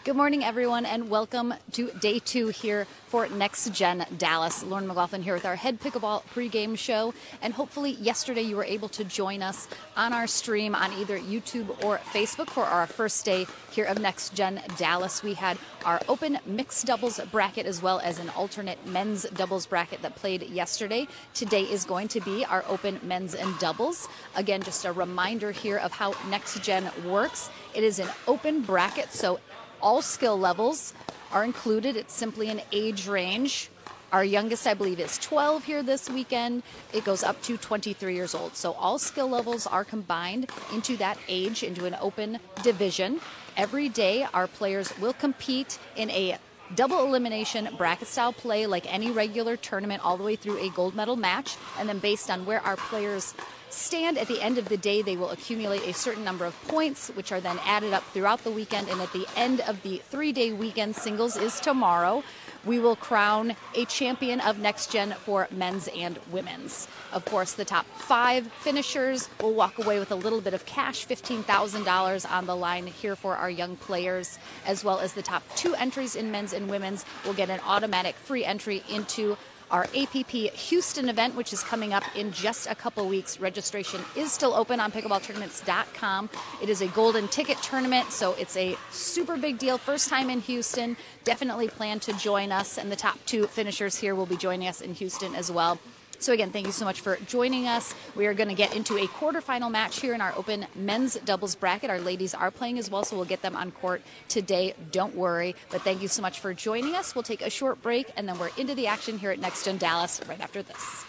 Good morning, everyone, and welcome to day 2 here for Next Gen Dallas. Lauren McLaughlin here with our head pickleball pregame show, and hopefully yesterday you were able to join us on our stream on either YouTube or Facebook for our first day here of Next Gen Dallas. We had our open mixed doubles bracket as well as an alternate men's doubles bracket that played yesterday. Today is going to be our open men's and doubles. Again, just a reminder here of how Next Gen works. It is an open bracket, so all skill levels are included. It's simply an age range. Our youngest, I believe, is 12 here this weekend. It goes up to 23 years old. So all skill levels are combined into that age, into an open division. Every day, our players will compete in a double elimination bracket style play like any regular tournament all the way through a gold medal match. And then based on where our players stand at the end of the day, they will accumulate a certain number of points, which are then added up throughout the weekend. And at the end of the 3-day weekend, singles is tomorrow, we will crown a champion of Next Gen for men's and women's. Of course, the top 5 finishers will walk away with a little bit of cash, $15,000 on the line here for our young players, as well as the top 2 entries in men's and women's will get an automatic free entry into our APP Houston event, which is coming up in just a couple weeks. Registration is still open on pickleballtournaments.com. It is a golden ticket tournament, so it's a super big deal. First time in Houston. Definitely plan to join us, and the top 2 finishers here will be joining us in Houston as well. So again, thank you so much for joining us. We are going to get into a quarterfinal match here in our open men's doubles bracket. Our ladies are playing as well, so we'll get them on court today. Don't worry. But thank you so much for joining us. We'll take a short break, and then we're into the action here at Next Gen Dallas right after this.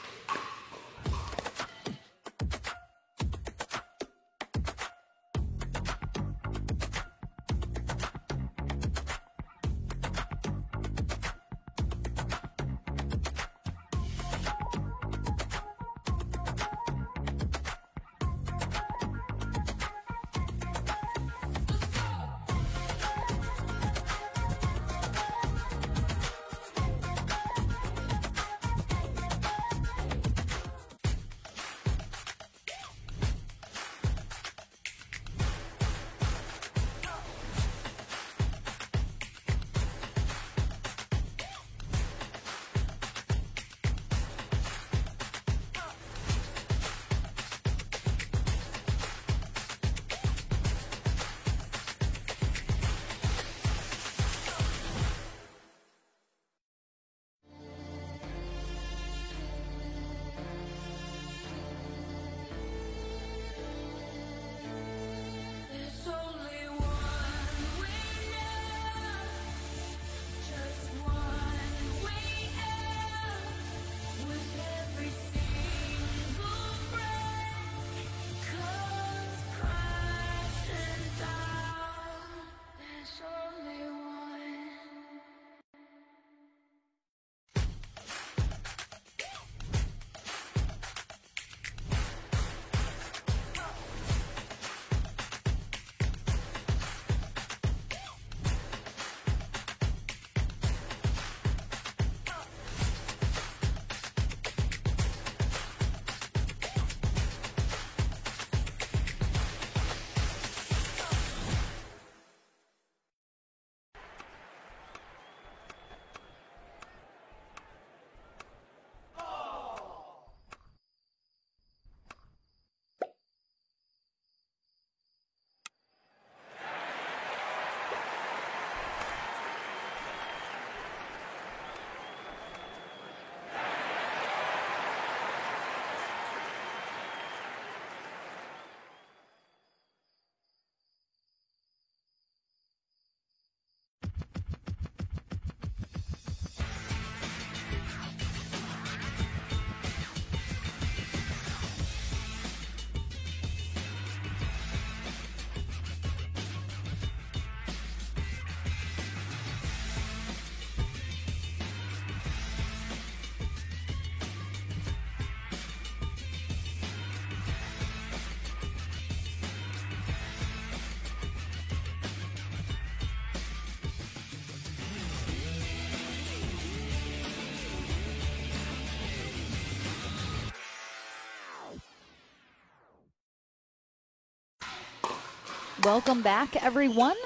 Welcome back, everyone.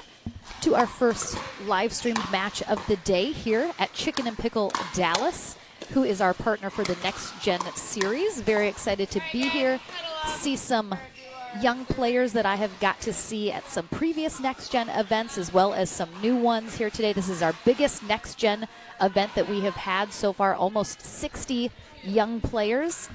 to our first live streamed match of the day here at Chicken and Pickle Dallas, who is our partner for the Next Gen series. Very excited to be here, see some young players that I have got to see at some previous Next Gen events, as well as some new ones here today. This is our biggest Next Gen event that we have had so far, almost 60 young players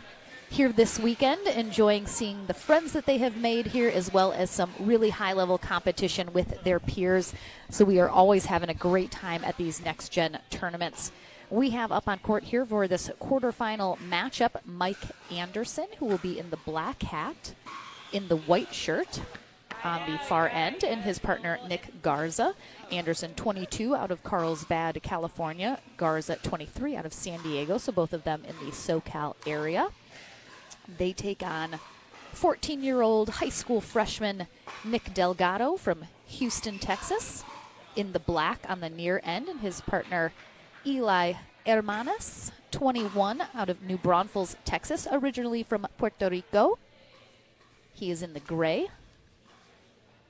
here this weekend, enjoying seeing the friends that they have made here, as well as some really high-level competition with their peers. So we are always having a great time at these Next Gen tournaments. We have up on court here for this quarterfinal matchup Mike Anderson, who will be in the black hat, in the white shirt on the far end, and his partner Nick Garza. Anderson 22 out of Carlsbad, California. Garza 23 out of San Diego, so both of them in the SoCal area. They take on 14-year-old high school freshman Nick Delgado from Houston, Texas, in the black on the near end, and his partner Eli Hermanas, 21 out of New Braunfels, Texas, originally from Puerto Rico. He is in the gray.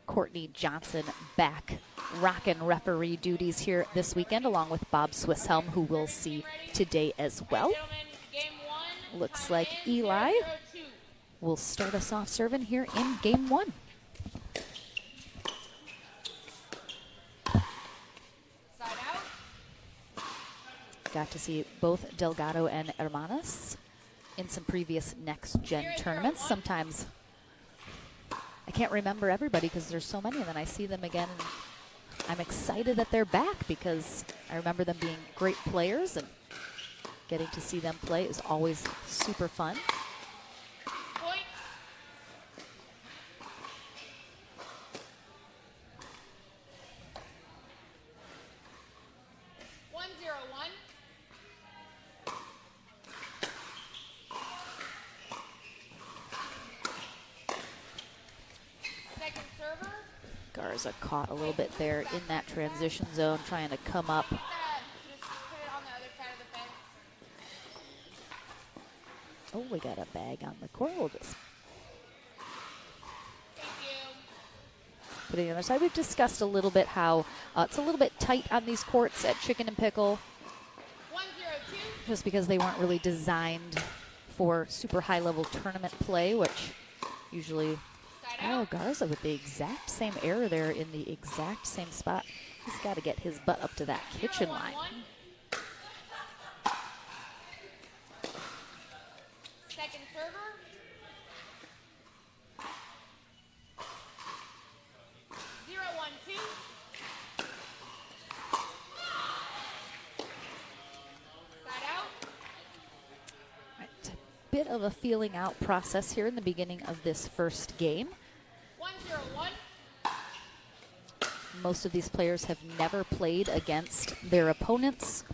Courtney Johnson back rocking referee duties here this weekend, along with Bob Swisshelm, who we'll see today as well. Looks like Eli will start us off serving here in game one. Got to see both Delgado and Hermanas in some previous Next Gen tournaments. Sometimes I can't remember everybody because there's so many, and then I see them again, and I'm excited that they're back because I remember them being great players, and getting to see them play is always super fun. Point. One, zero, one. Second server. Garza caught a little bit there in that transition zone, trying to come up. Just put it on the other side of the fence. Oh, we got a bag on the court. We'll just Thank you. put it on the other side. We've discussed a little bit how it's a little bit tight on these courts at Chicken and Pickle, 102. just because they weren't really designed for super high-level tournament play, which usually... Side Oh, out. Garza with the exact same error there in the exact same spot. He's got to get his butt up to that kitchen Zero, one, line. one. Second server. Zero, one, two. Side out. Right. Bit of a feeling out process here in the beginning of this first game. 101. Most of these players have never played against their opponents,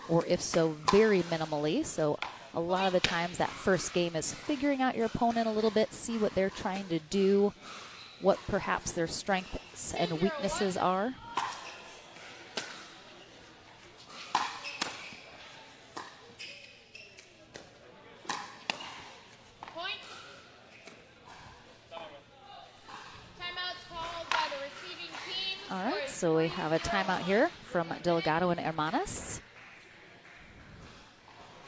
or if so, very minimally. So a lot of the times that first game is figuring out your opponent a little bit, see what they're trying to do, what perhaps their strengths and weaknesses are. Point. Timeout's called by the receiving team. All right, so we have a timeout here from Delgado and Hermanas,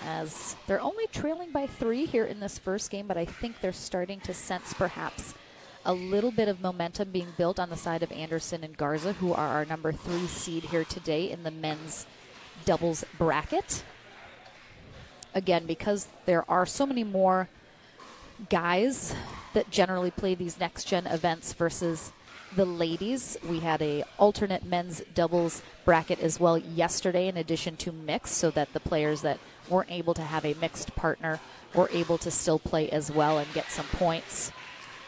as they're only trailing by 3 here in this first game, but I think they're starting to sense perhaps a little bit of momentum being built on the side of Anderson and Garza, who are our number 3 seed here today in the men's doubles bracket. Again, because there are so many more guys that generally play these Next Gen events versus the ladies. We had a alternate men's doubles bracket as well yesterday, in addition to mixed, so that the players that weren't able to have a mixed partner were able to still play as well and get some points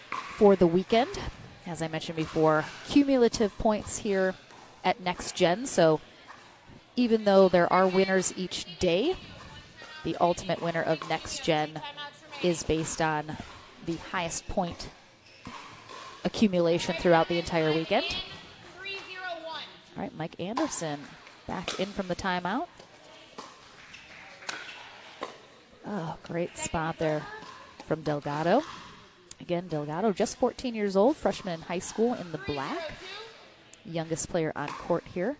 for the weekend. As I mentioned before, cumulative points here at Next Gen. So even though there are winners each day, the ultimate winner of Next Gen is based on the highest point accumulation throughout the entire weekend. 301. All right, Mike Anderson back in from the timeout. Oh, great spot there from Delgado. Again, Delgado just 14 years old, freshman in high school in the black. youngest player on court here.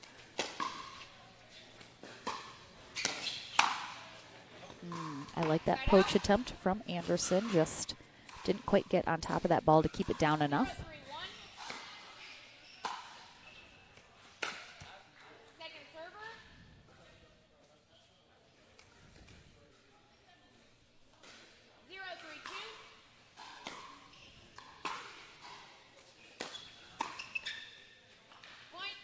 I like that poach attempt from Anderson. Just didn't quite get on top of that ball to keep it down enough. 3-1. Second server. 0-3-2. Point.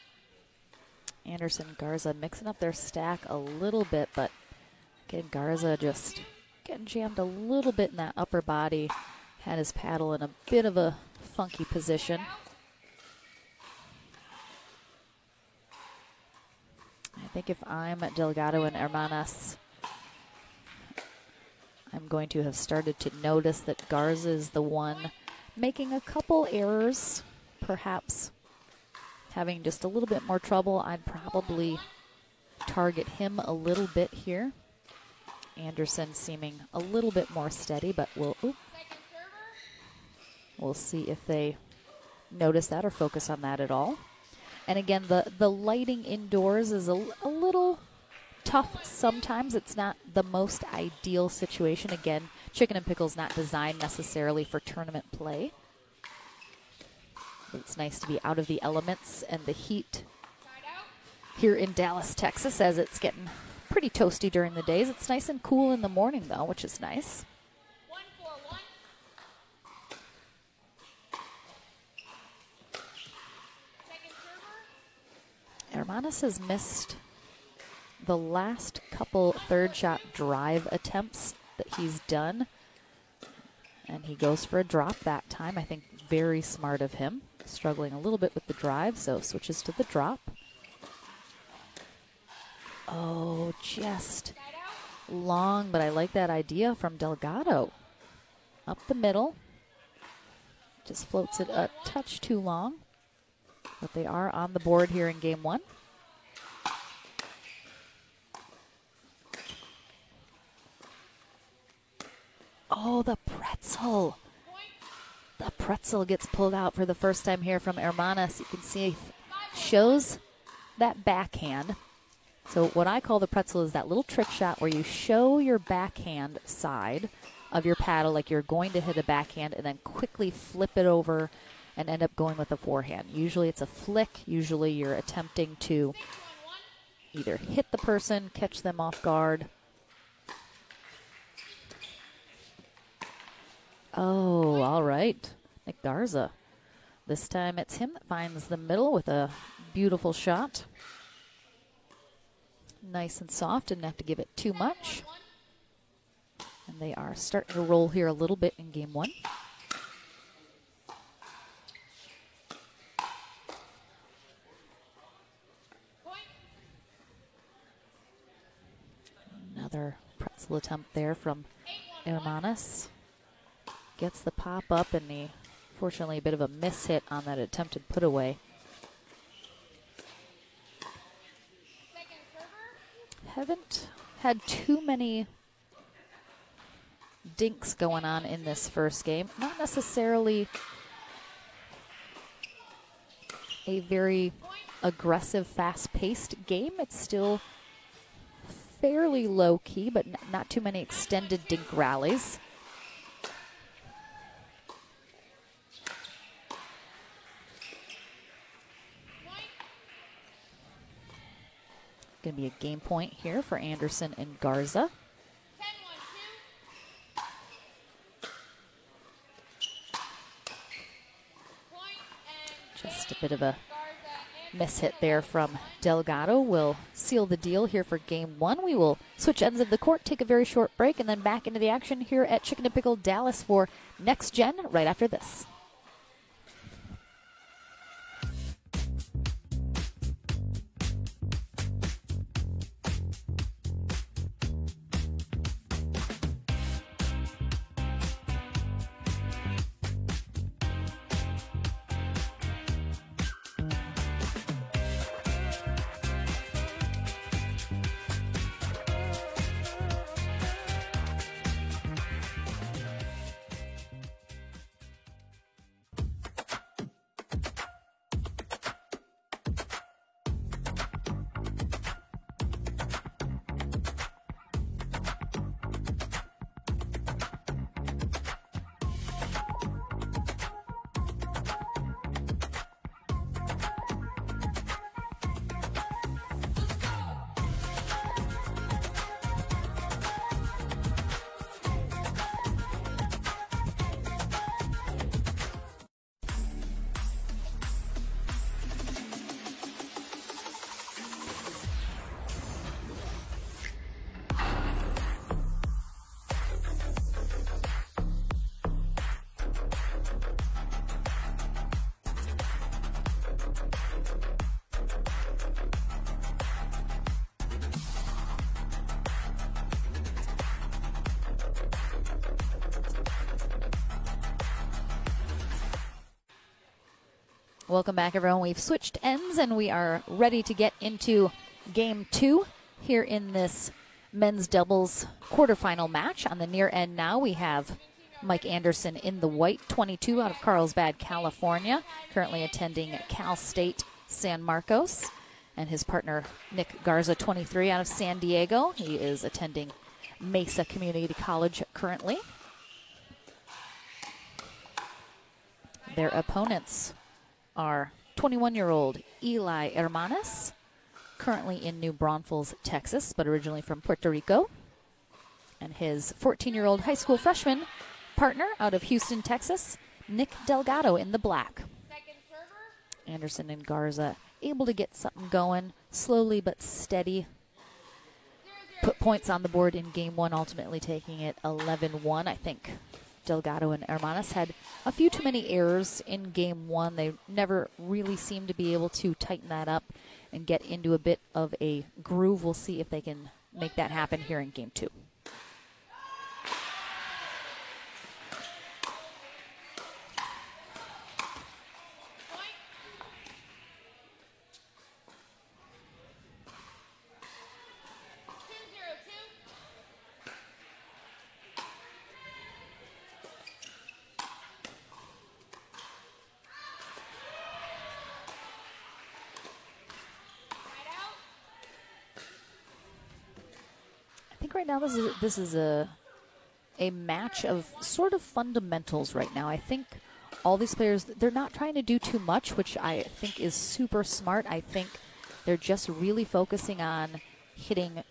Anderson, Garza mixing up their stack a little bit, but again, Garza just getting jammed a little bit in that upper body. Had his paddle in a bit of a funky position. I think if I'm Delgado and Hermanas, I'm going to have started to notice that Garza is the one making a couple errors, perhaps having just a little bit more trouble. I'd probably target him a little bit here. Anderson seeming a little bit more steady, but we'll see if they notice that or focus on that at all. And again, the lighting indoors is a little tough sometimes. It's not the most ideal situation. Again, Chicken and Pickle's not designed necessarily for tournament play. It's nice to be out of the elements and the heat here in Dallas, Texas, as it's getting pretty toasty during the days. It's nice and cool in the morning, though, which is nice. 1-4-1. Second server. Hermanas has missed the last couple third shot drive attempts that he's done. And he goes for a drop that time. I think very smart of him. Struggling a little bit with the drive, so switches to the drop. Oh, just long, but I like that idea from Delgado. Up the middle. Just floats it a touch too long. But they are on the board here in game one. Oh, the pretzel. The pretzel gets pulled out for the first time here from Hermanas. You can see shows that backhand. So what I call the pretzel is that little trick shot where you show your backhand side of your paddle like you're going to hit a backhand and then quickly flip it over and end up going with a forehand. Usually it's a flick. Usually you're attempting to either hit the person, catch them off guard. Oh, all right. Nick Garza. This time it's him that finds the middle with a beautiful shot. Nice and soft, didn't have to give it too much. And they are starting to roll here a little bit in game one. Another pretzel attempt there from Hermanas. Gets the pop up, and fortunately a bit of a miss hit on that attempted put away. Haven't had too many dinks going on in this first game. Not necessarily a very aggressive, fast-paced game. It's still fairly low-key, but not too many extended dink rallies. Going to be a game point here for Anderson and Garza. 10-1-2. Just a bit of a miss hit there from Delgado will seal the deal here for game one. We will switch ends of the court, take a very short break, and then back into the action here at Chicken and Pickle Dallas for Next Gen right after this. Welcome back, everyone. We've switched ends, and we are ready to get into Game 2 here in this men's doubles quarterfinal match. On the near end now, we have Mike Anderson in the white, 22 out of Carlsbad, California, currently attending Cal State San Marcos, and his partner Nick Garza, 23 out of San Diego. He is attending Mesa Community College currently. Their opponents are 21-year-old Eli Hermanas, currently in New Braunfels, Texas, but originally from Puerto Rico, and his 14-year-old high school freshman partner out of Houston, Texas, Nick Delgado in the black. Anderson and Garza able to get something going, slowly but steady. Put points on the board in Game 1, ultimately taking it 11-1. I think Delgado and Hermanas had a few too many errors in Game 1. They never really seemed to be able to tighten that up and get into a bit of a groove. We'll see if they can make that happen here in Game 2. I think right now this is a match of sort of fundamentals right now. I think all these players, they're not trying to do too much, which I think is super smart. I think they're just really focusing on hitting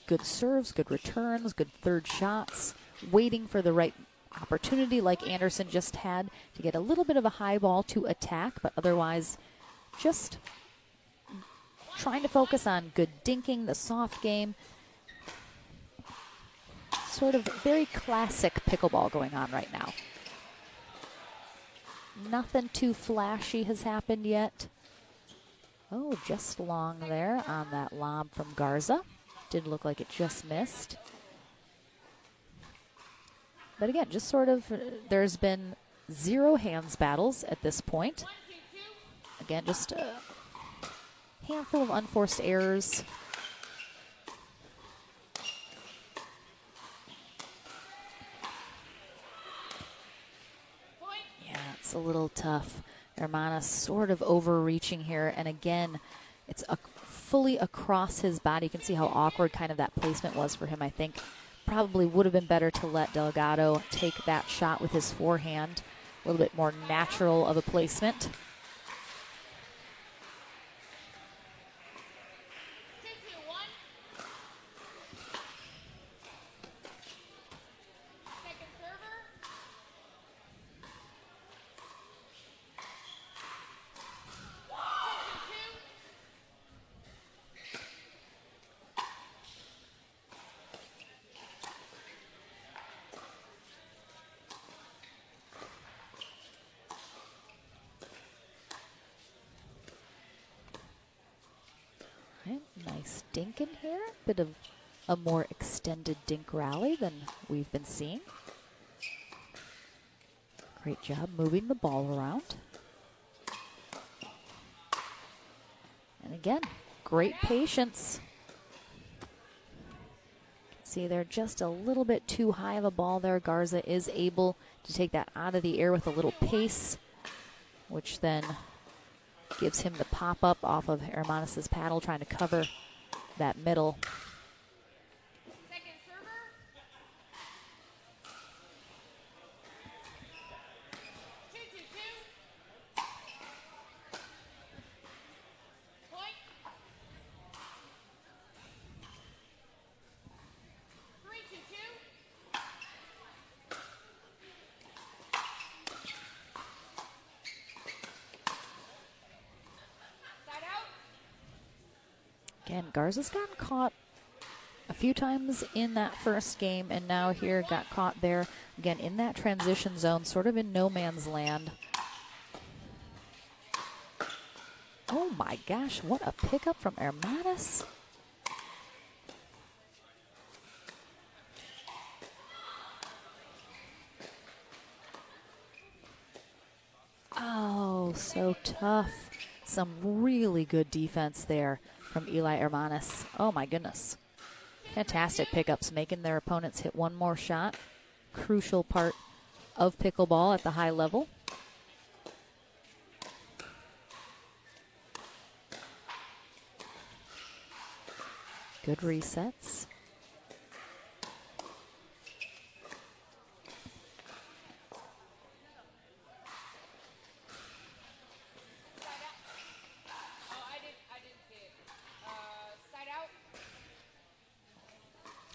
good serves, good returns, good third shots, waiting for the right opportunity like Anderson just had to get a little bit of a high ball to attack, but otherwise just trying to focus on good dinking, the soft game. Sort of very classic pickleball going on right now. Nothing too flashy has happened yet. Oh, just long there on that lob from Garza. Did look like it just missed. But again, just sort of, there's been 0 hands battles at this point. Again, just a handful of unforced errors. It's a little tough. Hermanas sort of overreaching here, and again, it's fully across his body. You can see how awkward kind of that placement was for him. I think probably would have been better to let Delgado take that shot with his forehand. A little bit more natural of a placement. Nice dink in here. Bit of a more extended dink rally than we've been seeing. Great job moving the ball around. And again, great patience. See, they're just a little bit too high of a ball there. Garza is able to take that out of the air with a little pace, which then gives him the pop-up off of Hermanas' paddle, trying to cover that middle. Second server. Point. 3-2-2. Again, Garza's gotten caught a few times in that first game, and now here got caught there. Again, in that transition zone, sort of in no man's land. Oh my gosh, what a pickup from Hermanas. Oh, So tough. Some really good defense there from Eli Hermanis. Oh my goodness. Fantastic pickups, making their opponents hit one more shot. Crucial part of pickleball at the high level. Good resets.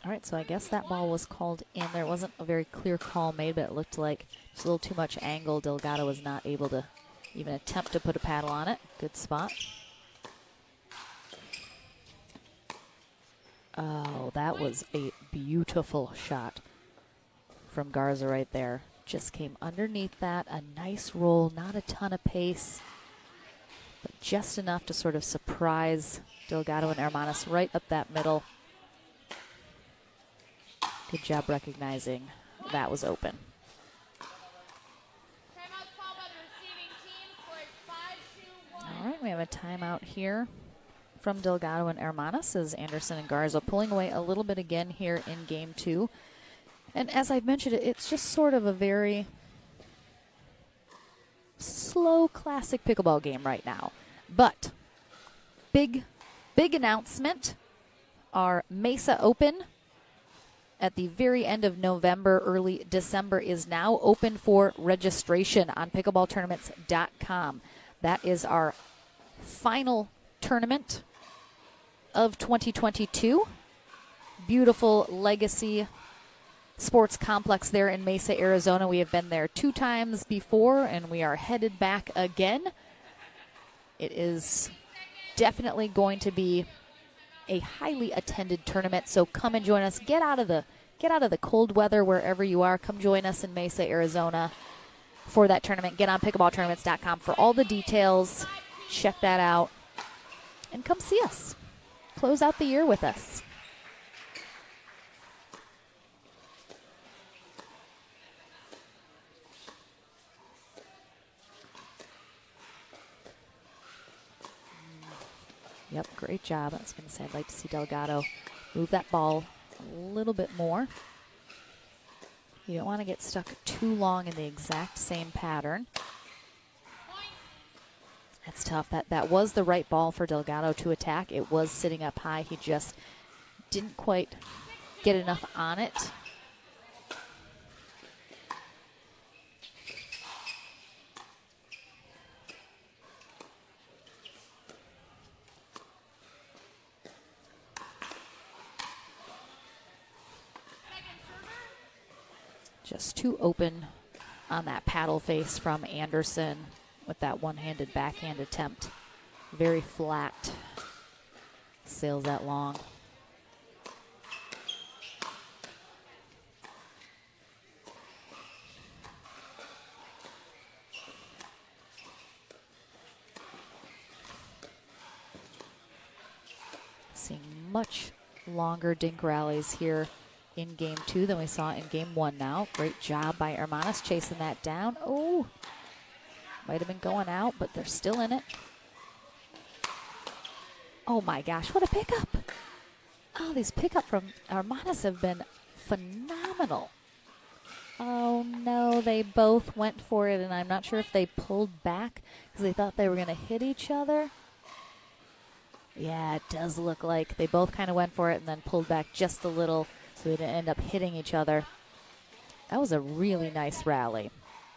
All right, so I guess that ball was called in. There wasn't a very clear call made, but it looked like just a little too much angle. Delgado was not able to even attempt to put a paddle on it. Good spot. Oh, that was a beautiful shot from Garza right there. Just came underneath that. A nice roll, not a ton of pace, but just enough to sort of surprise Delgado and Hermanis right up that middle. Good job recognizing that was open. All right, we have a timeout here from Delgado and Hermanis as Anderson and Garza pulling away a little bit again here in game 2. And as I've mentioned, it's just sort of a very slow classic pickleball game right now. But big announcement. Our Mesa Open at the very end of November, early December is now open for registration on pickleballtournaments.com. That is our final tournament of 2022. Beautiful Legacy Sports Complex there in Mesa, Arizona. We have been there 2 times before, and we are headed back again. It is definitely going to be a highly attended tournament, so come and join us. Get out of the cold weather wherever you are. Come join us in Mesa, Arizona for that tournament. Get on pickleballtournaments.com for all the details. Check that out and come see us. Close out the year with us. Yep, great job. I was going to say I'd like to see Delgado move that ball a little bit more. You don't want to get stuck too long in the exact same pattern. That's tough. That was the right ball for Delgado to attack. It was sitting up high. He just didn't quite get enough on it. Just too open on that paddle face from Anderson with that one-handed backhand attempt. Very flat. Sails that long. Seeing much longer dink rallies here in game 2 than we saw in game 1 now. Great job by Hermanis chasing that down. Oh, might have been going out, but they're still in it. Oh my gosh, what a pickup. Oh, these pickup from Hermanis have been phenomenal. Oh no, they both went for it, and I'm not sure if they pulled back because they thought they were going to hit each other. Yeah, it does look like they both kind of went for it and then pulled back just a little, so they didn't end up hitting each other. That was a really nice rally.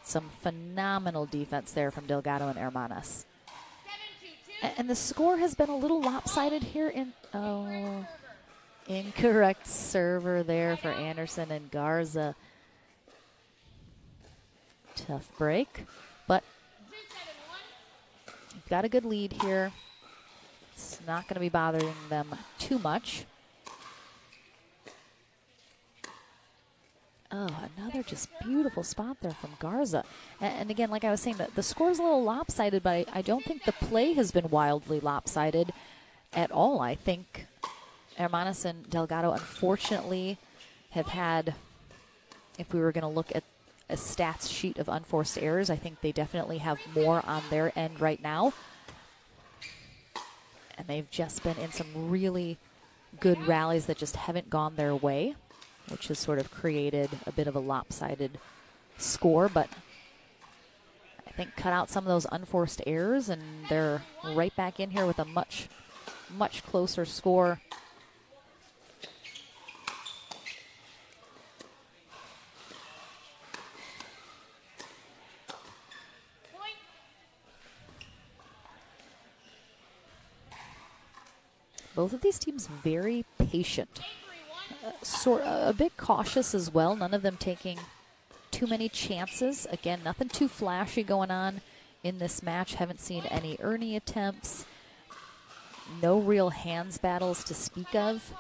Some phenomenal defense there from Delgado and Hermanis. And the score has been a little lopsided here in... Oh, incorrect server there for Anderson and Garza. Tough break, but you've got a good lead here. It's not going to be bothering them too much. Oh, another just beautiful spot there from Garza. And again, like I was saying, the score's a little lopsided, but I don't think the play has been wildly lopsided at all. I think Hermanis and Delgado, unfortunately, have had, if we were going to look at a stats sheet of unforced errors. I think they definitely have more on their end right now. And they've just been in some really good rallies that just haven't gone their way, which has sort of created a bit of a lopsided score. But I think cut out some of those unforced errors, and they're right back in here with a much, much closer score. Both of these teams very patient, a bit cautious as well. None of them taking too many chances. Again, nothing too flashy going on in this match. Haven't seen any Ernie attempts. No real hands battles to speak of.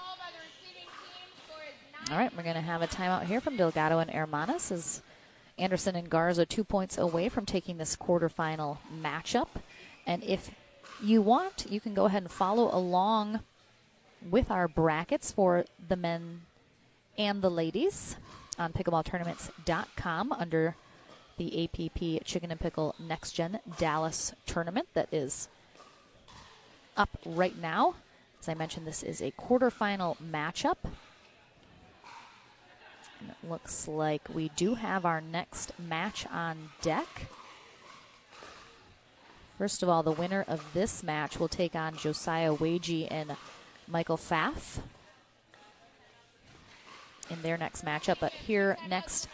All right, we're going to have a timeout here from Delgado and Hermanas as Anderson and Garza 2 points away from taking this quarterfinal matchup. And if you want, you can go ahead and follow along with our brackets for the men and the ladies on pickleballtournaments.com under the APP Chicken and Pickle Next Gen Dallas tournament that is up right now. As I mentioned, this is a quarterfinal matchup. And it looks like we do have our next match on deck. First of all, the winner of this match will take on Josiah Wagee and Michael Pfaff in their next matchup. But here next,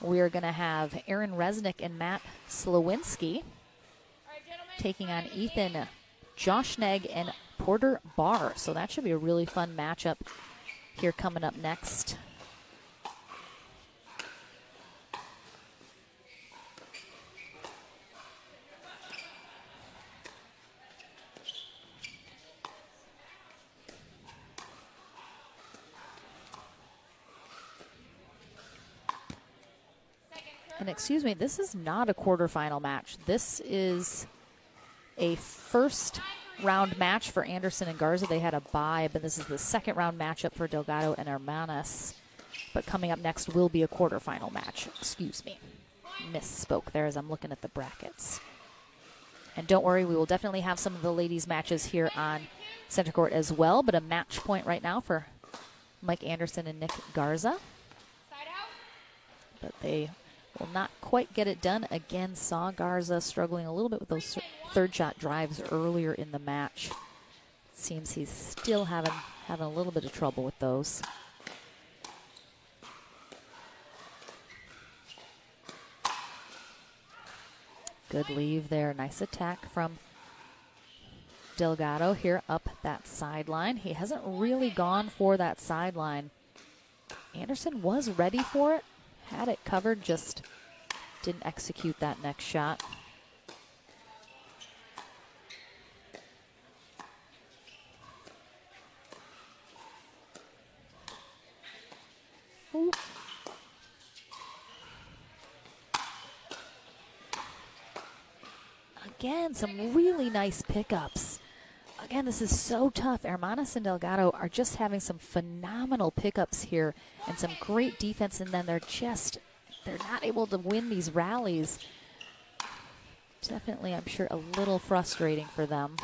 we're going to have Aaron Resnick and Matt Slowinski taking on Ethan Joshnegg and Porter Barr. So that should be a really fun matchup here coming up next. And excuse me, this is not a quarterfinal match. This is a first round match for Anderson and Garza. They had a bye, but this is the second round matchup for Delgado and Hermanas. But coming up next will be a quarterfinal match. Excuse me. Misspoke there as I'm looking at the brackets. And don't worry, we will definitely have some of the ladies' matches here on center court as well, but a match point right now for Mike Anderson and Nick Garza. But they will not quite get it done. Again, saw Garza struggling a little bit with those third shot drives earlier in the match. It seems he's still having a little bit of trouble with those. Good leave there. Nice attack from Delgado here up that sideline. He hasn't really gone for that sideline. Anderson was ready for it. Had it covered, just didn't execute that next shot. Ooh. Again, some really nice pickups. Again, this is so tough. Hermanas and Delgado are just having some phenomenal pickups here and some great defense, and then they're not able to win these rallies. Definitely, I'm sure, a little frustrating for them.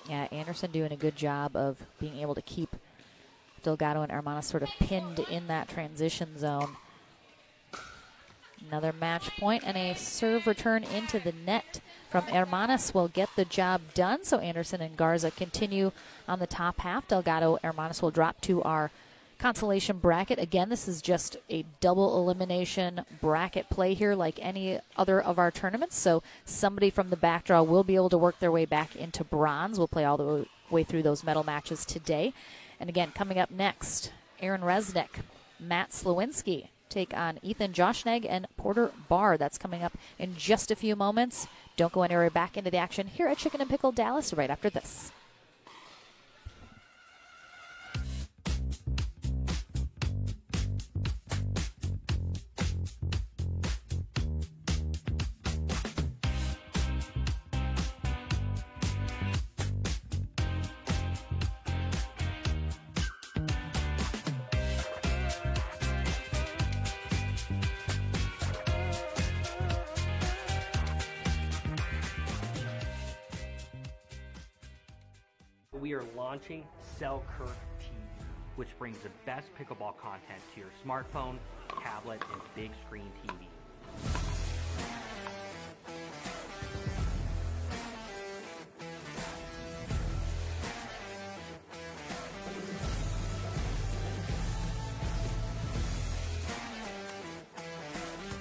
Yeah, Anderson doing a good job of being able to keep Delgado and Hermanas sort of pinned in that transition zone. Another match point and a serve return into the net from Hermanas will get the job done. So Anderson and Garza continue on the top half. Delgado, Hermanas will drop to our consolation bracket. Again, this is just a double elimination bracket play here like any other of our tournaments. So somebody from the back draw will be able to work their way back into bronze. We'll play all the way through those medal matches today. And again, coming up next, Aaron Resnick, Matt Slowinski take on Ethan Joshnegg and Porter Barr. That's coming up in just a few moments. Don't go anywhere. Back into the action here at Chicken and Pickle Dallas right after this. We are launching Selkirk TV, which brings the best pickleball content to your smartphone, tablet, and big screen TV.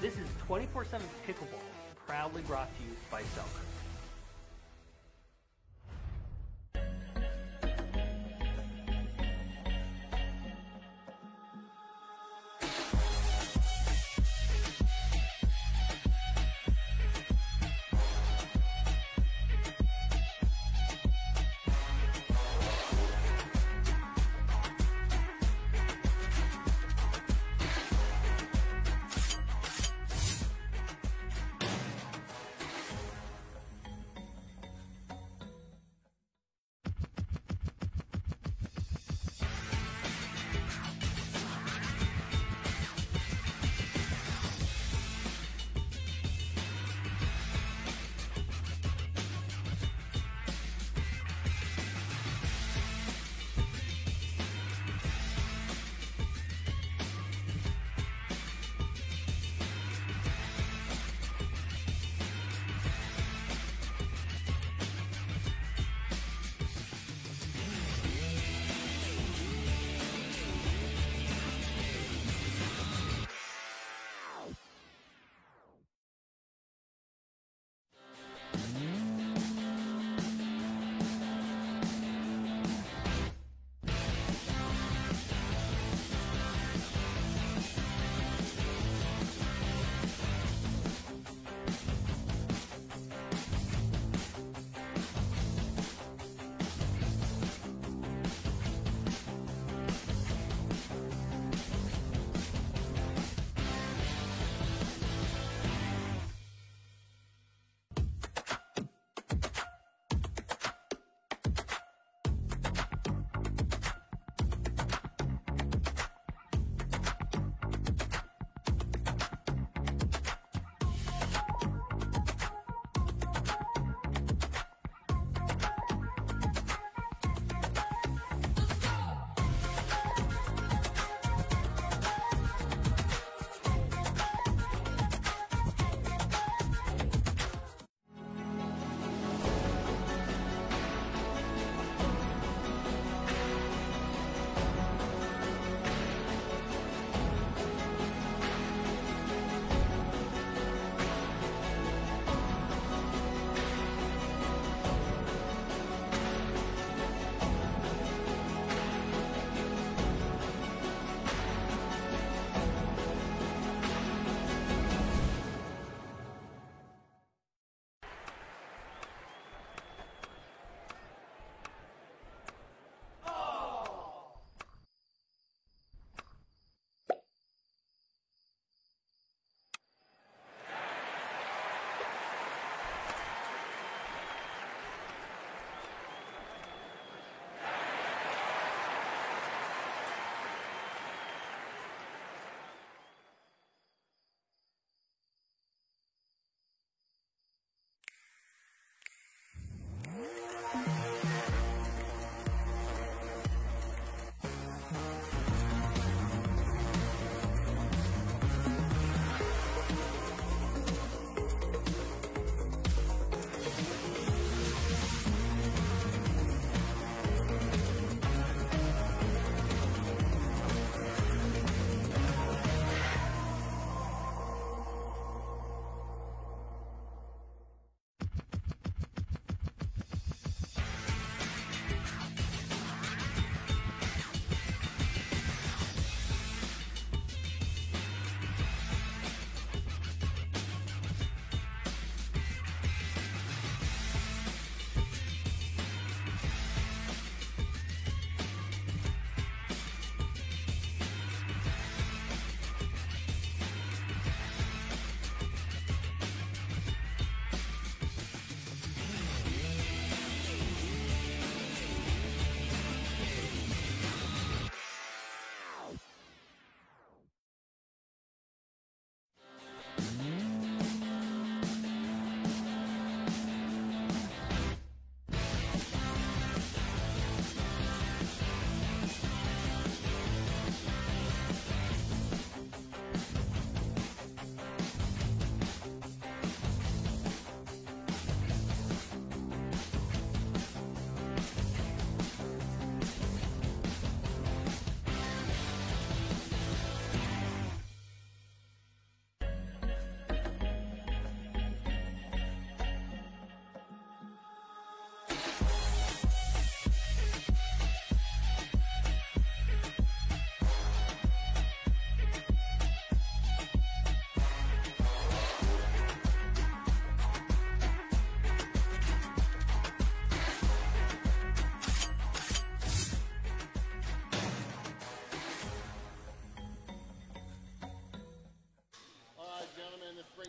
This is 24/7 Pickleball, proudly brought to you by Selkirk.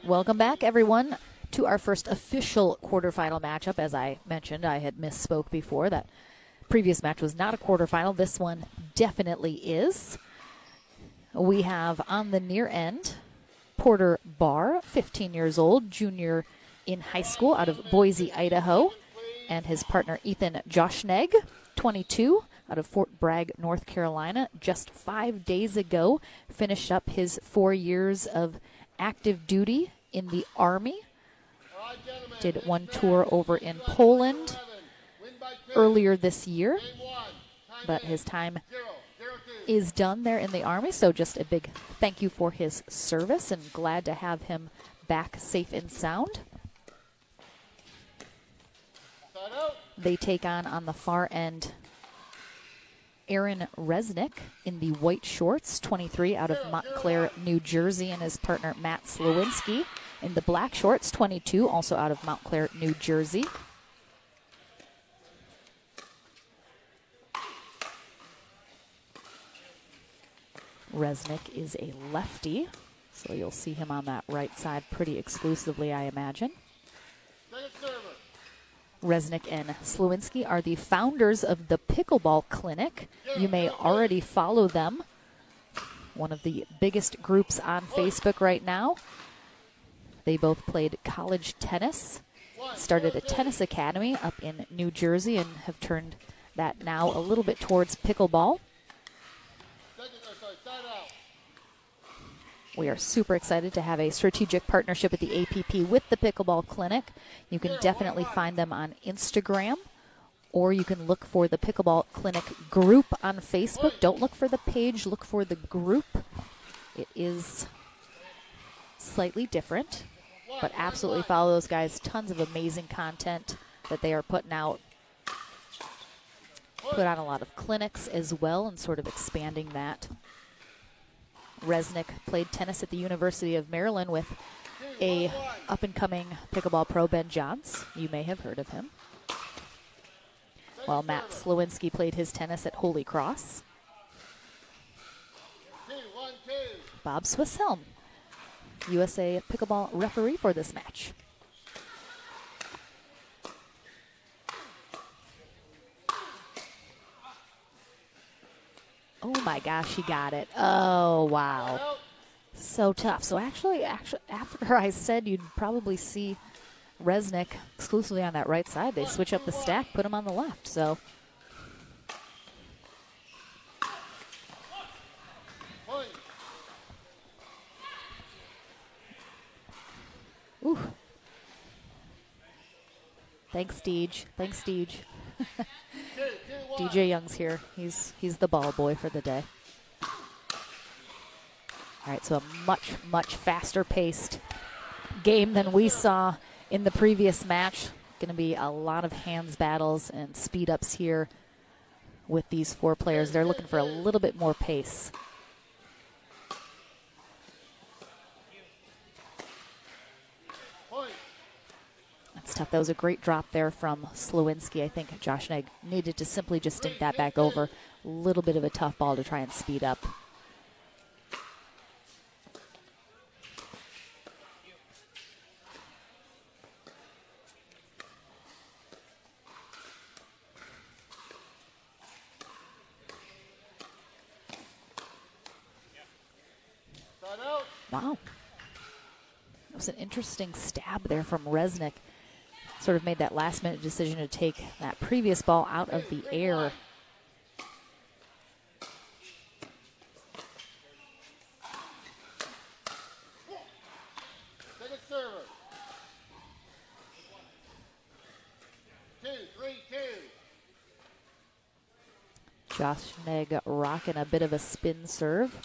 Welcome back, everyone, to our first official quarterfinal matchup. As I mentioned, I had misspoke before. That previous match was not a quarterfinal. This one definitely is. We have on the near end Porter Barr, 15 years old, junior in high school out of Boise, Idaho, and his partner Ethan Joshnegg, 22, out of Fort Bragg, North Carolina. Just 5 days ago, finished up his 4 years of active duty in the Army. Did one tour over in Poland earlier this year, but his time is done there in the Army, so just a big thank you for his service and glad to have him back safe and sound. They take on the far end, Aaron Resnick in the white shorts, 23, out of Montclair, New Jersey, and his partner Matt Slowinski in the black shorts, 22, also out of Montclair, New Jersey. Resnick is a lefty, so you'll see him on that right side pretty exclusively, I imagine. Resnick and Slowinski are the founders of the Pickleball Clinic. You may already follow them. One of the biggest groups on Facebook right now. They both played college tennis, started a tennis academy up in New Jersey, and have turned that now a little bit towards pickleball. We are super excited to have a strategic partnership with the APP with the Pickleball Clinic. You can definitely find them on Instagram, or you can look for the Pickleball Clinic group on Facebook. Don't look for the page, look for the group. It is slightly different, but absolutely follow those guys. Tons of amazing content that they are putting out. Put on a lot of clinics as well and sort of expanding that. Resnick played tennis at the University of Maryland with a up-and-coming pickleball pro, Ben Johns. You may have heard of him. While Matt Slowinski played his tennis at Holy Cross. Bob Swisshelm, USA pickleball referee for this match. Oh my gosh, he got it. Oh, wow. So tough. So actually, after I said you'd probably see Resnick exclusively on that right side, they switch up the stack, put him on the left. So ooh. Thanks, Deej. Thanks, Deej. DJ Young's here. He's the ball boy for the day. All right, so a much, much faster paced game than we saw in the previous match. Going to be a lot of hands battles and speed ups here with these four players. They're looking for a little bit more pace. That's tough. That was a great drop there from Slowinski. I think Joshnegg needed to simply just dink that back over. A little bit of a tough ball to try and speed up. Wow. That was an interesting stab there from Resnick. Sort of made that last-minute decision to take that previous ball out of the air. Second server. 2-3-2. Joshnegg rocking a bit of a spin serve.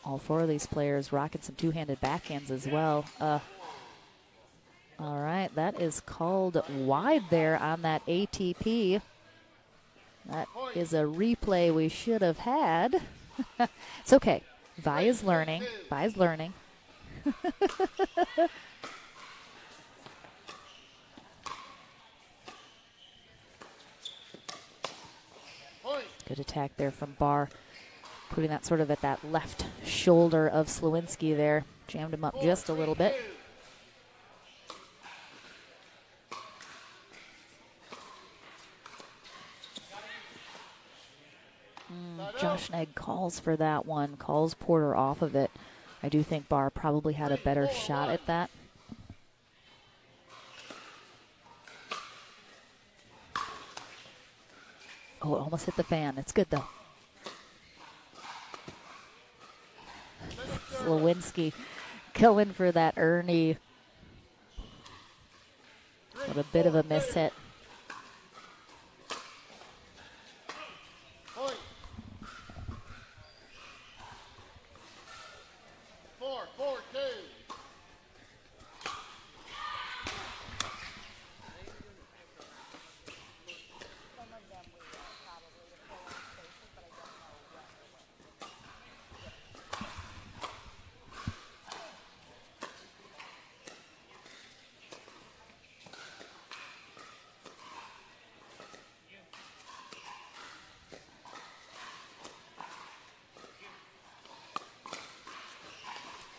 All four of these players rocking some two-handed backhands as well. All right, that is called wide there on that ATP. That is a replay we should have had. It's okay. Vi is learning. Vi's learning. Good attack there from Barr. Putting that sort of at that left shoulder of Slowinski there. Jammed him up just a little bit. Josh Negg calls for that one, calls Porter off of it. I do think Barr probably had a better shot at that. Oh, it almost hit the fan. It's good, though. Slowinski going for that Ernie. What a bit of a miss hit.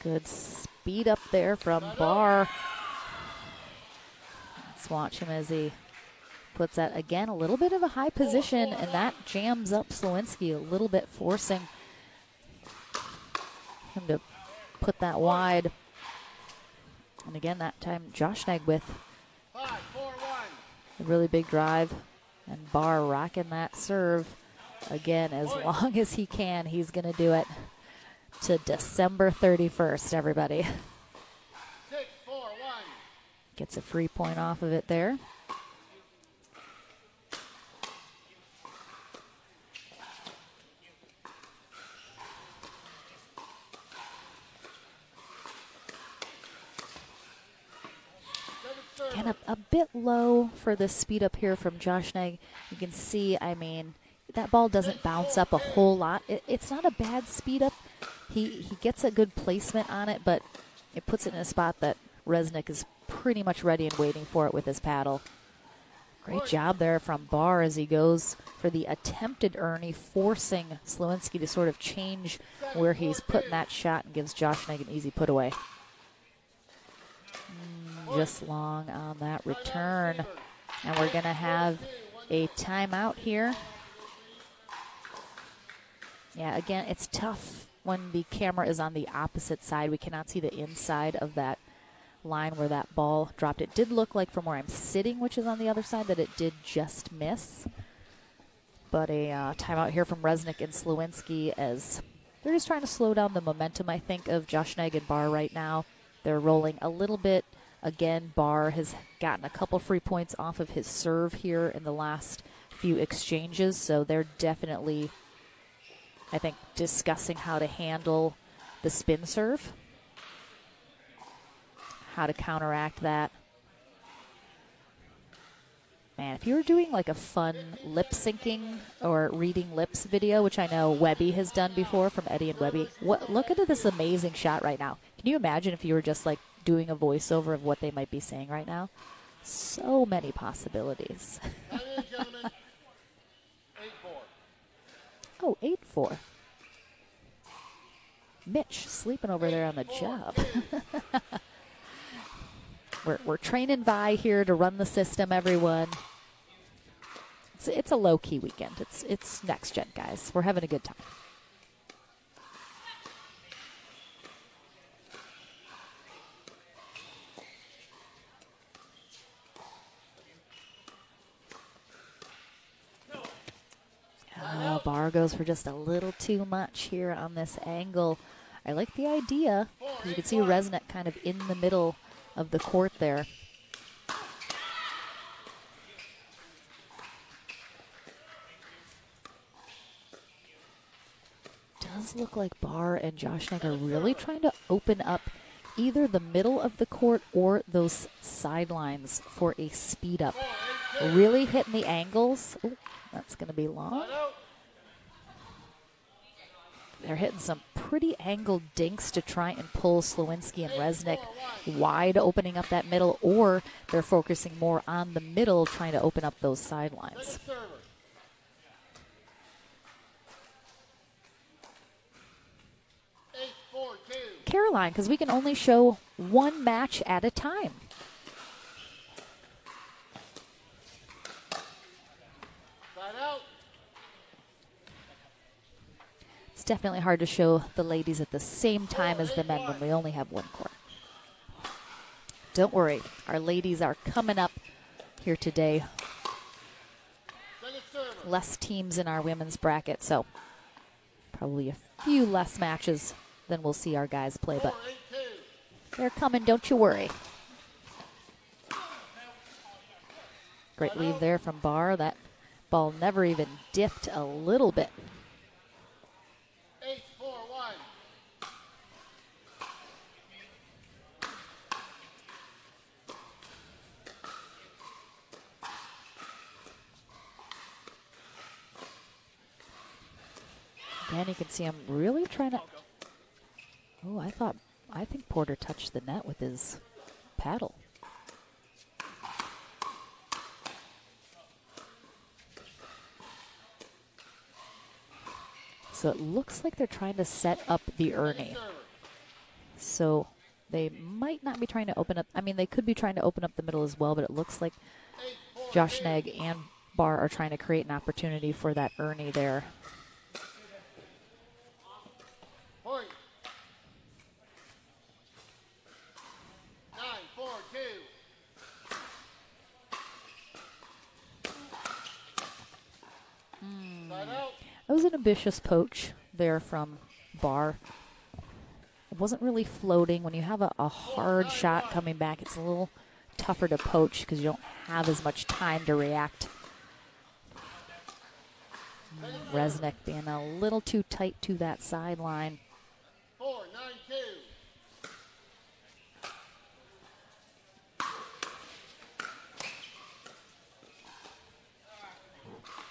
Good speed up there from Barr. Let's watch him as he puts that, again, a little bit of a high position, and that jams up Slowinski a little bit, forcing him to put that wide. And again, that time, Josh Negg with a really big drive, and Barr rocking that serve. Again, as long as he can, he's going to do it. To December 31st, everybody. 6-4-1. Gets a free point off of it there. And a bit low for the speed up here from Josh Negg. You can see, I mean, that ball doesn't bounce up a whole lot. It's not a bad speed up. He gets a good placement on it, but it puts it in a spot that Resnick is pretty much ready and waiting for it with his paddle. Great job there from Barr as he goes for the attempted Ernie, forcing Slowinski to sort of change where he's putting that shot, and gives Josh Negg an easy put away. Just long on that return. And we're going to have a timeout here. Yeah, again, it's tough when the camera is on the opposite side. We cannot see the inside of that line where that ball dropped. It did look like from where I'm sitting, which is on the other side, that it did just miss. But a timeout here from Resnick and Slowinski, as they're just trying to slow down the momentum, I think, of Josh Negg and Barr right now. They're rolling a little bit. Again, Barr has gotten a couple free points off of his serve here in the last few exchanges, so they're definitely, I think, discussing how to handle the spin serve, how to counteract that. Man, if you were doing like a fun lip syncing or reading lips video, which I know Webby has done before from Eddie and Webby, look at this amazing shot right now. Can you imagine if you were just like doing a voiceover of what they might be saying right now? So many possibilities. Oh, 8-4. Mitch sleeping over there on the job. We're training Vi here to run the system, everyone. It's a low-key weekend. It's next gen, guys. We're having a good time. Oh, Barr goes for just a little too much here on this angle. I like the idea. You can see Resnick kind of in the middle of the court there. Does look like Barr and Josh Negg are really trying to open up either the middle of the court or those sidelines for a speed up. Really hitting the angles. Ooh, that's going to be long. They're hitting some pretty angled dinks to try and pull Slowinski and Resnick wide, opening up that middle, or they're focusing more on the middle, trying to open up those sidelines. Caroline, because we can only show one match at a time. It's definitely hard to show the ladies at the same time as the men when we only have one court. Don't worry, our ladies are coming up here today. Less teams in our women's bracket, so probably a few less matches than we'll see our guys play, but they're coming, don't you worry. Great lead there from Barr. That ball never even dipped a little bit. Again, you can see him really trying to. Oh, I think Porter touched the net with his paddle. So it looks like they're trying to set up the Ernie. So they might not be trying to open up. I mean, they could be trying to open up the middle as well, but it looks like Josh Negg and Barr are trying to create an opportunity for that Ernie there. Point. 9-4-2. That was an ambitious poach there from Barr. It wasn't really floating. When you have a hard shot coming back, it's a little tougher to poach because you don't have as much time to react. Resnick being a little too tight to that sideline. 4-9-2.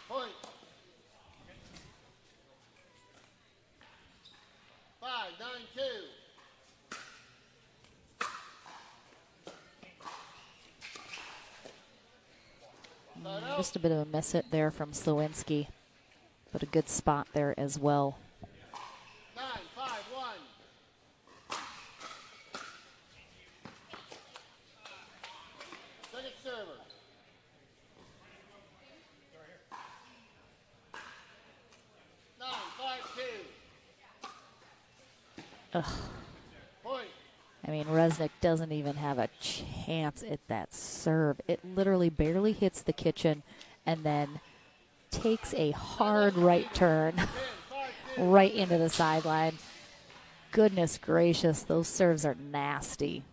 Point. 5-9-2. Just a bit of a miss hit there from Slowinski, but a good spot there as well. 9-5-1. Second server. Ugh. Point. I mean, Resnick doesn't even have a chance at that serve. It literally barely hits the kitchen and then takes a hard right turn right into the sideline. Goodness gracious, those serves are nasty.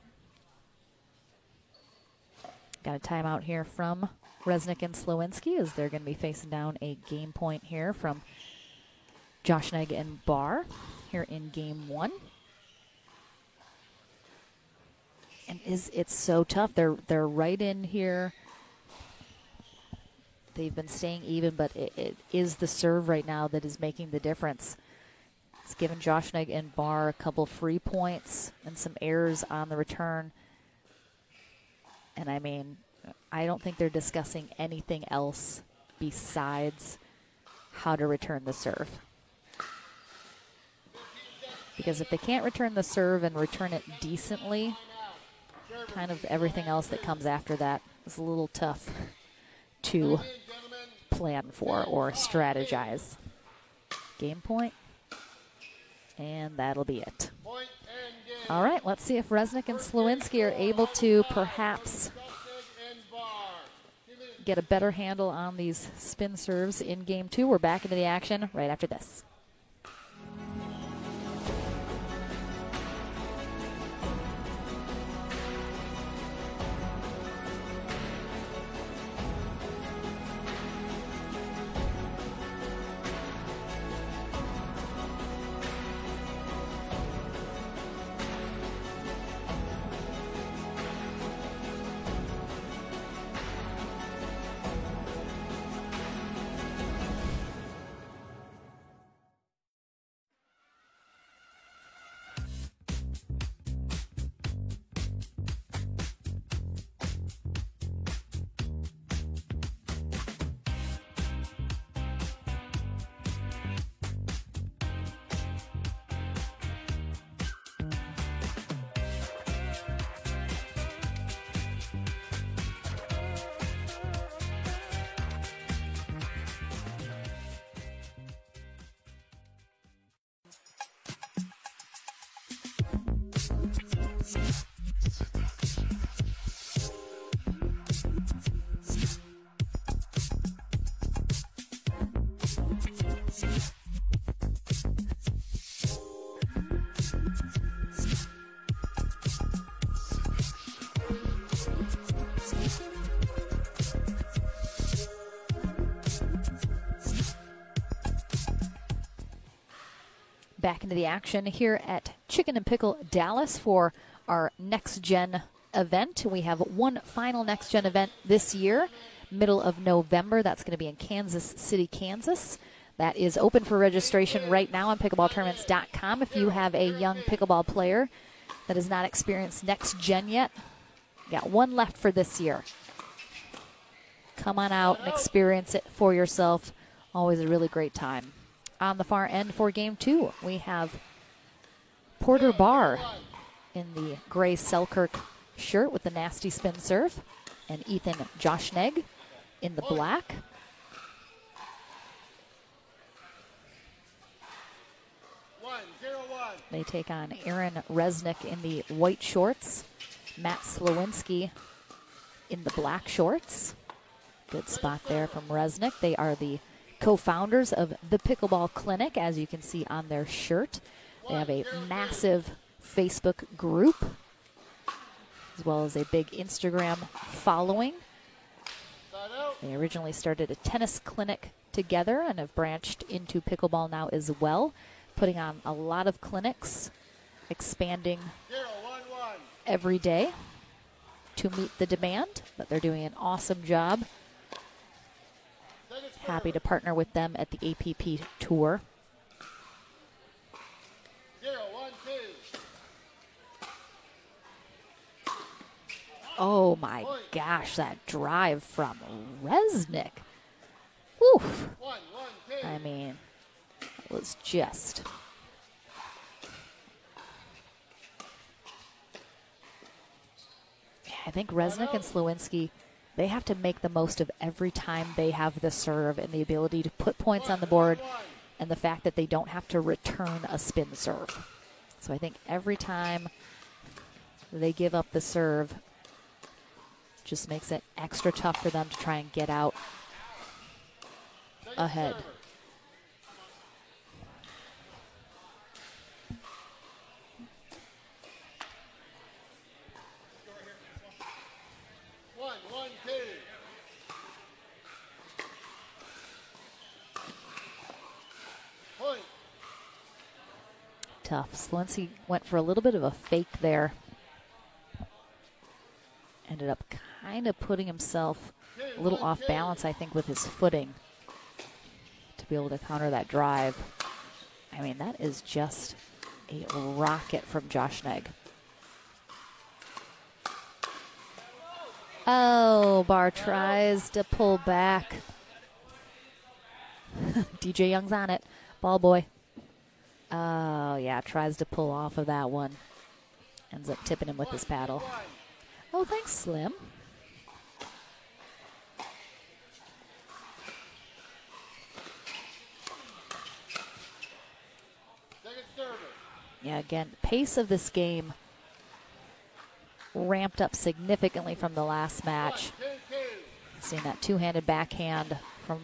Got a timeout here from Resnick and Slowinski as they're going to be facing down a game point here from Josh Negg and Barr here in game one. And it's so tough. They're right in here. They've been staying even, but it is the serve right now that is making the difference. It's given Josh Negg and Barr a couple free points and some errors on the return. And I mean, I don't think they're discussing anything else besides how to return the serve. Because if they can't return the serve and return it decently, kind of everything else that comes after that is a little tough to plan for or strategize. Game point. And that'll be it. All right, let's see if Resnick and Slowinski are able to perhaps get a better handle on these spin serves in game two. We're back into the action right after this. back into the action here at Chicken and Pickle Dallas for our Next Gen event. We have one final Next Gen event this year, middle of November. That's going to be in Kansas City, Kansas. That is open for registration right now on pickleballtournaments.com. If you have a young pickleball player that has not experienced Next Gen yet, got one left for this year. Come on out and experience it for yourself. Always a really great time. On the far end for game 2, we have Porter Barr in the gray Selkirk shirt with the nasty spin serve, and Ethan Joshnegg in the black. They take on Aaron Resnick in the white shorts, Matt Slowinski in the black shorts. Good spot there from Resnick. They are the co-founders of the Pickleball Clinic, as you can see on their shirt. They have a massive Facebook group, as well as a big Instagram following. They originally started a tennis clinic together and have branched into pickleball now as well, putting on a lot of clinics, expanding every day to meet the demand, but they're doing an awesome job. Happy to partner with them at the APP Tour. 0-1-2. Oh my gosh, that drive from Resnick. Oof. 1-1-2. I mean, it was just... I think Resnick and Slowinski, they have to make the most of every time they have the serve and the ability to put points on the board, and the fact that they don't have to return a spin serve. So I think every time they give up the serve, just makes it extra tough for them to try and get out ahead. Tough. Slowinski went for a little bit of a fake there. Ended up kind of putting himself a little off balance, I think, with his footing to be able to counter that drive. I mean, that is just a rocket from Joshnegg. Oh, Barr tries to pull back. DJ Young's on it. Ball boy. Oh, yeah, tries to pull off of that one. Ends up tipping him with his paddle. Oh, thanks, Slim. Yeah, again, pace of this game ramped up significantly from the last match. Seeing that two-handed backhand from...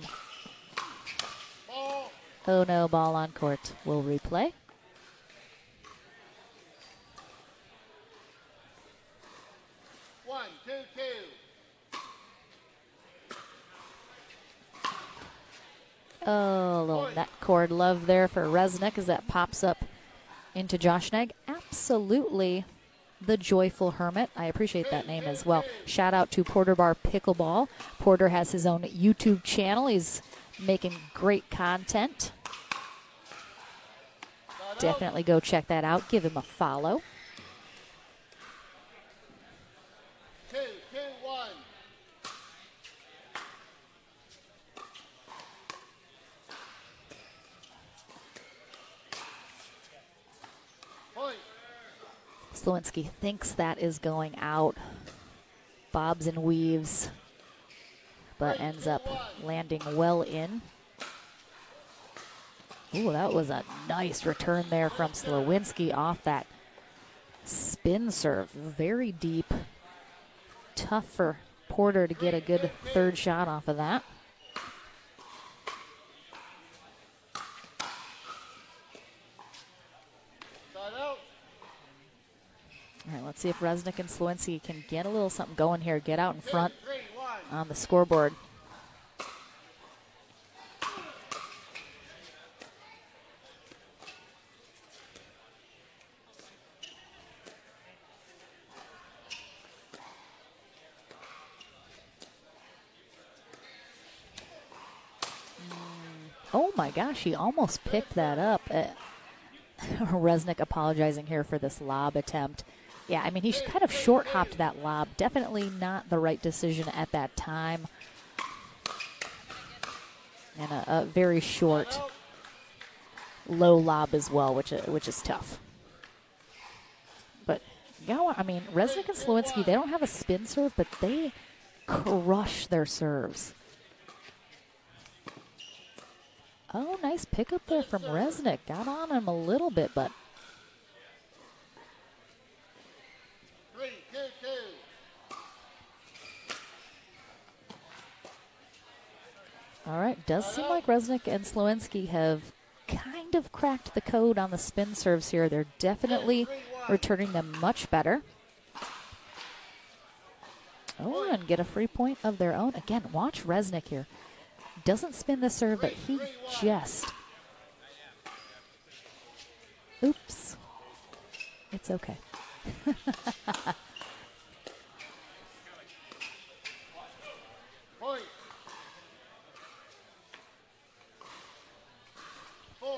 Oh no, ball on court. We'll replay. Oh, a little net cord love there for Resnick as that pops up into Joshnegg. Absolutely the Joyful Hermit. I appreciate that name as well. Shout out to Porter Barr Pickleball. Porter has his own YouTube channel. He's making great content. Definitely go check that out. Give him a follow. 2-2-1. Point. Slowinski thinks that is going out. Bobs and weaves, but ends up landing well in. Ooh, that was a nice return there from Slowinski off that spin serve. Very deep. Tough for Porter to get a good third shot off of that. All right, let's see if Resnick and Slowinski can get a little something going here. Get out in front on the scoreboard. Oh my gosh, he almost picked that up. Resnick apologizing here for this lob attempt. Yeah, I mean, he kind of short hopped that lob. Definitely not the right decision at that time. And a very short, low lob as well, which is tough. But I mean, Resnick and Slowinski, they don't have a spin serve, but they crush their serves. Oh, nice pickup there from Resnick. Got on him a little bit, but 3-2-2. all right. Does seem like Resnick and Slowinski have kind of cracked the code on the spin serves here. They're definitely returning them much better. Oh, and get a free point of their own. Again, watch Resnick here. Doesn't spin the serve, but he just... Oops. It's okay. Point. 4-3-1.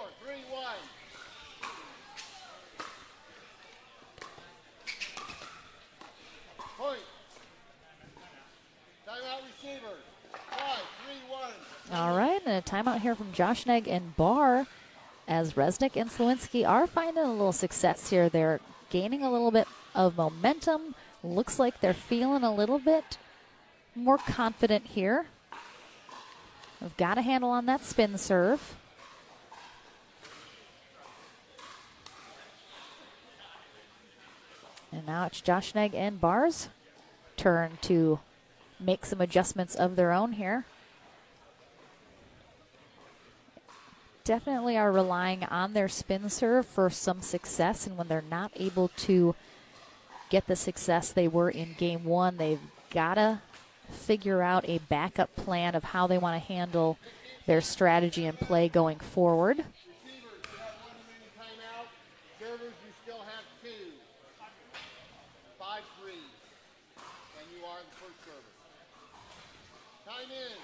Point. Timeout receivers. 5-3-1. All right, and a timeout here from Josh Negg and Barr, as Resnick and Slowinski are finding a little success here. They're gaining a little bit of momentum. Looks like they're feeling a little bit more confident here. We've got a handle on that spin serve. And now it's Josh Negg and Barr's turn to make some adjustments of their own here. Definitely are relying on their spin serve for some success, and when they're not able to get the success they were in game one, they've got to figure out a backup plan of how they want to handle their strategy and play going forward. Receivers, you have 1 remaining timeout. Servers, you still have 2. 5-3. And you are the first server. Time in.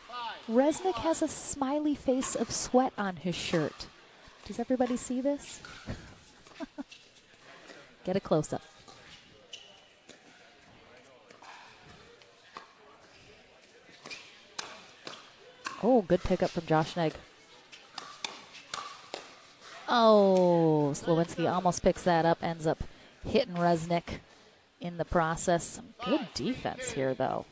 5. Resnick has a smiley face of sweat on his shirt. Does everybody see this? Get a close-up. Oh, good pickup from Josh Negg. Oh, Slowinski almost picks that up, ends up hitting Resnick in the process. Some good defense here, though.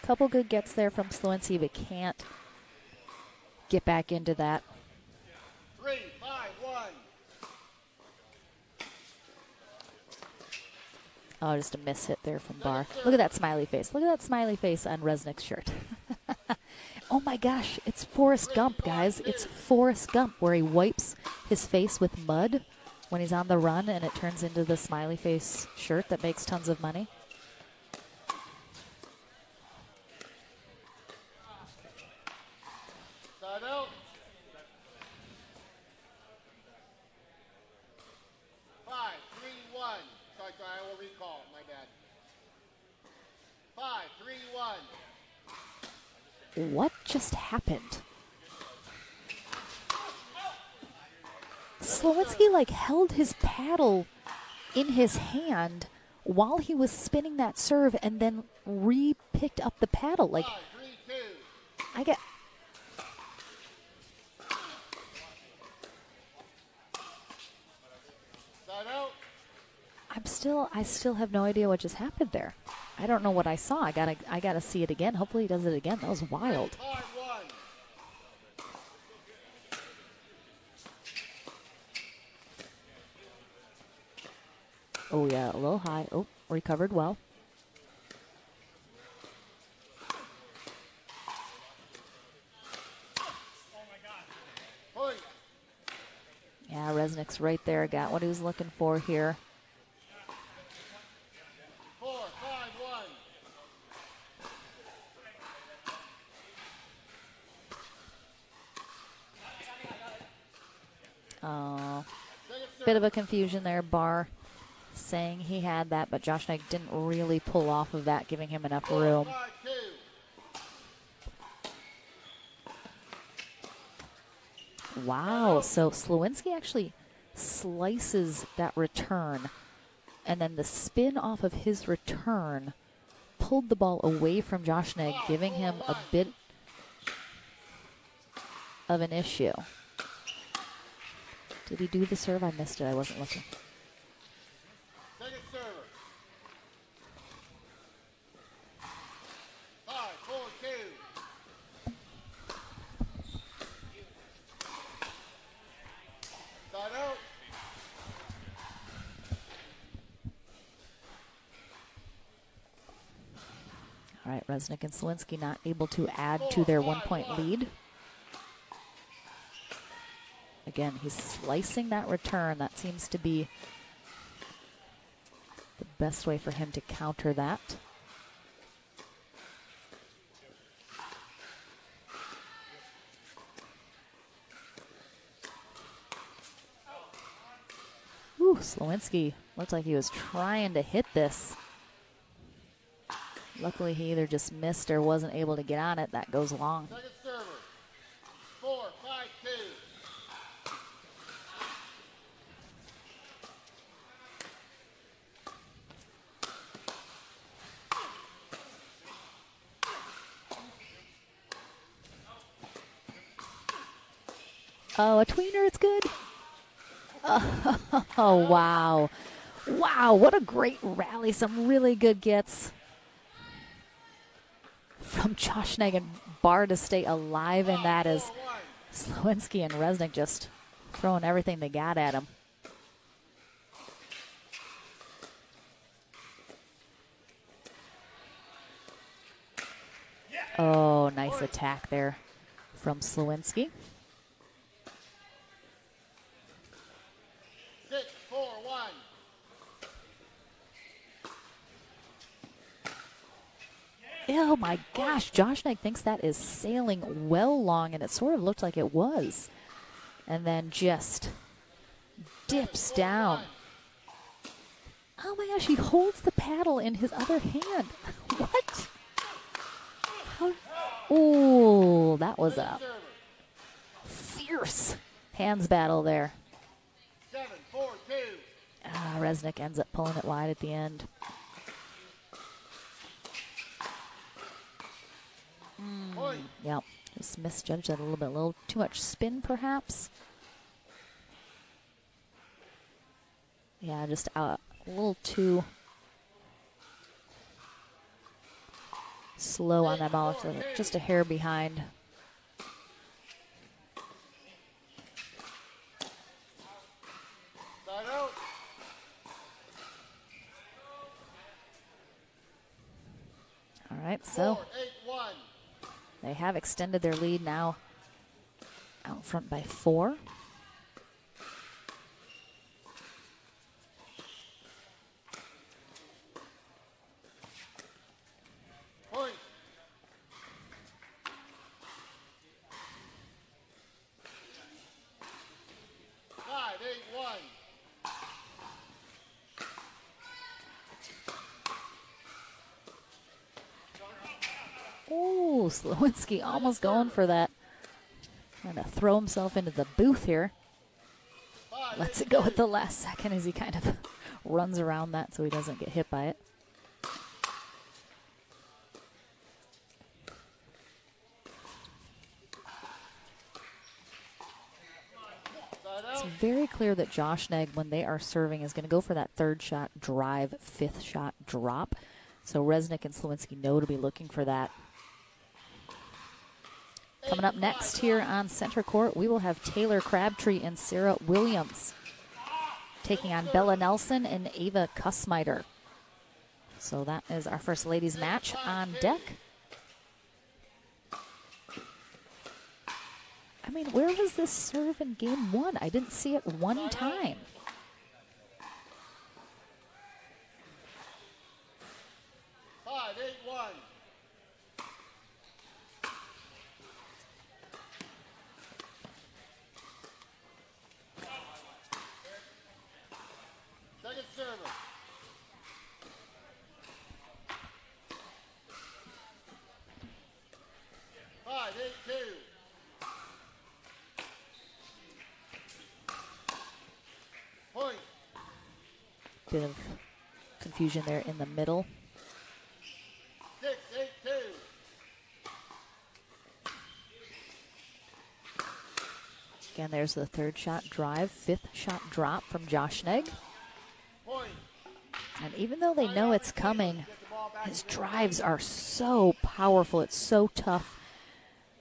Couple good gets there from Slowinski, but can't get back into that. 3-5-1. Oh, just a miss hit there from Barr. Look at that smiley face. Look at that smiley face on Resnick's shirt. Oh my gosh, it's Forrest Gump, guys. It's Forrest Gump, where he wipes his face with mud when he's on the run, and it turns into the smiley face shirt that makes tons of money. Timeout. 5-3-1. Sorry, I will recall. My bad. 5-3-1. What just happened? Slowinski like held his paddle in his hand while he was spinning that serve and then re-picked up the paddle. Like, 5-3-2. I get... Timeout. I still have no idea what just happened there. I don't know what I saw. I gotta see it again. Hopefully he does it again. That was wild. 5-1. Oh yeah, a little high. Oh, recovered well. Point. Yeah, Resnick's right there. Got what he was looking for here. 4-5-1. Oh, Bit of a confusion there. Barr saying he had that, but Josh Knight didn't really pull off of that, giving him enough room. 5-2. Wow, so Slowinski actually slices that return, and then the spin off of his return pulled the ball away from Josh Knight, giving him a bit of an issue. Did he do the serve? I missed it. I wasn't looking. Second server. 5-4-2. Side out. All right, Resnick and Slowinski not able to add to their 1-point lead. Again, he's slicing that return. That seems to be the best way for him to counter that. Ooh, Slowinski looked like he was trying to hit this. Luckily, he either just missed or wasn't able to get on it. That goes long. Second server. 4-5-2. Oh, a tweener, it's good. Oh, wow. Wow, what a great rally. Some really good gets from Josh Knight and Barr to stay alive, and that is Slowinski and Resnick just throwing everything they got at him. Oh, nice attack there from Slowinski. 6-4-1. Oh my gosh, Josh Knight thinks that is sailing well long, and it sort of looked like it was. And then just dips down. Oh my gosh, he holds the paddle in his other hand. What? Oh, that was a fierce hands battle there. 7-4-2. Resnick ends up pulling it wide at the end. Point. Yep, just misjudged that a little bit. A little too much spin, perhaps. Yeah, just a little too slow on that ball. So just a hair behind. Side out. All right, so 4-8-1. they have extended their lead now out front by 4. Point. Five, 8-1. Oh, Slowinski almost going for that. Trying to throw himself into the booth here. Lets it go at the last second as he kind of runs around that so he doesn't get hit by it. It's very clear that Josh Knight, when they are serving, is going to go for that third shot drive, fifth shot drop. So Resnick and Slowinski know to be looking for that. Coming up next here on center court, we will have Taylor Crabtree and Sarah Williams taking on Bella Nelson and Ava Kussmeiter. So that is our first ladies match on deck. I mean, where was this serve in game 1? I didn't see it one time. Five, 8-1. bit of confusion there in the middle. 6-8-2. Again, there's the third shot drive, fifth shot drop from Josh Negg. Point. And even though they know it's coming, his drives are so powerful. It's so tough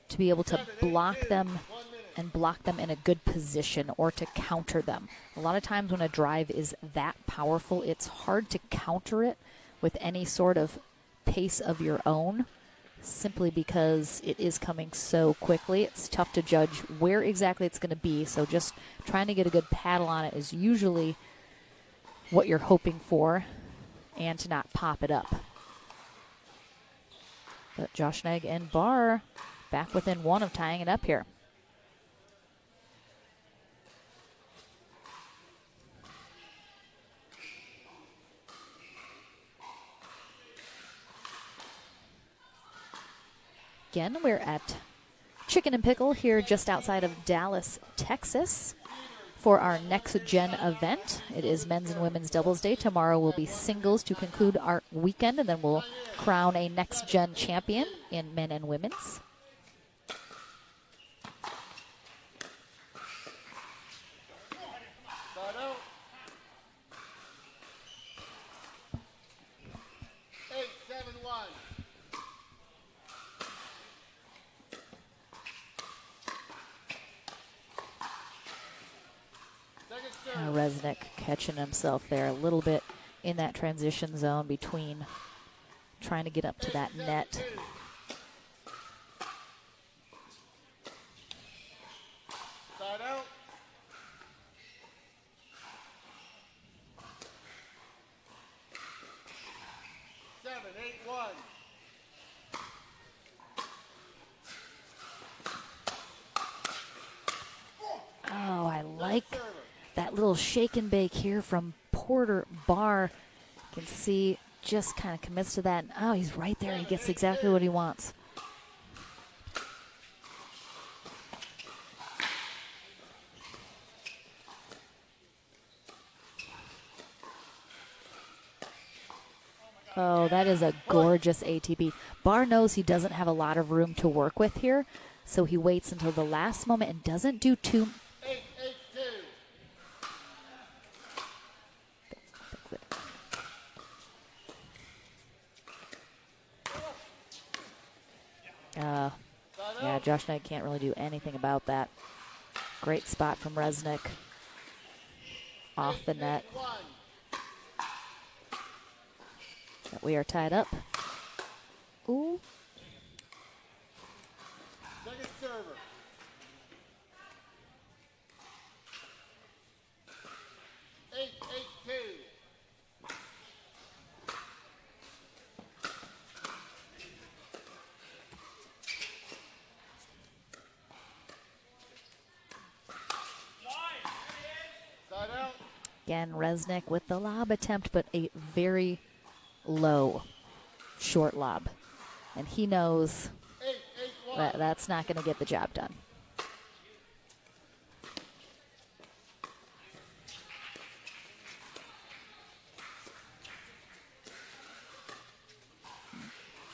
to be able to block them and block them in a good position or to counter them. A lot of times when a drive is that powerful, it's hard to counter it with any sort of pace of your own, simply because it is coming so quickly. It's tough to judge where exactly it's going to be, so just trying to get a good paddle on it is usually what you're hoping for, and to not pop it up. But Josh Negg and Barr back within one of tying it up here. Again, we're at Chicken and Pickle here just outside of Dallas, Texas for our Next Gen event. It is men's and women's doubles day. Tomorrow will be singles to conclude our weekend, and then we'll crown a Next Gen champion in men and women's. Start out. 8-7-1. Resnick catching himself there a little bit in that transition zone between trying to get up to that net. Start out. 7-8-1. Oh, I like that little shake and bake here from Porter Barr. You can see just kind of commits to that. And, oh, he's right there. He gets exactly what he wants. Oh, that is a gorgeous ATB. Barr knows he doesn't have a lot of room to work with here, so he waits until the last moment and doesn't do too 8-8-2. Yeah, Josh Knight can't really do anything about that. Great spot from Resnick. Off the net. But we are tied up. Ooh. Second server. 8-8-2. Side out. Again, Resnick with the lob attempt, but a very low short lob. And he knows 8-8-1. that that's not going to get the job done.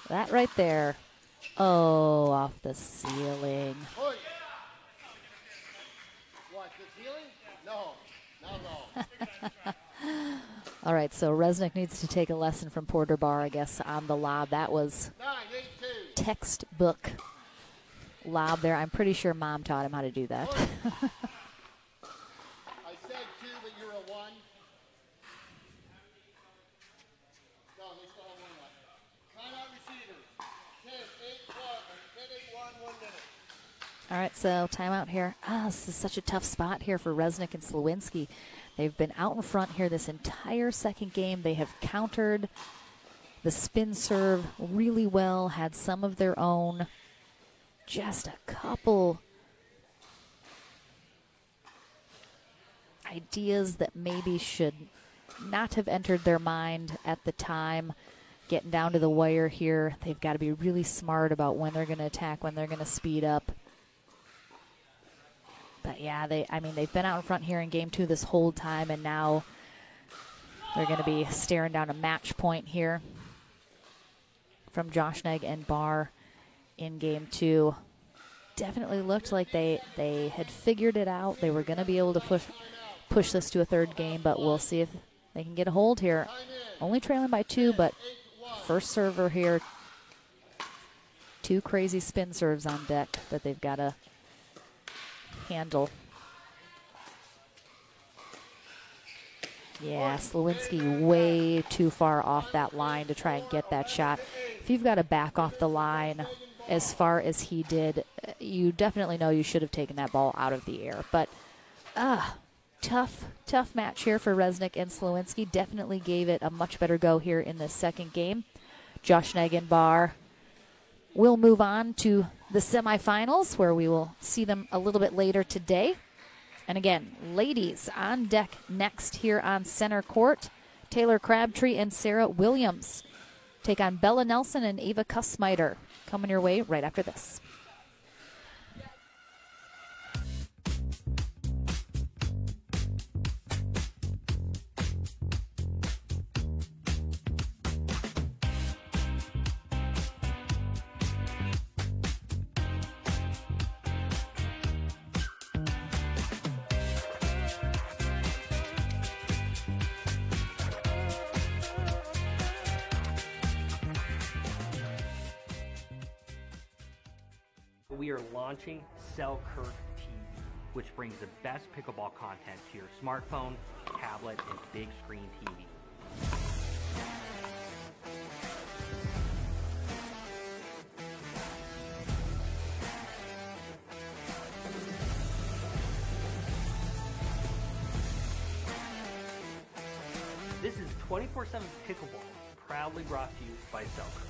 That right there. Oh, off the ceiling. Point. What, the ceiling? No, not at all. All right, so Resnick needs to take a lesson from Porter Barr, I guess, on the lob. That was 9-8-2. textbook lob there. I'm pretty sure Mom taught him how to do that. I said 2, but you're a 1. No, they still have 1 left. Timeout receivers. 10-8-1, 1 minute. All right, so timeout here. This is such a tough spot here for Resnick and Slowinski. They've been out in front here this entire second game. They have countered the spin serve really well, had some of their own. Just a couple ideas that maybe should not have entered their mind at the time. Getting down to the wire here, they've got to be really smart about when they're going to attack, when they're going to speed up. But yeah, they've been out in front here in game 2 this whole time, and now They're going to be staring down a match point here from Joshneig and Barr in game 2. Definitely looked like they had figured it out. They were going to be able to push this to a third game, but we'll see if they can get a hold here. Only trailing by 2, but first server here. 2 crazy spin serves on deck that they've got to handle. Yeah, Slowinski way too far off that line to try and get that shot. If you've got to back off the line as far as he did, you definitely know you should have taken that ball out of the air. But tough match here for Resnick and Slowinski. Definitely gave it a much better go here in the second game. Joshneig and Barr will move on to the semifinals, where we will see them a little bit later today. And again, ladies on deck next here on center court. Taylor Crabtree and Sarah Williams take on Bella Nelson and Ava Kussmeiter. Coming your way right after this. We are launching Selkirk TV, which brings the best pickleball content to your smartphone, tablet, and big screen TV. This is 24/7 Pickleball, proudly brought to you by Selkirk.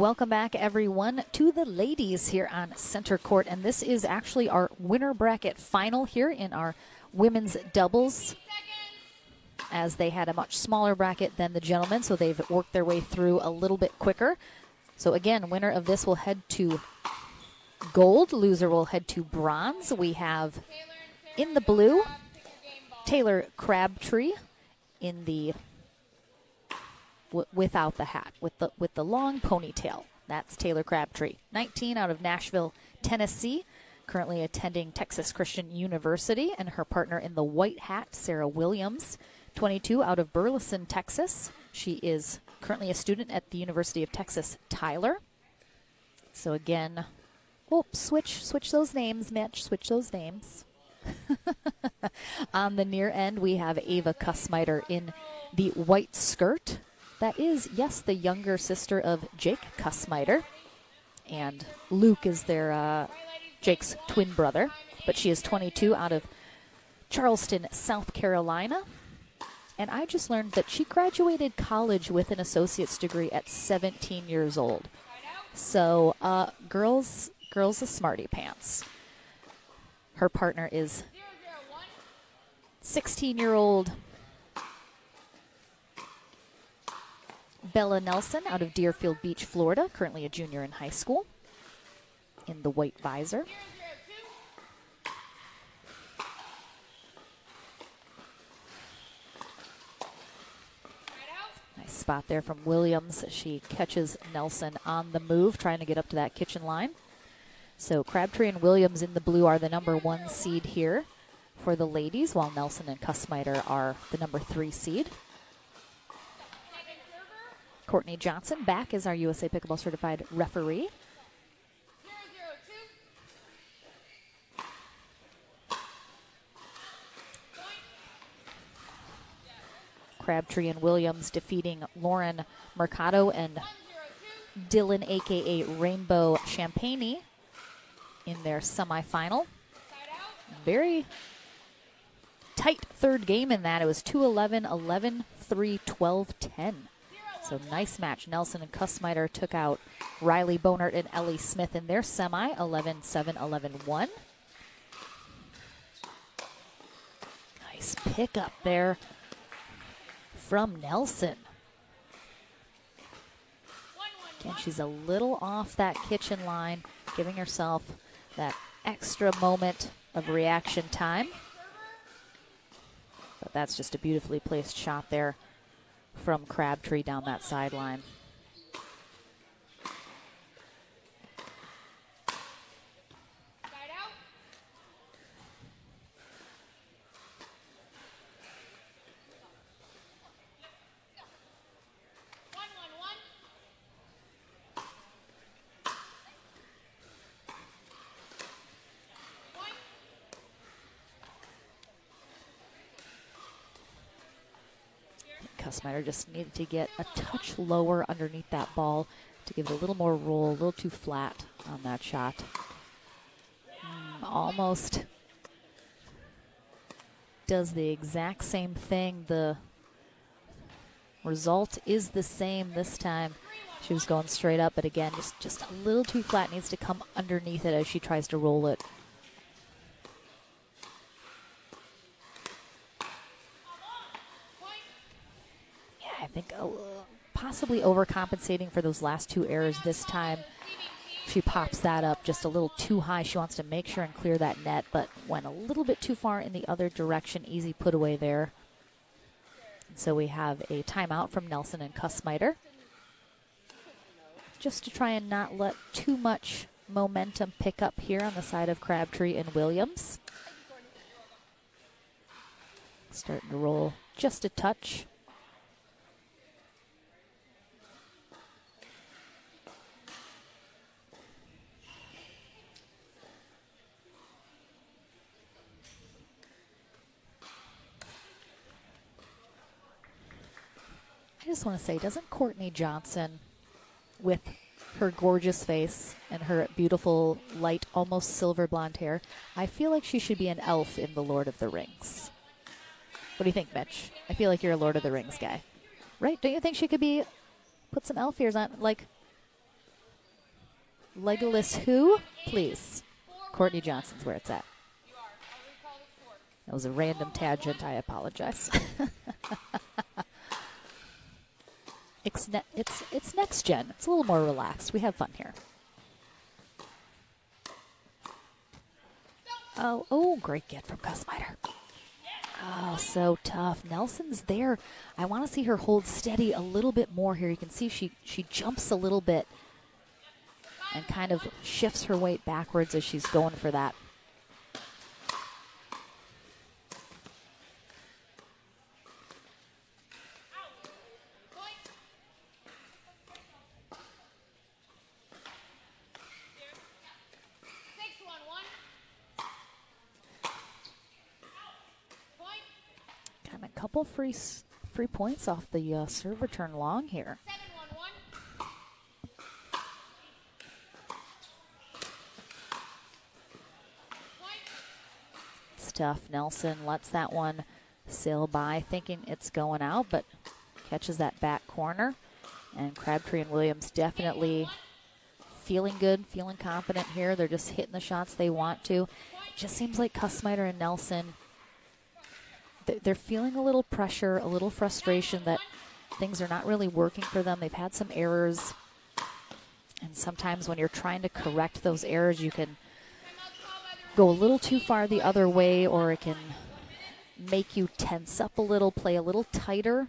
Welcome back, everyone, to the ladies here on center court. And this is actually our winner bracket final here in our women's doubles, as they had a much smaller bracket than the gentlemen, so they've worked their way through a little bit quicker. So again, winner of this will head to gold, loser will head to bronze. We have in the blue Taylor Crabtree, in the without the hat, with the long ponytail. That's Taylor Crabtree, 19, out of Nashville, Tennessee, currently attending Texas Christian University, and her partner in the white hat, Sarah Williams, 22, out of Burleson, Texas. She is currently a student at the University of Texas, Tyler. So again, switch those names, Mitch, switch those names. On the near end, we have Ava Kussmeiter in the white skirt. That is, yes, the younger sister of Jake Kussmeiter. And Luke is their Jake's twin brother. But she is 22, out of Charleston, South Carolina. And I just learned that she graduated college with an associate's degree at 17 years old. So, girls a smarty pants. Her partner is 16-year-old Bella Nelson, out of Deerfield Beach, Florida, currently a junior in high school, in the white visor. Nice spot there from Williams. She catches Nelson on the move, trying to get up to that kitchen line. So Crabtree and Williams in the blue are the number 1 seed here for the ladies, while Nelson and Kussmeiter are the number 3 seed. Courtney Johnson back as our USA Pickleball certified referee. Crabtree and Williams defeating Lauren Mercado and Dylan, a.k.a. Rainbow Champagne, in their semifinal. Very tight third game in that. It was 2-11, 11-3, 12-10. So nice match. Nelson and Kussmeiter took out Riley Bonert and Ellie Smith in their semi, 11-7, 11-1. Nice pickup there from Nelson. Again, she's a little off that kitchen line, giving herself that extra moment of reaction time. But that's just a beautifully placed shot there from Crabtree down that sideline. Kussmeiter just needed to get a touch lower underneath that ball to give it a little more roll, a little too flat on that shot. Almost does the exact same thing. The result is the same this time. She was going straight up, but again, just a little too flat. Needs to come underneath it as she tries to roll it. I think possibly overcompensating for those last 2 errors this time. She pops that up just a little too high. She wants to make sure and clear that net, but went a little bit too far in the other direction. Easy put away there. And so we have a timeout from Nelson and Kussmeiter, just to try and not let too much momentum pick up here on the side of Crabtree and Williams. Starting to roll just a touch. I just want to say, doesn't Courtney Johnson, with her gorgeous face and her beautiful, light, almost silver blonde hair, I feel like she should be an elf in The Lord of the Rings. What do you think, Mitch? I feel like you're a Lord of the Rings guy. Right? Don't you think she could put some elf ears on? Like, Legolas who? Please. Courtney Johnson's where it's at. You are. I'll recall the score. That was a random tangent. I apologize. It's next gen. It's a little more relaxed. We have fun here. Oh, great get from Kussmaiter. Oh, so tough. Nelson's there. I want to see her hold steady a little bit more here. You can see she jumps a little bit and kind of shifts her weight backwards as she's going for that. Point. 6-1-1. Point. Got a couple free points off the serve return long here. 7-1-1. Point. It's tough. Nelson lets that one sail by, thinking it's going out, but catches that back corner. And Crabtree and Williams definitely feeling good, feeling confident here. They're just hitting the shots they want to. It just seems like Kussmaiter and Nelson, they're feeling a little pressure, a little frustration that things are not really working for them. They've had some errors. And sometimes when you're trying to correct those errors, you can go a little too far the other way, or it can make you tense up a little, play a little tighter,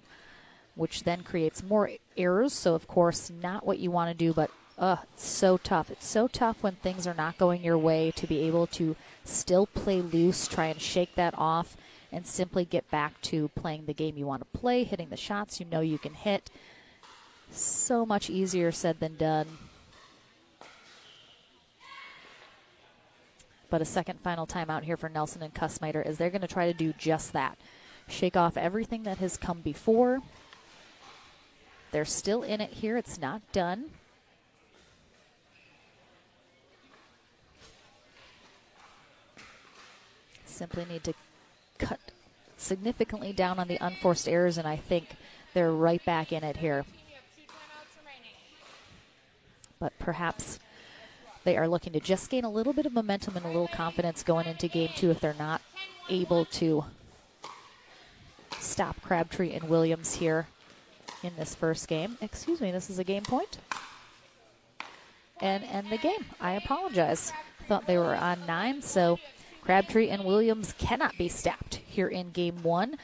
which then creates more errors. So, of course, not what you want to do, but it's so tough. It's so tough when things are not going your way to be able to still play loose, try and shake that off, and simply get back to playing the game you want to play, hitting the shots you know you can hit. So much easier said than done. But a second final timeout here for Nelson and Kussmaiter as they're going to try to do just that. Shake off everything that has come before. They're still in it here. It's not done. Simply need to cut significantly down on the unforced errors, and I think they're right back in it here. You have 2 timeouts remaining. But perhaps they are looking to just gain a little bit of momentum and a little confidence going into game 2 if they're not able to stop Crabtree and Williams here in this first game. Excuse me, this is a game point. And end the game. I apologize. Thought they were on 9, so Crabtree and Williams cannot be stopped here in game 1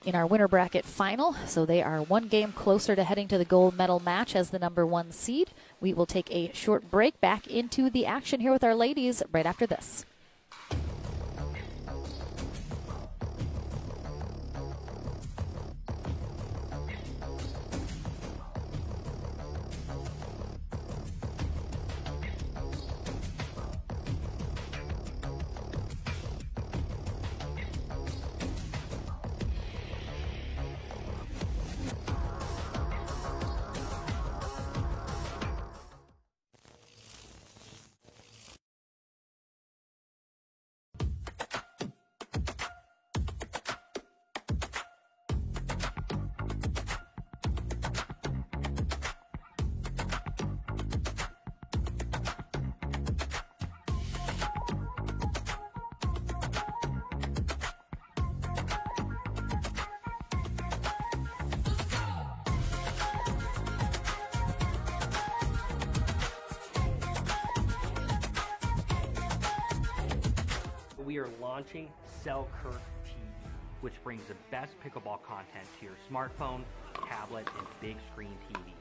in our winner bracket final. So they are one game closer to heading to the gold medal match as the number 1 seed. We will take a short break, back into the action here with our ladies right after this. We are launching Selkirk TV, which brings the best pickleball content to your smartphone, tablet, and big screen TV.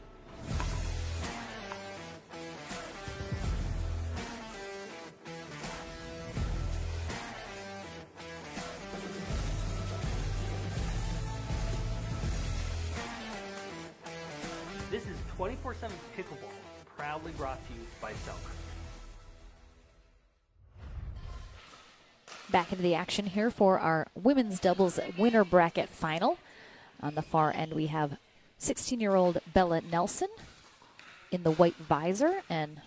This is 24/7 Pickleball, proudly brought to you by Selkirk. Back into the action here for our women's doubles winner bracket final. On the far end, we have 16-year-old Bella Nelson in the white visor and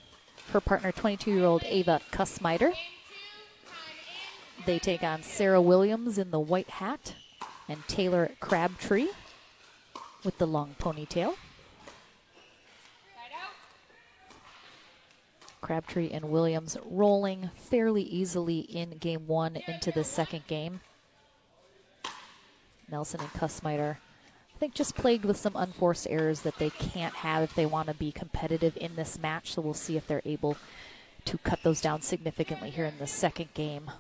her partner, 22-year-old Ava Kussmaiter. They take on Sarah Williams in the white hat and Taylor Crabtree with the long ponytail. Crabtree and Williams rolling fairly easily in game one into the second game. Nelson and Kussmeiter, I think, just plagued with some unforced errors that they can't have if they want to be competitive in this match. So we'll see if they're able to cut those down significantly here in the second game.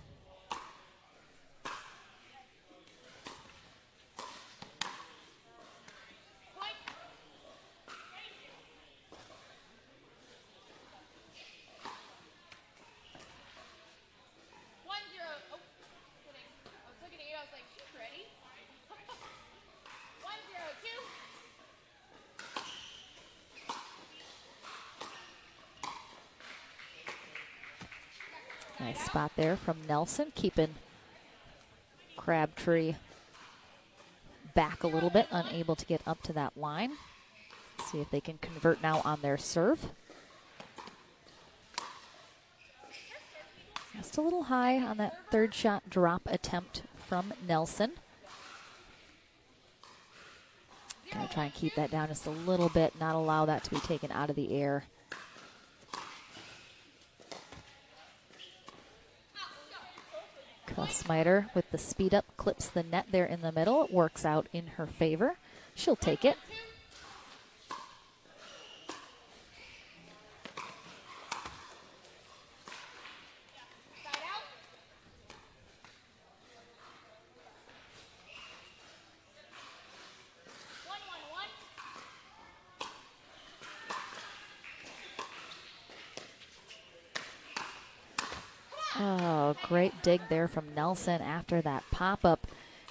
Nice spot there from Nelson, keeping Crabtree back a little bit, unable to get up to that line. Let's see if they can convert now on their serve. Just a little high on that third shot drop attempt from Nelson. Gonna try and keep that down just a little bit, not allow that to be taken out of the air. Kussmeiter with the speed up, clips the net there in the middle. It works out in her favor. She'll take it. Oh, great dig there from Nelson after that pop-up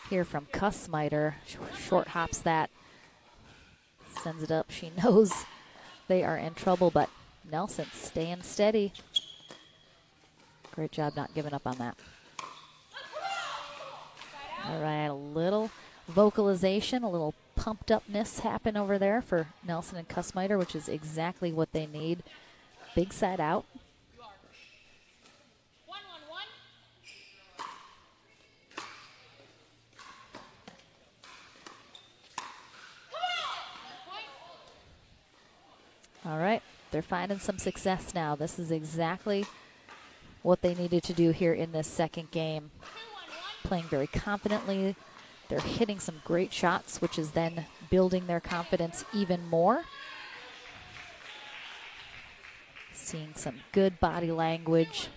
here from Kussmeiter. Short hops that, sends it up. She knows they are in trouble, but Nelson staying steady. Great job not giving up on that. All right, a little vocalization, a little pumped upness happen over there for Nelson and Kussmeiter, which is exactly what they need. Big side out. All right, they're finding some success now. This is exactly what they needed to do here in this second game. Playing very confidently. They're hitting some great shots, which is then building their confidence even more. Seeing some good body language.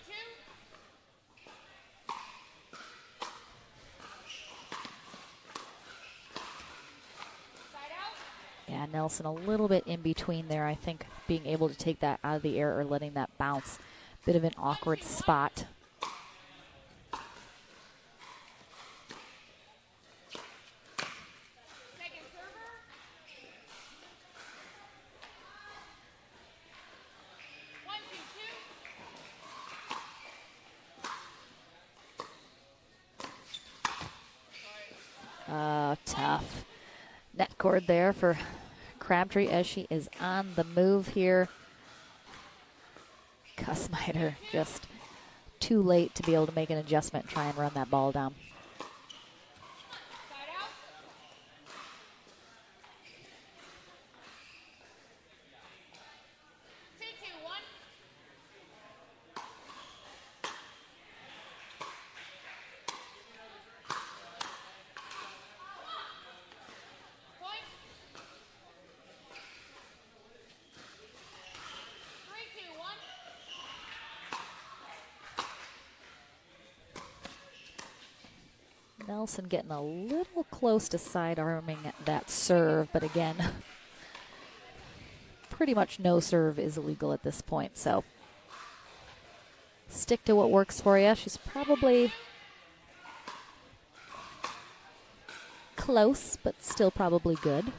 Yeah, Nelson a little bit in between there. I think being able to take that out of the air or letting that bounce. Bit of an awkward spot. Tough. Net cord there for Crabtree as she is on the move here. Kussmeiter just too late to be able to make an adjustment and try and run that ball down. Nelson getting a little close to side-arming that serve, but again, pretty much no serve is illegal at this point, so stick to what works for you. She's probably close, but still probably good.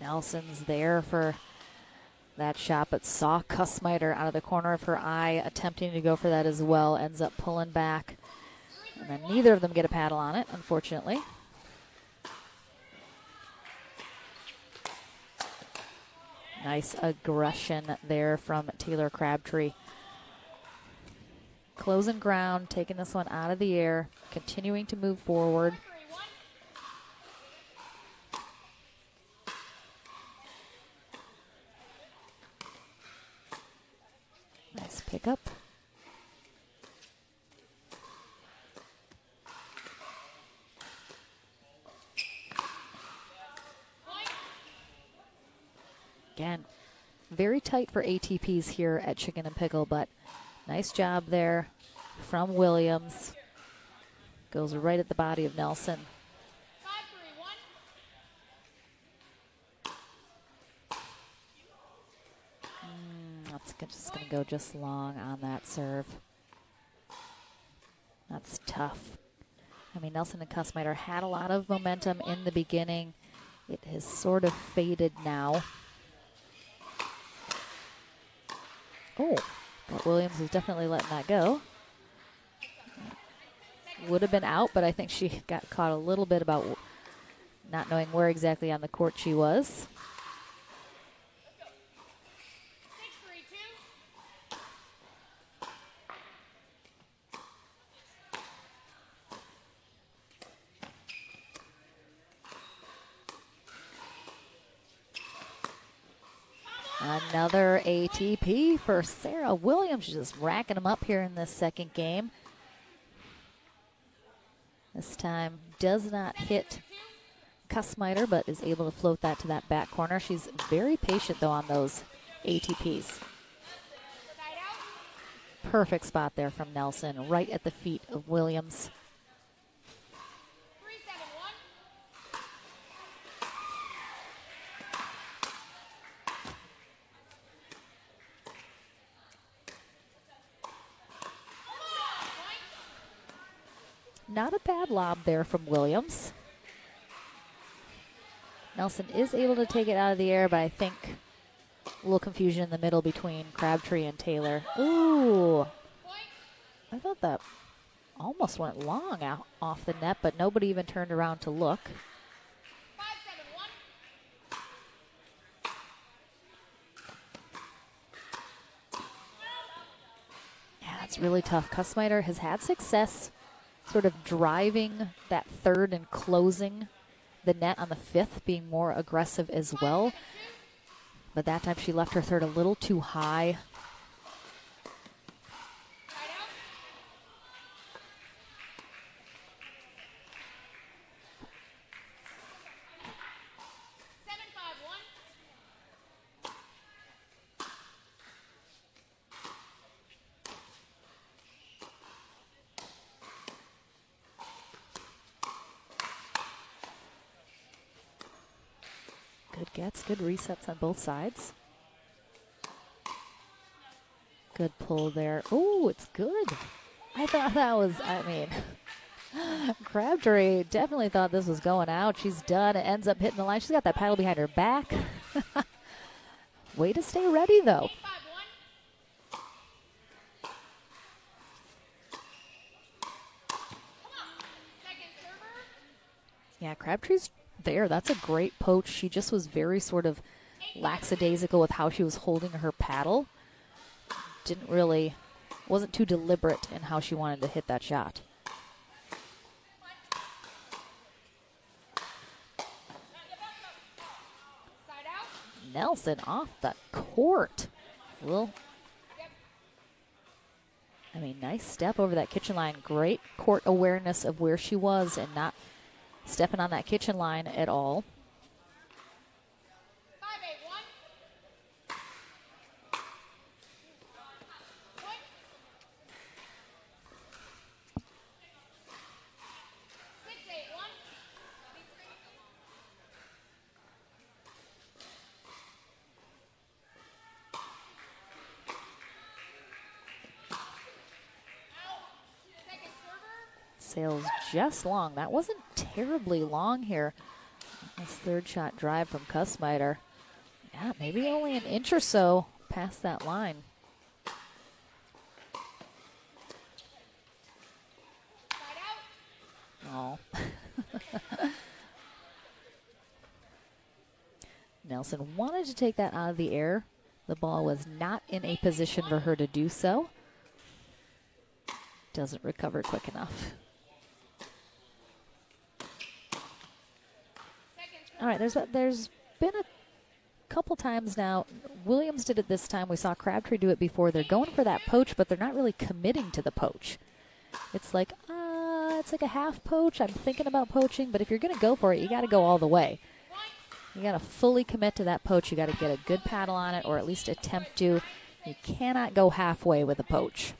Nelson's there for that shot, but saw Kussmeiter out of the corner of her eye attempting to go for that as well. Ends up pulling back And then neither of them get a paddle on it, unfortunately. Nice aggression there from Taylor Crabtree. Closing ground, taking this one out of the air, continuing to move forward. Nice pickup. Again, very tight for ATPs here at Chicken and Pickle, but nice job there from Williams. Goes right at the body of Nelson. 5-3-1. That's just going to go just long on that serve. That's tough. I mean, Nelson and Kussmayer had a lot of momentum in the beginning. It has sort of faded now. Oh, but Williams is definitely letting that go. Would have been out, but I think she got caught a little bit about not knowing where exactly on the court she was. 6-3-2. Another ATP for Sarah Williams. She's just racking them up here in this second game. This time does not hit Kussmayer, but is able to float that to that back corner. She's very patient, though, on those ATPs. Side out. Perfect spot there from Nelson, right at the feet of Williams. 3-7-1. Not a bad lob there from Williams. Nelson is able to take it out of the air, but I think a little confusion in the middle between Crabtree and Taylor. Ooh, I thought that almost went long out off the net, but nobody even turned around to look. 5-7-1. Yeah, it's really tough. Kussmayer has had success sort of driving that third and closing the net on the fifth, being more aggressive as well. But that time she left her third a little too high. Side out. 7-5-1. Good gets, good resets on both sides. Good pull there. Oh, it's good. I thought that was, I mean, Crabtree definitely thought this was going out. She's done. It ends up hitting the line. She's got that paddle behind her back. Way to stay ready, though. 8-5-1. Come on. Second server. Yeah, Crabtree's there. That's a great poach. She just was very sort of lackadaisical with how she was holding her paddle. Didn't really, wasn't too deliberate in how she wanted to hit that shot. Side out. Nelson off the court. Well, I mean, nice step over that kitchen line. Great court awareness of where she was and not stepping on that kitchen line at all. 5-8-1. Point. 6-8-1. Second server. Sails just long. That wasn't terribly long here. This third shot drive from Kussmayer. Yeah, maybe only an inch or so past that line. Side out. Oh. Nelson wanted to take that out of the air. The ball was not in a position for her to do so. Doesn't recover quick enough. All right, there's been a couple times now. Williams did it this time. We saw Crabtree do it before. They're going for that poach, but they're not really committing to the poach. It's like a half poach. I'm thinking about poaching, but if you're going to go for it, you got to go all the way. You got to fully commit to that poach. You got to get a good paddle on it, or at least attempt to. You cannot go halfway with a poach.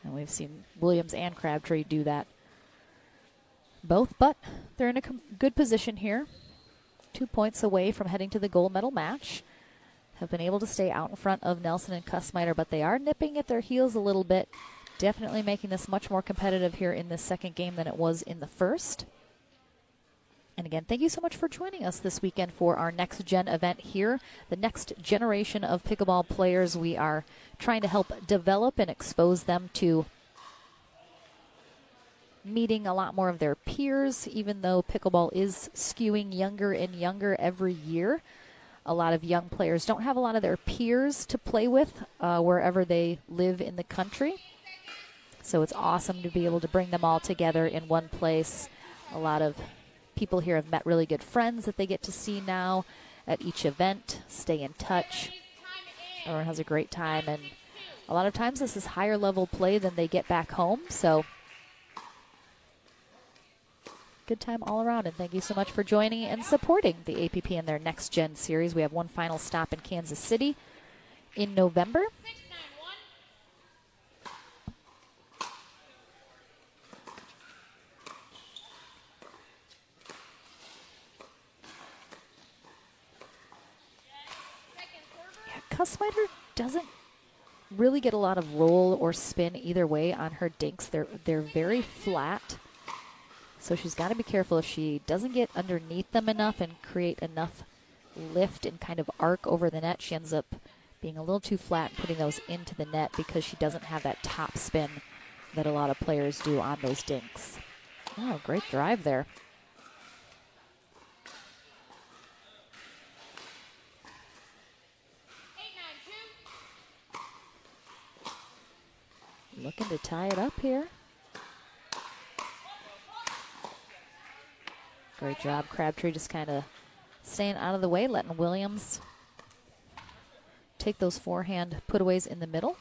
And we've seen Williams and Crabtree do that both, but they're in a good position here. 2 points away from heading to the gold medal match. Have been able to stay out in front of Nelson and Kussmayer, but they are nipping at their heels a little bit. Definitely making this much more competitive here in this second game than it was in the first. And again, thank you so much for joining us this weekend for our Next Gen event here. The next generation of pickleball players we are trying to help develop and expose them to meeting a lot more of their peers, even though pickleball is skewing younger and younger every year. A lot of young players don't have a lot of their peers to play with wherever they live in the country. So it's awesome to be able to bring them all together in one place. A lot of people here have met really good friends that they get to see now at each event, stay in touch. Everyone has a great time, and a lot of times this is higher level play than they get back home. So good time all around, and thank you so much for joining and supporting the APP in their Next Gen series. We have one final stop in Kansas City in November. Kussmayer doesn't really get a lot of roll or spin either way on her dinks. They're very flat. So she's got to be careful if she doesn't get underneath them enough and create enough lift and kind of arc over the net. She ends up being a little too flat and putting those into the net because she doesn't have that top spin that a lot of players do on those dinks. Oh, great drive there. Looking to tie it up here. Great job. Crabtree just kind of staying out of the way, letting Williams take those forehand putaways in the middle.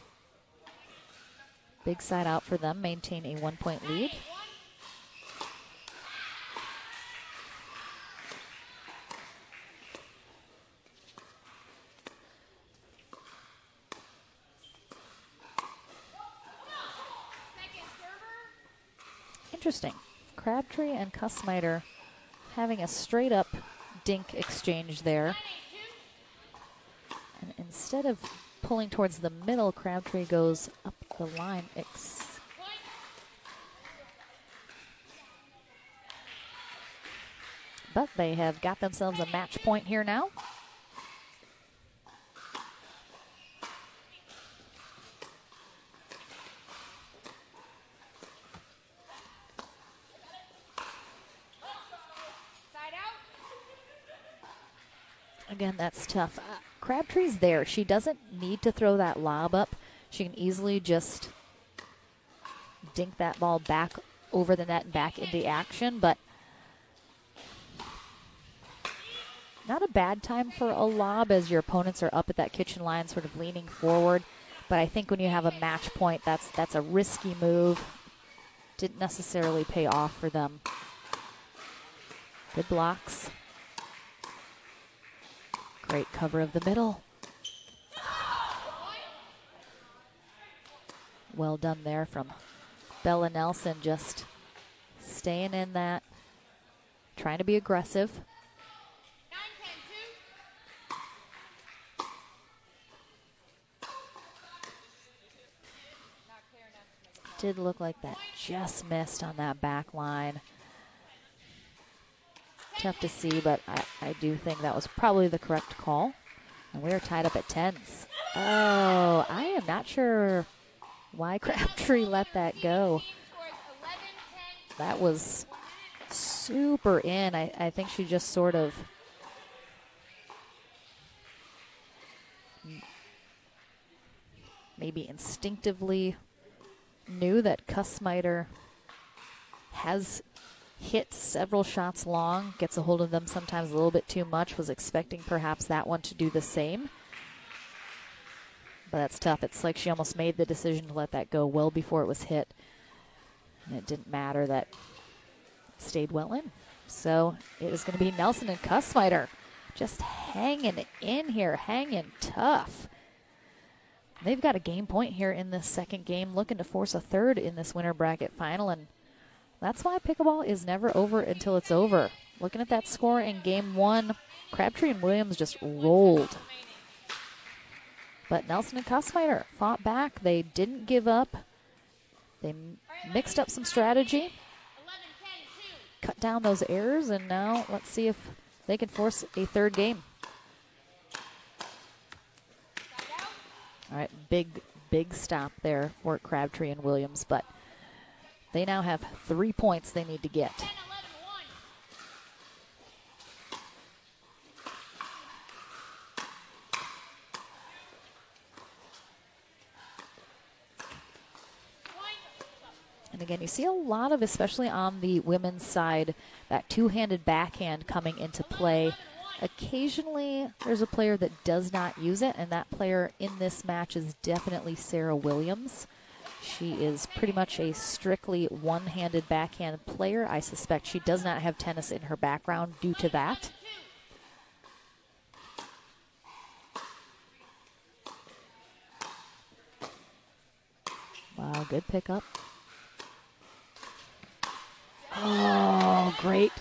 Big side out for them, maintain a 1 point lead. Interesting. Crabtree and Kussmayer having a straight up dink exchange there. And instead of pulling towards the middle, Crabtree goes up the line. But they have got themselves a match point here now. Again, that's tough. Crabtree's there. She doesn't need to throw that lob up. She can easily just dink that ball back over the net and back into action, but not a bad time for a lob as your opponents are up at that kitchen line sort of leaning forward. But I think when you have a match point, that's a risky move. Didn't necessarily pay off for them. Good blocks. Great cover of the middle. Well done there from Bella Nelson, just staying in that, trying to be aggressive. Did look like that just missed on that back line. Tough to see, but I do think that was probably the correct call. And we are tied up at 10s. Oh, I am not sure why Crabtree let that go. That was super in. I think she just sort of maybe instinctively knew that Kussmaiter has hit several shots long, gets a hold of them sometimes a little bit too much, was expecting perhaps that one to do the same. But that's tough. It's like she almost made the decision to let that go well before it was hit. And it didn't matter that it stayed well in. So it is going to be Nelson and Kussmaiter just hanging in here, hanging tough. They've got a game point here in this second game, looking to force a third in this winter bracket final, and that's why pickleball is never over until it's over. Looking at that score in game one, Crabtree and Williams just rolled. But Nelson and Kussmaiter fought back. They didn't give up. They mixed up some strategy, cut down those errors, and now let's see if they can force a third game. All right, big stop there for Crabtree and Williams, but they now have 3 points they need to get. 10, 11, 1. And again, you see a lot of, especially on the women's side, that two-handed backhand coming into play. Occasionally, there's a player that does not use it, and that player in this match is definitely Sarah Williams. She is pretty much a strictly one-handed backhand player. I suspect she does not have tennis in her background due to that. Wow, good pickup. Oh, great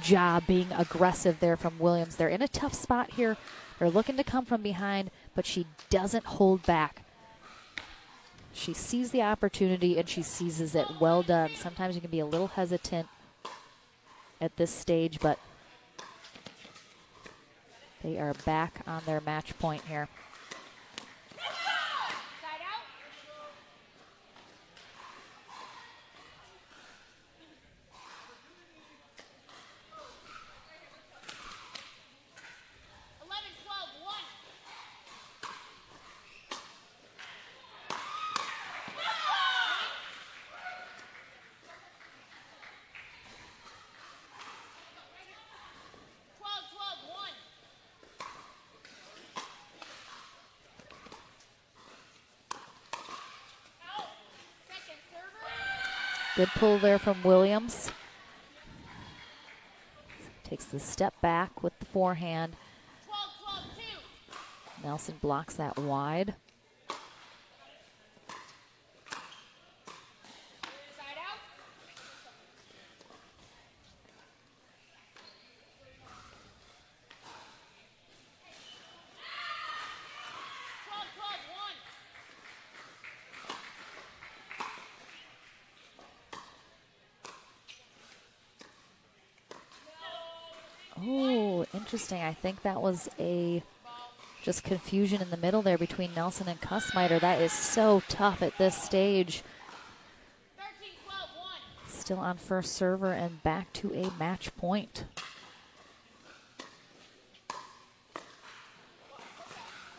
job being aggressive there from Williams. They're in a tough spot here. They're looking to come from behind, but she doesn't hold back. She sees the opportunity and she seizes it. Well done. Sometimes you can be a little hesitant at this stage, but they are back on their match point here. Side out. 11, 12, 1. Good pull there from Williams. Takes the step back with the forehand. 12, 12, 2. Nelson blocks that wide. Side out. 12, 12, 1. Oh, interesting. I think that was a just confusion in the middle there between Nelson and Kussmaiter. That is so tough at this stage. 13, 12, 1. Still on first server and back to a match point.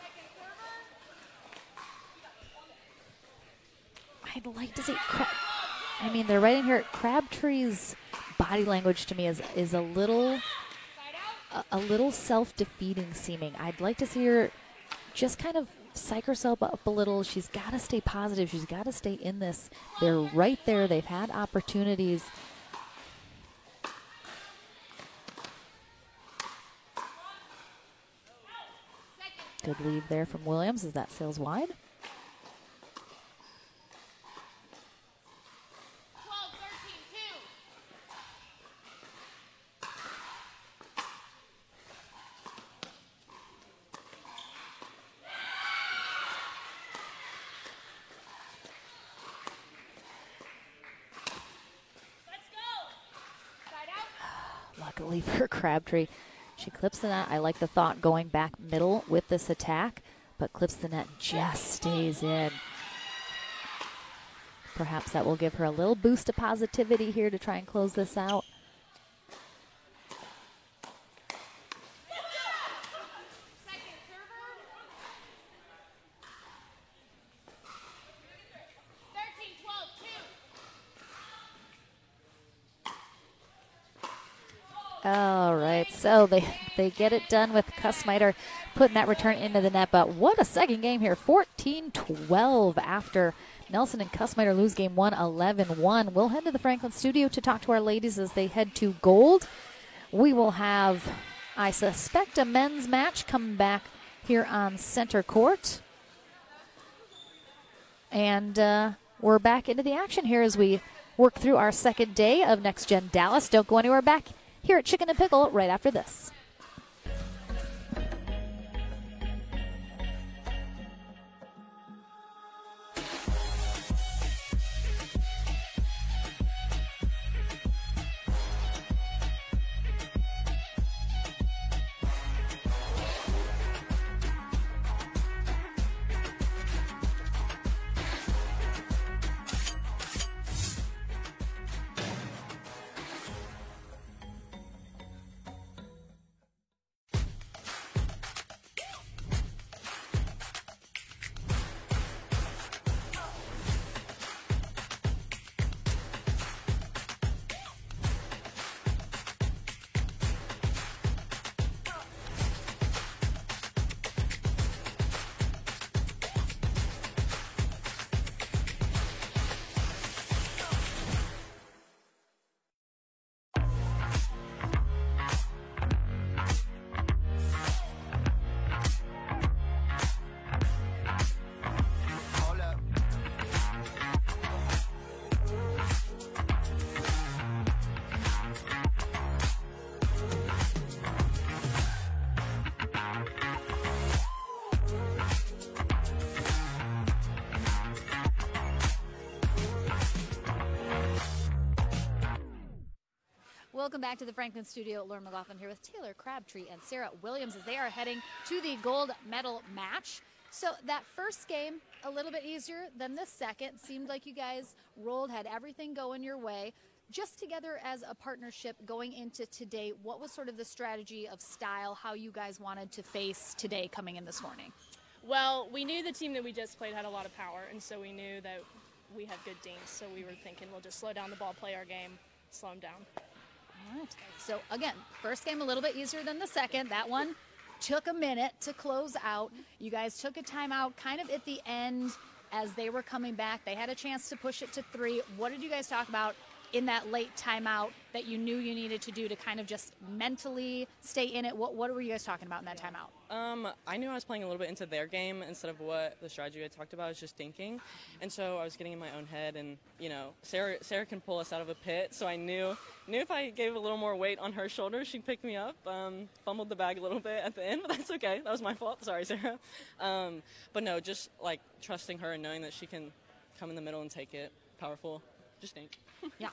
Second server. I'd like to see, I mean, they're right in here. Crabtree's body language to me is a little self-defeating seeming. I'd like to see her just kind of psych herself up a little. She's got to stay positive. She's got to stay in this. They're right there. They've had opportunities. Good lead there from Williams as that sails wide. 12, 13, 2. Let's go. Side out. Luckily for Crabtree, she clips the net. I like the thought going back middle with this attack, but clips the net, just stays in. Perhaps that will give her a little boost of positivity here to try and close this out. All right, so they get it done with Kussmeiter putting that return into the net. But what a second game here, 14-12 after Nelson and Kussmeiter lose game 1, 11-1. We'll head to the Franklin studio to talk to our ladies as they head to gold. We will have, I suspect, a men's match coming back here on center court. And we're back into the action here as we work through our second day of Next Gen Dallas. Don't go anywhere, back here at Chicken and Pickle right after this. Welcome back to the Franklin studio. Lauren McLaughlin here with Taylor Crabtree and Sarah Williams as they are heading to the gold medal match. So that first game, a little bit easier than the second. Seemed like you guys rolled, had everything going your way. Just together as a partnership going into today, what was sort of the strategy of style, how you guys wanted to face today coming in this morning? Well, we knew the team that we just played had a lot of power, and so we knew that we had good teams. So we were thinking we'll just slow down the ball, play our game, slow them down. All right. So, again, first game a little bit easier than the second. That one took a minute to close out. You guys took a timeout kind of at the end as they were coming back. They had a chance to push it to 3. What did you guys talk about in that late timeout that you knew you needed to do to kind of just mentally stay in it? What were you guys talking about in that timeout? I knew I was playing a little bit into their game instead of what the strategy I talked about. I was just thinking. And so I was getting in my own head. And, you know, Sarah can pull us out of a pit. So I knew if I gave a little more weight on her shoulders, she'd pick me up. Fumbled the bag a little bit at the end, but that's okay. That was my fault. Sorry, Sarah. But no, just, like, trusting her and knowing that she can come in the middle and take it. Powerful. Just think. Yeah,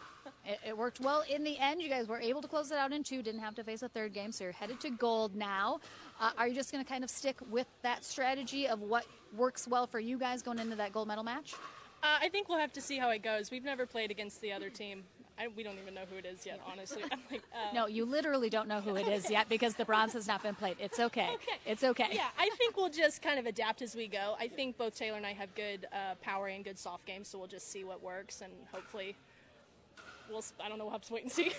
it worked well in the end. You guys were able to close it out in 2, didn't have to face a third game, so you're headed to gold now. Are you just going to kind of stick with that strategy of what works well for you guys going into that gold medal match? I think we'll have to see how it goes. We've never played against the other team. We don't even know who it is yet, honestly. No, you literally don't know who it is yet because the bronze has not been played. It's okay. It's okay. Yeah, I think we'll just kind of adapt as we go. I think both Taylor and I have good power and good soft games, so we'll just see what works, and hopefully I don't know, we'll have to wait and see.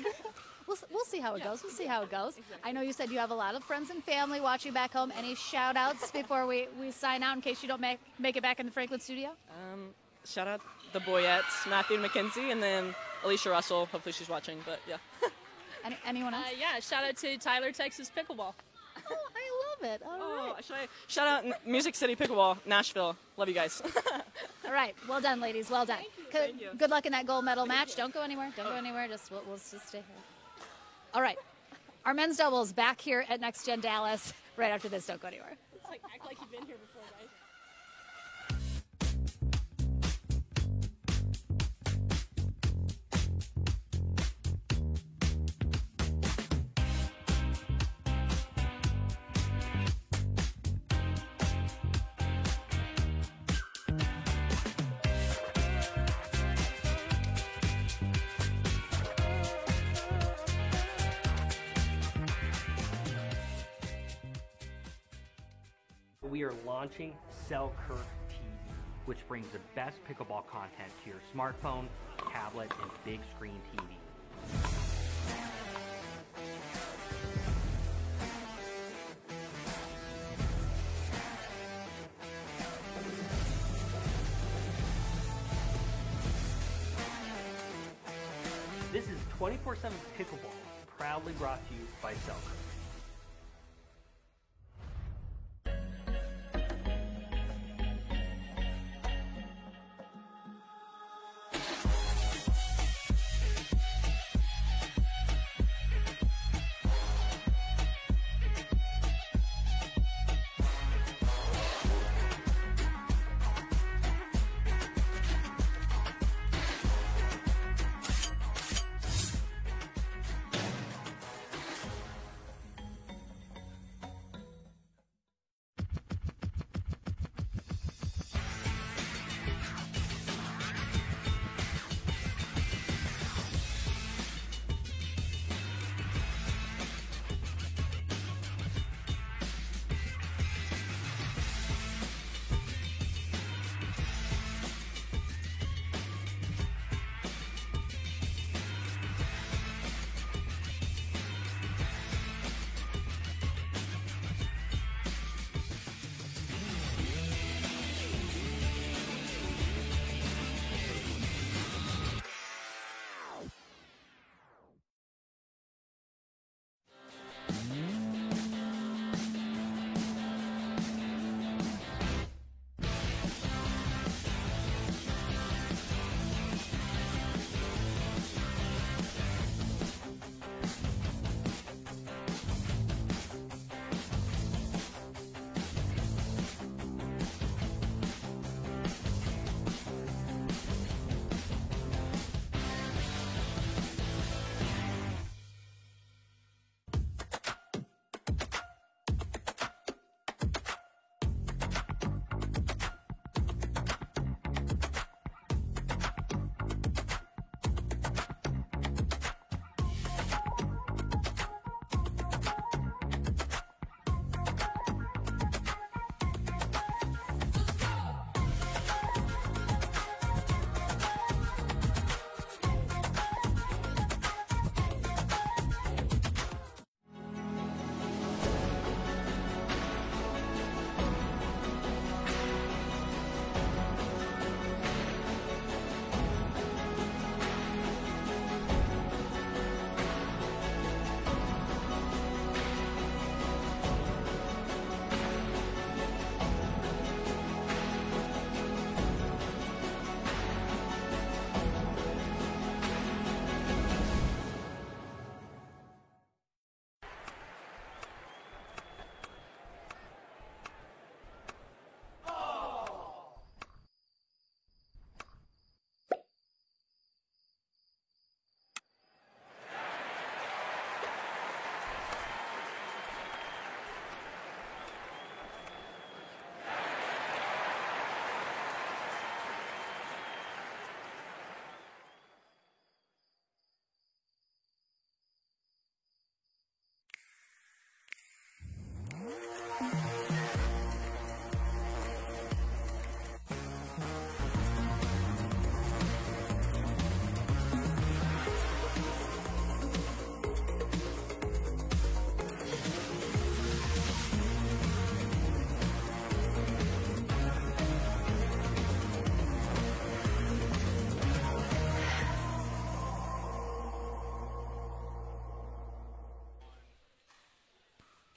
We'll see how it goes. We'll see how it goes. Exactly. I know you said you have a lot of friends and family watching back home. Any shout-outs before we sign out in case you don't make it back in the Franklin studio? Shout out the Boyettes, Matthew and McKenzie, and then Alicia Russell. Hopefully she's watching, but yeah. Anyone else? Yeah, shout out to Tyler, Texas Pickleball. Oh, I love it. All right. Shout out Music City Pickleball, Nashville. Love you guys. All right. Well done, ladies. Well done. Thank you. Good luck in that gold medal match. Don't go anywhere. Don't go anywhere. We'll just stay here. All right. Our men's doubles back here at Next Gen Dallas right after this. Don't go anywhere. It's like, act like you've been here before, guys. We are launching Selkirk TV, which brings the best pickleball content to your smartphone, tablet, and big screen TV. 24/7 Pickleball, proudly brought to you by Selkirk.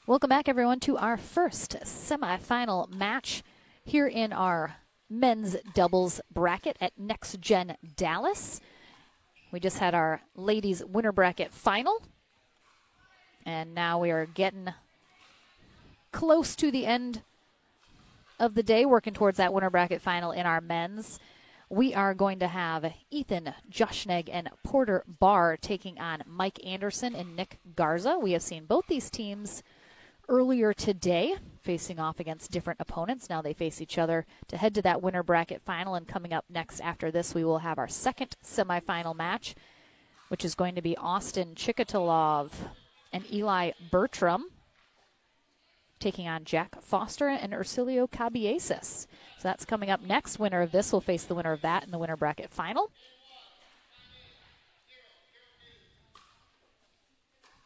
Welcome back, everyone, to our first semifinal match here in our men's doubles bracket at Next Gen Dallas. We just had our ladies winner bracket final, and now we are getting close to the end of the day, working towards that winner bracket final in our men's. We are going to have Ethan Joshnegg and Porter Barr taking on Mike Anderson and Nick Garza. We have seen both these teams earlier today, facing off against different opponents. Now they face each other to head to that winner bracket final, and coming up next after this, we will have our second semifinal match, which is going to be Austin Chikatilov and Eli Bertram taking on Jack Foster and Ursilio Cabieses. So that's coming up next. Winner of this will face the winner of that in the winner bracket final.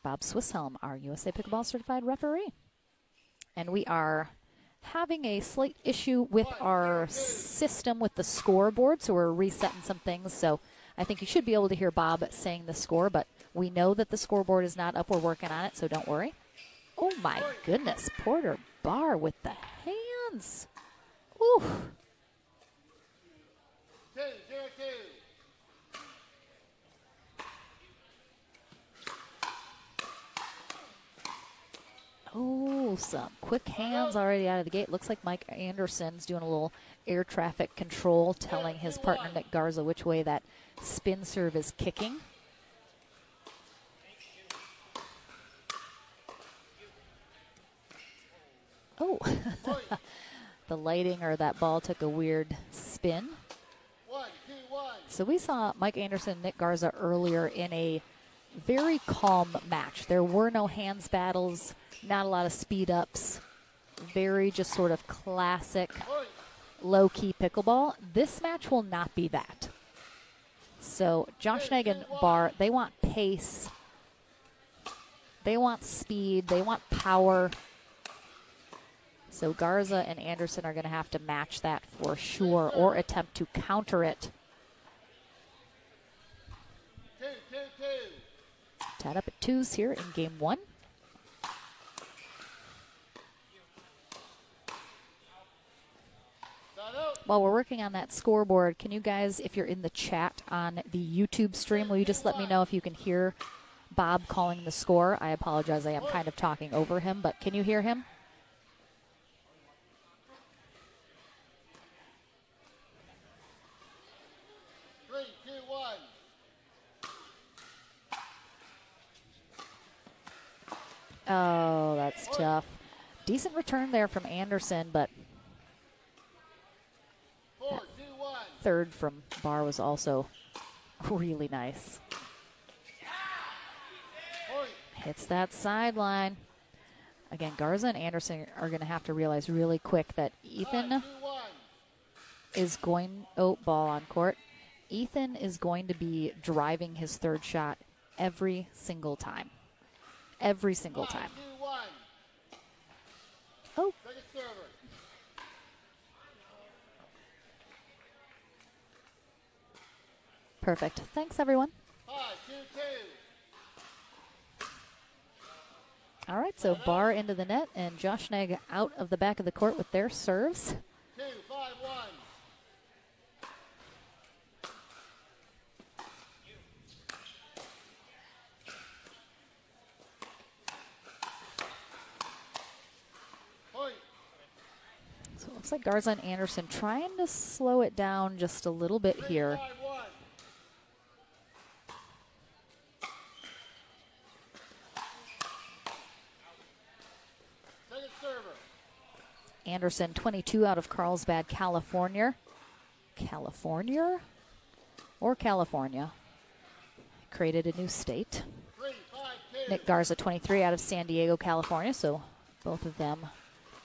Bob Swisshelm, our USA Pickleball Certified referee. And we are having a slight issue with our system with the scoreboard, so we're resetting some things. So I think you should be able to hear Bob saying the score, but we know that the scoreboard is not up. We're working on it, so don't worry. Oh, my goodness. Porter Barr with the hands. Ooh. 2-0-2. Oh, some quick hands already out of the gate. Looks like Mike Anderson's doing a little air traffic control, telling his partner Nick Garza which way that spin serve is kicking. Oh, the lighting or that ball took a weird spin. 1-2-1. So we saw Mike Anderson and Nick Garza earlier in a very calm match. There were no hands battles, not a lot of speed ups, very just sort of classic low-key pickleball. This match will not be that. So Josh Schnegg and Barr, they want pace, they want speed, they want power. So Garza and Anderson are going to have to match that for sure or attempt to counter it. 2-2-2. Tied up at 2s here in game 1. While we're working on that scoreboard, can you guys, if you're in the chat on the YouTube stream, will you just let me know if you can hear Bob calling the score? I apologize, I am kind of talking over him, but can you hear him? Oh, that's tough. Decent return there from Anderson, but third from Barr was also really nice. Hits that sideline. Again, Garza and Anderson are going to have to realize really quick that Ethan is going, ball on court. Ethan is going to be driving his third shot every single time. Every single time. Oh. Perfect. Thanks, everyone. 5-2-2. All right, so Barr into the net and Josh Schnegg out of the back of the court with their serves. 2-5-1. So it looks like Garza and Anderson trying to slow it down just a little bit here. 5-1. Second server. Anderson, 22 out of Carlsbad, California. California? Or California. Created a new state. 3-5-2. Nick Garza, 23 out of San Diego, California. So both of them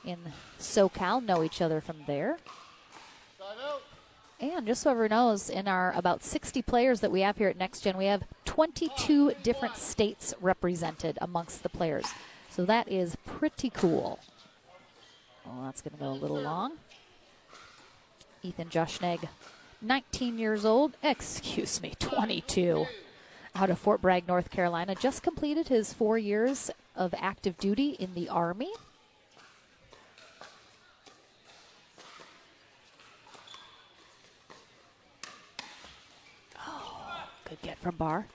in SoCal know each other from there. Side out. And just so everyone knows, in our about 60 players that we have here at Next Gen, we have 22 different states represented amongst the players. So that is pretty cool. Well, that's going to go a little long. Ethan Josh Schnegg, 19 years old. Excuse me, 22. Out of Fort Bragg, North Carolina. Just completed his 4 years of active duty in the Army. Oh, good get from Barr.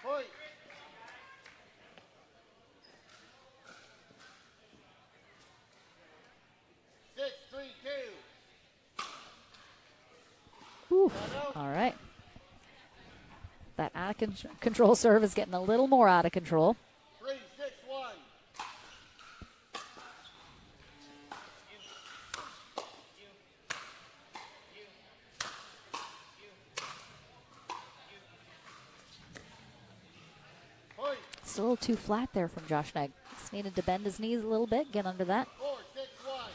Point. 6-3-2. Whew. All right. That out of control serve is getting a little more out of control. 3-6-1. Point. It's a little too flat there from Josh Schnegg. Just needed to bend his knees a little bit, get under that. 4-6-1.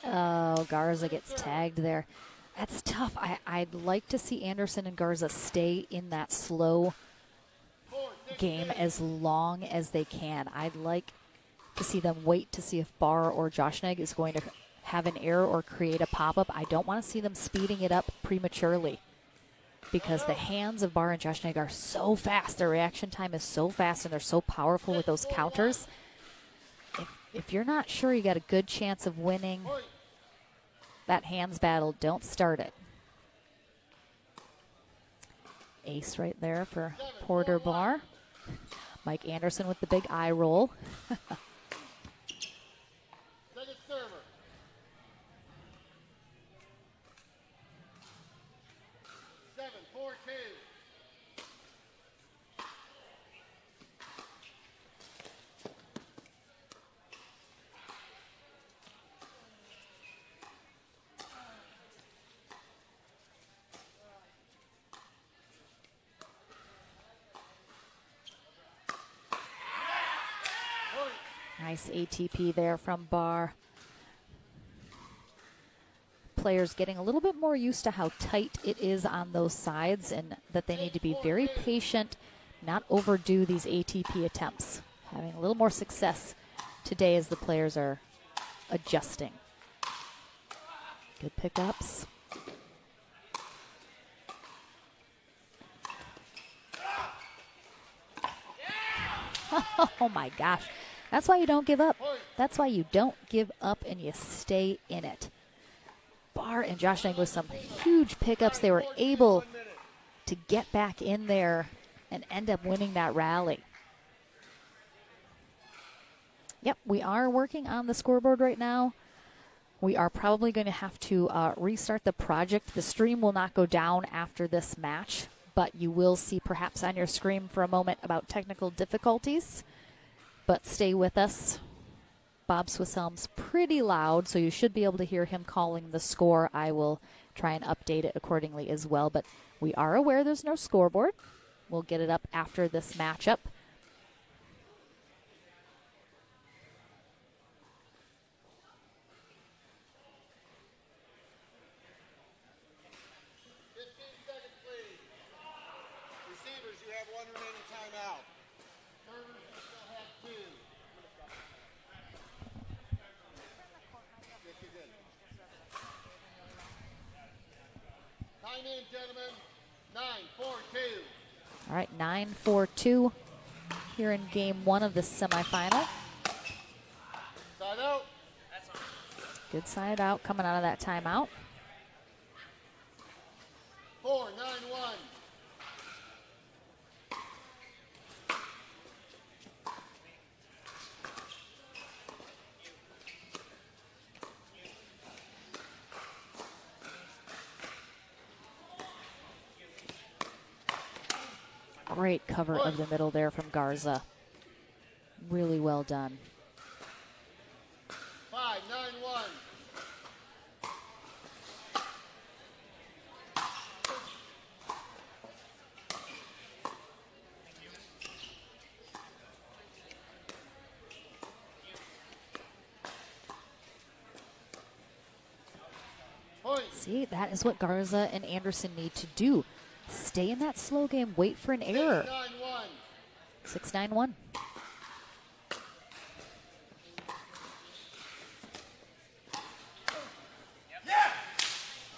Oh, Garza gets tagged there. That's tough. I'd like to see Anderson and Garza stay in that slow game as long as they can. I'd like to see them wait to see if Barr or Joshnegg is going to have an error or create a pop-up. I don't want to see them speeding it up prematurely because the hands of Barr and Joshnegg are so fast. Their reaction time is so fast and they're so powerful with those counters. If you're not sure you got a good chance of winning that hands battle, don't start it. Ace right there for Porter Barr. Mike Anderson with the big eye roll. Second server. Seven, 4-2. Nice ATP there from Barr. Players getting a little bit more used to how tight it is on those sides and that they need to be very patient, not overdo these ATP attempts. Having a little more success today as the players are adjusting. Good pickups. Oh my gosh. That's why you don't give up. That's why you don't give up and you stay in it. Barr and Joshnegg with some huge pickups. They were able to get back in there and end up winning that rally. Yep, we are working on the scoreboard right now. We are probably going to have to restart the project. The stream will not go down after this match, but you will see perhaps on your screen for a moment about technical difficulties. But stay with us. Bob Swisshelm's pretty loud, so you should be able to hear him calling the score. I will try and update it accordingly as well, but we are aware there's no scoreboard. We'll get it up after this matchup. Receivers, you have one remaining timeout. Servers, you still have two. Yes, you did. Time in, gentlemen. 9-4-2. All right, 9-4-2 here in game one of the semifinal. Side out. Good side out coming out of that timeout. 4-9-1. Great cover of the middle there from Garza. Really well done. 5-9-1. Point. See, that is what Garza and Anderson need to do. Stay in that slow game, wait for an error. 6-9-1. 6-9-1.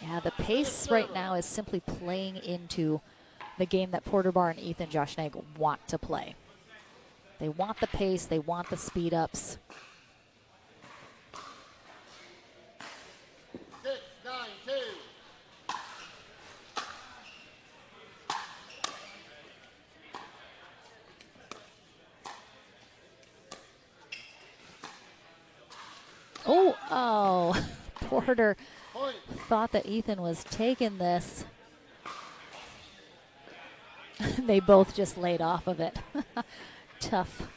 Yeah, the pace right now is simply playing into the game that Porter Barr and Ethan Joshnegg want to play. They want the pace, they want the speed ups. 6-9-2. Oh, Porter Point. thought that Ethan was taking this. They both just laid off of it. Tough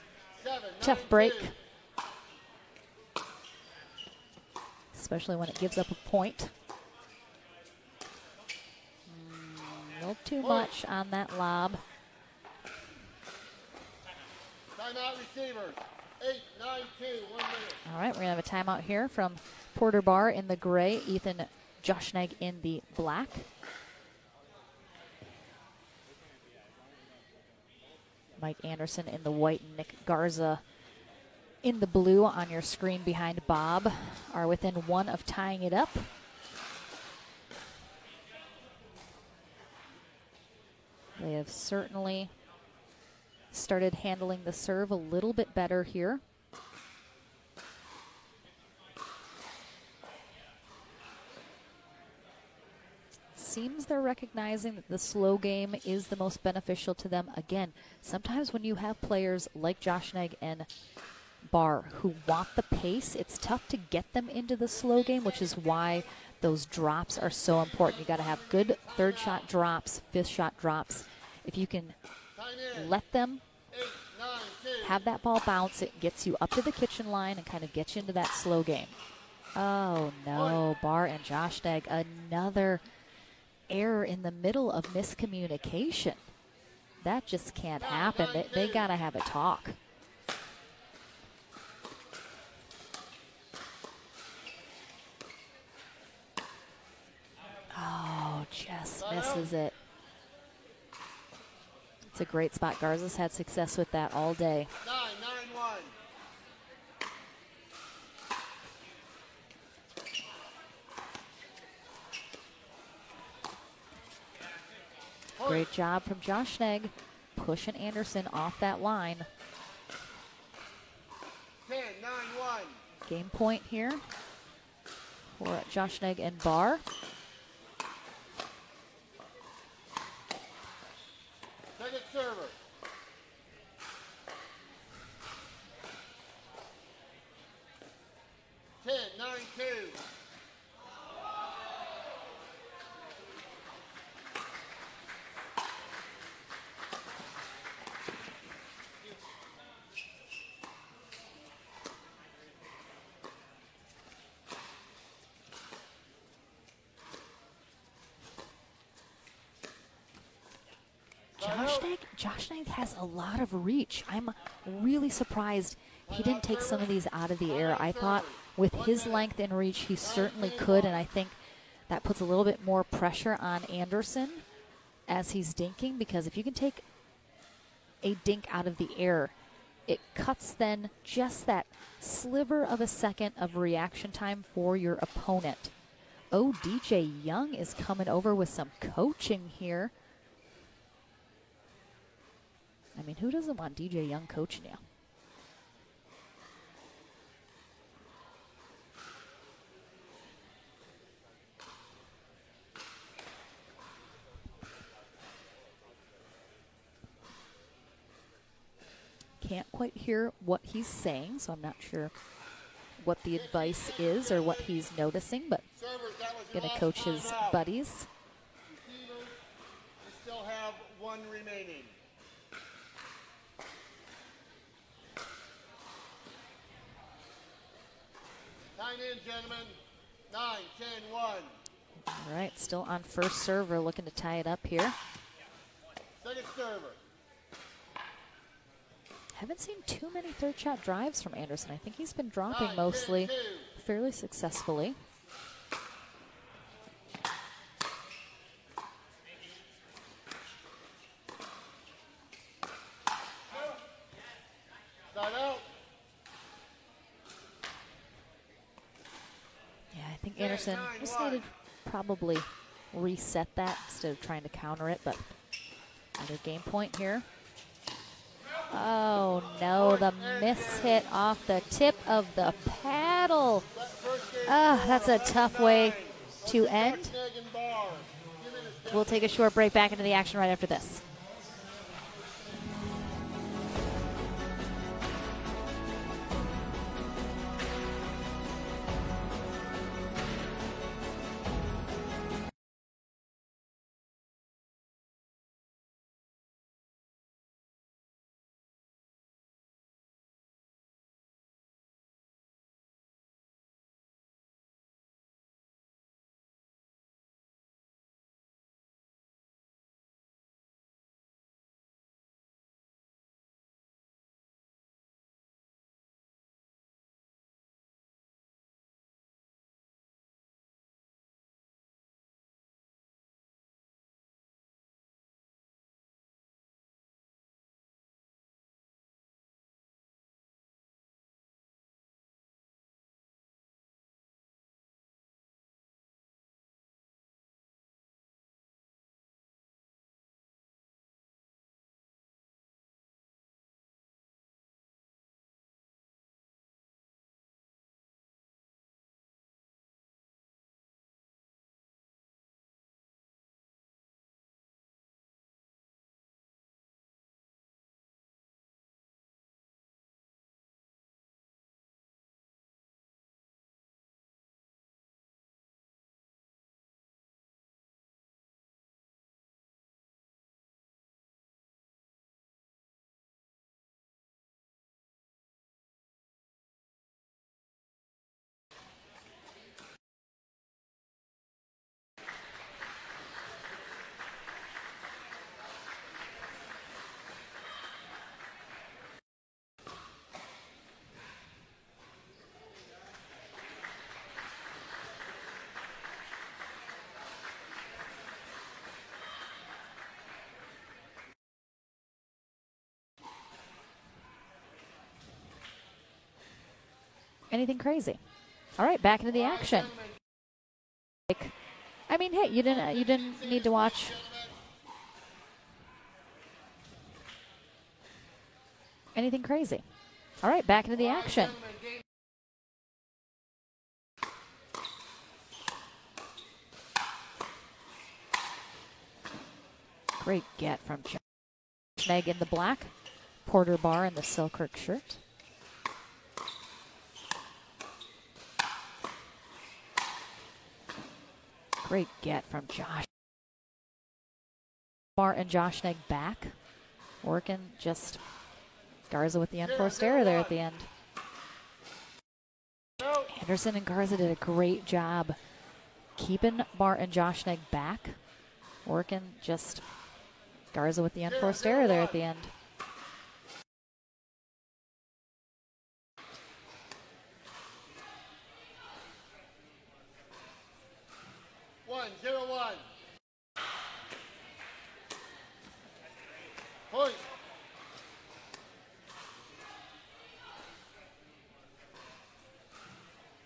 7-9-2. break. Especially when it gives up a point. A little too much on that lob. Timeout receivers. 8-9-2. 1 minute. All right, we're going to have a timeout here from Porter Barr in the gray, Ethan Joshnag in the black. Mike Anderson in the white, and Nick Garza in the blue on your screen behind Bob are within one of tying it up. They have certainly started handling the serve a little bit better here. Seems they're recognizing that the slow game is the most beneficial to them. Again, sometimes when you have players like Joshnag and Barr who want the pace, it's tough to get them into the slow game, which is why those drops are so important. You got to have good third shot drops, fifth shot drops. If you can let them have that ball bounce, it gets you up to the kitchen line and kind of gets you into that slow game. Oh no, Barr and Joshnag, another error in the middle of miscommunication. That just can't happen. They got to have a talk. Oh, just misses it. It's a great spot. Garza's had success with that all day. 9-9-1. Great job from Joshnag pushing Anderson off that line. 10-9-1. Game point here for Joshnag and Barr. Second server. Ten, 9-2. Joshnag has a lot of reach. I'm really surprised he didn't take some of these out of the air. I thought with his length and reach, he certainly could, and I think that puts a little bit more pressure on Anderson as he's dinking, because if you can take a dink out of the air, it cuts then just that sliver of a second of reaction time for your opponent. Oh, DJ Young is coming over with some coaching here. I mean, who doesn't want DJ Young coaching you? Can't quite hear what he's saying, so I'm not sure what the advice is or what he's noticing, but going to coach his buddies. You still have one remaining. Nine in, gentlemen. 9-10-1. All right, still on first serve. We're looking to tie it up here. Second server. Haven't seen too many third shot drives from Anderson. I think he's been dropping mostly fairly successfully. Side out. Yeah, I think Anderson just needed to probably reset that instead of trying to counter it, but another game point here. Oh no, the miss hit off the tip of the paddle. Ah, that's a tough way to end. We'll take a short break, back into the action right after this. Anything crazy. All right, back into the action. I mean, hey, you didn't need to watch anything crazy. All right, back into the action. Great get from Meg in the black, Porter Barr in the Selkirk shirt. Great get from Josh. Barr and Josh Neg back, working just Garza with the unforced error there at the end. Anderson and Garza did a great job keeping Barr and Josh Neg back, working just Garza with the unforced error there at the end. 1-0-1. Point.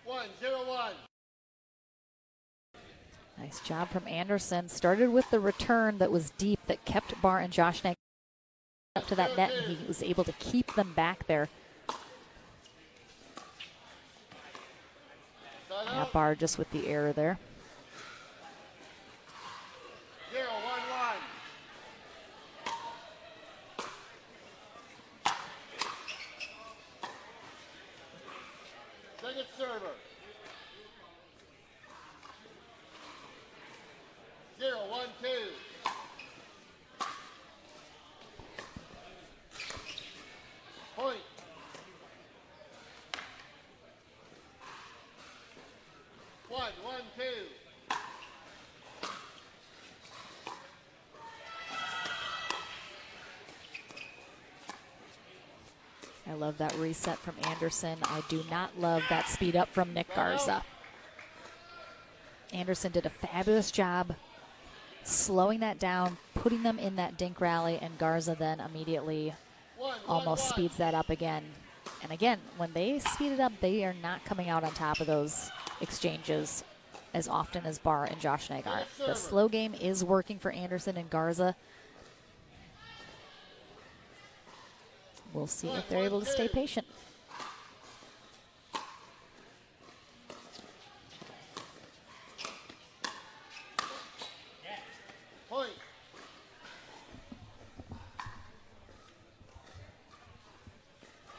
One, 0-1. Nice job from Anderson. Started with the return that was deep that kept Barr and Josh Neg up to that net, and he was able to keep them back there. Yeah, Barr just with the error there. 0-1-1. Second server. 0-1-2. Point. One, 1-2. I love that reset from Anderson. I do not love that speed up from Nick Garza. Anderson did a fabulous job slowing that down, putting them in that dink rally, and Garza then immediately almost speeds that up again. And again, when they speed it up, they are not coming out on top of those exchanges as often as Barr and Josh Neg are. The slow game is working for Anderson and Garza. We'll see if they're able to stay patient. Point.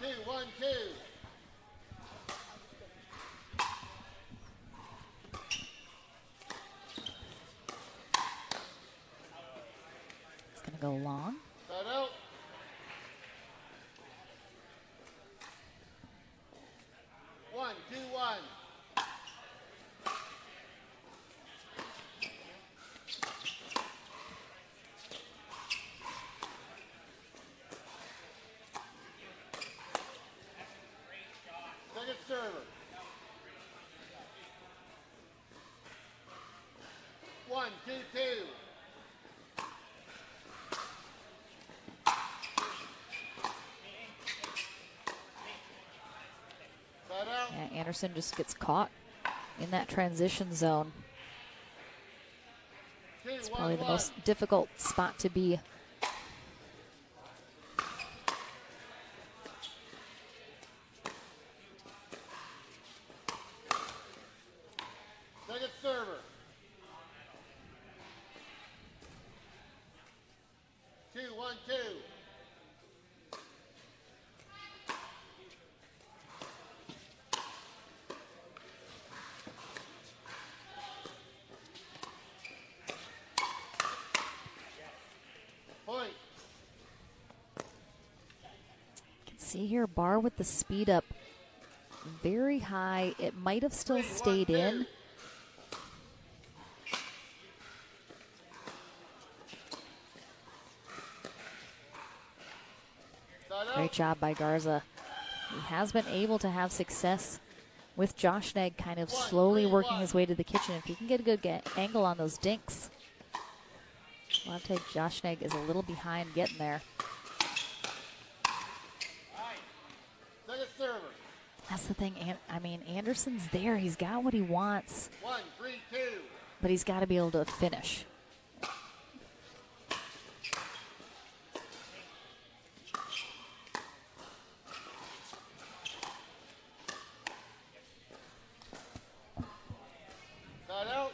Two, 1-2. It's going to go long. Side out. One, 2-1. Second server. 1-2-2. Side out. Yeah, Anderson just gets caught in that transition zone. It's probably the most difficult spot to be. Second server. 2-1-2. Point. You can see here Barr with the speed up very high. It might have still stayed in. Side Great out. job by Garza. He has been able to have success with Josh Neg kind of slowly working his way to the kitchen. If he can get a good angle on those dinks, we'll have to take Josh Neg is a little behind getting there. Second server. That's the thing. I mean, Anderson's there. He's got what he wants. 1-3-2. But he's got to be able to finish. Side out.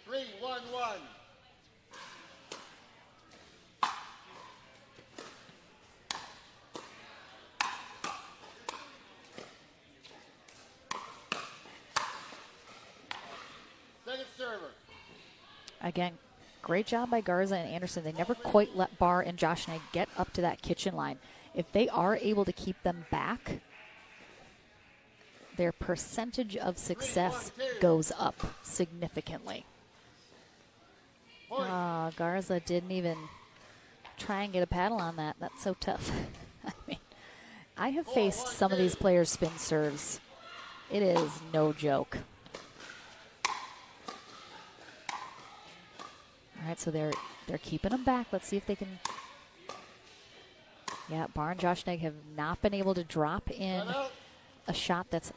3-1-1. Second server. Again, great job by Garza and Anderson. They never quite let Barr and Josh Knight get up to that kitchen line. If they are able to keep them back, their percentage of success goes up significantly. Garza didn't even try and get a paddle on that. That's so tough. I mean, I have faced some of these players' spin serves. It is no joke. All right, so they're keeping them back. Let's see if they can. Yeah, Barr and Josh Knight have not been able to drop in a shot that's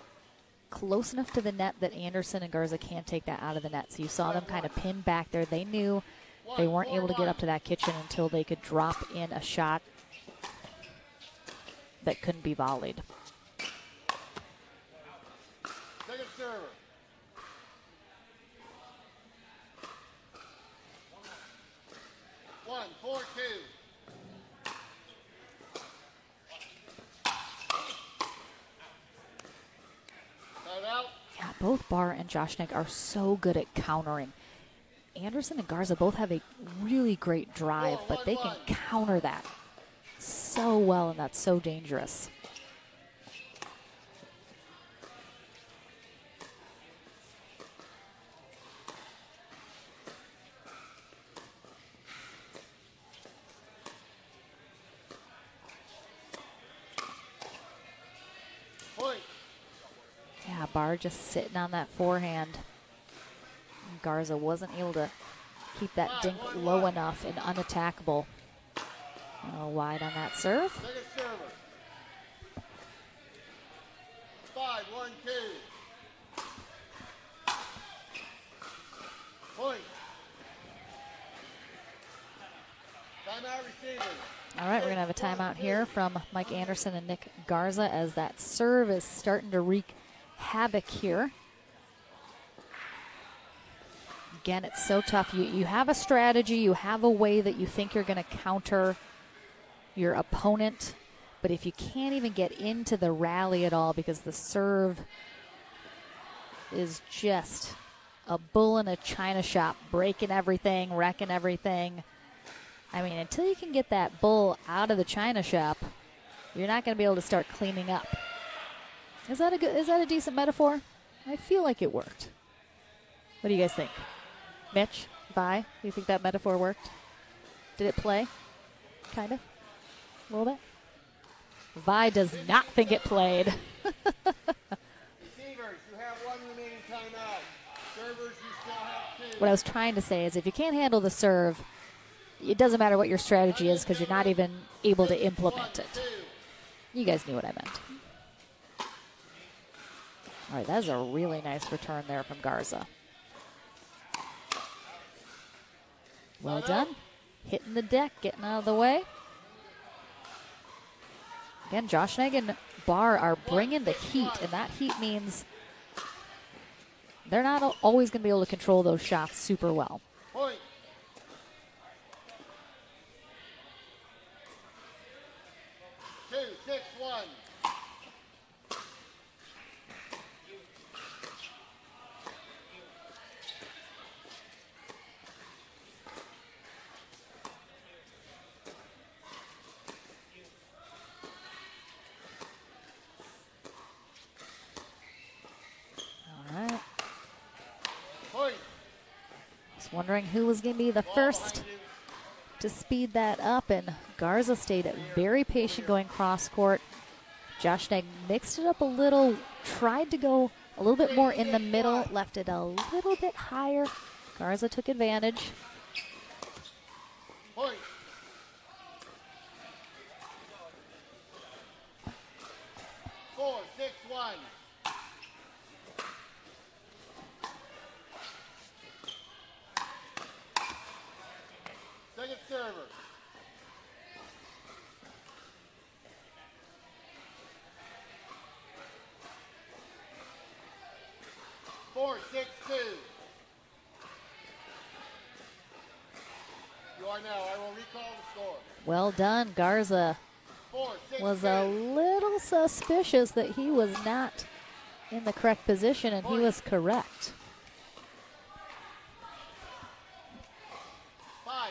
close enough to the net that Anderson and Garza can't take that out of the net. So you saw them kind of pin back there. They knew they weren't able to get up to that kitchen until they could drop in a shot that couldn't be volleyed. Second server. One, 4-2. Side out. Yeah, both Barr and Josh Knight are so good at countering. Anderson and Garza both have a really great drive, but they can counter that so well, and that's so dangerous. Point. Yeah, Barr just sitting on that forehand. Garza wasn't able to keep that dink low enough and unattackable. Wide on that serve. Second server. 5-1-2. Point. Timeout receiving. All right, we're going to have a timeout here from Mike Anderson and Nick Garza as that serve is starting to wreak havoc here. Again, it's so tough. You have a strategy. You have a way that you think you're going to counter your opponent. But if you can't even get into the rally at all because the serve is just a bull in a china shop, breaking everything, wrecking everything. I mean, until you can get that bull out of the china shop, you're not going to be able to start cleaning up. Is that a decent metaphor? I feel like it worked. What do you guys think? Mitch, Vi, do you think that metaphor worked? Did it play? Kind of? A little bit? Vi does not think it played. Receivers, you have one remaining timeout. Servers, you still have two. What I was trying to say is if you can't handle the serve, it doesn't matter what your strategy is because you're not even able to implement it. You guys knew what I meant. All right, that is a really nice return there from Garza. Well done. Hitting the deck, getting out of the way. Again, Josh Knight and Barr are bringing the heat, and that heat means they're not always going to be able to control those shots super well. Point. Two, 6-1. Wondering who was going to be the first to speed that up, and Garza stayed very patient going cross court. Josh Knight mixed it up a little, tried to go a little bit more in the middle, left it a little bit higher. Garza took advantage. Point. Now I will recall the score. Well done. Garza 4-6 was a little suspicious that he was not in the correct position, and he was correct. 5-6-2.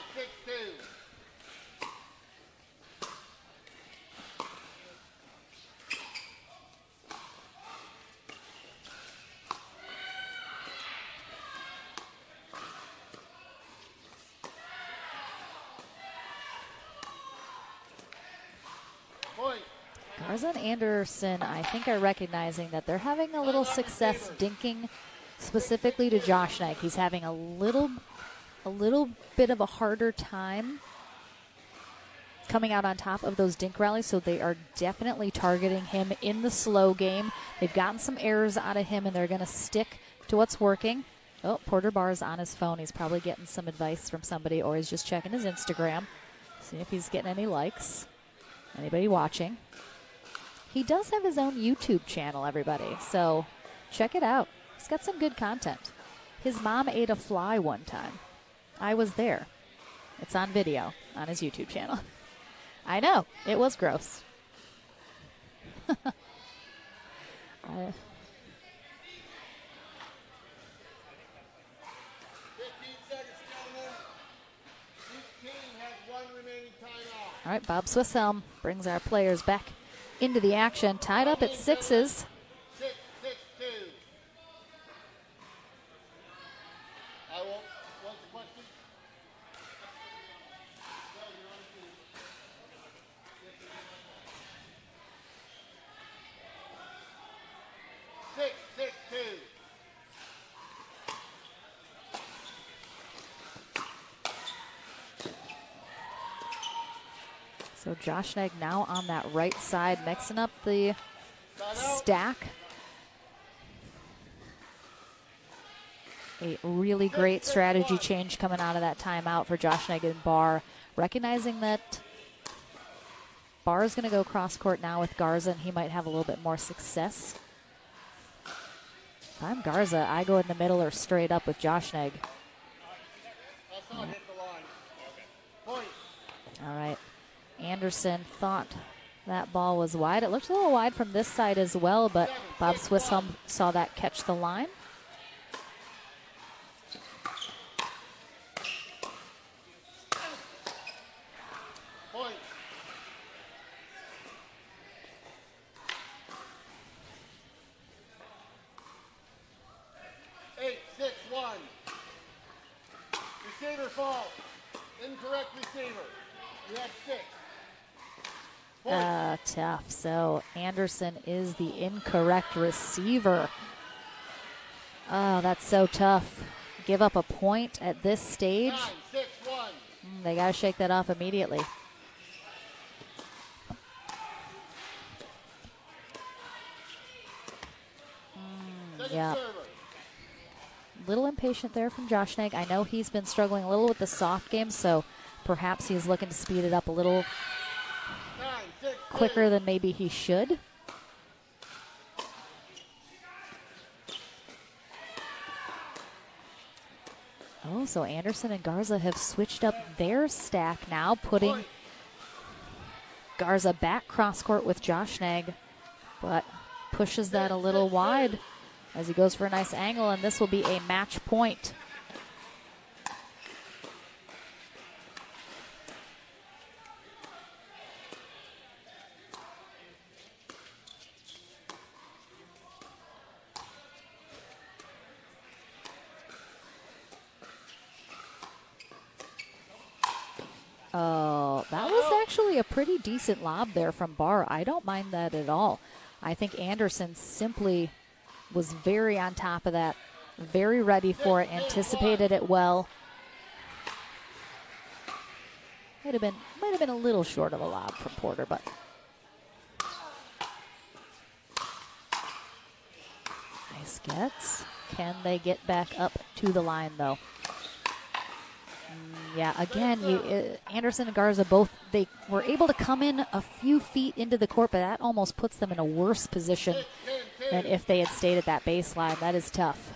Point. Garza and Anderson, I think, are recognizing that they're having a little success dinking specifically to Josh Knight. He's having a little bit of a harder time coming out on top of those dink rallies, so they are definitely targeting him in the slow game. They've gotten some errors out of him, and they're going to stick to what's working. Oh, Porter Barr's on his phone. He's probably getting some advice from somebody, or he's just checking his Instagram, see if he's getting any likes. Anybody watching? He does have his own YouTube channel, everybody, so check it out. He's got some good content. His mom ate a fly one time. I was there. It's on video on his YouTube channel. I know, it was gross. 15 seconds, gentlemen. Each team has one remaining timeout. All right, Bob Swisshelm brings our players back into the action. Tied up at sixes. 6-6-2. I will. What's the question? 6-6-2. So Josh Knight now on that right side, mixing up the stack. A really great strategy change coming out of that timeout for Josh Knight and Barr, recognizing that Barr is going to go cross court now with Garza, and he might have a little bit more success. If I'm Garza, I go in the middle or straight up with Josh Knight. I saw it hit the line. Point. All right. Anderson thought that ball was wide. It looked a little wide from this side as well, but Bob Swisshelm saw that catch the line. Point. Eight, 6-1. Receiver fault. Incorrect receiver. You have 6. Point. Tough. So Anderson is the incorrect receiver. Oh, that's so tough. Give up a point at this stage. 9-6-1. They got to shake that off immediately. Second Yeah. server. Little impatient there from Josh Knight. I know he's been struggling a little with the soft game, so perhaps he's looking to speed it up a little 9-6-2. quicker than maybe he should. Oh, so Anderson and Garza have switched up their stack now, putting Garza back cross court with Josh Knight, but pushes that a little wide as he goes for a nice angle, and this will be a match point. Oh, that was actually a pretty decent lob there from Barr. I don't mind that at all. I think Anderson simply was very on top of that, very ready for it, anticipated it well. Might have been a little short of a lob from Porter, but nice gets. Can they get back up to the line though? Yeah, again, Anderson and Garza both, they were able to come in a few feet into the court, but that almost puts them in a worse position than if they had stayed at that baseline. That is tough.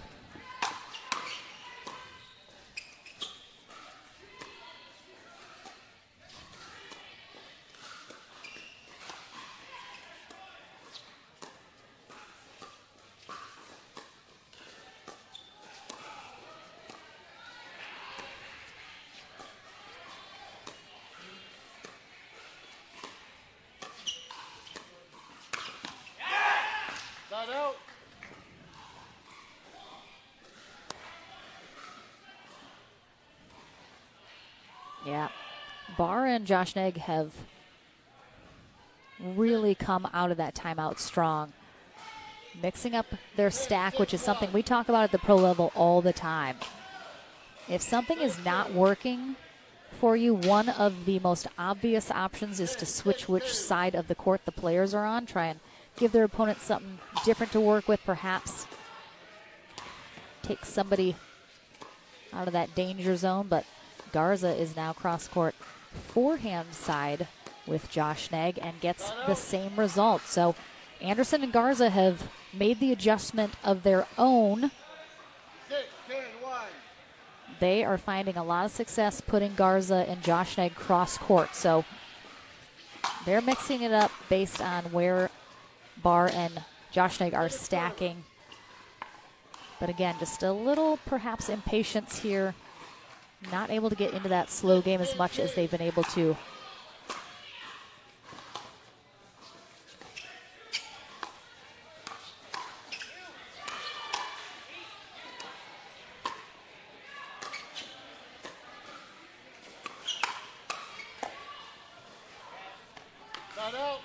Yeah. Barr and Josh Negg have really come out of that timeout strong. Mixing up their stack, which is something we talk about at the pro level all the time. If something is not working for you, one of the most obvious options is to switch which side of the court the players are on. Try and give their opponent something different to work with, perhaps take somebody out of that danger zone. But Garza is now cross-court forehand side with Josh Negg and gets the same result. So Anderson and Garza have made the adjustment of their own. 6, 10, 1. They are finding a lot of success putting Garza and Josh Negg cross-court. So they're mixing it up based on where Barr and Josh Negg are stacking. But again, just a little perhaps impatience here. Not able to get into that slow game as much as they've been able to. Not out.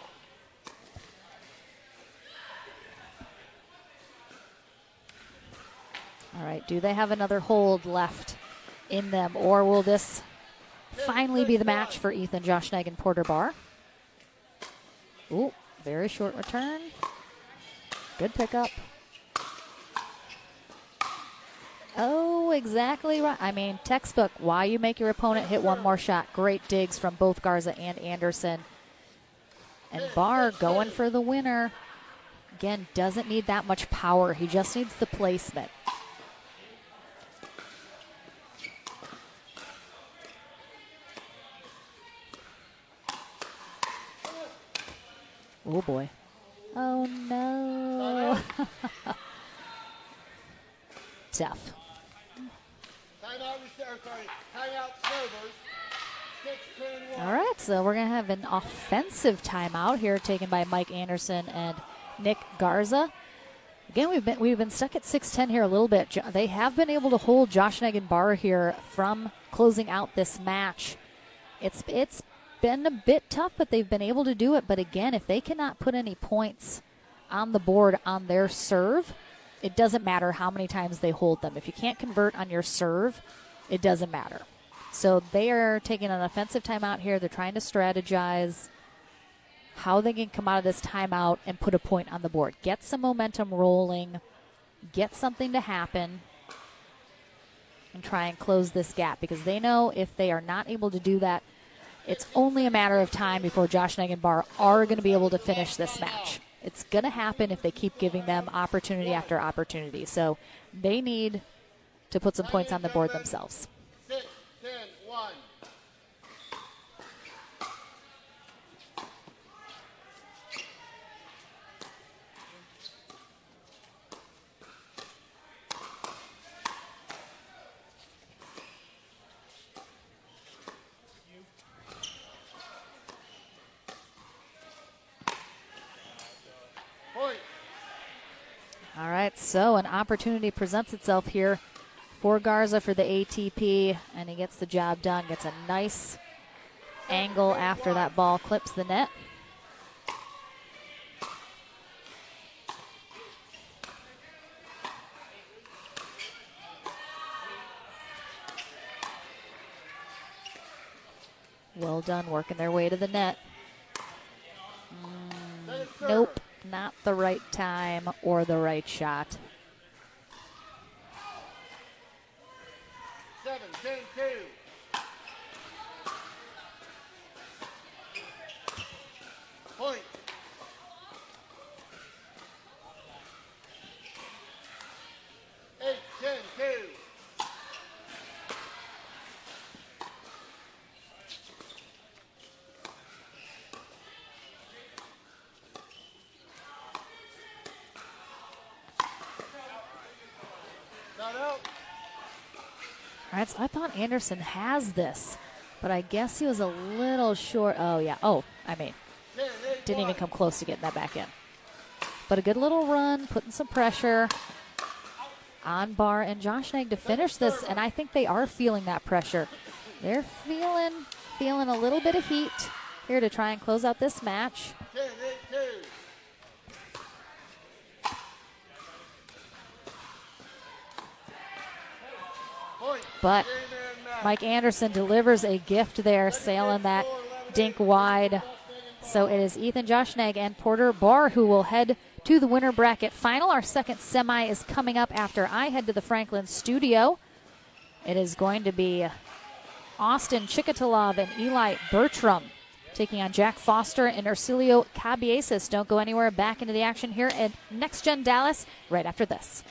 All right, do they have another hold left in them, or will this finally be the match for Ethan, Josh Negg, and Porter Barr? Ooh, very short return. Good pickup. Oh, exactly right. I mean, textbook, why you make your opponent hit one more shot. Great digs from both Garza and Anderson. And Barr going for the winner. Again, doesn't need that much power. He just needs the placement. Oh, boy. Oh, no. Tough. Timeout servers. 6, 10, 1. All right, so we're going to have an offensive timeout here taken by Mike Anderson and Nick Garza. Again, we've been stuck at 6-10 here a little bit. They have been able to hold Josh Negg and Barr here from closing out this match. It's been a bit tough, but they've been able to do it. But again, if they cannot put any points on the board on their serve, it doesn't matter how many times they hold them. If you can't convert on your serve, it doesn't matter. So they are taking an offensive timeout here. They're trying to strategize how they can come out of this timeout and put a point on the board. Get some momentum rolling, get something to happen, and try and close this gap, because they know if they are not able to do that, it's only a matter of time before Josh Negg and Barr are going to be able to finish this match. It's going to happen if they keep giving them opportunity after opportunity. So they need to put some points on the board themselves. 6, 10, 1. Point. All right, so an opportunity presents itself here for Garza for the ATP, and he gets the job done. Gets a nice angle after that ball clips the net. Well done, working their way to the net. Nope, not the right time or the right shot. 7, 10, 2. Point. Eight, 10, 2. Not out. All right, so I thought Anderson has this, but I guess he was a little short. Oh, yeah. Oh, I mean, 10, 8, didn't even 1. come close to getting that back in. But a good little run, putting some pressure on Barr and Josh Negg to finish this, and I think they are feeling that pressure. They're feeling a little bit of heat here to try and close out this match. 10-8-2. Point. But Game and match. Mike Anderson delivers a gift there, sailing that dink wide. So it is Ethan Joshnag and Porter Barr who will head to the winner bracket final. Our second semi is coming up after I head to the Franklin studio. It is going to be Austin Chikatalov and Eli Bertram taking on Jack Foster and Ercilio Cabieses. Don't go anywhere. Back into the action here at Next Gen Dallas right after this.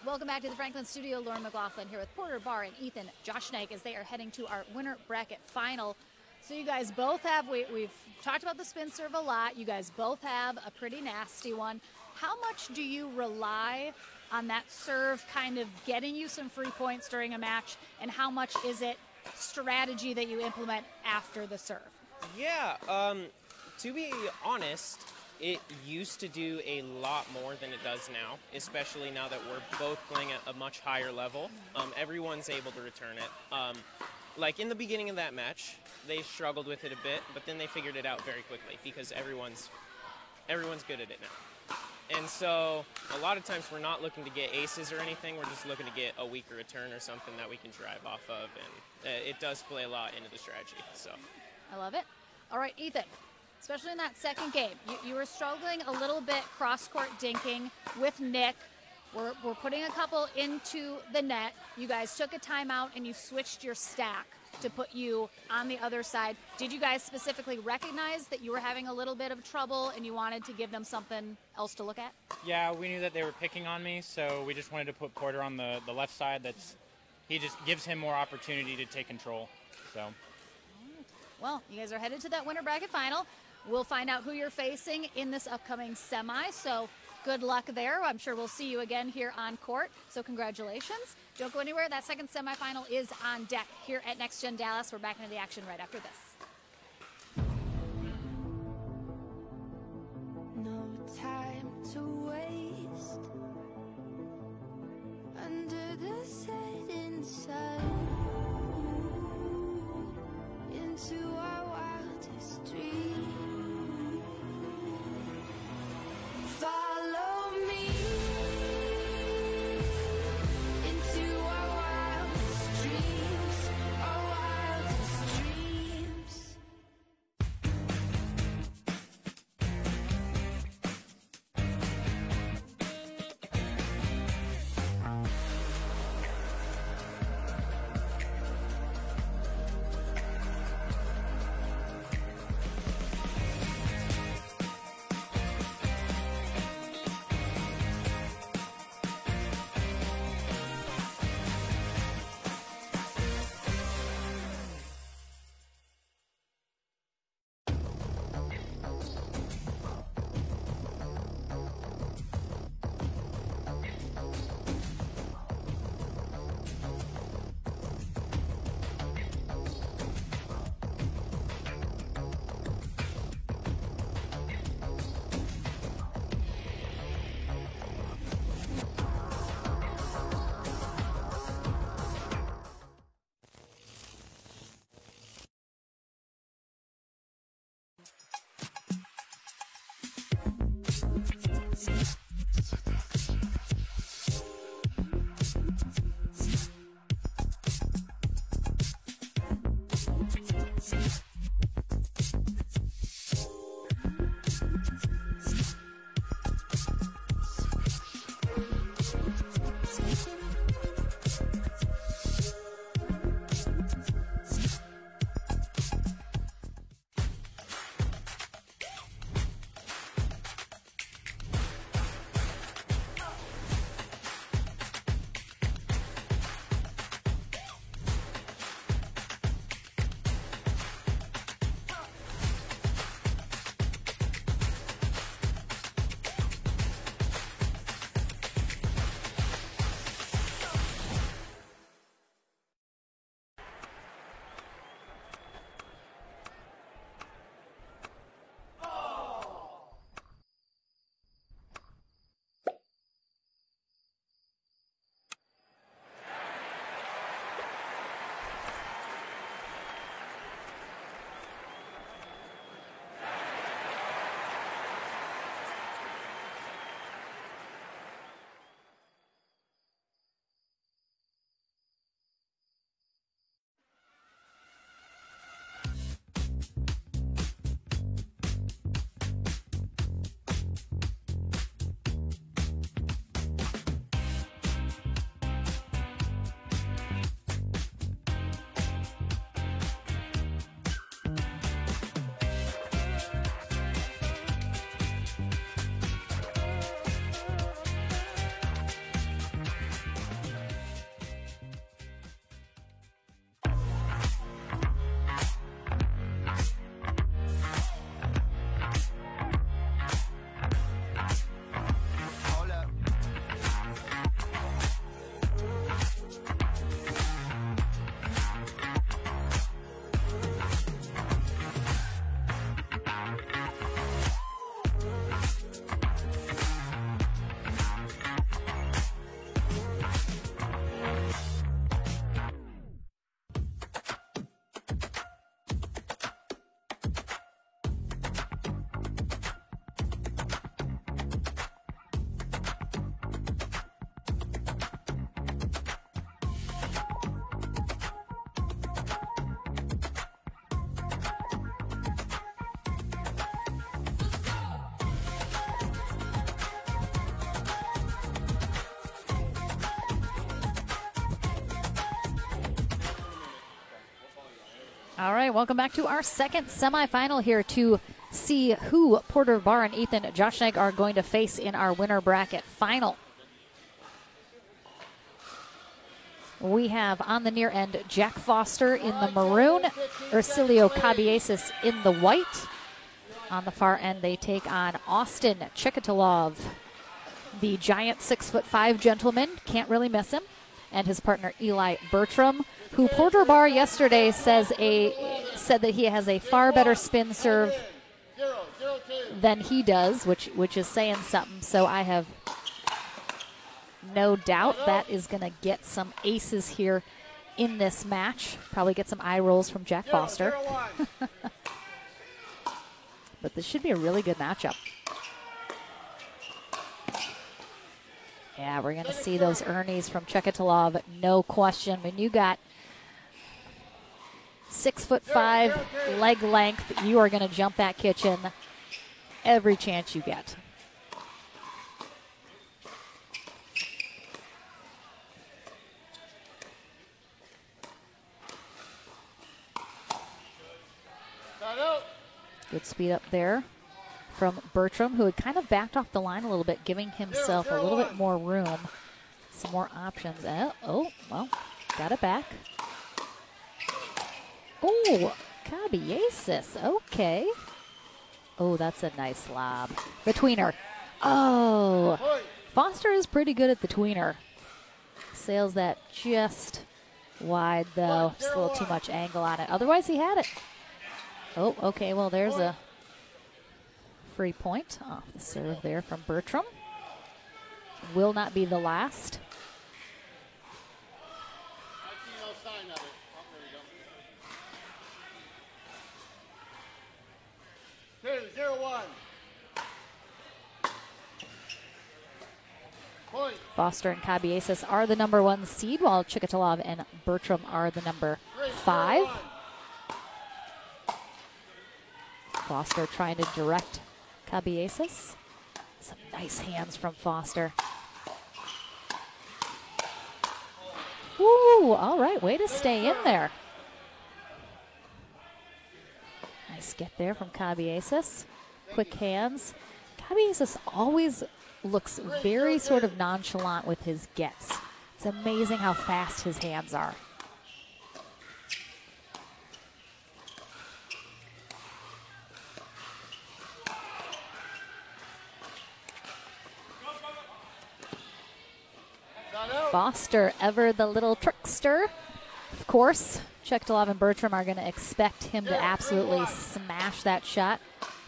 Welcome back to the Franklin studio. Lauren McLaughlin here with Porter Barr and Ethan Joshnag as they are heading to our winner bracket final. So you guys both have, we've talked about the spin serve a lot. You guys both have a pretty nasty one. How much do you rely on that serve kind of getting you some free points during a match, and how much is it strategy that you implement after the serve? Yeah, to be honest, it used to do a lot more than it does now, especially now that we're both playing at a much higher level. Everyone's able to return it. Like in the beginning of that match, they struggled with it a bit, but then they figured it out very quickly because everyone's good at it now. And so a lot of times we're not looking to get aces or anything. We're just looking to get a weaker return or something that we can drive off of, and it does play a lot into the strategy. So I love it. All right, Ethan. Especially in that second game, you were struggling a little bit cross-court dinking with Nick. We're putting a couple into the net. You guys took a timeout and you switched your stack to put you on the other side. Did you guys specifically recognize that you were having a little bit of trouble and you wanted to give them something else to look at? Yeah, we knew that they were picking on me, so we just wanted to put Porter on the left side. He just gives him more opportunity to take control. So. Well, you guys are headed to that winner bracket final. We'll find out who you're facing in this upcoming semi, so good luck there. I'm sure we'll see you again here on court, so congratulations. Don't go anywhere. That second semifinal is on deck here at Next Gen Dallas. We're back into the action right after this. No time to waste under the setting sun, into our wildest dreams. Follow me into our wildest dreams, our wildest dreams. All right, welcome back to our second semifinal here to see who Porter Barr and Ethan Joshnick are going to face in our winner bracket final. We have on the near end Jack Foster in the maroon, Ercilio Cabieses in the white. On the far end, they take on Austin Chikatilov, the giant 6'5" gentleman. Can't really miss him. And his partner Eli Bertram, who Porter Barr yesterday said that he has a far better spin serve than he does, which is saying something. So I have no doubt that is going to get some aces here in this match. Probably get some eye rolls from Jack Foster. But this should be a really good matchup. Yeah, we're going to see those Ernies from Chikatilov, no question. When you got 6'5" leg length, you are going to jump that kitchen every chance you get. Good speed up there from Bertram, who had kind of backed off the line a little bit, giving himself a little bit more room, some more options. Oh, well, got it back. Oh, Cabieses, okay. Oh, that's a nice lob. The tweener. Oh, Foster is pretty good at the tweener. Sails that just wide, though. Just a little too much angle on it. Otherwise, he had it. Oh, okay, well, there's a free point off the serve there from Bertram. Will not be the last. I see no sign of it. Oh, there we go. 2-0-1. Point. Foster and Cabieses are the number 1 seed, while Chikatilov and Bertram are the number 5. Foster trying to direct Cabieses. Some nice hands from Foster. Ooh, all right, way to stay in there. Nice get there from Cabieses. Quick hands. Cabieses always looks very sort of nonchalant with his gets. It's amazing how fast his hands are. Foster, ever the little trickster. Of course, Chekhdalov and Bertram are going to expect him to absolutely smash that shot.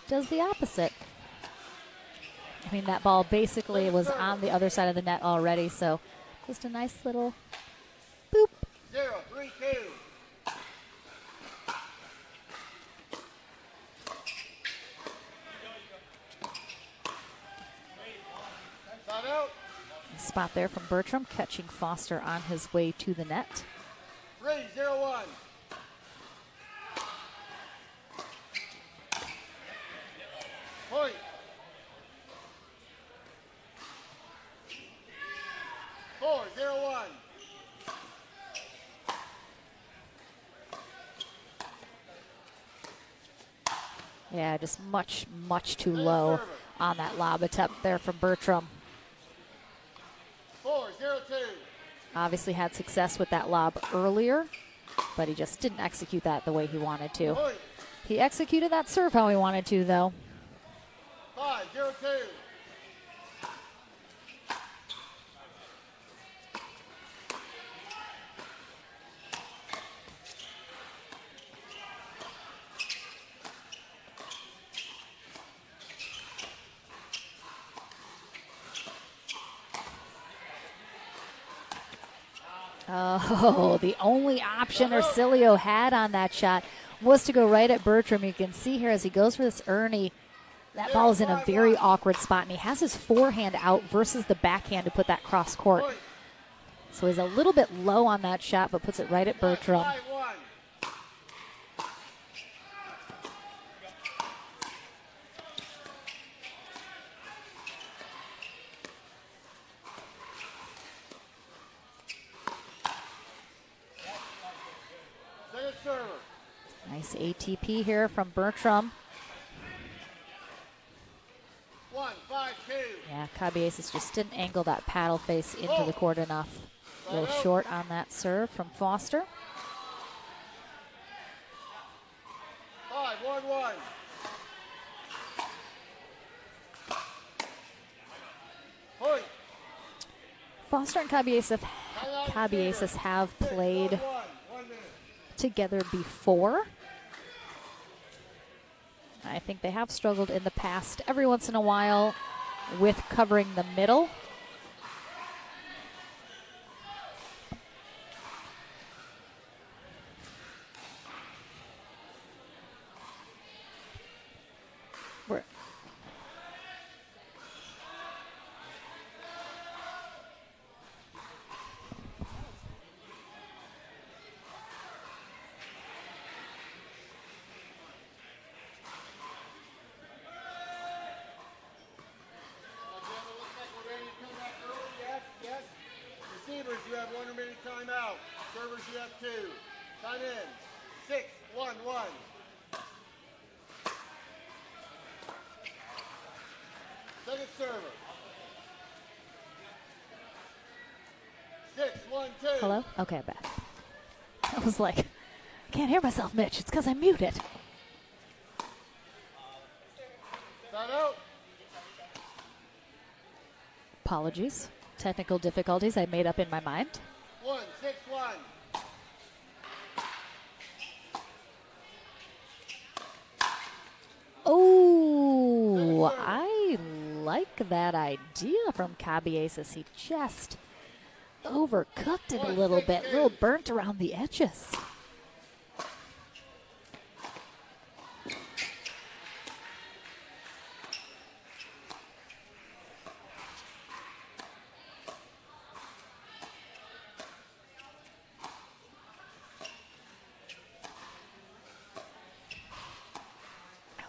Does the opposite. I mean, that ball basically was on the other side of the net already, so just a nice little boop. 0-3-2. Time out. Spot there from Bertram, catching Foster on his way to the net. 3-0-1. Point. Four, 0-1. Yeah, just much too low on that lob attempt there from Bertram. 4-0-2. Obviously had success with that lob earlier, but he just didn't execute that the way he wanted to. Point. He executed that serve how he wanted to, though. 5-0-2. Oh, the only option Ercilio had on that shot was to go right at Bertram. You can see here as he goes for this Ernie, that ball is in a very awkward spot, and he has his forehand out versus the backhand to put that cross court. So he's a little bit low on that shot, but puts it right at Bertram. 5-1. Second server. Nice ATP here from Bertram. 1-5-2. Yeah, Cabieses just didn't angle that paddle face into the court enough. A little short on that serve from Foster. 5-1-1. Point. Foster and Cabieses have played 1 minute. together before. I think they have struggled in the past every once in a while with covering the middle. We're Looks like we're ready to come back early. Yes, yes. Receivers, you have 1 remaining timeout. Servers, you have 2. Time in. 6-1-1. Second server. 6-1-2. hello? Okay, back. I was like, I can't hear myself, Mitch. It's because I'm muted. Time out. Apologies. Technical difficulties I made up in my mind. 1-6-1. Oh, I like that idea from Cabieses. He just overcooked it a little bit, a little burnt around the edges.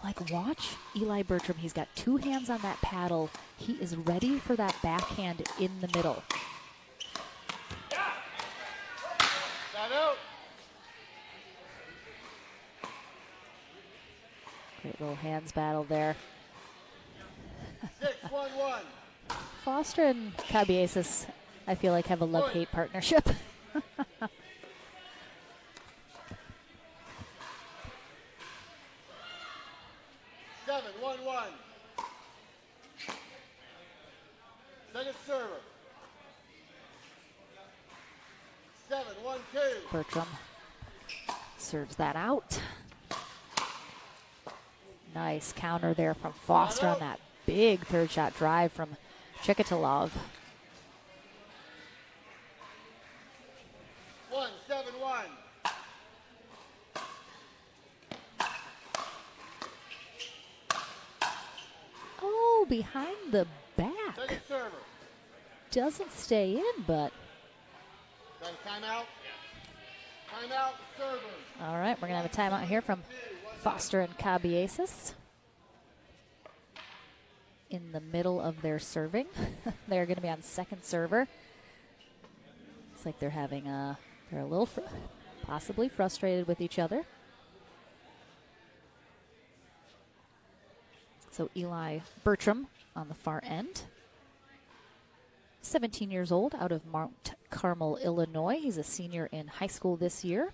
Like, watch Eli Bertram. He's got two hands on that paddle. He is ready for that backhand in the middle. Time out. Great little hands battle there. 6-1-1. Foster and Cabieses, I feel like, have a love-hate partnership. 7-1-1. Second server. 7-1-2. Bertram serves that out. Nice counter there from Foster on that big third shot drive from Chikatilov. 1-7-1. Oh, behind the back. Second server. Doesn't stay in, but Got a timeout. Timeout, server. all right, we're going to have a timeout here from Foster and Cabieses. In the middle of their serving. They're going to be on second server. It's like they're having they're a little possibly frustrated with each other. So Eli Bertram on the far end. 17 years old, out of Mount Carmel, Illinois. He's a senior in high school this year.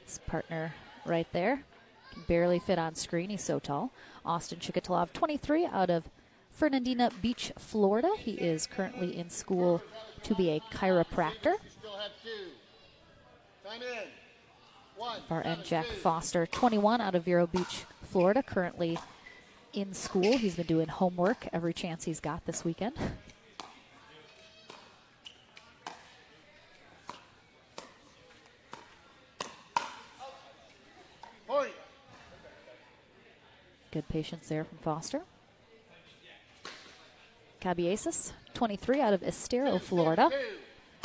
His partner right there can barely fit on screen. He's so tall. Austin Chikatilov, 23, out of Fernandina Beach, Florida. He is currently in school to be a chiropractor. You still have 2. Time in. 1. Far end, Jack Foster, 21, out of Vero Beach, Florida, currently in school. He's been doing homework every chance he's got this weekend. Point. Good patience there from Foster. Cabieses, 23, out of Estero, Florida.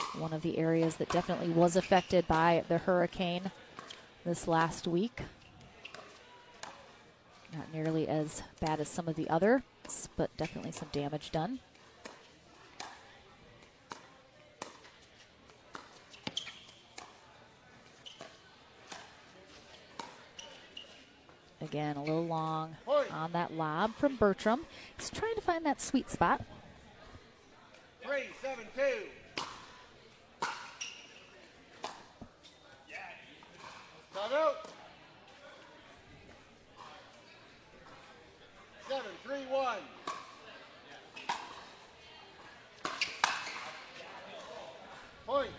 2. One of the areas that definitely was affected by the hurricane this last week. Not nearly as bad as some of the others, but definitely some damage done. Again, a little long on that lob from Bertram. He's trying to find that sweet spot. 3-7-2. Time out. 7-3-1. Point.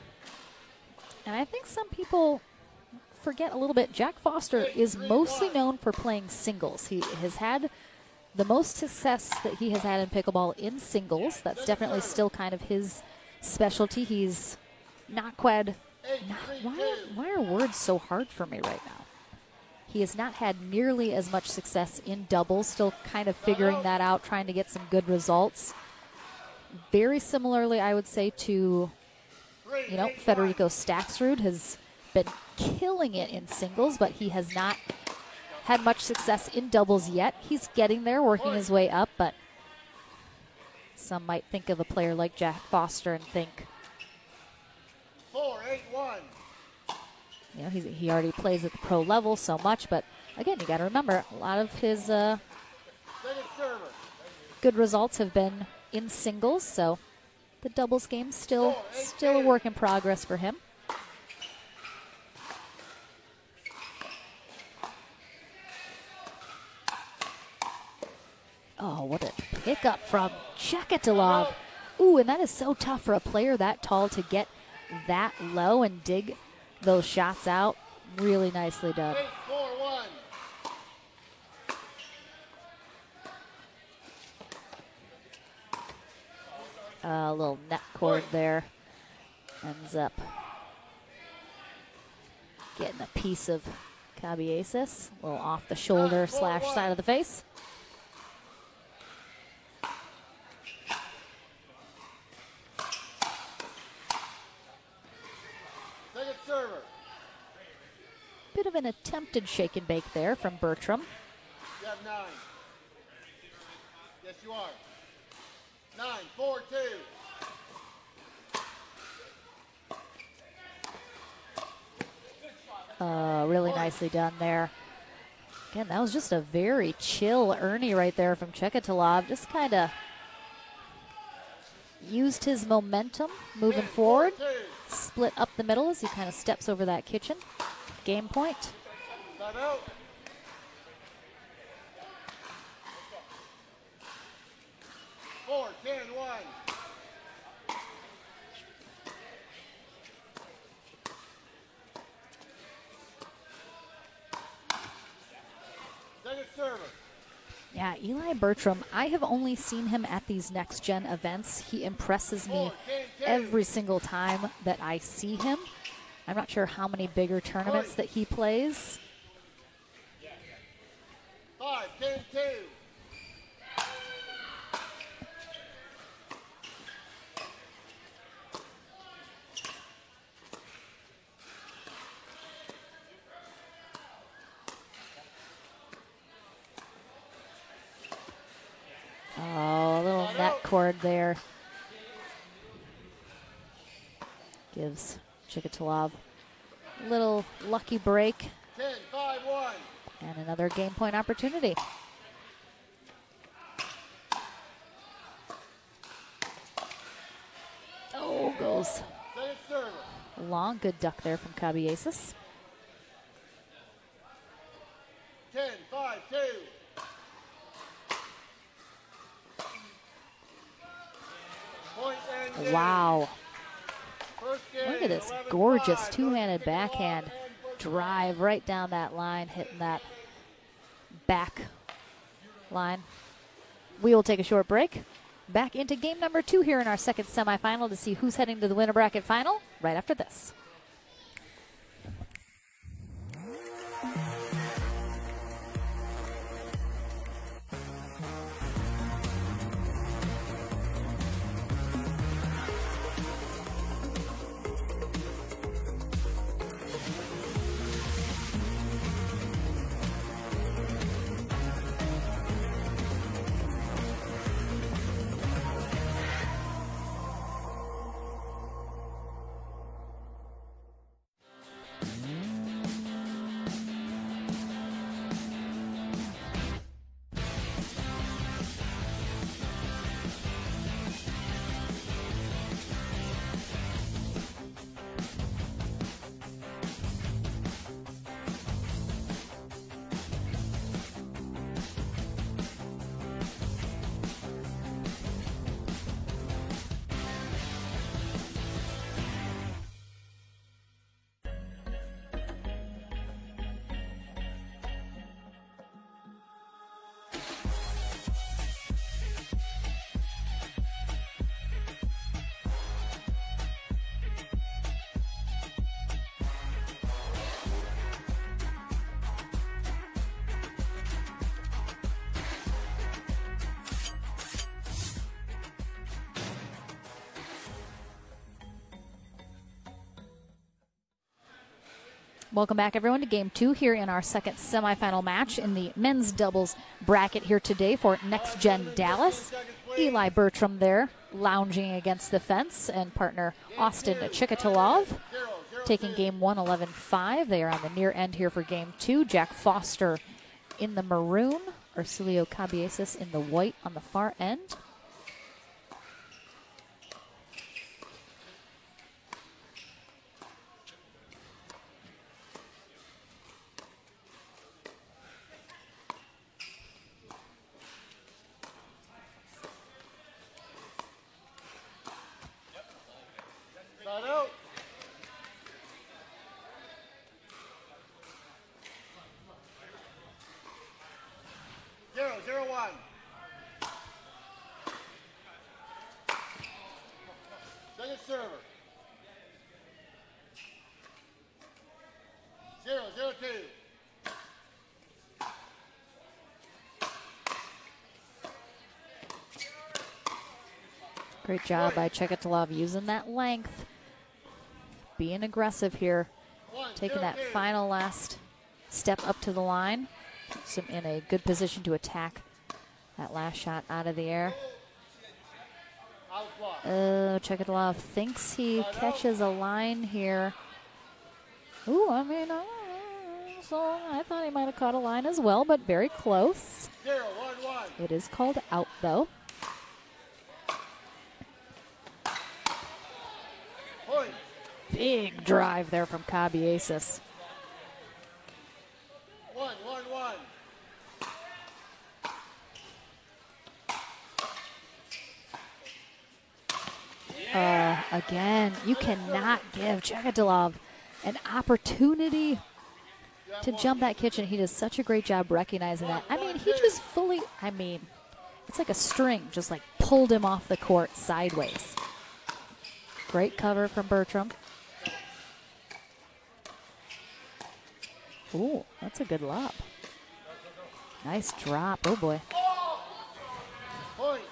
And I think some people forget a little bit. Jack Foster is mostly known for playing singles. He has had the most success that he has had in pickleball in singles. That's definitely still kind of his specialty. He's not quite. Why are words so hard for me right now? He has not had nearly as much success in doubles, still kind of figuring that out, trying to get some good results. Very similarly, I would say, to, Federico Staksrud has been killing it in singles, but he has not had much success in doubles yet. He's getting there, working his way up, but some might think of a player like Jack Foster and think, 4-8-1. He already plays at the pro level so much, but again, you got to remember, a lot of his Second server. good results have been in singles, so the doubles game still a work in progress for him. Oh, what a pickup from Chikatilov. Ooh, and that is so tough for a player that tall to get that low and dig those shots out. Really nicely done. 8-4-1. A little net cord there. Ends up getting a piece of Cabieses. A little off the shoulder / side of the face. of an attempted shake and bake there from Bertram. You have 9. Yes, you are. 9, 4, 2. Really nicely done there. Again, that was just a very chill Ernie right there from Chekatolov. Just kind of used his momentum moving forward. Split up the middle as he kind of steps over that kitchen. Game point. Time out. Four, 10, 1. Second server. Yeah, Eli Bertram, I have only seen him at these Next Gen events. He impresses me every single time that I see him. I'm not sure how many bigger tournaments that he plays. 5, 10, 2. Oh, a little net cord there. Gives Chikatolov a little lucky break 10, 5, 1. and another game point opportunity. Oh, goes Second server. long. Good duck there from Cabieses. 10, 5, 2. Point and game. Wow. First game, Look at this 11-5. gorgeous two-handed backhand drive right down that line, hitting that back line. We will take a short break. Back into game number 2 here in our second semifinal to see who's heading to the winner bracket final right after this. Welcome back, everyone, to Game 2 here in our second semifinal match in the men's doubles bracket here today for Next Gen Dallas. Eli Bertram there lounging against the fence, and partner Austin Chikatolov taking Game 1 11-5. They are on the near end here for Game 2. Jack Foster in the maroon, Arcelio Cabieses in the white on the far end. Side out. Zero, 1. Second server. 0, 2. Great job by Chekatolov using that length, being aggressive here, 1, taking 0, that 2. final last step up to the line. Puts him in a good position to attack that last shot out of the air. Chekadlov thinks he catches a line here. Ooh, I mean, so I thought he might have caught a line as well, but very close. 0-1-1. It is called out, though. Point. Big drive there from Cabieses. 1-1-1. Again, you cannot give Chekadlov an opportunity to jump that kitchen. He does such a great job recognizing that. I mean, he just fully, it's like a string, just like pulled him off the court sideways. Great cover from Bertram. Ooh, that's a good lob. Nice drop. Oh, boy. Point.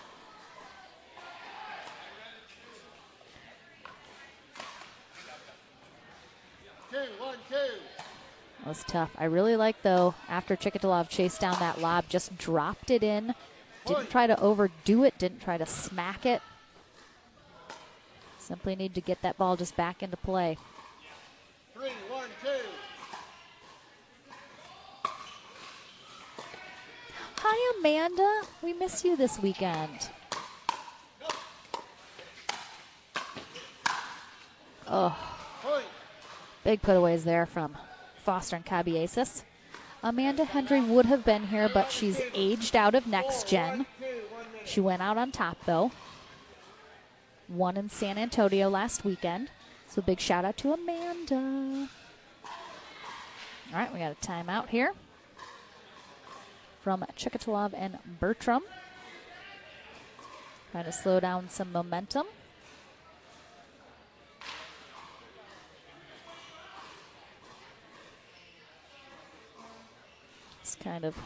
That was tough. I really like, though, after Chekadlov chased down that lob, just dropped it in. Didn't try to overdo it. Didn't try to smack it. Simply need to get that ball just back into play. 3-1-2. Hi, Amanda. We miss you this weekend. Oh, Point. big putaways there from Foster and Cabieses. Amanda Hendry would have been here, but she's aged out of next gen. 1 minute. She went out on top, though. Won in San Antonio last weekend. So big shout out to Amanda. All right, we got a timeout here from Chekadlov and Bertram. Trying to slow down some momentum. Just kind of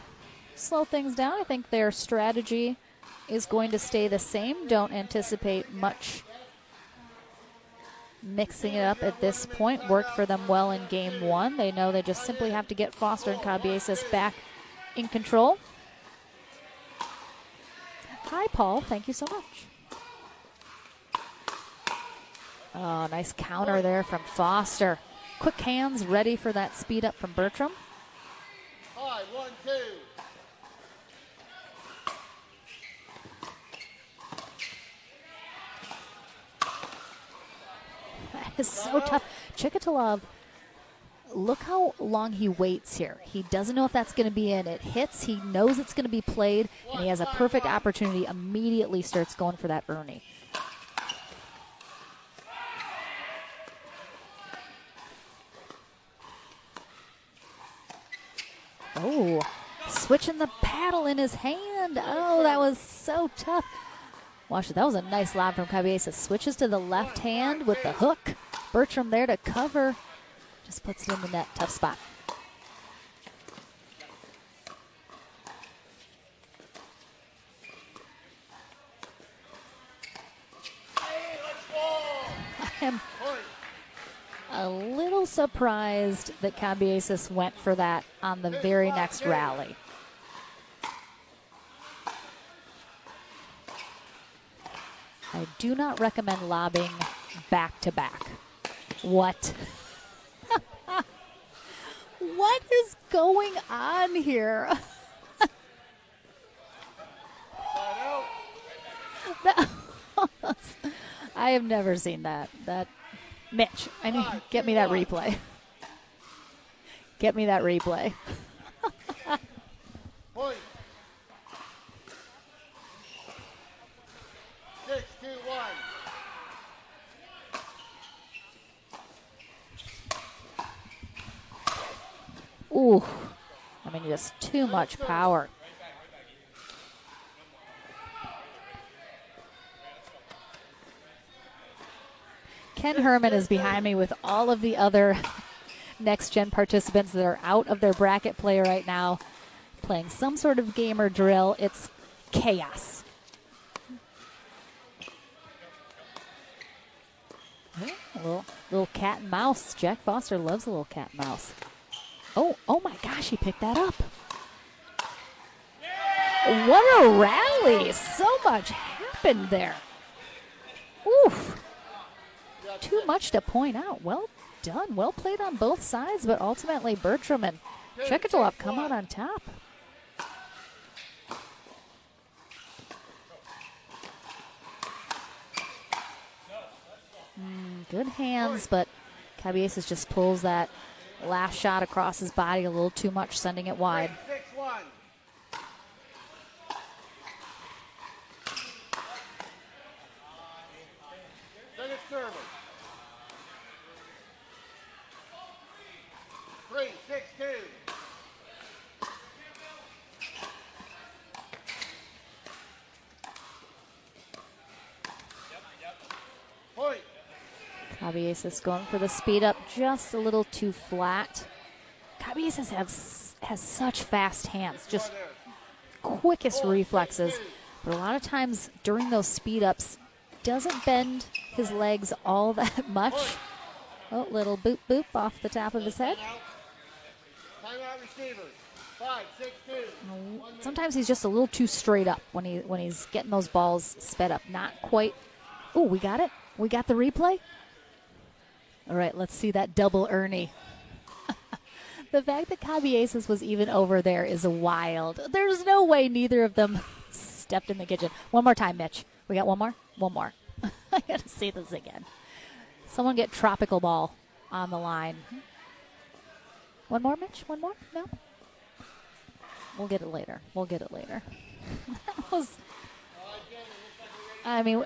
slow things down. I think their strategy is going to stay the same. Don't anticipate much mixing it up at this point. Worked for them well in game one. They know they just simply have to get Foster and Cabieses back in control. Hi, Paul. Thank you so much. Oh, nice counter there from Foster. Quick hands, ready for that speed up from Bertram. High, 1-2. That is so tough. Chekadlov, look how long he waits here. He doesn't know if that's going to be in. It hits. He knows it's going to be played, and he has a perfect opportunity. Immediately starts going for that Ernie. Oh, switching the paddle in his hand. Oh, that was so tough. Watch it. That was a nice lob from Cabieses. Switches to the left hand with the hook. Bertram there to cover. Just puts it in the net. Tough spot. I am a little surprised that Cabieses went for that on the very next rally. I do not recommend lobbing back to back. What? What is going on here? I have never seen that. Mitch, I need get me that replay. Get me that replay. Point. 6-2-1. Ooh, I mean, just too much power. Ken Herman is behind me with all of the other next-gen participants that are out of their bracket play right now, playing some sort of game or drill. It's chaos. A little cat and mouse. Jack Foster loves a little cat and mouse. Oh my gosh, he picked that up. What a rally. So much happened there. Oof. Too much to point out. Well done. Well played on both sides, but ultimately Bertram and Chekatolov come out on top. Good hands, but Cabieses just pulls that last shot across his body a little too much, sending it wide. 6-1. Second service. 3-6-2. Point. Cabieses going for the speed up, just a little too flat. Cabieses has such fast hands, just quickest reflexes. But a lot of times during those speed ups, doesn't bend his legs all that much. Oh, little boop boop off the top of his head. Timeout receivers. 5-6-2. Sometimes he's just a little too straight up when he's getting those balls sped up. Not quite. Oh, we got it. We got the replay. All right, let's see that double Ernie. The fact that Cabieses was even over there is wild. There's no way neither of them stepped in the kitchen. One more time, Mitch. We got one more? One more. I got to see this again. Someone get Tropical Ball on the line. One more, Mitch? One more? No? We'll get it later. We'll get it later. That was... I mean...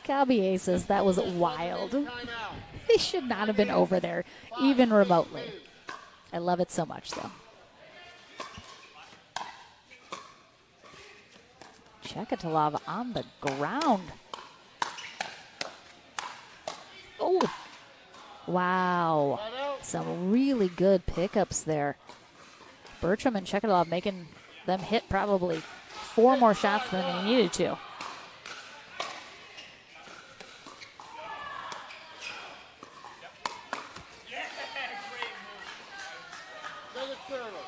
Cabieses, that was wild. They should not have been over there, even remotely. I love it so much, though. Chekatolov on the ground. Oh, wow. Some really good pickups there. Bertram and Chekatolov making them hit probably 4 more shots than they needed to. Second service.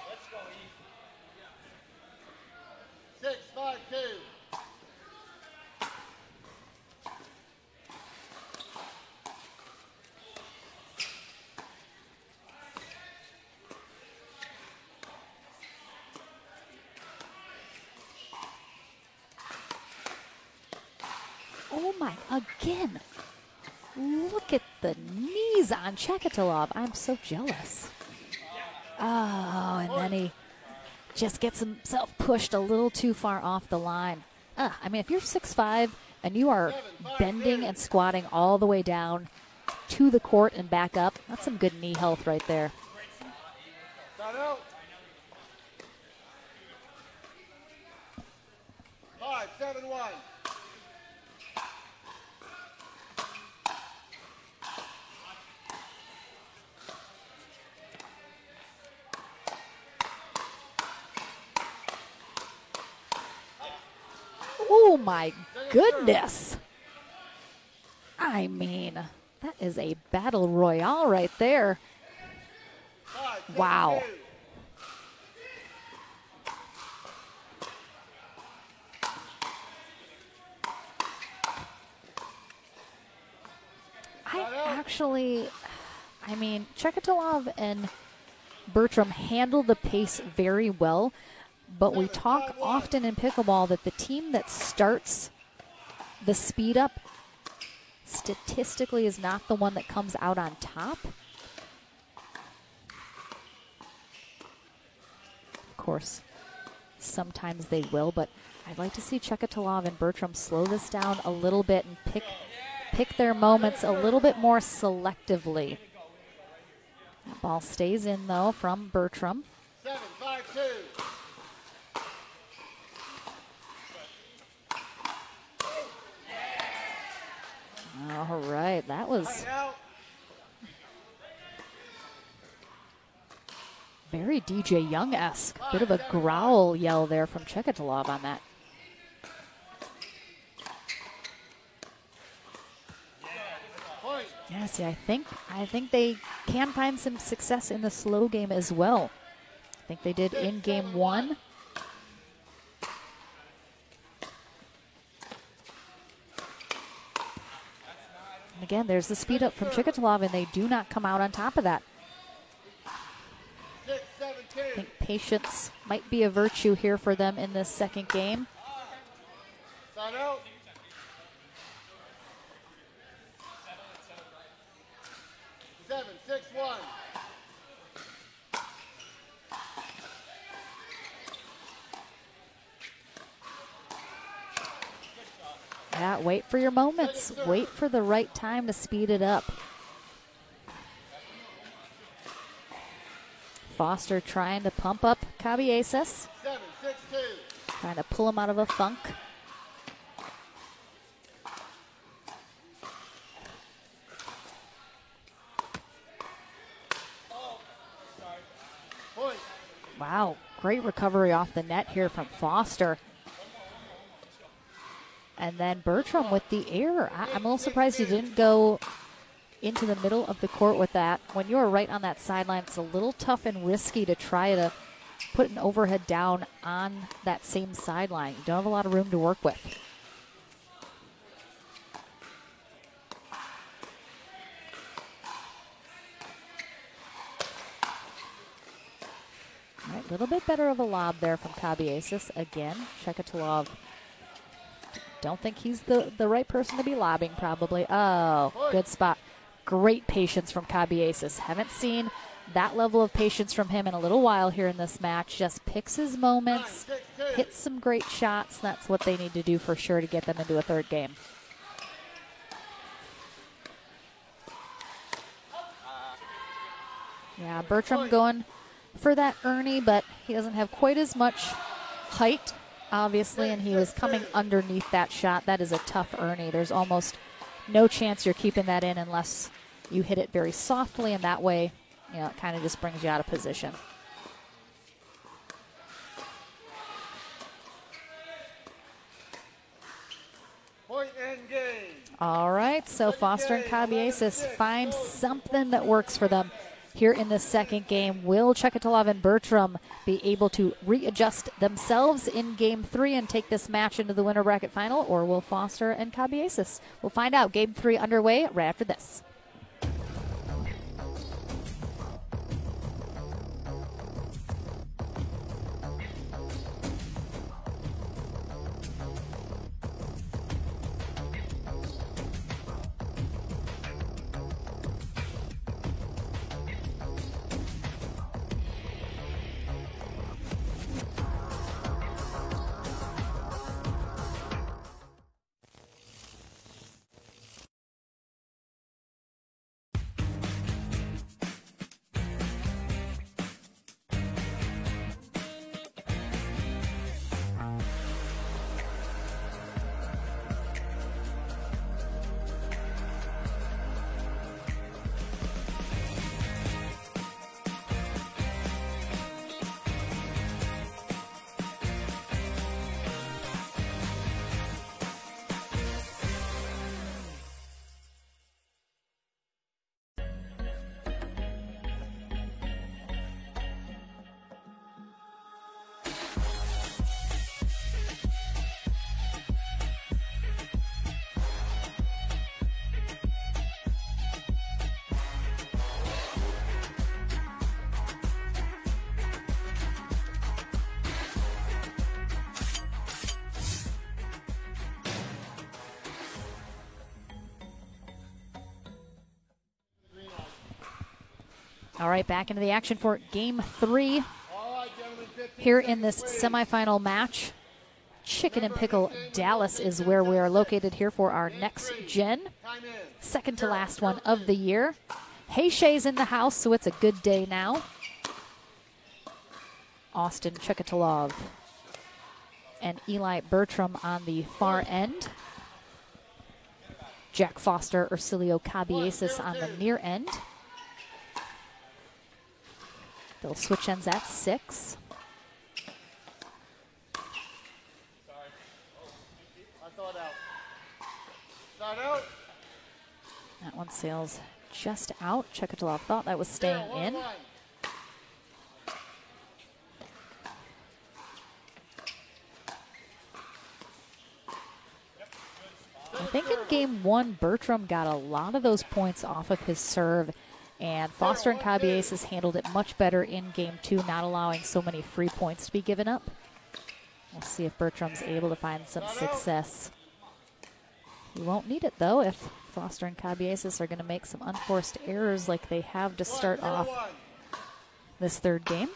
6-5-2. Oh my, again. Look at the knees on Chekatolov. I'm so jealous. Oh, and then he just gets himself pushed a little too far off the line. I mean, if you're 6'5", and you are bending and squatting all the way down to the court and back up, that's some good knee health right there. Timeout. 5-7-1. Oh my goodness. I mean, that is a battle royale right there. Wow. I mean, Chekatolov and Bertram handle the pace very well, but we talk often in pickleball that the team that starts the speed up statistically is not the one that comes out on top. Of course, sometimes they will, but I'd like to see Chekatolov and Bertram slow this down a little bit and pick their moments a little bit more selectively. That ball stays in, though, from Bertram. 7-5-2. All right, that was very DJ Young-esque. Bit of a growl yell there from Chekatolov on that. Yeah, Yeah, see, I think they can find some success in the slow game as well. I think they did in game 1. And again, there's the speed up from Chikatilo, and they do not come out on top of that. I think patience might be a virtue here for them in this second game. Side out. Seven, 6-1. Yeah, wait for your moments. Wait for the right time to speed it up. Foster trying to pump up Caballesas. 7, 6-2. Trying to pull him out of a funk. Point. Wow, great recovery off the net here from Foster. And then Bertram with the error. I'm a little surprised he didn't go into the middle of the court with that. When you're right on that sideline, it's a little tough and risky to try to put an overhead down on that same sideline. You don't have a lot of room to work with. All right, a little bit better of a lob there from Caballesas. Again, Chikatilo. Don't think he's the right person to be lobbing, probably. Oh, good spot. Great patience from Caballesas. Haven't seen that level of patience from him in a little while here in this match. Just picks his moments, hits some great shots. That's what they need to do for sure to get them into a third game. Yeah, Bertram going for that Ernie, but he doesn't have quite as much height, obviously, and he was coming underneath that shot. That is a tough Ernie. There's almost no chance you're keeping that in unless you hit it very softly, and that way, you know, it kind of just brings you out of position. Point and game. All right, so Foster and Caballesas find something that works for them here in the second game. Will Chikatilo and Bertram be able to readjust themselves in game 3 and take this match into the winner bracket final, or will Foster and Caballesas? We'll find out. Game 3 underway right after this. All right, back into the action for game 3 here in this semifinal match. Chicken and Pickle Dallas is where we are located here for our next gen, second to last one of the year. Hayshay's in the house, so it's a good day now. Austin Chikatilo and Eli Bertram on the far end. Jack Foster, Ercilio Caballesas on the near end. They'll switch ends at 6. I thought out. Side out. That one's sails just out. Chikatilo thought that was staying in. I think in game one, Bertram got a lot of those points off of his serve, and Foster and Cabieses handled it much better in game two, not allowing so many free points to be given up. We'll see if Bertram's able to find some success. He won't need it, though, if Foster and Cabieses are going to make some unforced errors like they have to start off this third game.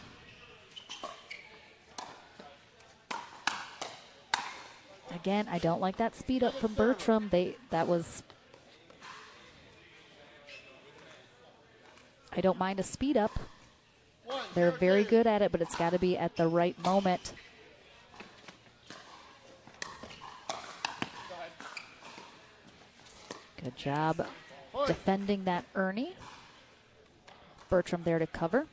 Again, I don't like that speed up from Bertram. I don't mind a speed up. They're very good at it, but it's got to be at the right moment. Good job defending that Ernie. Bertram there to cover.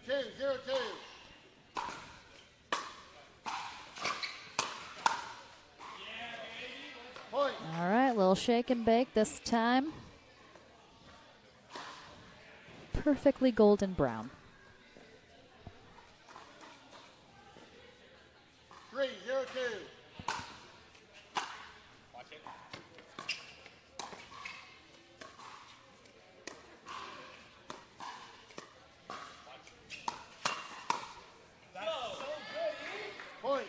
2-0-2. Point. All right, little shake and bake this time. Perfectly golden brown. 3-0-2. Point.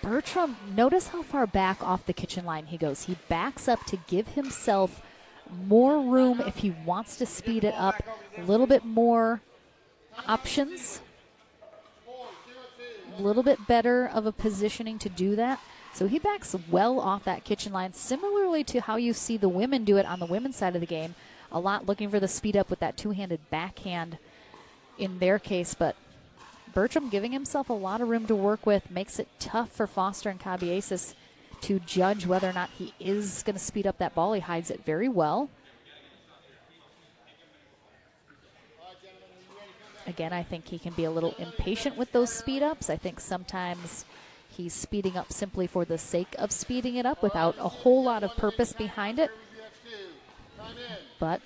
Bertram, notice how far back off the kitchen line he goes. He backs up to give himself more room if he wants to speed it up, a little bit more options, a little bit better of a positioning to do that. So he backs well off that kitchen line, similarly to how you see the women do it on the women's side of the game, a lot looking for the speed up with that two-handed backhand in their case, but Bertram giving himself a lot of room to work with makes it tough for Foster and Cabieses to judge whether or not he is going to speed up that ball. He hides it very well. Again, I think he can be a little impatient with those speed ups. I think sometimes he's speeding up simply for the sake of speeding it up without a whole lot of purpose behind it. But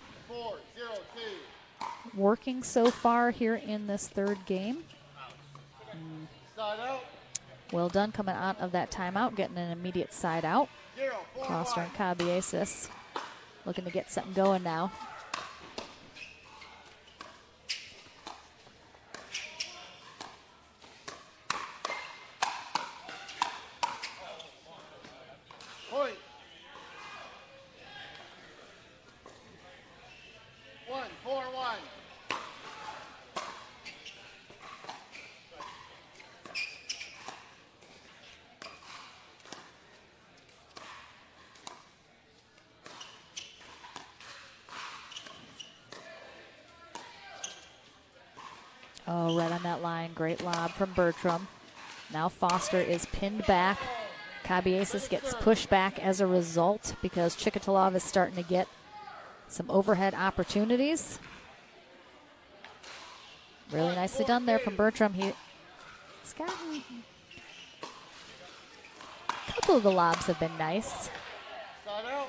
working so far here in this third game. Well done coming out of that timeout, getting an immediate side out. Foster and Cabieses looking to get something going now. Point. 1-4-1. Oh, right on that line. Great lob from Bertram. Now Foster is pinned back. Cabieses gets pushed back as a result because Chikatilo is starting to get some overhead opportunities. Really nicely done there from Bertram. He's gotten a couple of the lobs have been nice. A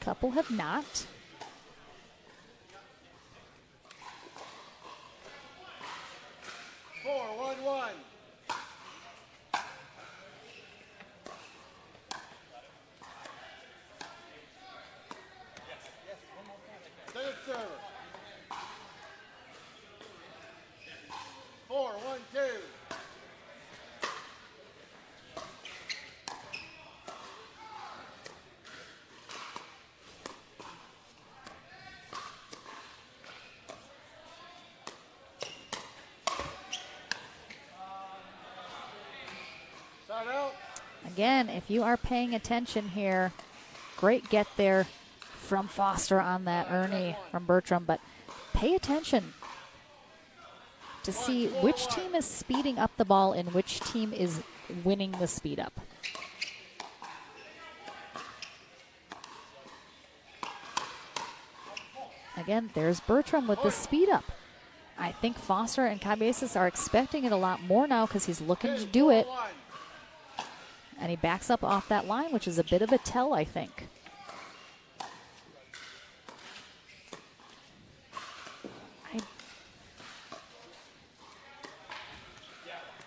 couple have not. Four, 1-1. Second server. 4-1-2. Side out. Again, if you are paying attention here, great get there from Foster on that Ernie from Bertram, but pay attention to see which team is speeding up the ball and which team is winning the speed up. Again, there's Bertram with the speed up. I think Foster and Cabieses are expecting it a lot more now because he's looking to do it. And he backs up off that line, which is a bit of a tell, I think.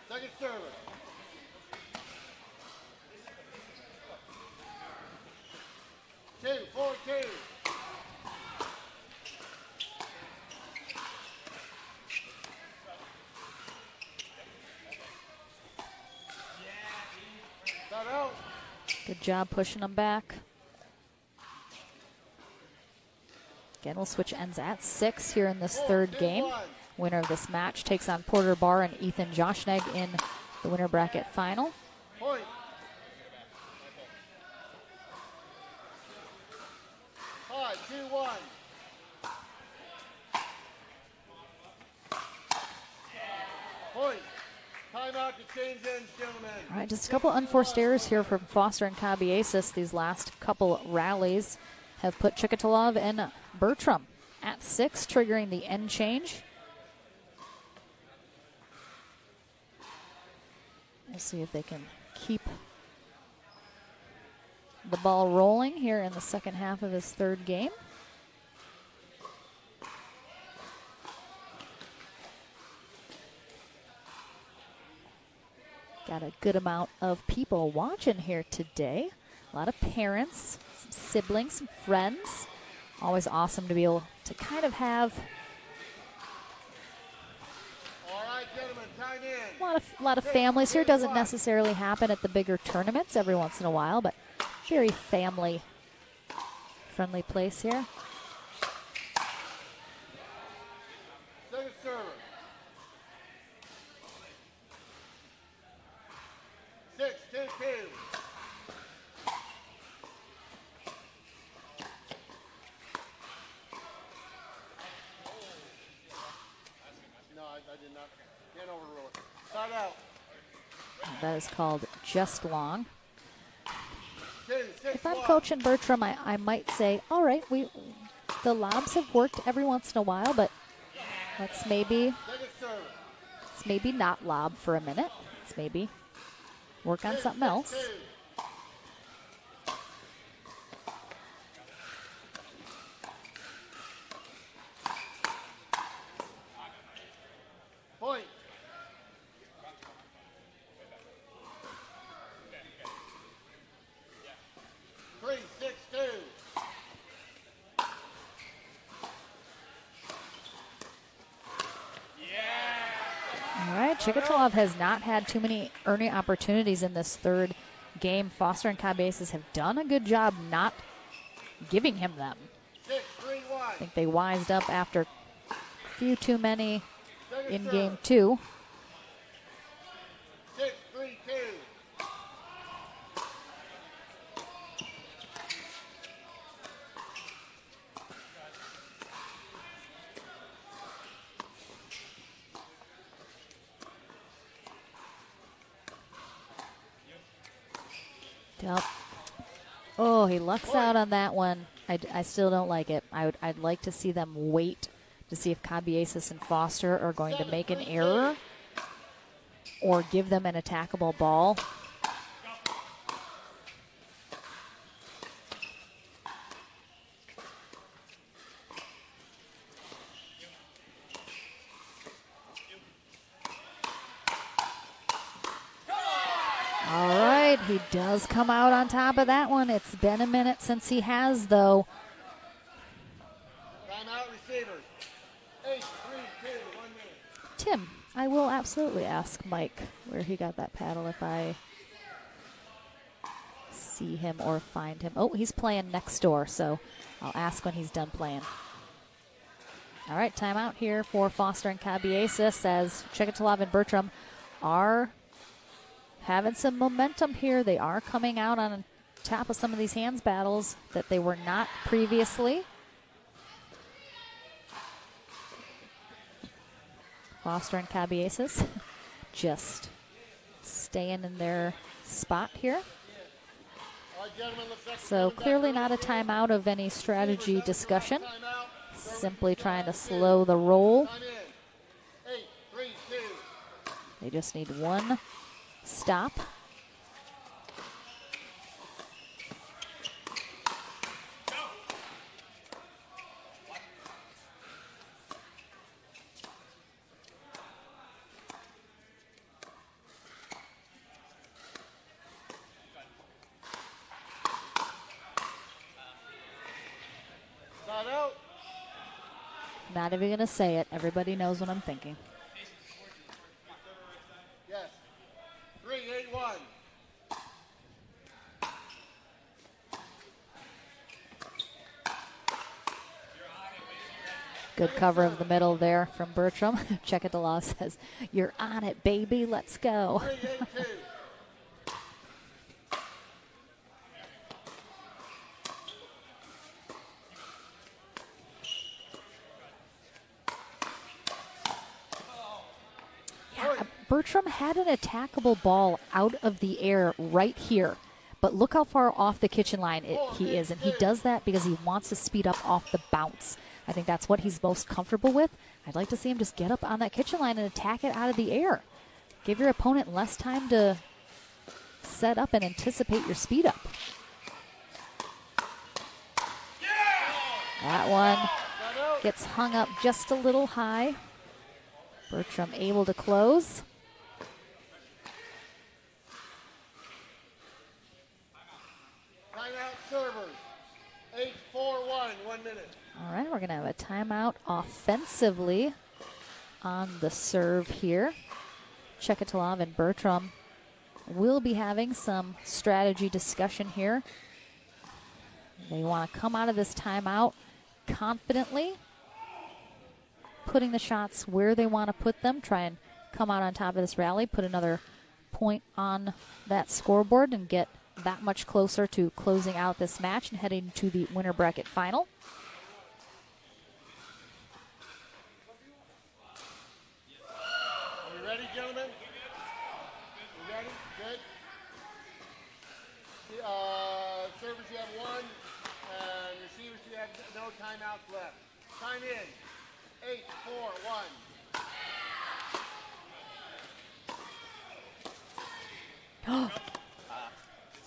Second server. Two, 4-2. Out. Good job pushing them back. Again, we'll switch ends at 6 here in this third game. Winner of this match takes on Porter Barr and Ethan Joshnegg in the winner bracket final. Point. High, 2-1. Point. Timeout to change ends, gentlemen. All right, just a couple unforced errors here from Foster and Cabiesis. These last couple rallies have put Chikatilo and Bertram at 6, triggering the end change. We'll see if they can keep the ball rolling here in the second half of his third game. Got a good amount of people watching here today. A lot of parents, some siblings, some friends. Always awesome to be able to kind of have All right, gentlemen, time in. a lot of families here. Doesn't necessarily happen at the bigger tournaments every once in a while, but very family friendly place here. Second server. Six, 2-2. No, I did not. Can't overrule it. Side out. That is called just long. 2, 6, If I'm 1. coaching Bertram, I might say, all right, the lobs have worked every once in a while, but let's maybe not lob for a minute. Let's maybe work on something else. Point. Three, 6-2. All right, Chikatilo has not had too many earning opportunities in this third game. Foster and Cabiesis have done a good job not giving him them. 6, 3, 1. I think they wised up after a few too many in game 2. 6, 3, 2. Yep. Oh, he lucks out on that one. I still don't like it. I'd like to see them wait to see if Cabiesis and Foster are going to make an error or give them an attackable ball. All right, he does come out on top of that one. It's been a minute since he has, though. Timeout, receivers. 8, 3, 2, 1 minute. Tim, I will absolutely ask Mike where he got that paddle if I see him or find him. Oh, he's playing next door, so I'll ask when he's done playing. All right, timeout here for Foster and Cabiesis as Chikatilo and Bertram are having some momentum here. They are coming out on top of some of these hands battles that they were not previously. Foster and Cabiesis just staying in their spot here. All right, gentlemen, looks like So clearly not a timeout of any strategy discussion. Simply trying to slow the roll. time in. 8, 3, 2. They just need one stop. Timeout. Not even going to say it. Everybody knows what I'm thinking. Yes. 3-8-1. Good cover of the middle there from Bertram. Chekatila says, "You're on it, baby. Let's go." 3-8-2. Yeah, Bertram had an attackable ball out of the air right here. But look how far off the kitchen line he is. And he does that because he wants to speed up off the bounce. I think that's what he's most comfortable with. I'd like to see him just get up on that kitchen line and attack it out of the air. Give your opponent less time to set up and anticipate your speed up. That one gets hung up just a little high. Bertram able to close. Timeout servers. 8-4-1, 1 minute. All right, we're going to have a timeout offensively on the serve here. Chekatila and Bertram will be having some strategy discussion here. They want to come out of this timeout confidently, putting the shots where they want to put them, try and come out on top of this rally, put another point on that scoreboard and get that much closer to closing out this match and heading to the winner bracket final. Are we ready, gentlemen? You ready? Good. Servers, you have 1, and receivers, you have no timeouts left. Time in. 8-4-1.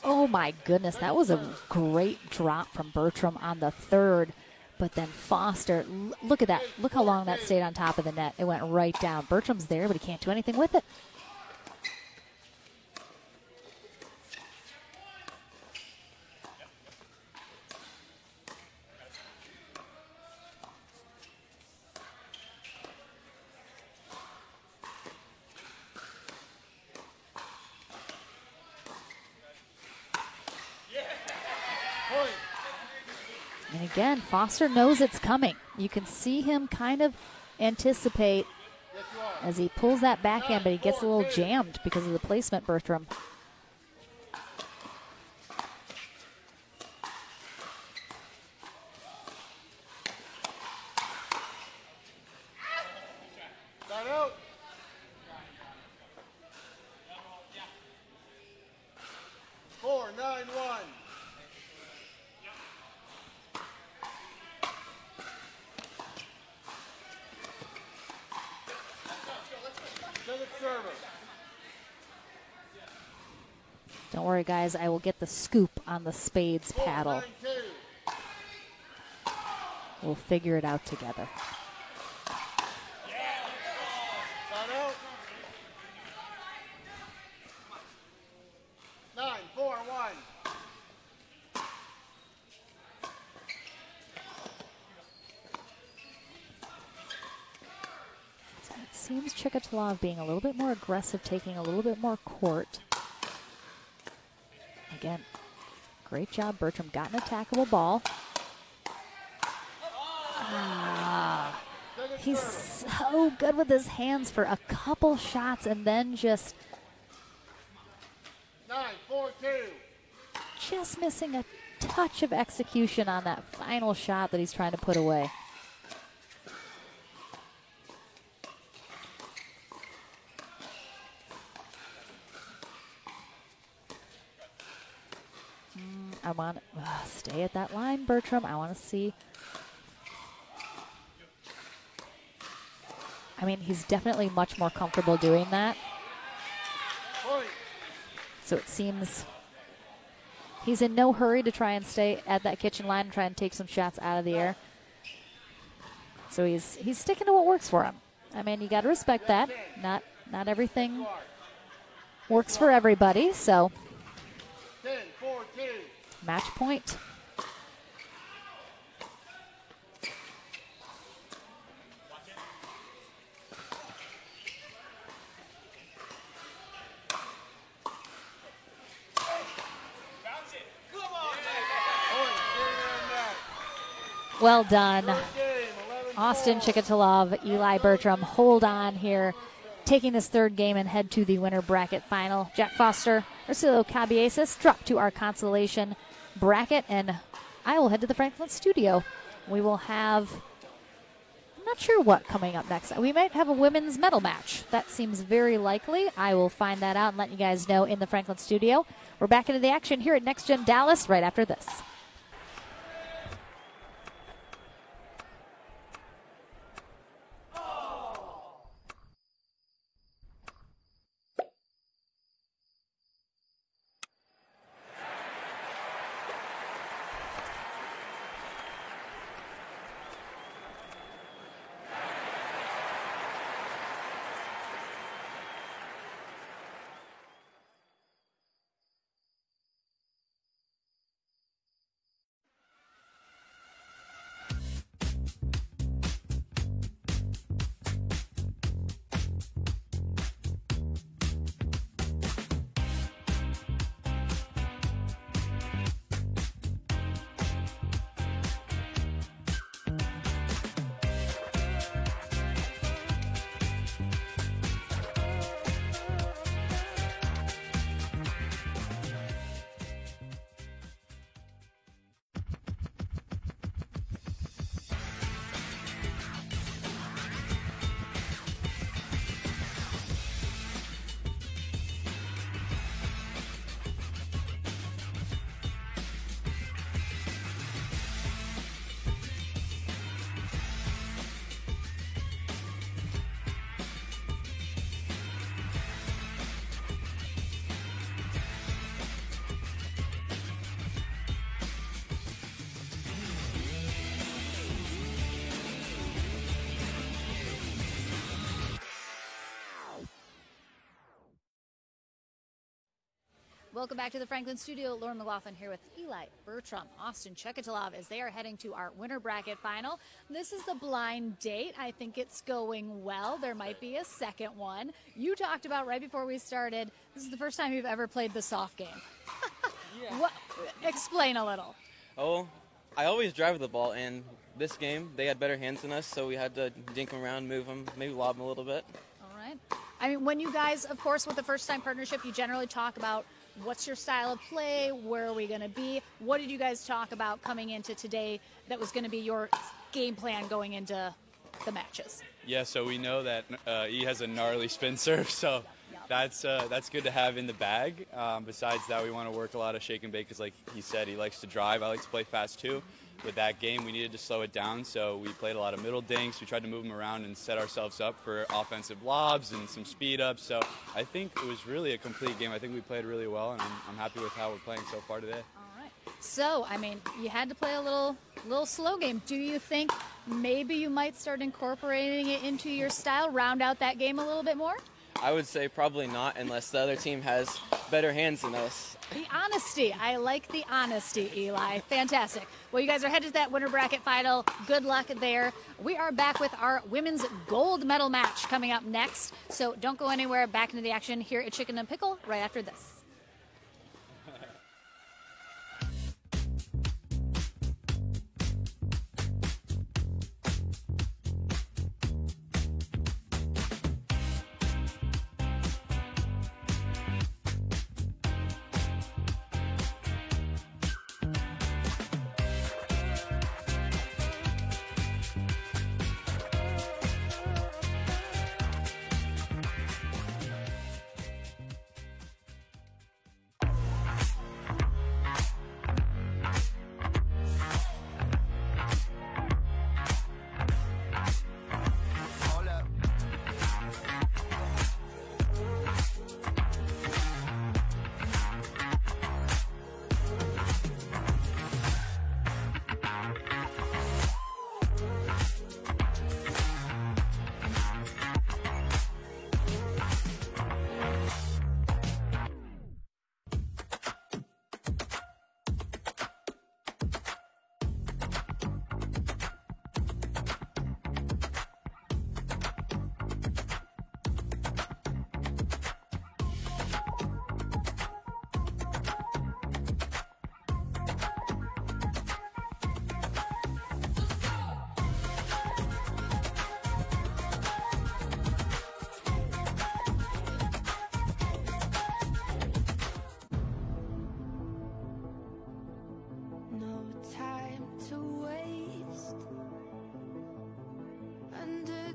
Oh my goodness, that was a great drop from Bertram on the third. But then Foster, look at that. Look how long that stayed on top of the net. It went right down. Bertram's there, but he can't do anything with it. And again, Foster knows it's coming. You can see him kind of anticipate as he pulls that backhand, but he gets a little jammed because of the placement, Bertram. Timeout. 4-9-1. Don't worry, guys. I will get the scoop on the spades paddle. We'll figure it out together. Timeout. 9-4-1. It seems Chekatila being a little bit more aggressive, taking a little bit more court. Again, great job. Bertram got an attackable ball. He's so good with his hands for a couple shots and then just 9-4-2. just missing a touch of execution on that final shot that he's trying to put away. I want to stay at that line, Bertram. I want to see. I mean, he's definitely much more comfortable doing that. So it seems he's in no hurry to try and stay at that kitchen line and try and take some shots out of the air. So he's sticking to what works for him. I mean, you got to respect that. Not everything works for everybody. So 10-4-2. match point. Well done. Austin Chikatilov, Eli Bertram, hold on here, taking this third game and head to the winner bracket final. Jack Foster, Ursulo Cabiesis drop to our consolation bracket, and I will head to the Franklin studio. We will have, I'm not sure what coming up next. We might have a women's medal match. That seems very likely. I will find that out and let you guys know in the Franklin studio. We're back into the action here at Next Gen Dallas right after this. Welcome back to the Franklin studio. Lauren McLaughlin here with Eli Bertram, Austin Chikatilov, as they are heading to our winter bracket final. This is the blind date. I think it's going well. There might be a second one. You talked about right before we started, this is the first time you've ever played the soft game. Yeah. What? Explain a little. Oh, I always drive the ball, and this game, they had better hands than us, so we had to dink them around, move them, maybe lob them a little bit. All right. I mean, when you guys, of course, with the first-time partnership, you generally talk about what's your style of play, where are we going to be? What did you guys talk about coming into today that was going to be your game plan going into the matches? Yeah, so we know that he has a gnarly spin serve, so that's good to have in the bag. Besides that, we want to work a lot of shake and bake because, like he said, he likes to drive. I like to play fast too. With that game, we needed to slow it down, so we played a lot of middle dinks. We tried to move them around and set ourselves up for offensive lobs and some speed ups. So I think it was really a complete game. I think we played really well, and I'm happy with how we're playing so far today. All right. So, I mean, you had to play a little slow game. Do you think maybe you might start incorporating it into your style, round out that game a little bit more? I would say probably not unless the other team has better hands than us. The honesty. I like the honesty, Eli. Fantastic. Well, you guys are headed to that winter bracket final. Good luck there. We are back with our women's gold medal match coming up next. So don't go anywhere. Back into the action here at Chicken and Pickle right after this.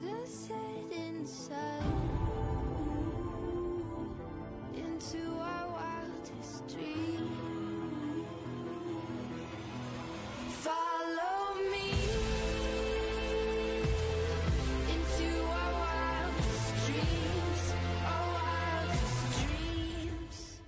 the setting sun into our wildest dream. Follow me into our wildest dreams, our wildest dreams.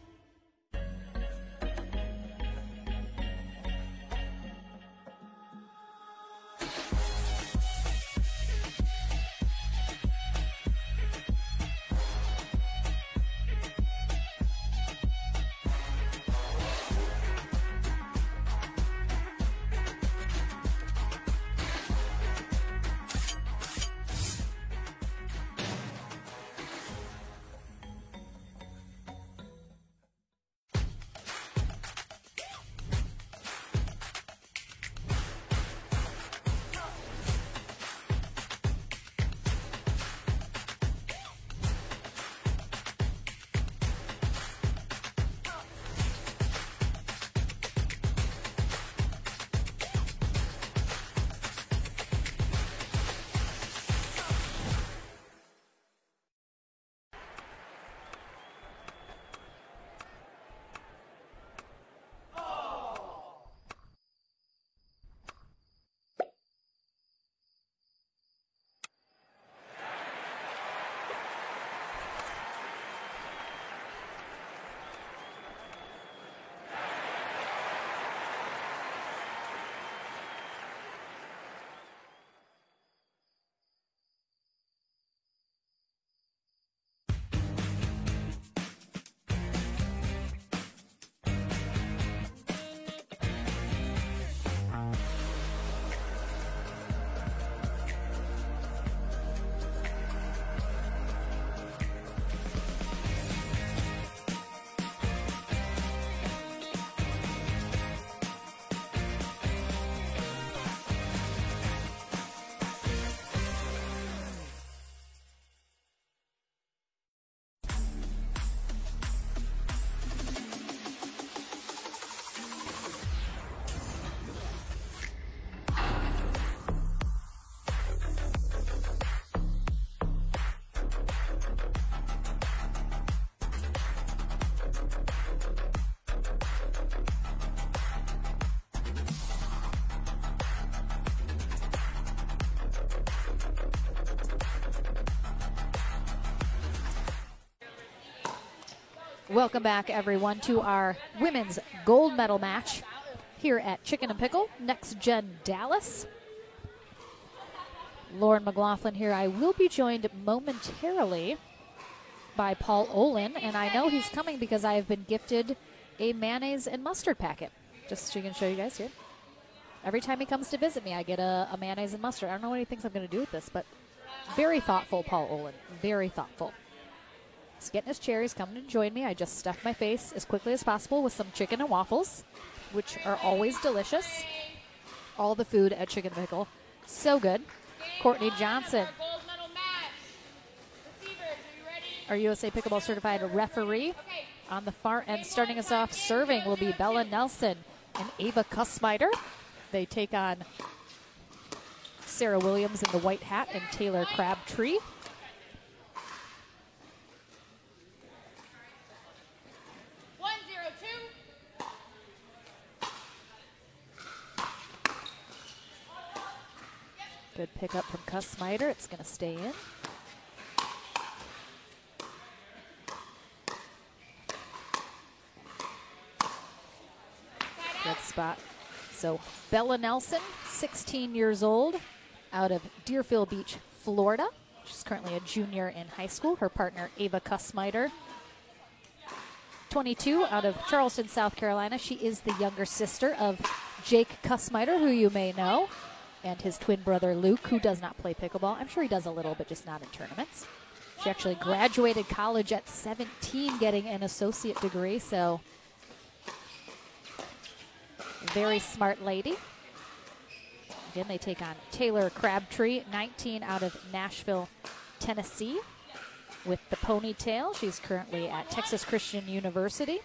Welcome back, everyone, to our women's gold medal match here at Chicken and Pickle, Next Gen Dallas. Lauren McLaughlin here. I will be joined momentarily by Paul Olin, and I know he's coming because I have been gifted a mayonnaise and mustard packet. Just so you can show you guys here. Every time he comes to visit me, I get a mayonnaise and mustard. I don't know what he thinks I'm going to do with this, but very thoughtful, Paul Olin. Very thoughtful. He's getting his chair. He's coming to join me. I just stuffed my face as quickly as possible with some chicken and waffles, which are always delicious. All the food at Chicken and Pickle. So good. Courtney Johnson, our USA Pickleball Certified referee. On the far end, starting us off serving will be Bella Nelson and Ava Kussmeiter. They take on Sarah Williams in the white hat and Taylor Crabtree. Good pickup from Kussmeiter. It's going to stay in. Good spot. So Bella Nelson, 16 years old, out of Deerfield Beach, Florida. She's currently a junior in high school. Her partner, Ava Kussmeiter, 22, out of Charleston, South Carolina. She is the younger sister of Jake Kussmeiter, who you may know, and his twin brother, Luke, who does not play pickleball. I'm sure he does a little, but just not in tournaments. She actually graduated college at 17, getting an associate degree, so very smart lady. Again, they take on Taylor Crabtree, 19, out of Nashville, Tennessee, with the ponytail. She's currently at Texas Christian University.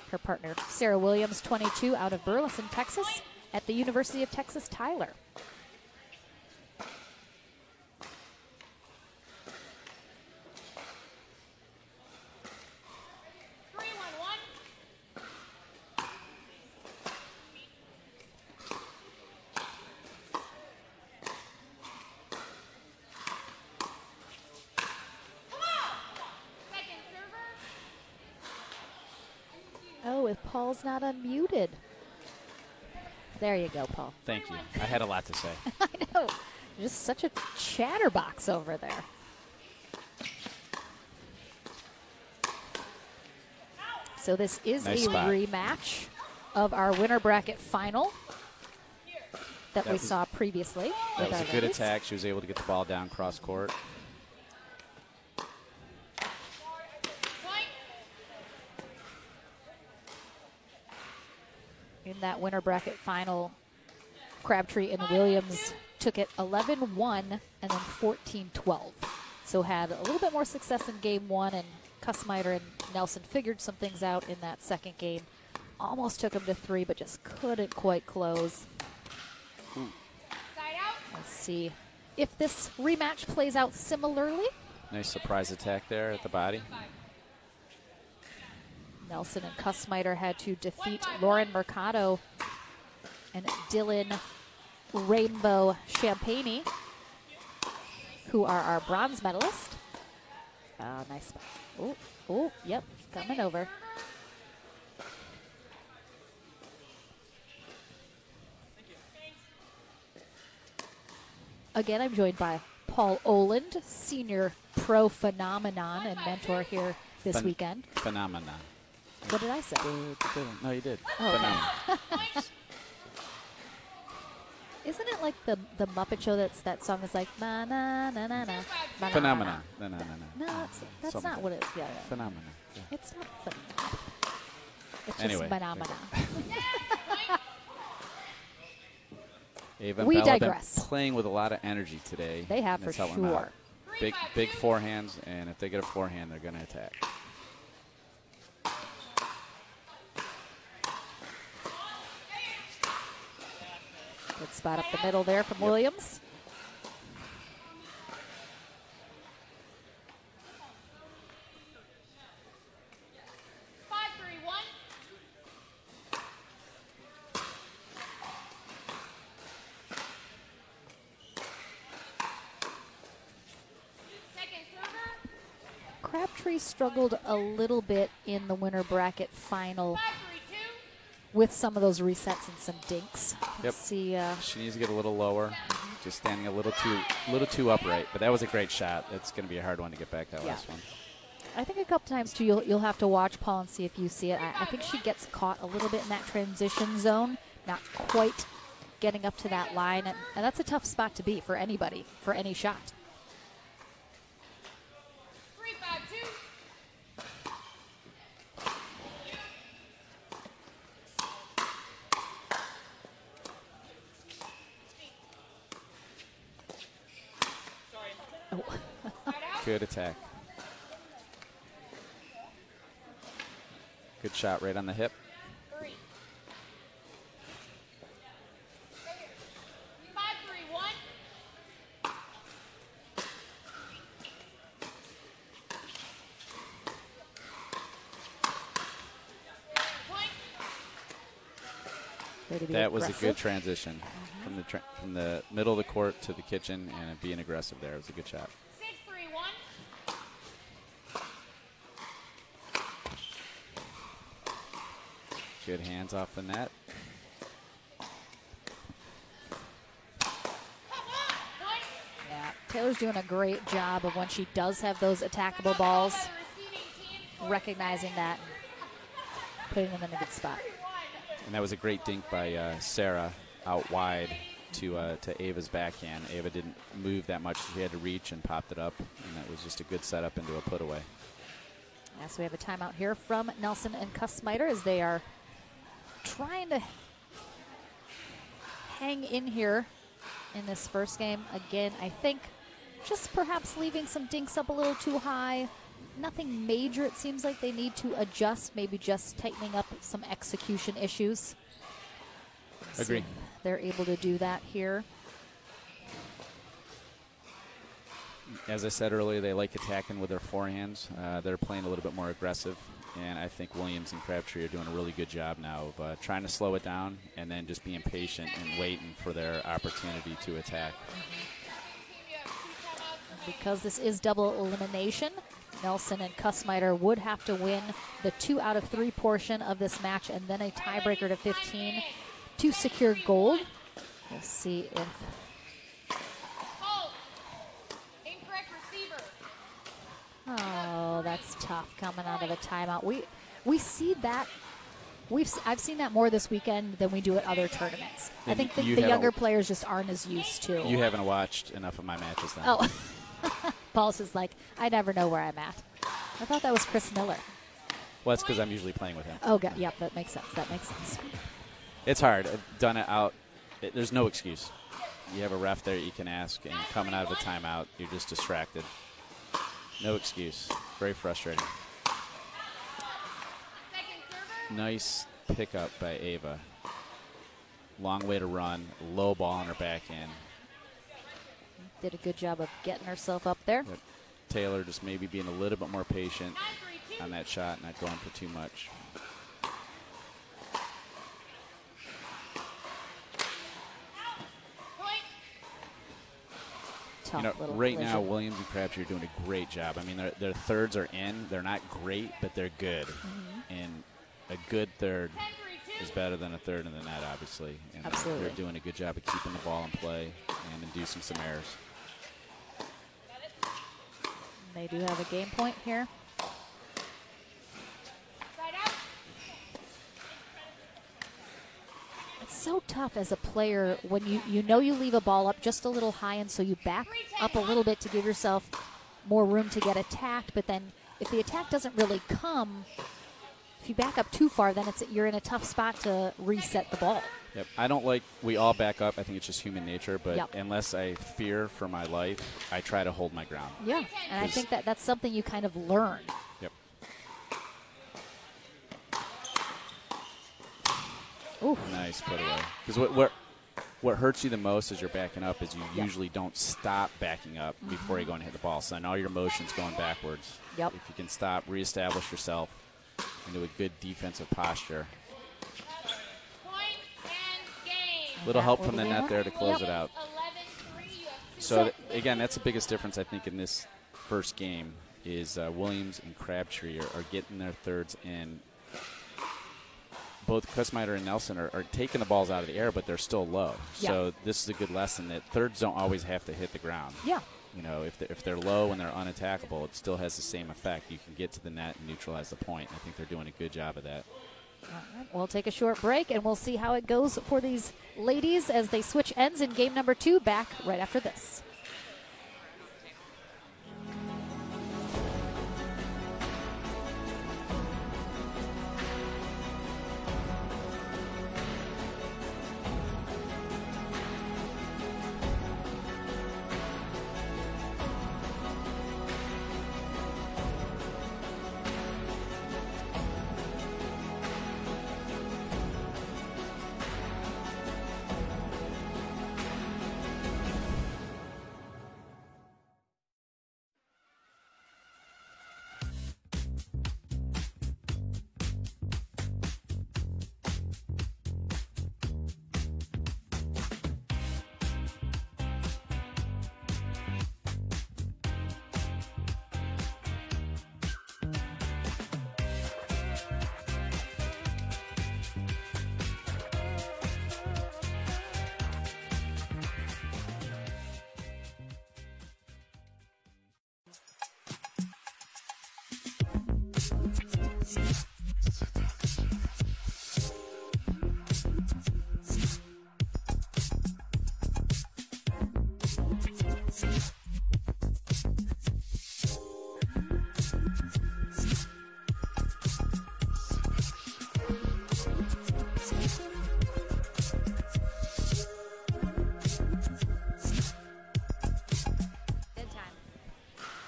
Her partner, Sarah Williams, 22, out of Burleson, Texas, at the University of Texas, Tyler. Paul's not unmuted. There you go, Paul. Thank you. I had a lot to say. I know. Just such a chatterbox over there. So this is Nice a spot. rematch of our winner bracket final that we was- saw previously. That with was our a good ladies. attack. She was able to get the ball down cross court. In that winner bracket final, Crabtree and Williams took it 11-1 and then 14-12. So had a little bit more success in game one, and Kussmeyer and Nelson figured some things out in that second game. Almost took them to 3, but just couldn't quite close. Let's see if this rematch plays out similarly. Nice surprise attack there at the body. Nelson and Kussmeyer had to defeat Lauren Mercado and Dylan Rainbow Champagne, who are our bronze medalists. Nice spot. Oh, yep, coming over. Again, I'm joined by Paul Oland, senior pro phenomenon and mentor here this weekend. Phenomenon. What did I say? No, you did. Oh, okay. Phenomenon. Isn't it like the Muppet Show that song is like na na na na na? Phenomenon. No. No, that's Something. not what it is. Yeah. Phenomenon. Yeah. It's not phenomenon. It's Anyway. just phenomenon. Ava and We Bell have been digress. playing with a lot of energy today. They have and it's for helping them sure. out. Big forehands, and if they get a forehand, they're going to attack. Good spot up the middle there from Williams. Crabtree struggled a little bit in the winner bracket final with some of those resets and some dinks. Let's see. She needs to get a little lower, just standing a little too upright. But that was a great shot. It's going to be a hard one to get back that last one. I think a couple times too, you'll have to watch Paul and see if you see it. I think she gets caught a little bit in that transition zone, not quite getting up to that line, and that's a tough spot to be for anybody for any shot. Good attack. Good shot right on the hip. That was a good transition from the middle of the court to the kitchen, and being aggressive there. It was a good shot. Good hands off the net. Yeah, Taylor's doing a great job of when she does have those attackable balls, recognizing that, and putting them in a good spot. And that was a great dink by Sarah out wide to Ava's backhand. Ava didn't move that much. She had to reach and popped it up, and that was just a good setup into a put away. Yeah, so we have a timeout here from Nelson and Kussmeyer as they are trying to hang in here in this first game. Again, I think just perhaps leaving some dinks up a little too high. Nothing major. It seems like they need to adjust, maybe just tightening up some execution issues. Agree. See if they're able to do that here. As I said earlier, they like attacking with their forehands. They're playing a little bit more aggressive, and I think Williams and Crabtree are doing a really good job now of trying to slow it down and then just being patient and waiting for their opportunity to attack. Because this is double elimination, Nelson and Kussmeyer would have to win the 2 out of 3 portion of this match and then a tiebreaker to 15 to secure gold. We'll see if... Incorrect receiver. Oh, that's tough coming out of a timeout. We see that. I've seen that more this weekend than we do at other tournaments. I think the younger players just aren't as used to. You haven't watched enough of my matches then. Oh. Paul's just like, I never know where I'm at. I thought that was Chris Miller. Well, that's because I'm usually playing with him. Oh, God. Yep, that makes sense. That makes sense. It's hard. I've done it out. There's no excuse. You have a ref there you can ask, and coming out of a timeout, you're just distracted. No excuse. Very frustrating. Nice pickup by Ava. Long way to run. Low ball on her backhand. Did a good job of getting herself up there. But Taylor just maybe being a little bit more patient on that shot, not going for too much. Right now, Williams and Crabtree are doing a great job. I mean, their thirds are in. They're not great, but they're good. And a good third is better than a third in the net, obviously. And Absolutely. They're doing a good job of keeping the ball in play and inducing some errors. They do have a game point here. It's so tough as a player when you know you leave a ball up just a little high, and so you back up a little bit to give yourself more room to get attacked. But then if the attack doesn't really come, if you back up too far, then you're in a tough spot to reset the ball. Yep. I don't like we all back up. I think it's just human nature. But Yep. unless I fear for my life, I try to hold my ground. Yeah, and I think that's something you kind of learn. Yep. Ooh. Nice put away. Because what hurts you the most as you're backing up is you Yep. usually don't stop backing up before you go and hit the ball. So then all your motion's going backwards. Yep. If you can stop, reestablish yourself into a good defensive posture. Little help from the net there to close it out. So again, that's the biggest difference I think in this first game is Williams and Crabtree are getting their thirds in. Both Kussmeyer and Nelson are taking the balls out of the air, but they're still low. Yeah. So this is a good lesson that thirds don't always have to hit the ground. Yeah. You know, if they're low and they're unattackable, it still has the same effect. You can get to the net and neutralize the point. I think they're doing a good job of that. All right, we'll take a short break, and we'll see how it goes for these ladies as they switch ends in game number 2. Back right after this.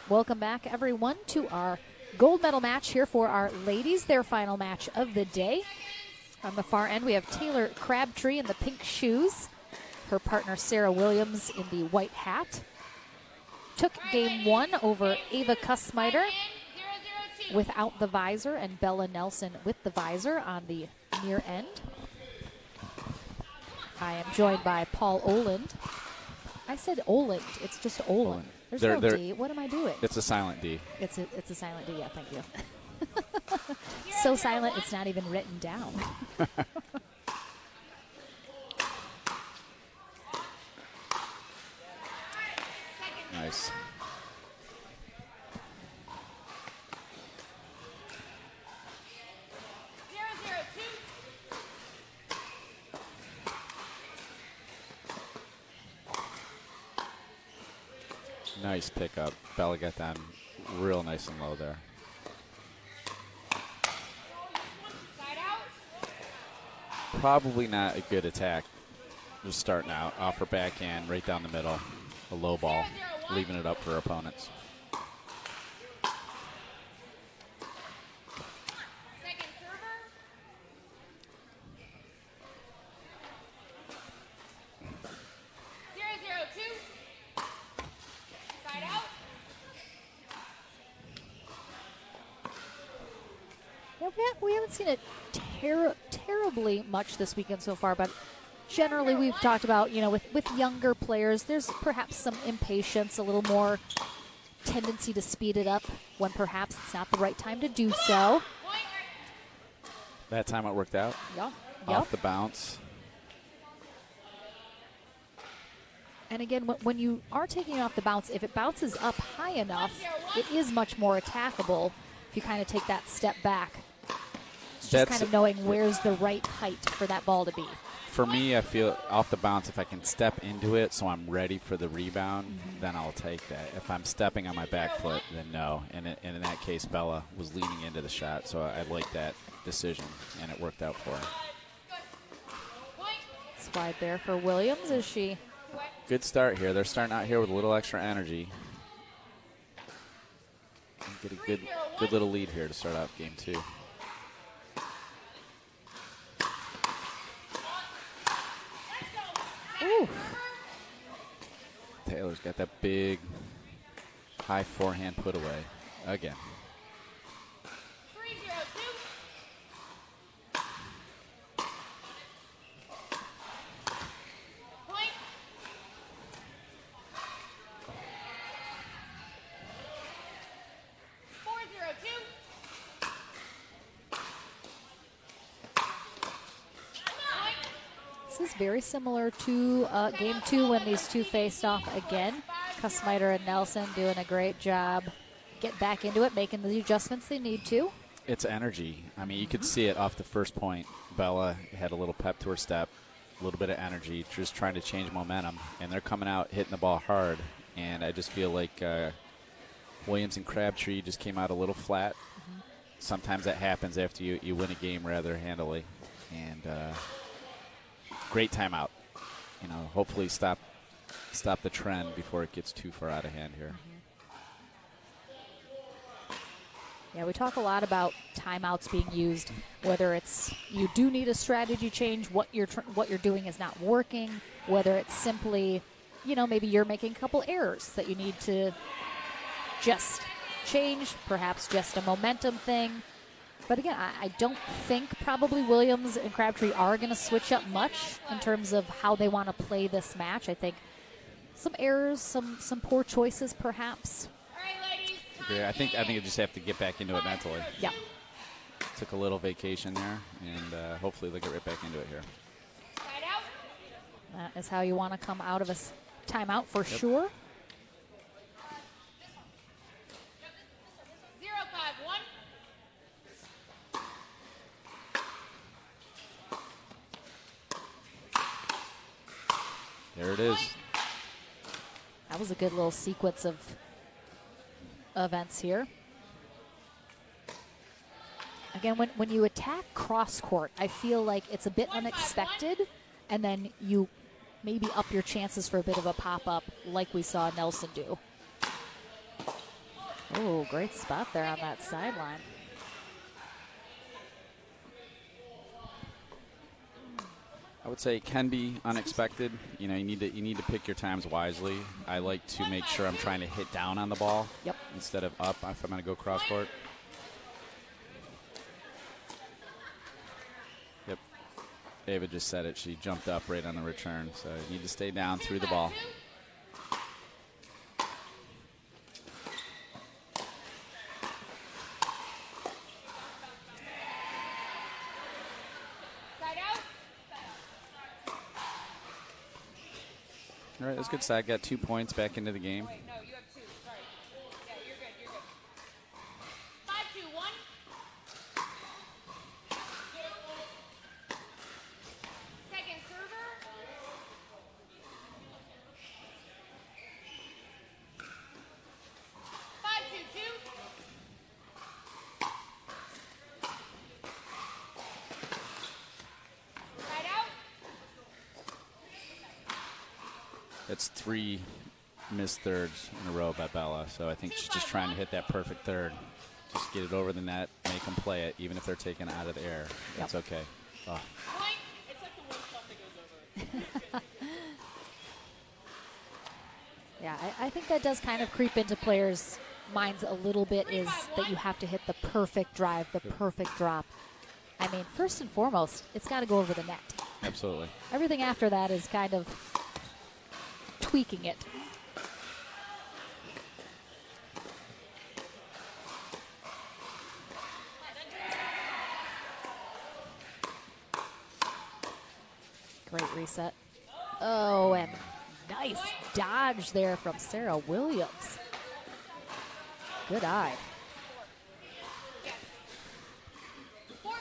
Welcome back, everyone, to our gold medal match here for our ladies, their final match of the day. On the far end, we have Taylor Crabtree in the pink shoes. Her partner, Sarah Williams, in the white hat. Took game 1 over Ava Kussmeyer without the visor, and Bella Nelson with the visor on the near end. I am joined by Paul Oland. I said Olin. It's just Olin. There's no D. What am I doing? It's a silent D. It's a silent D. Yeah, thank you. So silent, it's not even written down. Nice. Nice pickup. Bella got down real nice and low there. Probably not a good attack. Just starting out off her backhand, right down the middle. A low ball, leaving it up for her opponents. We haven't seen it terribly much this weekend so far, but generally we've talked about, with younger players, there's perhaps some impatience, a little more tendency to speed it up when perhaps it's not the right time to do so. That time it worked out. Yeah. Off the bounce. And again, when you are taking it off the bounce, if it bounces up high enough, it is much more attackable if you kind of take that step back. It's just kind of knowing where's the right height for that ball to be. For me, I feel off the bounce, if I can step into it so I'm ready for the rebound, then I'll take that. If I'm stepping on my back foot, then no. And in that case, Bella was leaning into the shot, so I like that decision, and it worked out for her. Slide there for Williams as she... Good start here. They're starting out here with a little extra energy. Get a good little lead here to start off game 2. Ooh. Taylor's got that big high forehand put away again. This is very similar to game 2 when these two faced off again. Kussmeiter and Nelson doing a great job. Get back into it, making the adjustments they need to. It's energy. I mean, you could see it off the first point. Bella had a little pep to her step, a little bit of energy, just trying to change momentum. And they're coming out, hitting the ball hard. And I just feel like Williams and Crabtree just came out a little flat. Sometimes that happens after you win a game rather handily. And great timeout. Hopefully stop the trend before it gets too far out of hand here. Yeah, we talk a lot about timeouts being used, whether it's you do need a strategy change, what you're doing is not working, whether it's simply, maybe you're making a couple errors that you need to just change, perhaps just a momentum thing. But again, I don't think probably Williams and Crabtree are going to switch up much in terms of how they want to play this match. I think some errors, some poor choices perhaps. I think you just have to get back into it mentally. Yeah. Took a little vacation there, and hopefully they'll get right back into it here. That is how you want to come out of a timeout for sure. 0-5-1. There it is. That was a good little sequence of events here. Again, when you attack cross court, I feel like it's a bit unexpected, and then you maybe up your chances for a bit of a pop-up like we saw Nelson do. Oh, great spot there on that sideline. I would say it can be unexpected. You need to pick your times wisely. I like to make sure I'm trying to hit down on the ball instead of up if I'm going to go cross court. Yep. David just said it. She jumped up right on the return. So you need to stay down through the ball. All right, that's a good side. Got 2 points back into the game. Wait, no, you have 2. Sorry. Yeah, you're good. You're good. 5-2-1. Second server. 5-2-2. Right out. That's 3 missed thirds in a row by Bella, so I think she's just trying to hit that perfect third. Just get it over the net, make them play it, even if they're taken out of the air. That's okay. Oh. Point. It's like the one shot that goes over. Yeah, I think that does kind of creep into players' minds a little bit, is that you have to hit the perfect drive, the perfect drop. I mean, first and foremost, it's got to go over the net. Absolutely. Everything after that is kind of tweaking it. Great reset. Oh, and nice dodge there from Sarah Williams. Good eye. 4-5-1.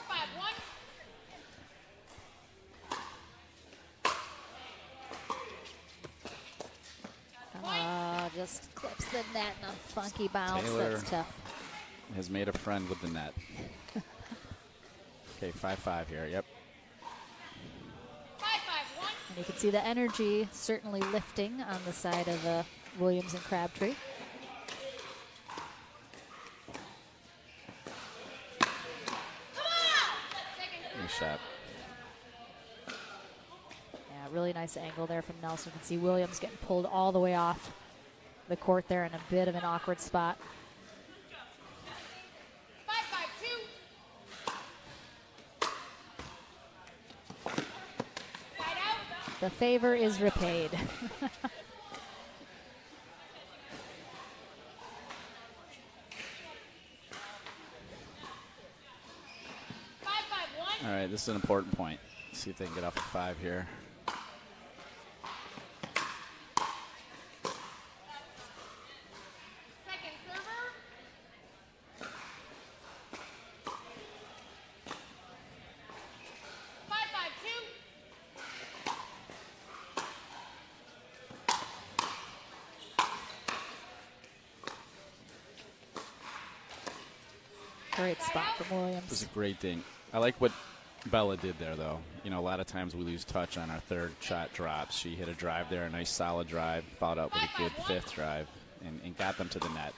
Just clips the net in a funky bounce. Taylor That's tough. has made a friend with the net. Okay, 5-5 here. Yep. 5-5-1. And you can see the energy certainly lifting on the side of Williams and Crabtree. Nice shot. Yeah, really nice angle there from Nelson. You can see Williams getting pulled all the way off the court there in a bit of an awkward spot. 5-5-2. Side out. The favor is repaid. 5-5-1. All right, this is an important point. Let's see if they can get off a 5 here. Second server. 5-5-2. Great spot from Williams. This is a great dink. I like what Bella did there, though. You know, a lot of times we lose touch on our third shot drops. She hit a drive there, a nice solid drive, followed up with a good fifth drive, and got them to the net.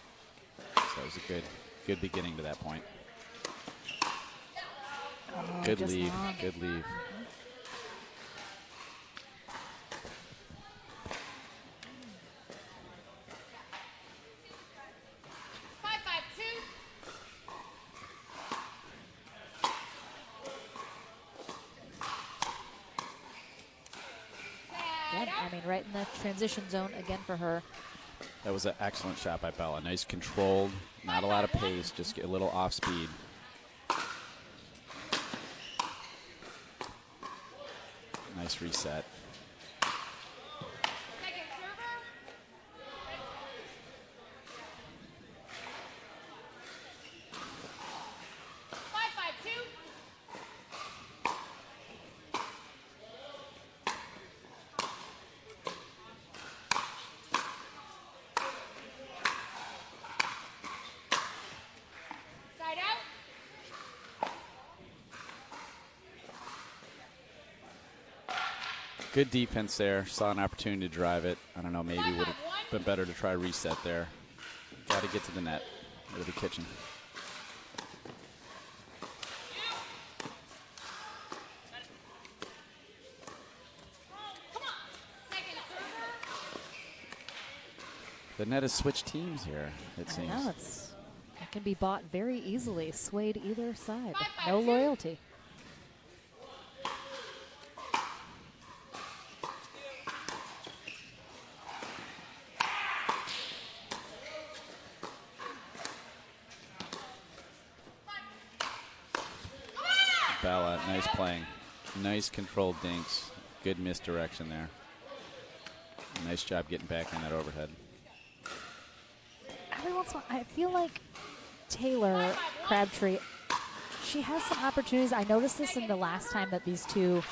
So it was a good beginning to that point. Oh, Good just leave. long. Good leave. Again, I mean, right in the transition zone again for her. That was an excellent shot by Bella. Nice controlled, not a lot of pace, just get a little off speed. Nice reset. Second server. 5-5-2. Side out. Good defense there. Saw an opportunity to drive it. I don't know, maybe would have been better to try reset there. Got to get to the net or the kitchen. Second server. The net has switched teams here, it I seems. know, it can be bought very easily, swayed either side. No loyalty. Bella, nice playing. Nice controlled dinks. Good misdirection there. Nice job getting back on that overhead. Every once in a while, I feel like Taylor Crabtree, she has some opportunities. I noticed this in the last time that these two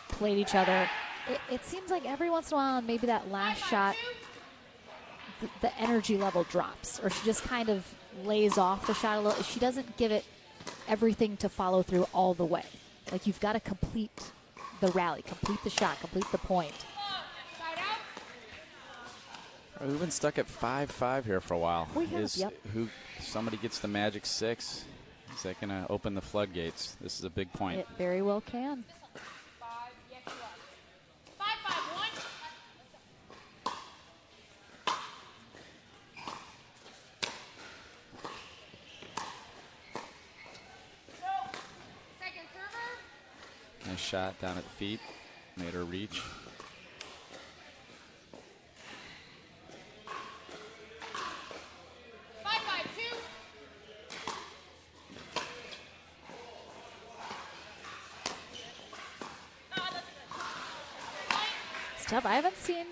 played each other. It seems like every once in a while, maybe that last shot, the energy level drops, or she just kind of lays off the shot a little. She doesn't give it everything to follow through all the way. Like, you've got to complete the rally, complete the shot, complete the point. We've been stuck at 5-5 here for a while. We have, yep. Somebody gets the magic 6. Is that going to open the floodgates? This is a big point. It very well can. 5, yes, you are. 5-5-1. Second server. Nice shot down at the feet. Made her reach. Tough. I haven't seen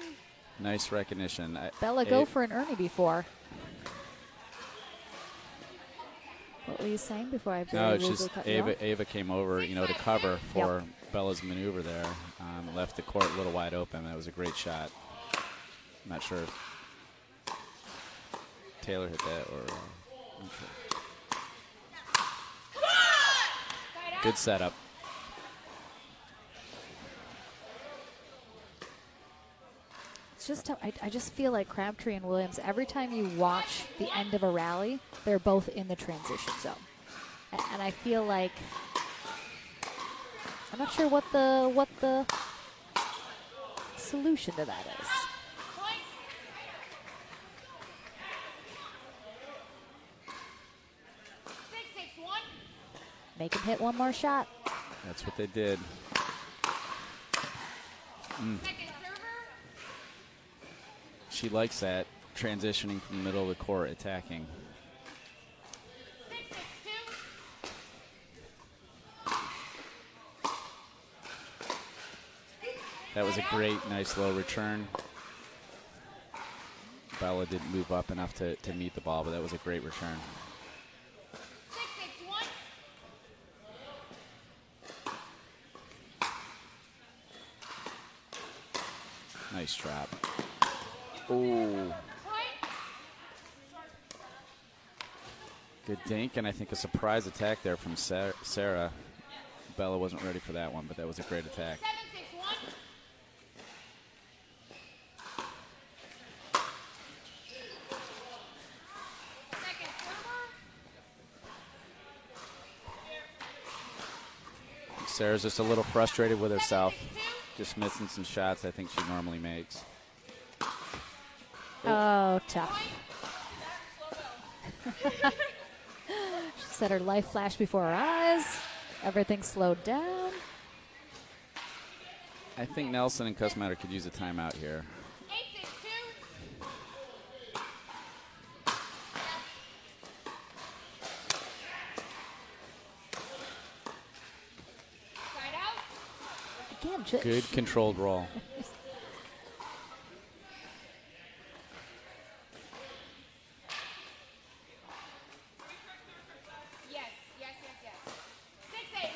Nice recognition. Bella go for an Ernie before. What were you saying before I No, it's rudely just cut you off? Ava came over, to cover for Bella's maneuver there. Left the court a little wide open. That was a great shot. I'm not sure if Taylor hit that or. Good setup. It's just tough. I just feel like Crabtree and Williams, every time you watch the end of a rally, they're both in the transition zone. And I feel like I'm not sure what the solution to that is. Make him hit one more shot. That's what they did. She likes that, transitioning from the middle of the court, attacking. That was a great, nice low return. Bella didn't move up enough to meet the ball, but that was a great return. Nice drop. Oh. Good dink, and I think a surprise attack there from Sarah. Bella wasn't ready for that one, but that was a great attack. Sarah's just a little frustrated with herself. Just missing some shots I think she normally makes. Oh, tough. She said her life flashed before her eyes. Everything slowed down. I think Nelson and Kussmatter could use a timeout here. Again, good controlled roll. Yes. 6-8-1.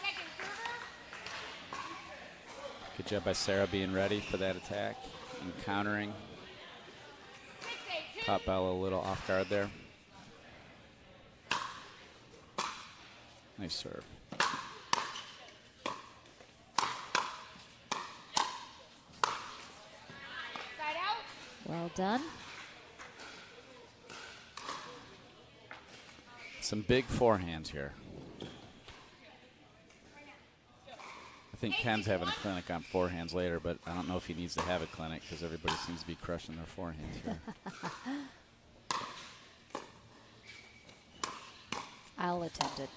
Second server. Good job by Sarah being ready for that attack and countering. Caught Bella a little off guard there. Nice serve. Side out. Well done. Some big forehands here. I think Ken's having a clinic on forehands later, but I don't know if he needs to have a clinic because everybody seems to be crushing their forehands here. I'll attempt it.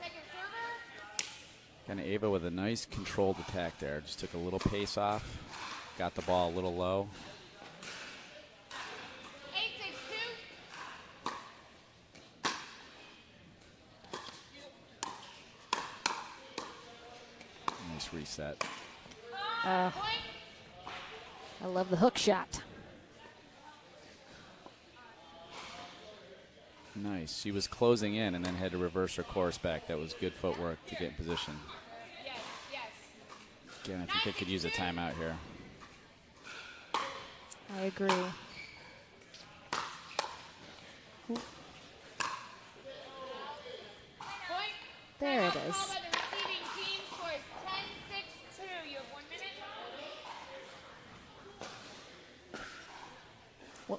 Second server. Kind of Ava with a nice controlled attack there. Just took a little pace off. Got the ball a little low. 8-6-2. nice reset. I love the hook shot. Nice. She was closing in and then had to reverse her course back. That was good footwork to get in position. Again, I think they could use a timeout here. I agree. There it is.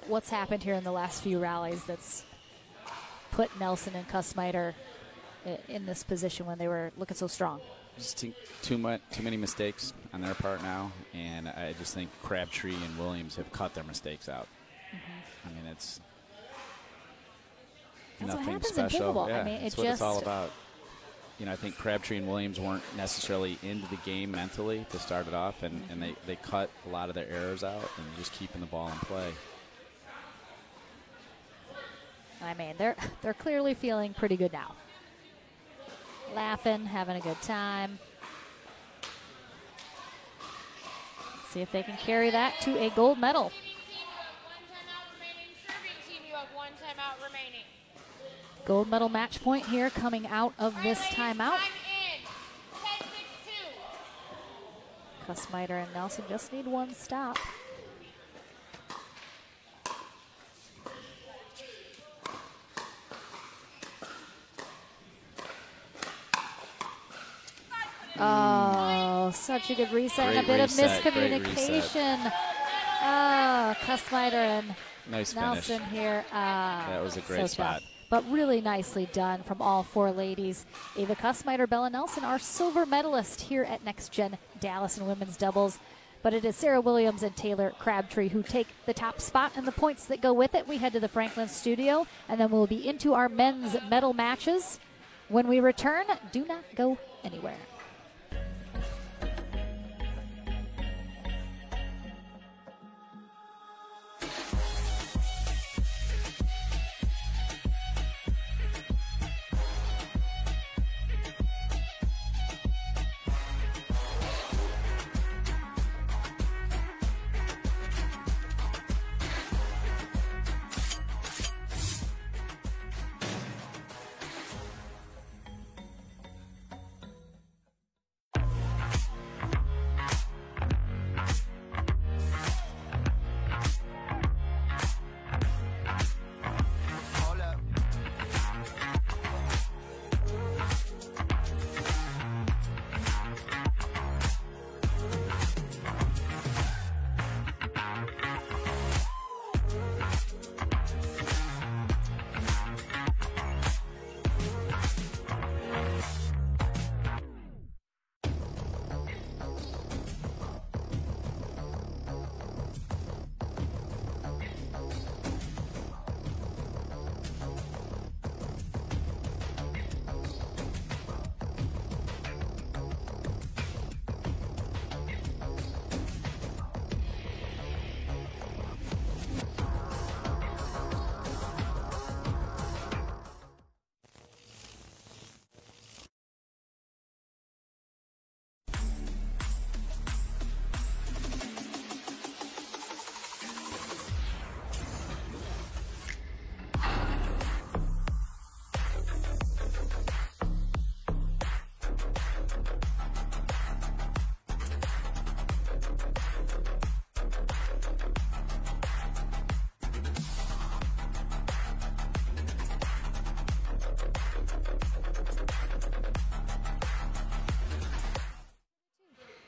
What's happened here in the last few rallies that's put Nelson and Kussmeiter in this position when they were looking so strong? Just too many mistakes on their part now, and I just think Crabtree and Williams have cut their mistakes out. I mean, it's That's nothing what happens special. in pickleball. Yeah, I mean, that's what it's all about. You know, I think Crabtree and Williams weren't necessarily into the game mentally to start it off, and they cut a lot of their errors out and just keeping the ball in play. I mean, they're clearly feeling pretty good now. Laughing, having a good time. Let's see if they can carry that to a gold medal. Gold medal match point here coming out of this timeout. Kussmeiter and Nelson just need one stop. Oh, such a good reset and a bit of miscommunication. Kussmeiter and nice Nelson finish here. That was a great spot. Tough, but really nicely done from all four ladies. Ava Kussmeiter, Bella Nelson, our silver medalist here at Next Gen Dallas in women's doubles. But it is Sarah Williams and Taylor Crabtree who take the top spot and the points that go with it. We head to the Franklin studio, and then we'll be into our men's medal matches. When we return, do not go anywhere.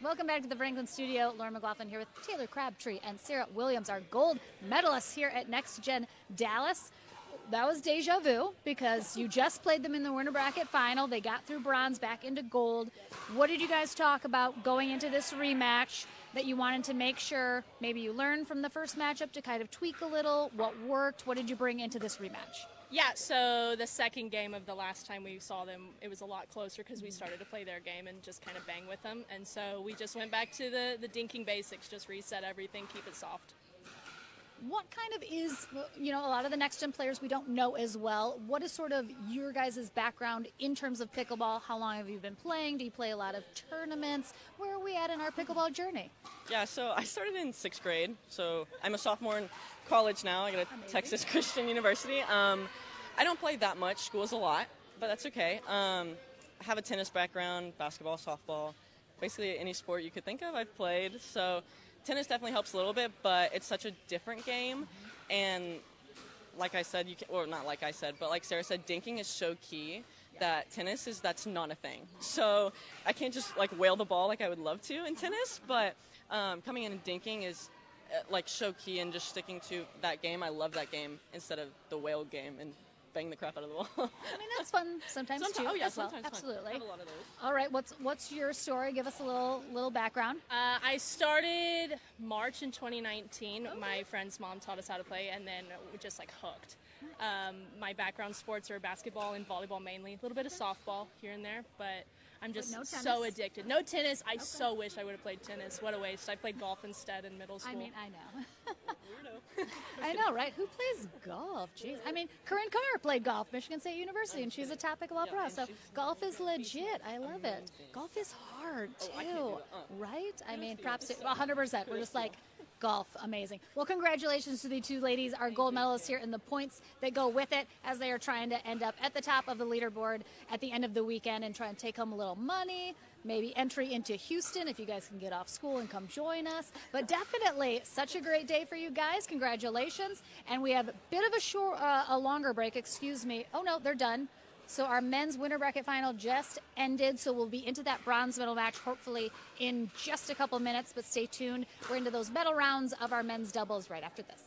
Welcome back to the Franklin studio. Lauren McLaughlin here with Taylor Crabtree and Sarah Williams, our gold medalists here at Next Gen Dallas. That was deja vu because you just played them in the winner bracket final. They got through bronze, back into gold. What did you guys talk about going into this rematch that you wanted to make sure maybe you learned from the first matchup to kind of tweak a little? What worked? What did you bring into this rematch? Yeah, so the second game of the last time we saw them, it was a lot closer because we started to play their game and just kind of bang with them. And so we just went back to the dinking basics, just reset everything, keep it soft. What kind of is, a lot of the next gen players we don't know as well. What is sort of your guys' background in terms of pickleball? How long have you been playing? Do you play a lot of tournaments? Where are we at in our pickleball journey? Yeah, so I started in 6th grade. So I'm a sophomore in college now. I go to Texas Christian University. I don't play that much. School's a lot, but that's okay. I have a tennis background, basketball, softball. Basically any sport you could think of, I've played. So tennis definitely helps a little bit, but it's such a different game. And like I said, not like I said, but like Sarah said, dinking is so key that that's not a thing. So I can't just like whale the ball like I would love to in tennis, but coming in and dinking is like so key, and just sticking to that game. I love that game instead of the whale game and bang the crap out of the ball. I mean, that's fun sometimes too. Oh yeah, as well. sometimes Absolutely. I have a lot of those. All right, what's your story? Give us a little background. I started March in 2019. Okay. My friend's mom taught us how to play, and then we just like hooked. My background sports are basketball and volleyball mainly. A little bit of softball here and there, but I'm just so addicted. No tennis. I so wish I would have played tennis. What a waste. I played golf instead in middle school. I mean, I know. Weirdo. I know, right? Who plays golf? Jeez. I mean, Corinne Carr played golf, Michigan State University, and she's a top pickleball pro. So golf is legit. I love it. Golf is hard, too, right? I mean, props to 100%. We're just like, golf, amazing. Well, congratulations to the two ladies, our gold medalists here, and the points that go with it as they are trying to end up at the top of the leaderboard at the end of the weekend and try and take home a little money, maybe entry into Houston if you guys can get off school and come join us. But definitely such a great day for you guys. Congratulations. And we have a bit of a longer break, excuse me. Oh, no, they're done. So our men's winter bracket final just ended, so we'll be into that bronze medal match hopefully in just a couple minutes, but stay tuned. We're into those medal rounds of our men's doubles right after this.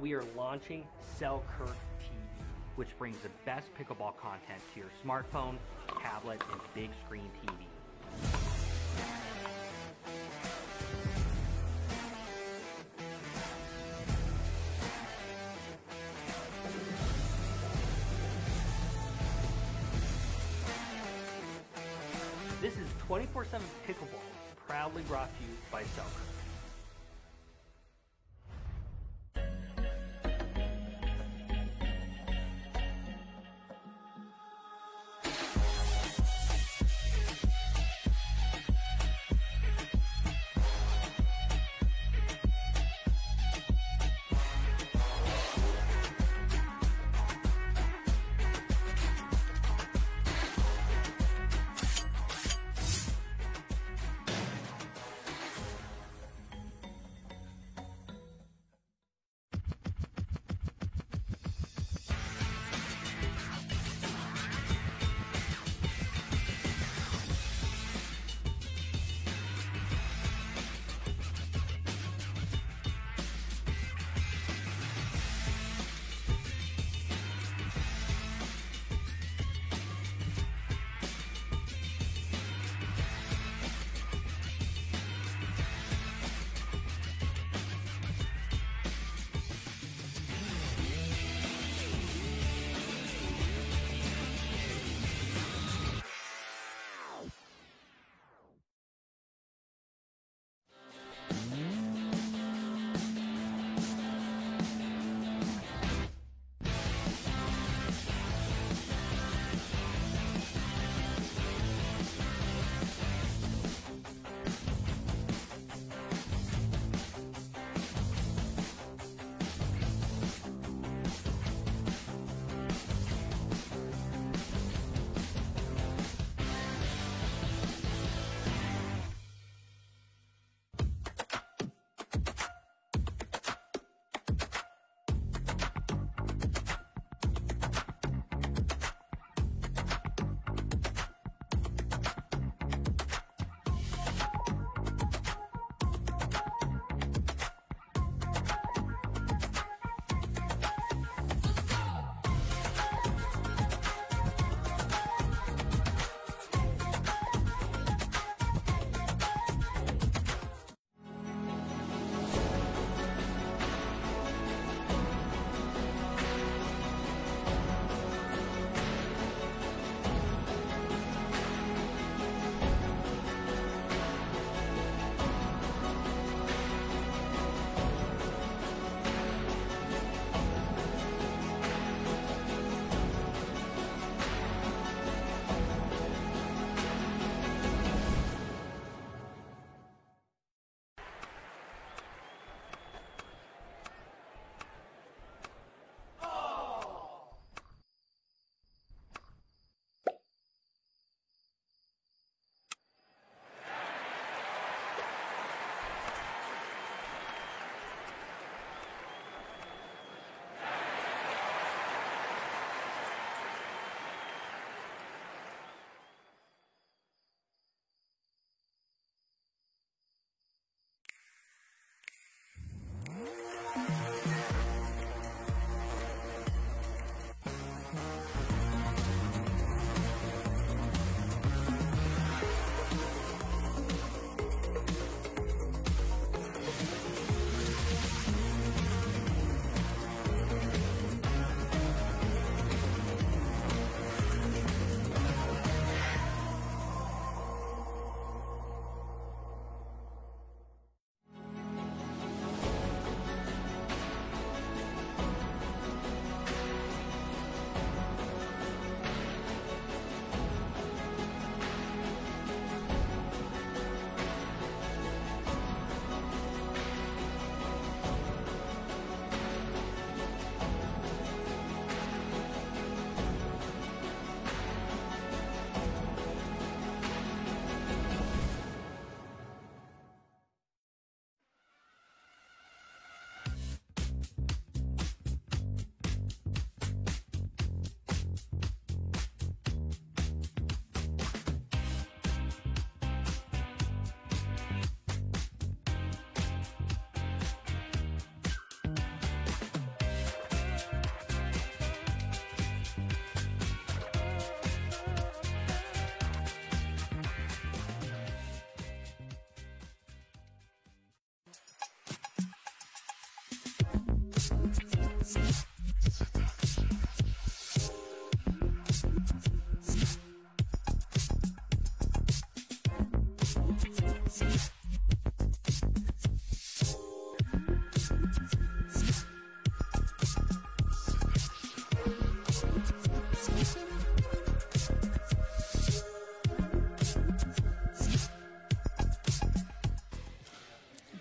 We are launching Selkirk TV, which brings the best pickleball content to your smartphone, tablet, and big screen TV. This is 24/7 Pickleball, proudly brought to you by Selkirk.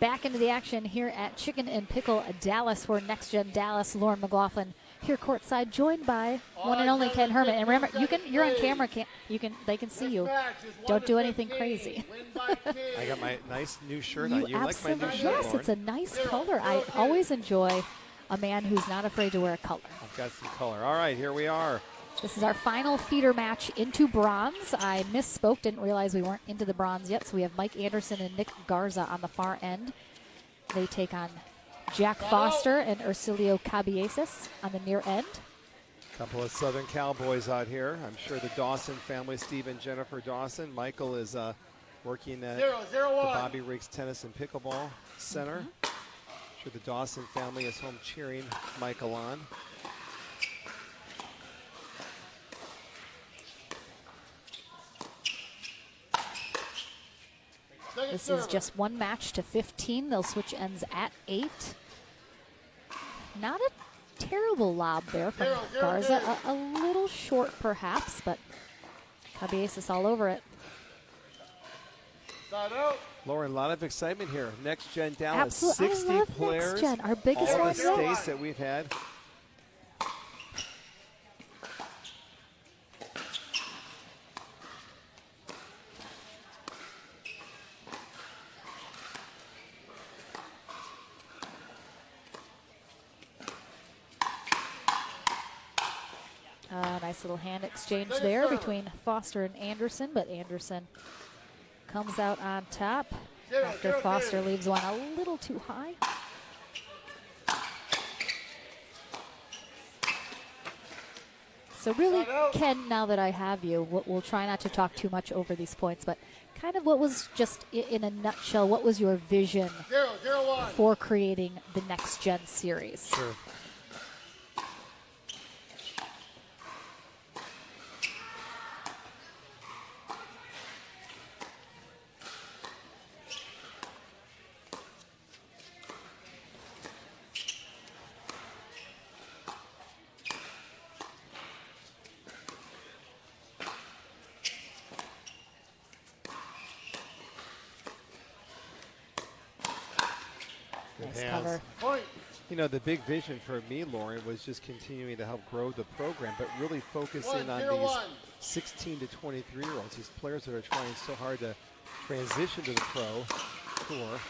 back into the action here at Chicken and Pickle Dallas for Next Gen Dallas. Lauren McLaughlin here courtside, joined by one and only Ken Herman. And remember, you're on camera. They can see you. Don't do anything crazy. I got my nice new shirt on. You like my new shirt, Yes, Lauren? it's a nice color. I always enjoy a man who's not afraid to wear a color. I've got some color. All right, here we are. This is our final feeder match into bronze. I misspoke, didn't realize we weren't into the bronze yet. So we have Mike Anderson and Nick Garza on the far end. They take on Jack Foster and Ercilio Cabieses on the near end. Couple of Southern Cowboys out here. I'm sure the Dawson family, Steve and Jennifer Dawson. Michael is working at the Bobby Riggs Tennis and Pickleball Center. I'm sure the Dawson family is home cheering Michael on. This is just one match to 15. They'll switch ends at 8. Not a terrible lob there from Garza. A little short, perhaps, but Cabieses all over it. Lauren, a lot of excitement here. Next Gen Dallas, Absolutely. 60 I love players. Next Gen, our biggest all one the yet. states that we've had. Nice little hand exchange there between Foster and Anderson, but Anderson comes out on top after Foster leaves one a little too high. So really, Ken, now that I have you, we'll try not to talk too much over these points, but kind of what was, just in a nutshell, what was your vision for creating the Next Gen series? Sure. Nice cover. You know, the big vision for me, Lauren, was just continuing to help grow the program, but really focusing on these 16 to 23-year-olds, these players that are trying so hard to transition to the pro tour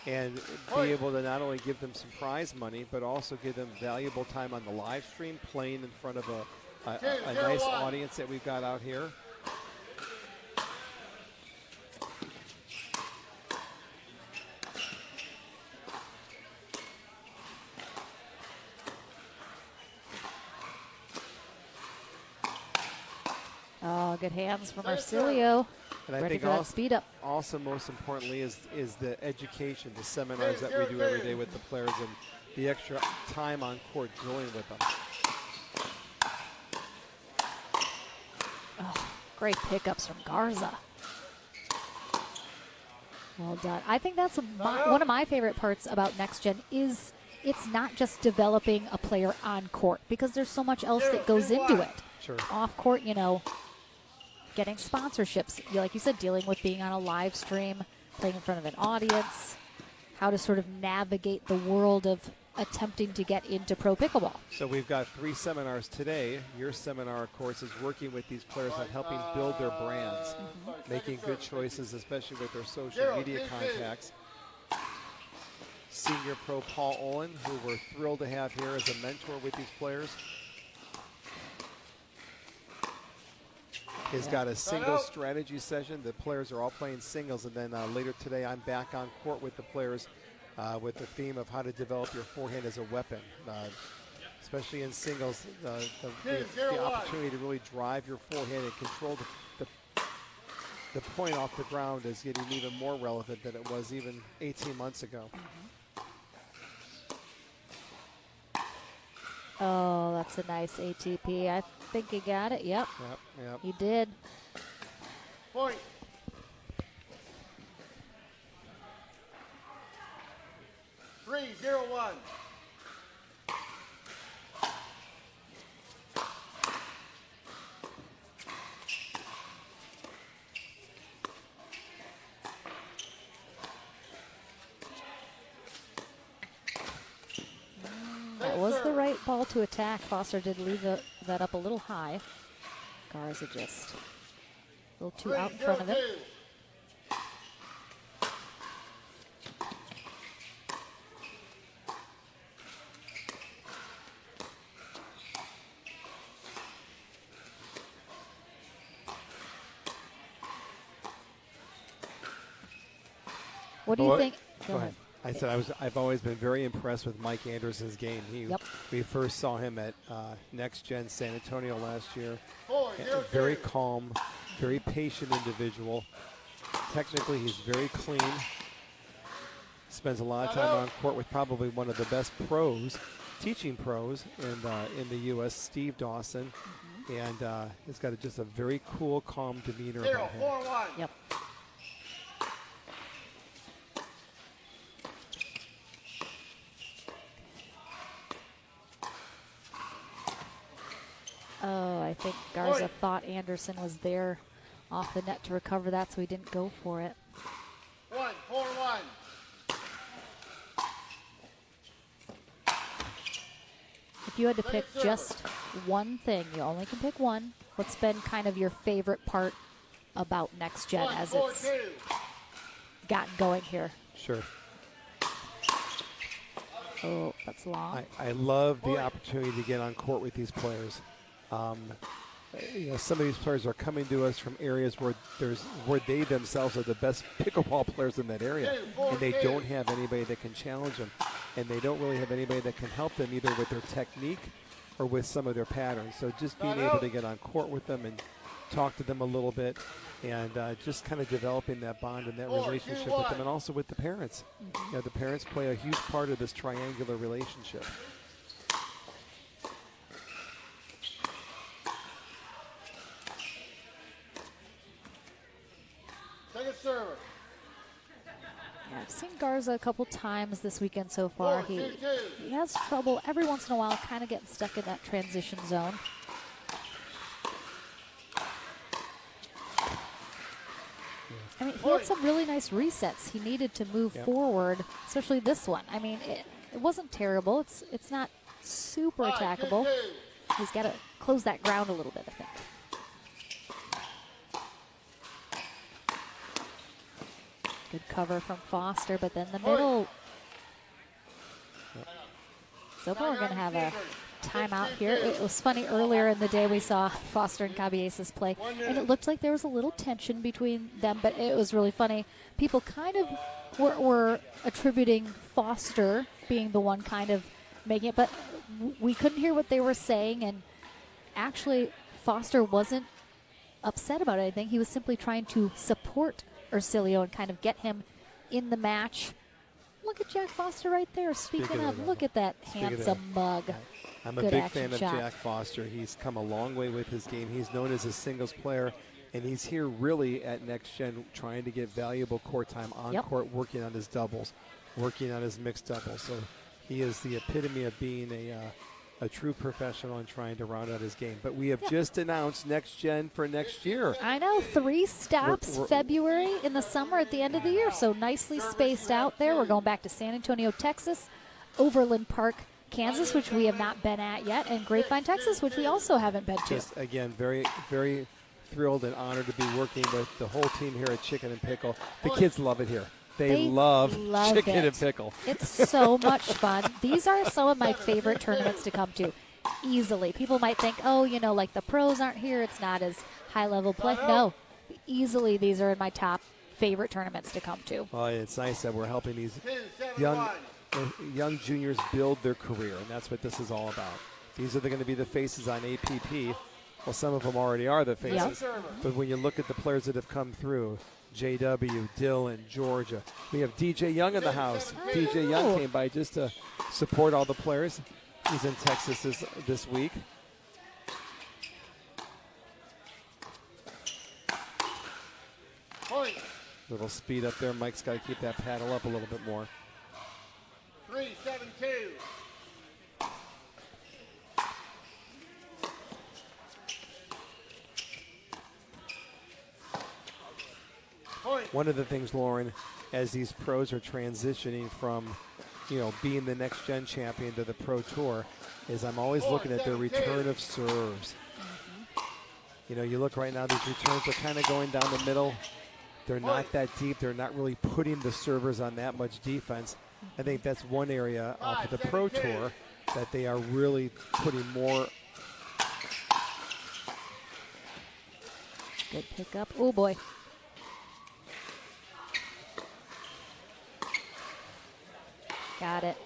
and be able to not only give them some prize money, but also give them valuable time on the live stream, playing in front of a nice audience that we've got out here. Oh, good hands from Ercilio. And I Ready think for that also, speed up. also most importantly is the education, the seminars that we do every day with the players and the extra time on court drilling with them. Oh, great pickups from Garza. Well done. I think that's one of my favorite parts about Next Gen is it's not just developing a player on court, because there's so much else that goes into it. Sure. Off court, you know, getting sponsorships, like you said, dealing with being on a live stream, playing in front of an audience, how to sort of navigate the world of attempting to get into pro pickleball. So we've got 3 seminars today. Your seminar, of course, is working with these players on helping build their brands, making good choices, especially with their social media contacts. Senior pro Paul Olin, who we're thrilled to have here as a mentor with these players, has got a singles strategy session. The players are all playing singles, and then later today I'm back on court with the players with the theme of how to develop your forehand as a weapon. Especially in singles, the opportunity to really drive your forehand and control the point off the ground is getting even more relevant than it was even 18 months ago. Oh, that's a nice ATP. I think he got it. Yep. Yep. He did. Point. Three, 0-1. right ball to attack. Foster did leave that up a little high. Garza just a little too out in front of it. What do you think? Go ahead. I said I've always been very impressed with Mike Anderson's game. We first saw him at Next Gen San Antonio last year. Very calm, very patient individual. Technically, he's very clean. Spends a lot of time on court with probably one of the best pros, teaching pros in the U.S., Steve Dawson, and he's got just a very cool, calm demeanor about him. 0-4-1. Yep. Oh, I think Garza thought Anderson was there off the net to recover that, so he didn't go for it. 1-4-1. If you had to pick just one thing, you only can pick one, what's been kind of your favorite part about Next Gen as it's gotten going here? Sure. Oh, that's long. I love the opportunity to get on court with these players. Some of these players are coming to us from areas where they themselves are the best pickleball players in that area, and they don't have anybody that can challenge them, and they don't really have anybody that can help them either with their technique or with some of their patterns. So just being able to get on court with them and talk to them a little bit, and just kind of developing that bond and that relationship with them, and also with the parents. The parents play a huge part of this triangular relationship. Second server. Yeah, I've seen Garza a couple times this weekend so far. He has trouble every once in a while kind of getting stuck in that transition zone. I mean, he had some really nice resets. He needed to move forward, especially this one. I mean, it wasn't terrible. It's not super attackable. He's got to close that ground a little bit, I think. Good cover from Foster, but then the middle. So far, we're going to have a timeout here. It was funny earlier in the day we saw Foster and Cabieses play, and it looked like there was a little tension between them, but it was really funny. People kind of were attributing Foster being the one kind of making it, but we couldn't hear what they were saying, and actually Foster wasn't upset about anything. He was simply trying to support Ercilio and kind of get him in the match. Look at Jack Foster right there. Speaking of, look at that handsome mug. I'm a big fan of Jack Foster. He's come a long way with his game. He's known as a singles player, and he's here really at Next Gen trying to get valuable court time on court, working on his doubles, working on his mixed doubles. So he is the epitome of being a true professional and trying to round out his game. But we have just announced Next Gen for next year. I know, 3 stops, February in the summer at the end of the year, so nicely spaced out there. We're going back to San Antonio, Texas, Overland Park, Kansas, which we have not been at yet, and Grapevine, Texas, which we also haven't been to. Just, again, very, very thrilled and honored to be working with the whole team here at Chicken and Pickle. The kids love it here. They love Chicken and Pickle. It's so much fun. These are some of my favorite tournaments to come to, easily. People might think, oh, like the pros aren't here. It's not as high-level play. No, easily these are in my top favorite tournaments to come to. Well, it's nice that we're helping these young juniors build their career, and that's what this is all about. These are going to be the faces on APP. Well, some of them already are the faces. But when you look at the players that have come through, JW, Dylan, Georgia. We have DJ Young in the house. DJ Young came by just to support all the players. He's in Texas this week. Little speed up there. Mike's got to keep that paddle up a little bit more. 3-7-2. One of the things, Lauren, as these pros are transitioning from being the next gen champion to the Pro Tour is I'm always looking at their return of serves. You look right now, these returns are kind of going down the middle. They're not that deep. They're not really putting the servers on that much defense. I think that's one area for the Pro Tour that they are really putting more. Good pickup. Oh, boy. Got it.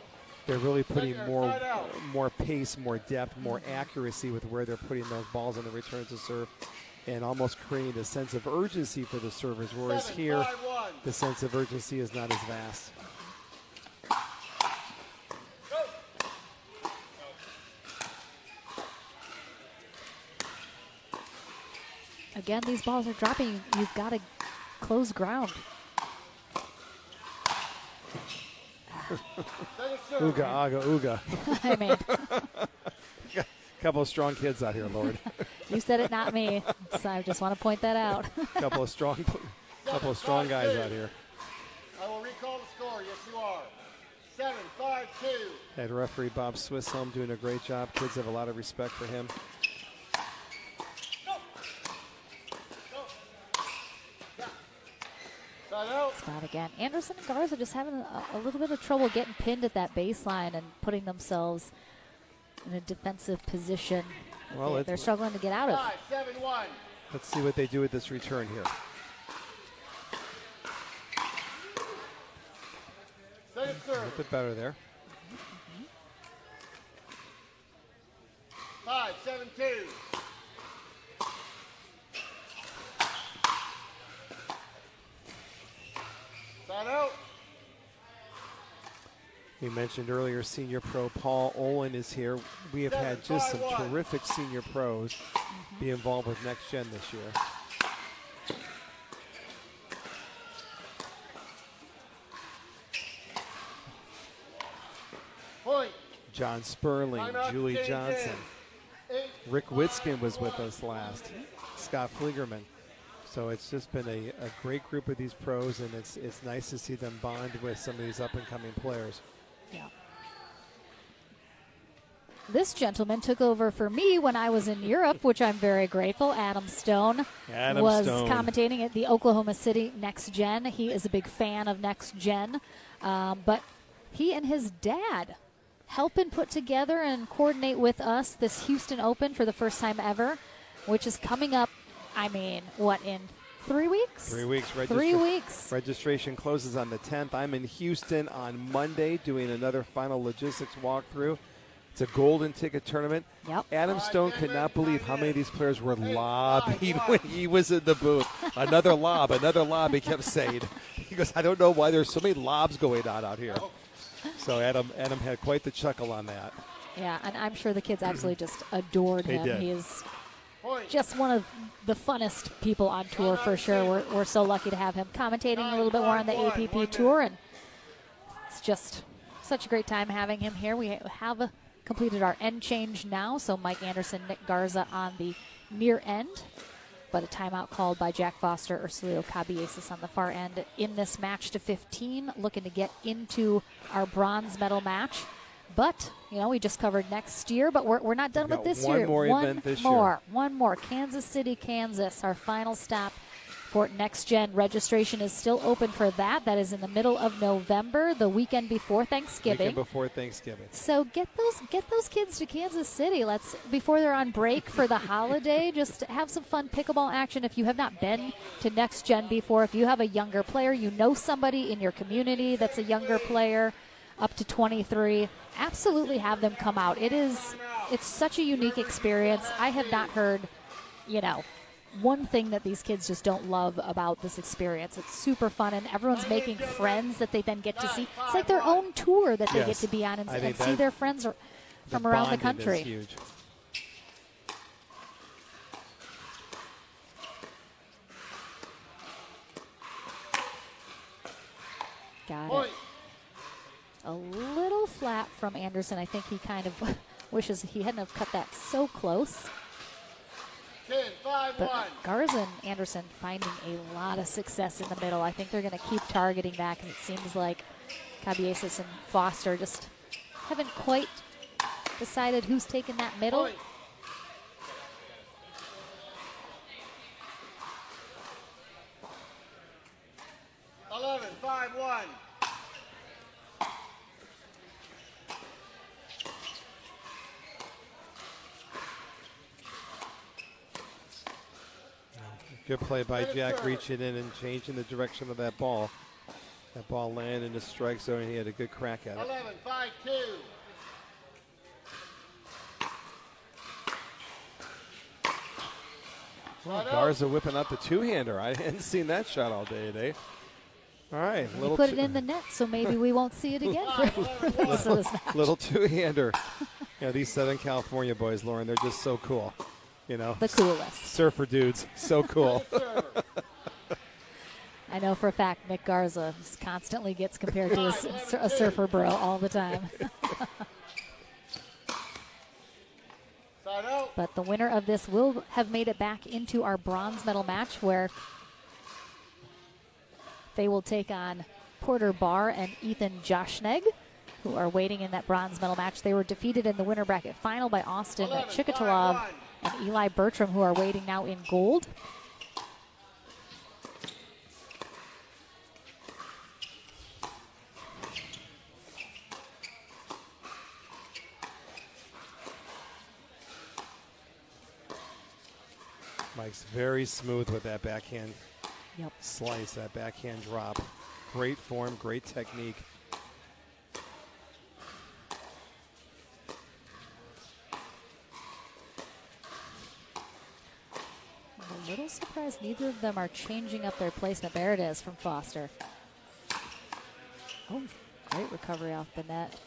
They're really putting more pace, more depth, more accuracy with where they're putting those balls on the returns to serve, and almost creating a sense of urgency for the servers, whereas here the sense of urgency is not as vast. Again, these balls are dropping. You've got to close ground. Ooga, aga, ooga. I mean. Couple of strong kids out here, Lord. You said it, not me. So I just want to point that out. couple of strong guys out here. I will recall the score. Yes, you are. 7-5-2. Head referee Bob Swisshelm doing a great job. Kids have a lot of respect for him. Scott again. Anderson and Garza just having a little bit of trouble getting pinned at that baseline and putting themselves in a defensive position. Well, they're struggling to get out of. 5-7-1. Let's see what they do with this return here. Second A serve. little bit better there. 5-7-2. Side out. We mentioned earlier senior pro Paul Olin is here. We have had just some terrific senior pros be involved with Next Gen this year. Point. John Sperling, Julie Johnson. Rick Witzkin was with us last. Scott Fliegerman. So it's just been a great group of these pros, and it's nice to see them bond with some of these up-and-coming players. Yeah. This gentleman took over for me when I was in Europe, which I'm very grateful. Adam Stone was commentating at the Oklahoma City Next Gen. He is a big fan of Next Gen, but he and his dad helping put together and coordinate with us this Houston Open for the first time ever, which is coming up, I mean, what, in 3 weeks? 3 weeks. 3 weeks. Registration closes on the 10th. I'm in Houston on Monday doing another final logistics walkthrough. It's a golden ticket tournament. Yep. Adam Stone could not believe how many of these players were lobbing when he was in the booth. Another lob, he kept saying. He goes, I don't know why there's so many lobs going on out here. So Adam had quite the chuckle on that. Yeah, and I'm sure the kids absolutely just adored him. Did. He is just one of the funnest people on tour for sure. We're so lucky to have him commentating a little bit more on the APP tour, and it's just such a great time having him here. We have completed our end change now, so Mike Anderson, Nick Garza on the near end, but a timeout called by Jack Foster, Ursulio Cabieses on the far end in this match to 15, looking to get into our bronze medal match. But, we just covered next year, but we're not done with this year. One more. Kansas City, Kansas, our final stop for Next Gen. Registration is still open for that. That is in the middle of November, the weekend before Thanksgiving. So get those kids to Kansas City. Before they're on break for the holiday, just have some fun pickleball action. If you have not been to Next Gen before, if you have a younger player, somebody in your community that's a younger player, up to 23, absolutely have them come out. It's such a unique experience. I have not heard, one thing that these kids just don't love about this experience. It's super fun, and everyone's making friends that they then get to see. It's like their own tour that they get to be on and see their friends from around the country. Is huge. Got it. A little flat from Anderson. I think he kind of wishes he hadn't have cut that so close. 10-5-1. But Garza and Anderson finding a lot of success in the middle. I think they're going to keep targeting that because it seems like Cabieses and Foster just haven't quite decided who's taking that middle. Point. Eleven, 5-1. Good play by Jack, reaching in and changing the direction of that ball. That ball landed in the strike zone, and he had a good crack at it. 11, 5-2. Well, Garza whipping up the two-hander. I hadn't seen that shot all day today. All right, He put it in the net, so maybe we won't see it again for the rest of this match. little two-hander. Yeah, these Southern California boys, Lauren, they're just so cool. You know, The coolest. surfer dudes, so cool. I know for a fact Nick Garza just constantly gets compared to a surfer bro all the time. Side out. But the winner of this will have made it back into our bronze medal match, where they will take on Porter Barr and Ethan Joshnegg, who are waiting in that bronze medal match. They were defeated in the winner bracket final by Austin Chikatalov and Eli Bertram, who are waiting now in gold. Mike's very smooth with that backhand Yep. slice, that backhand drop. Great form, great technique. I'm a little surprised neither of them are changing up their placement. There it is from Foster. Oh, great recovery off the net.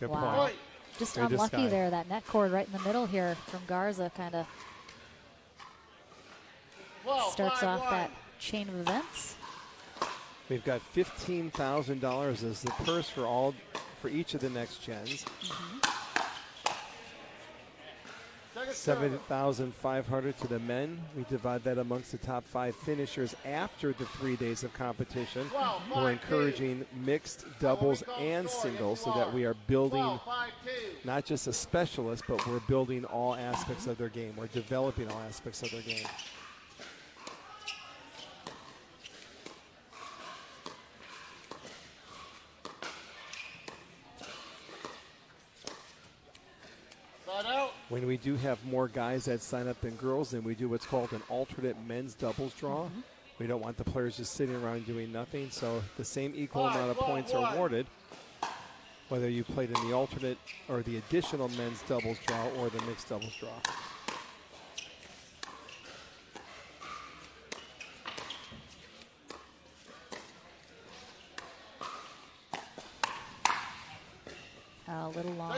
Good Wow. point. Just Good unlucky disguise. there. That net cord right in the middle here from Garza kind of starts off that chain of events. We've got $15,000 as the purse for each of the next gens. $7,500 to the men. We divide that amongst the top 5 finishers after the 3 days of competition. We're encouraging mixed doubles and singles so that we are building not just a specialist, but we're building all aspects of their game. We're developing all aspects of their game. When we do have more guys that sign up than girls, then we do what's called an alternate men's doubles draw. We don't want the players just sitting around doing nothing, so the same equal amount of points are awarded, whether you played in the alternate or the additional men's doubles draw or the mixed doubles draw. A little long.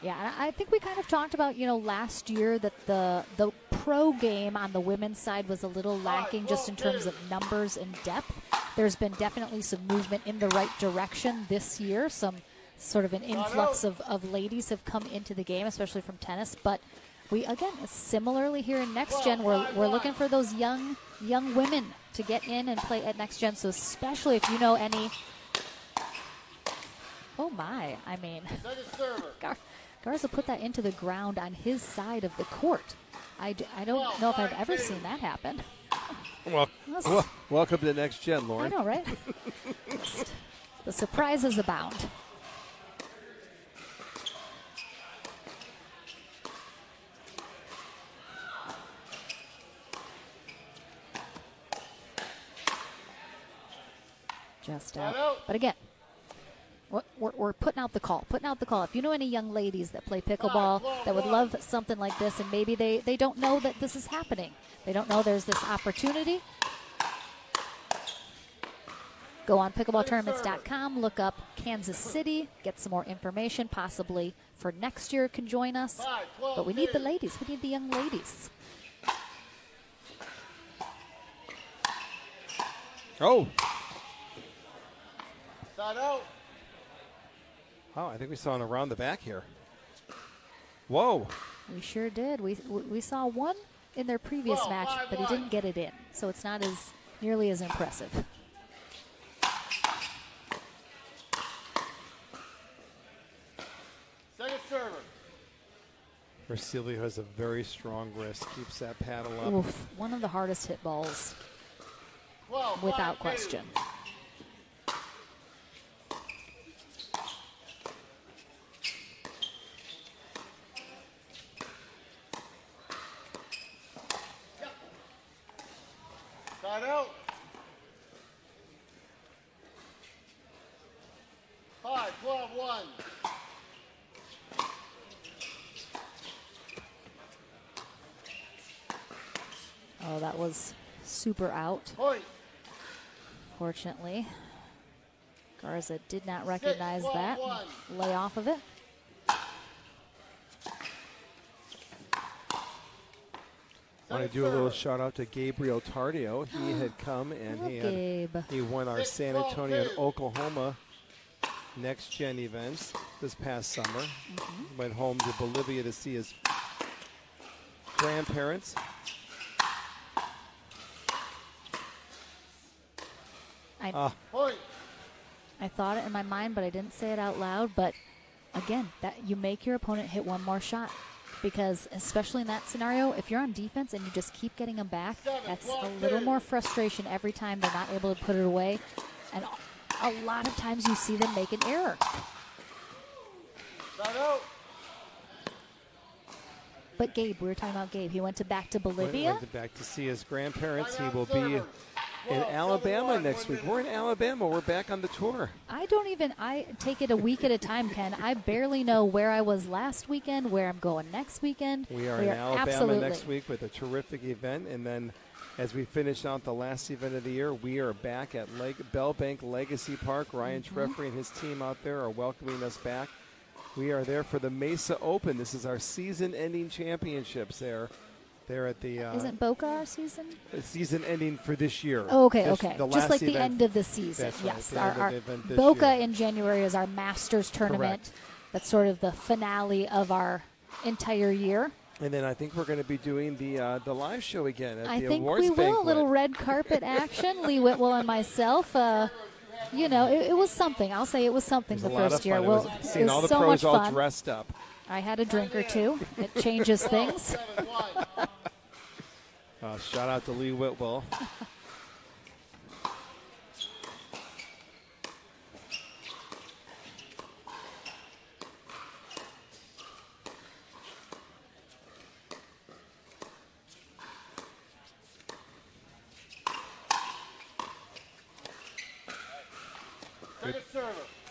Yeah, and I think we kind of talked about, last year that the pro game on the women's side was a little lacking just in terms of numbers and depth. There's been definitely some movement in the right direction this year. Some sort of an influx of ladies have come into the game, especially from tennis. But we, again, similarly here in Next Gen, we're looking for those young women to get in and play at Next Gen. So especially if you know any... Oh, my. I mean... Garza put that into the ground on his side of the court. I don't know if I've ever seen that happen. Welcome to the Next Gen, Lauren. I know, right? The surprises abound. Just out. But again, we're putting out the call. If you know any young ladies that play pickleball that would love something like this, and maybe they don't know that this is happening. They don't know there's this opportunity. Go on pickleballtournaments.com, look up Kansas City, get some more information, possibly for next year can join us. But we need the ladies. We need the young ladies. Oh. Side out. Oh, I think we saw an around the back here. Whoa. We sure did. We saw one in their previous match, but he didn't get it in. So it's not as nearly as impressive. Ercilio has a very strong wrist. Keeps that paddle up. Oof, one of the hardest hit balls, 12, without 5-2. question. Side out. 5, 12, 1. Oh, that was super out. Point. Fortunately, Garza did not recognize 12, that. 1. Lay off of it. I want to do a little shout out to Gabriel Tardio. He had come and he won our San Antonio and Oklahoma Next Gen events this past summer. Went home to Bolivia to see his grandparents. I thought it in my mind, but I didn't say it out loud. But again, that you make your opponent hit one more shot, because especially in that scenario, if you're on defense and you just keep getting them back, that's a little more frustration every time they're not able to put it away. And a lot of times you see them make an error. Side out. But Gabe, we were talking about Gabe. He went back to Bolivia. Went back to see his grandparents. He will be in Alabama next week. We're in Alabama. We're back on the tour. I take it a week at a time, Ken. I barely know where I was last weekend, where I'm going next weekend. We are in Alabama next week with a terrific event. And then as we finish out the last event of the year, we are back at Bell Bank Legacy Park. Ryan Treffry and his team out there are welcoming us back. We are there for the Mesa Open. This is our season-ending championships there. They're at the... Isn't Boca our season? Season ending for this year. Oh, okay. Just like the end of the season. That's yes. Right, our Boca in January is our Masters tournament. Correct. That's sort of the finale of our entire year. And then I think we're going to be doing the live show again at the think awards we will. banquet. A little red carpet action. Lee Whitwell and myself. You know, it was something. I'll say it was something the first year. Well, seeing all the so pros much fun. all dressed up. I had a drink or two. It changes things. Shout out to Lee Whitwell.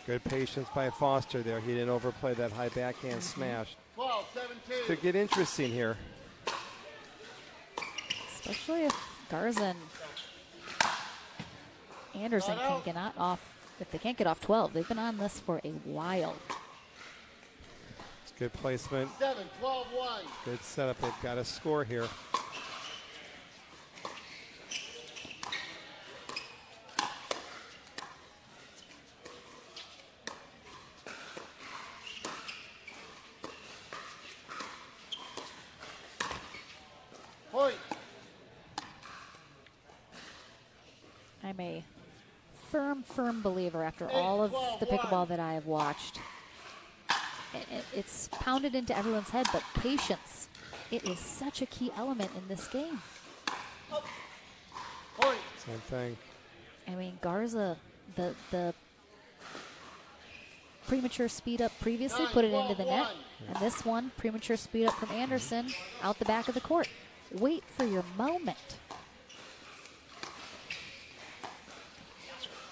Good patience by Foster there. He didn't overplay that high backhand smash. 12, 17. Could get interesting here. Especially if Garza and Anderson can get off. If they can't get off 12, they've been on this for a while. It's good placement. 7, 12, 1. Good setup. They've got a score here. Point. I'm a firm believer after all of the pickleball that I have watched. It's pounded into everyone's head, but patience, it is such a key element in this game. Point. Same thing. I mean, Garza, the premature speed up previously put it into the net, and this one, premature speed up from Anderson out the back of the court. Wait for your moment.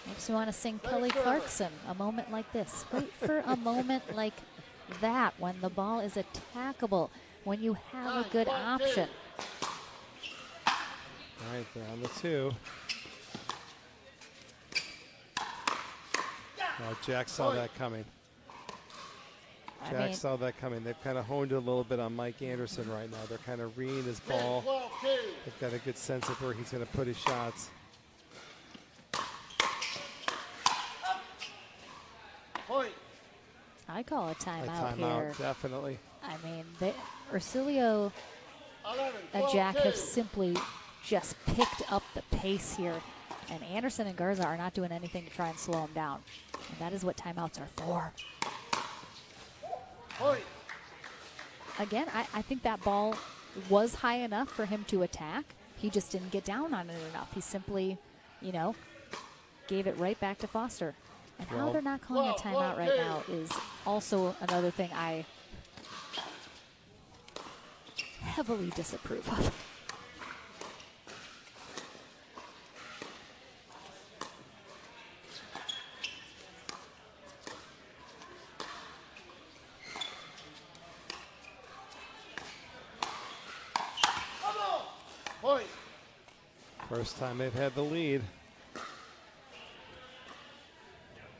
Makes me want to sing Kelly Clarkson, A Moment Like This. Wait for a moment like that when the ball is attackable, when you have a good option. All right, they're on the 2. Jack saw that coming. Jack saw that coming. They've kind of honed it a little bit on Mike Anderson right now. They're kind of reading his ball. They've got a good sense of where he's going to put his shots. Point. I call a timeout here. Timeout, definitely. I mean, Ercilio 11, and 12, Jack 2. have simply just picked up the pace here. And Anderson and Garza are not doing anything to try and slow him down. And that is what timeouts are for. Point. again, I think that ball was high enough for him to attack. He just didn't get down on it enough. He simply, gave it right back to Foster. And how they're not calling a timeout right now is also another thing I heavily disapprove of. Point. First time they've had the lead.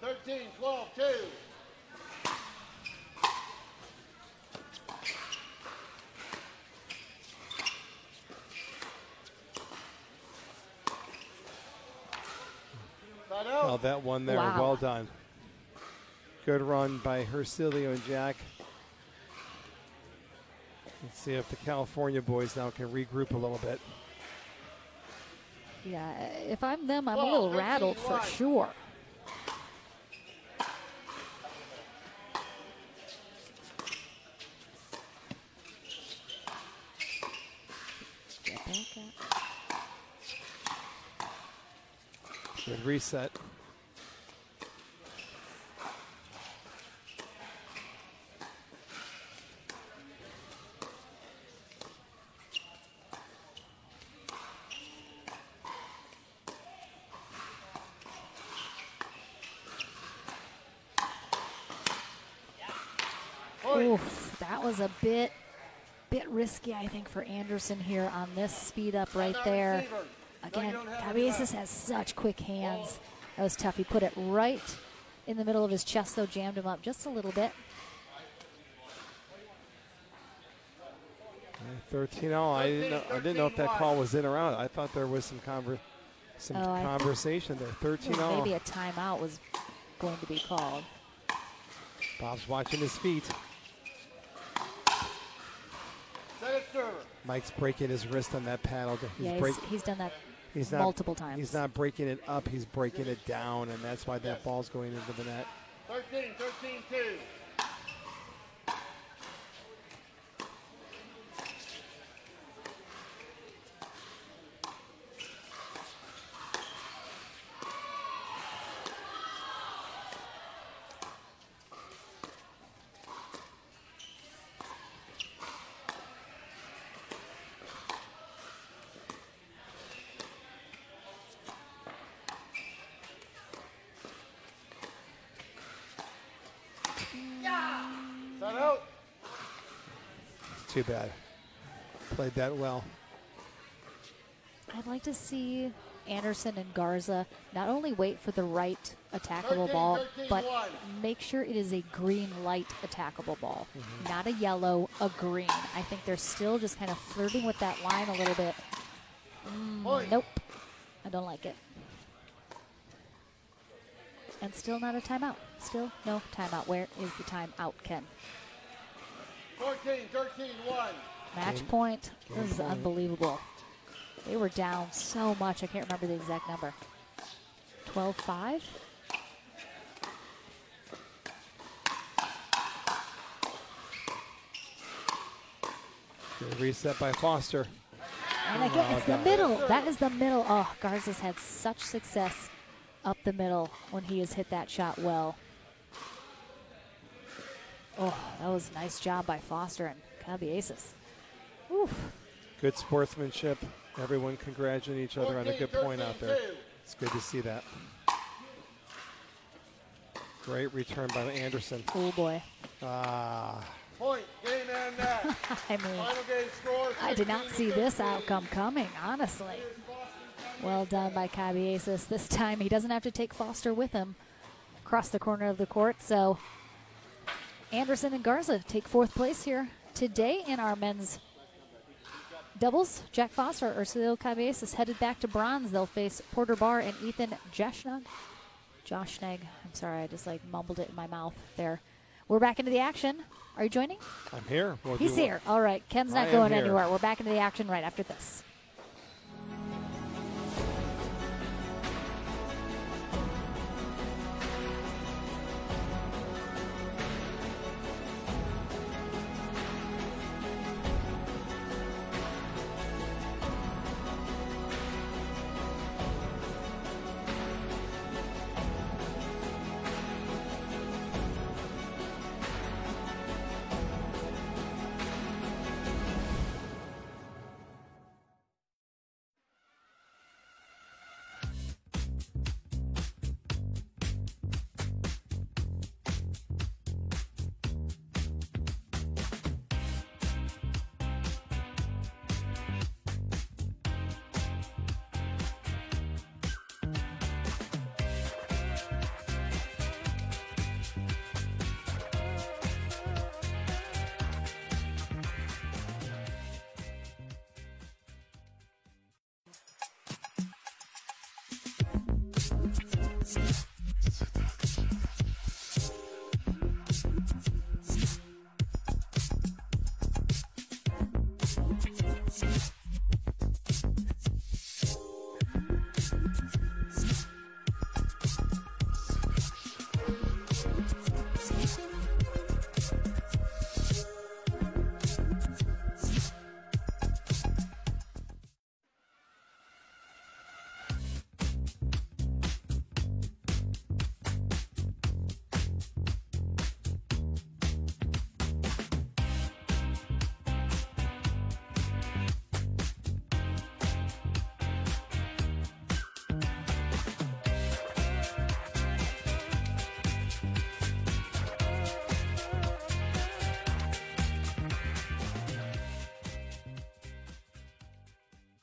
13, 12, 2. Oh, that one there. Wow. Well done. Good run by Hercilio and Jack. Let's see if the California boys now can regroup a little bit. Yeah, if I'm them, I'm a little rattled for sure. Get back up. Good reset. Oof, that was a bit risky, I think, for Anderson here on this speed up right there. Again, Cabezas has such quick hands. That was tough. He put it right in the middle of his chest, though, jammed him up just a little bit. 13-0. I didn't know if that call was in or out. I thought there was some conversation there. 13-0. Maybe a timeout was going to be called. Bob's watching his feet. Mike's breaking his wrist on that paddle. He's done that multiple times. He's not breaking it up. He's breaking it down, and that's why that ball's going into the net. 13, 2. Too bad. Played that well. I'd like to see Anderson and Garza not only wait for the right attackable ball, but make sure it is a green light attackable ball, not a yellow, a green. I think they're still just kind of flirting with that line a little bit. Nope, I don't like it. And still not a timeout. Still no timeout. Where is the timeout, Ken? 14, 13, 1. Match point. This is unbelievable. They were down so much. I can't remember the exact number. 12-5? Good reset by Foster. And again, it's the middle. That is the middle. Oh, Garza's had such success up the middle when he has hit that shot well. Oh, that was a nice job by Foster and Cabezas. Oof. Good sportsmanship. Everyone congratulating each other on a good point out there. It's good to see that. Great return by Anderson. Oh, boy. Point, game and net. I mean, Final game score. I did not see this outcome coming, honestly. Well done by Cabezas. This time he doesn't have to take Foster with him across the corner of the court. So Anderson and Garza take fourth place here today in our men's doubles. Jack Foster or Hercilio Cabezas headed back to bronze. They'll face Porter Barr and Ethan Joshnig. I'm sorry, I just mumbled it in my mouth there. We're back into the action. Are you joining? I'm here. He's here. All right. Ken's not going anywhere. We're back into the action right after this.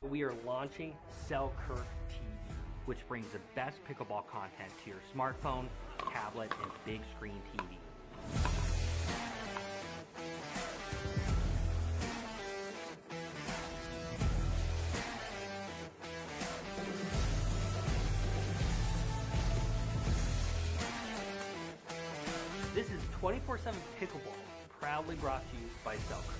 We are launching Selkirk TV, which brings the best pickleball content to your smartphone, tablet, and big screen TV. This is 24/7 Pickleball, proudly brought to you by Selkirk.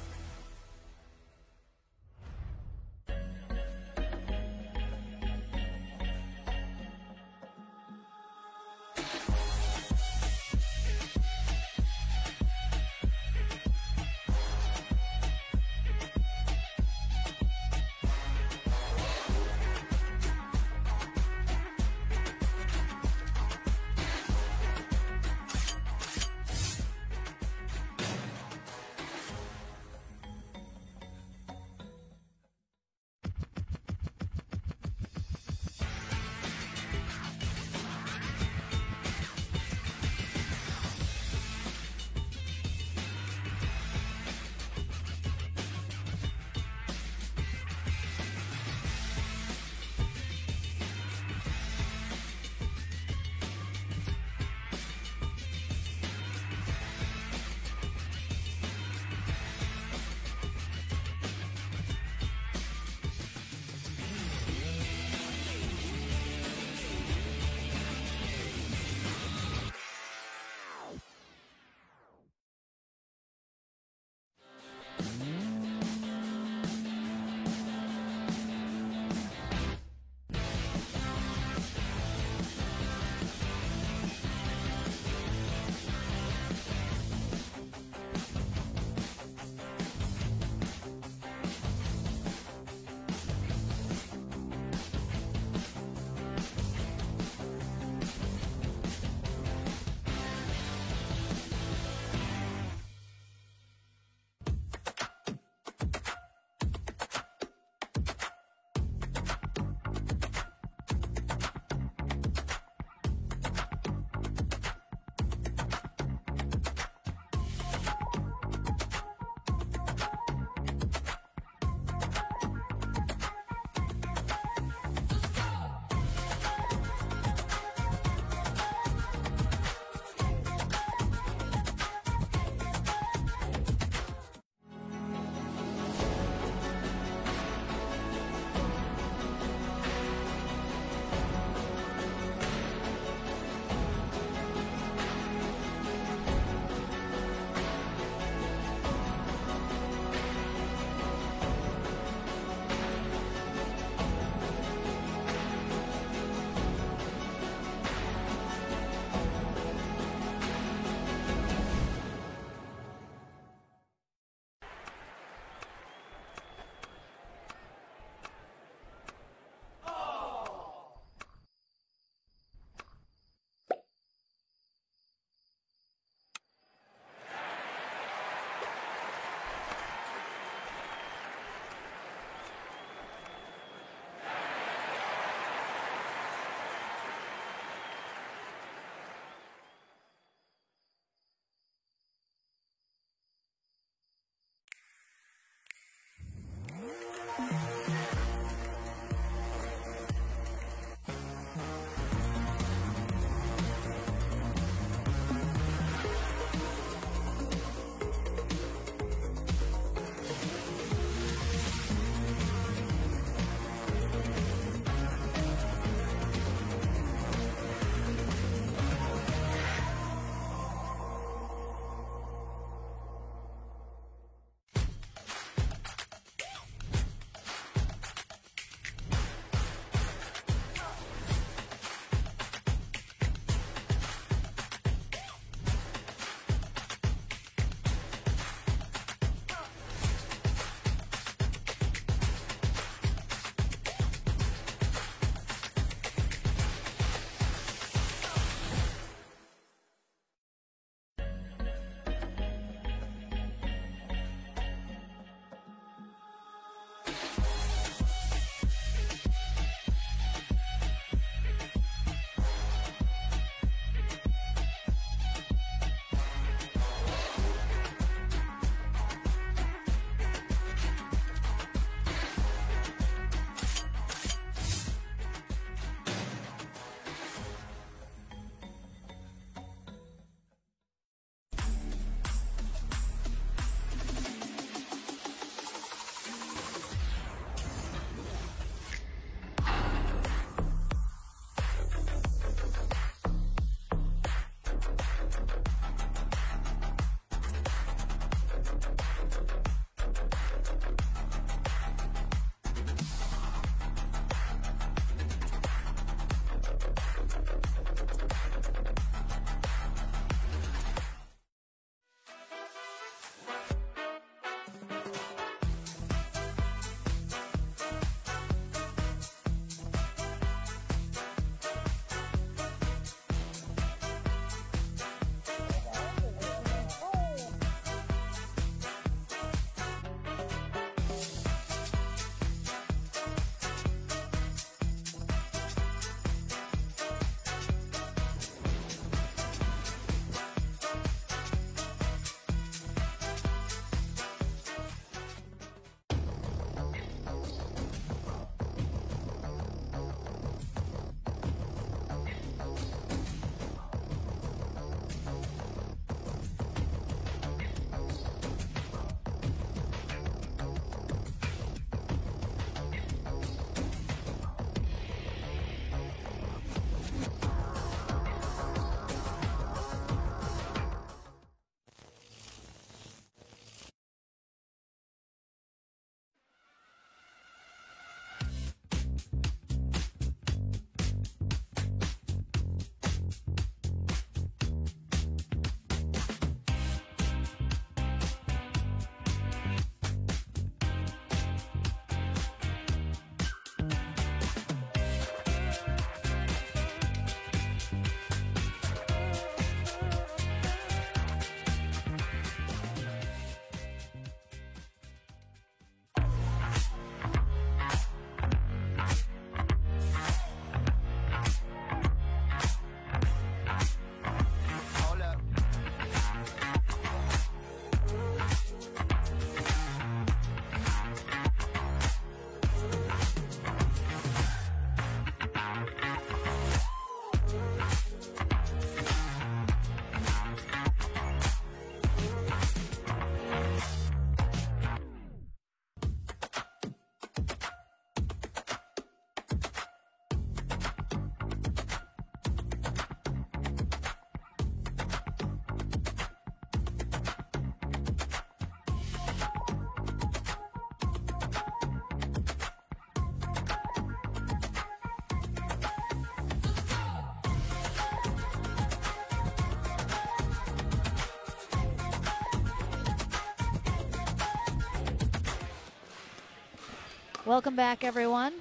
Welcome back, everyone.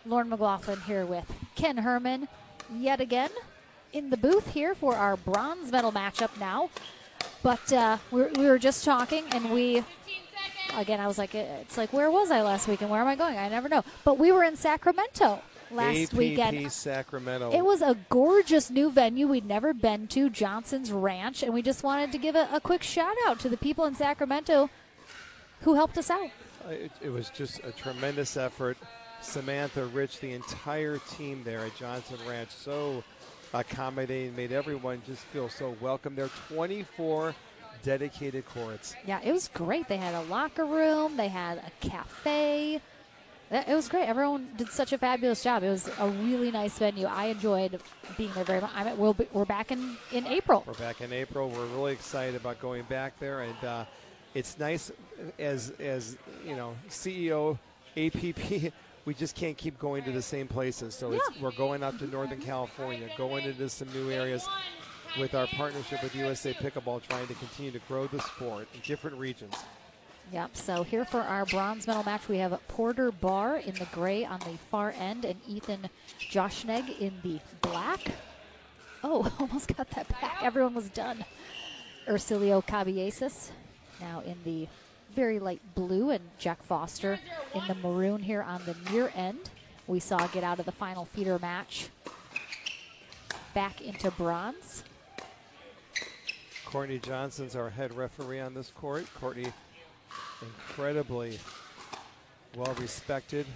Lauren McLaughlin here with Ken Herman yet again in the booth here for our bronze medal matchup now. But we were just talking, and again, I was like, it's like, where was I last week and where am I going? I never know. But we were in Sacramento last weekend. APP Sacramento. It was a gorgeous new venue we'd never been to, Johnson's Ranch, and we just wanted to give a quick shout out to the people in Sacramento who helped us out. It was just a tremendous effort. Samantha, Rich, the entire team there at Johnson Ranch, so accommodating, made everyone just feel so welcome. There are 24 dedicated courts. Yeah, it was great. They had a locker room. They had a cafe. It was great. Everyone did such a fabulous job. It was a really nice venue. I enjoyed being there very much. We're back in April. We're back in April. We're really excited about going back there, and it's nice as you know, CEO APP. We just can't keep going to the same places. So we're going up to Northern California, going into some new areas with our partnership with USA Pickleball, trying to continue to grow the sport in different regions. Yep, so here for our bronze medal match, we have Porter Barr in the gray on the far end and Ethan Joshnegg in the black. Oh, almost got that back. Everyone was done. Ursilio Cabieses now in the very light blue, and Jack Foster in the maroon here on the near end. We saw get out of the final feeder match back into bronze. Courtney Johnson's our head referee on this court. Courtney, incredibly well respected,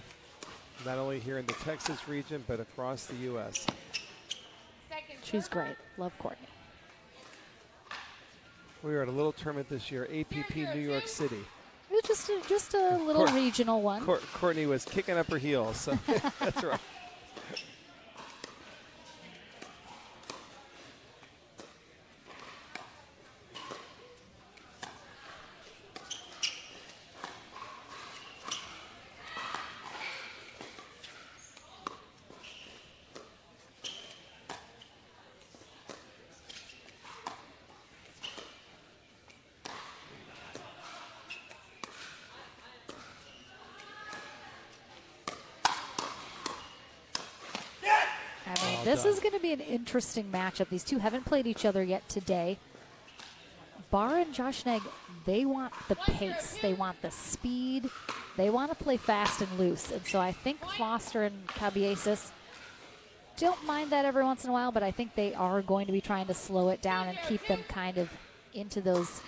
not only here in the Texas region, but across the U.S. She's great. Love Courtney. We were at a little tournament this year, APP New York City. It was just a little regional one. Courtney was kicking up her heels, so that's right. This is going to be an interesting matchup. These two haven't played each other yet today. Barr and Joshnegg, they want the pace. They want the speed. They want to play fast and loose. And so I think Foster and Cabieses don't mind that every once in a while, but I think they are going to be trying to slow it down and keep them kind of into those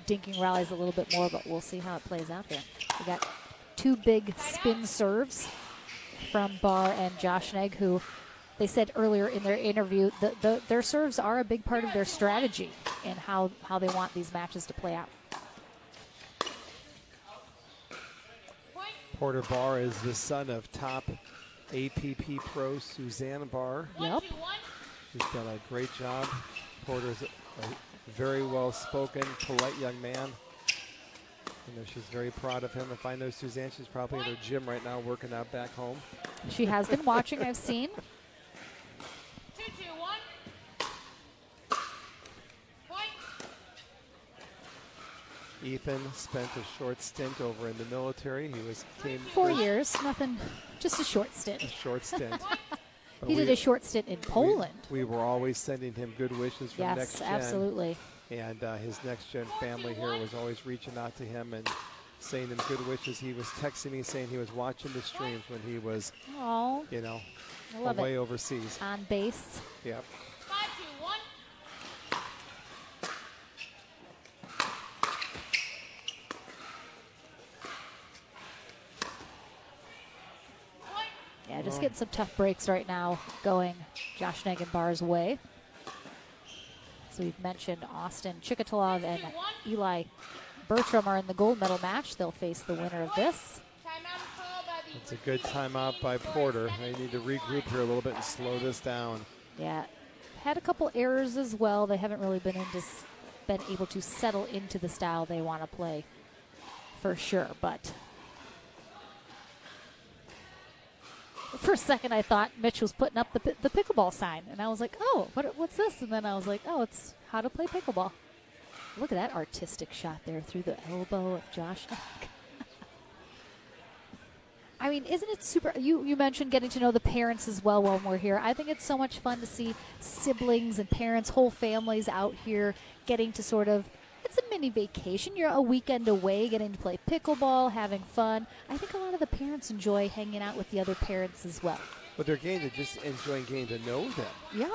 dinking rallies a little bit more, but we'll see how it plays out here. We got two big spin serves from Barr and Joshnegg, who they said earlier in their interview that their serves are a big part of their strategy and how they want these matches to play out. Porter Barr is the son of top APP pro Suzanne Barr. Yep. She's done a great job. Porter's a very well-spoken, polite young man. I know she's very proud of him. If I know Suzanne, she's probably in her gym right now working out back home. She has been watching, I've seen. 2-2-1. Point. Ethan spent a short stint over in the military. He came 4 years, nothing, just a short stint. A short stint. He did a short stint in Poland. We were always sending him good wishes from Next Gen. Yes, absolutely. And his Next Gen family here was always reaching out to him and saying him good wishes. He was texting me saying he was watching the streams when he was, you know, away overseas. On base. Yep. 5-2-1. Yeah, just getting some tough breaks right now going Joshnegg and Barr's way. So we've mentioned Austin Chikatolov and Eli Bertram are in the gold medal match. They'll face the winner of this. It's a good timeout by Porter. They need to regroup here a little bit and slow this down. Yeah, had a couple errors as well. They haven't really been able to settle into the style they want to play for sure. But for a second, I thought Mitch was putting up the pickleball sign, and I was like, "Oh, what's this?" And then I was like, "Oh, it's how to play pickleball." Look at that artistic shot there through the elbow of Josh. I mean, isn't it super? You mentioned getting to know the parents as well when we're here. I think it's so much fun to see siblings and parents, whole families out here getting to sort of. It's a mini vacation. You're a weekend away, getting to play pickleball, having fun. I think a lot of the parents enjoy hanging out with the other parents as well. But they're getting to just enjoying getting to know them. Yeah.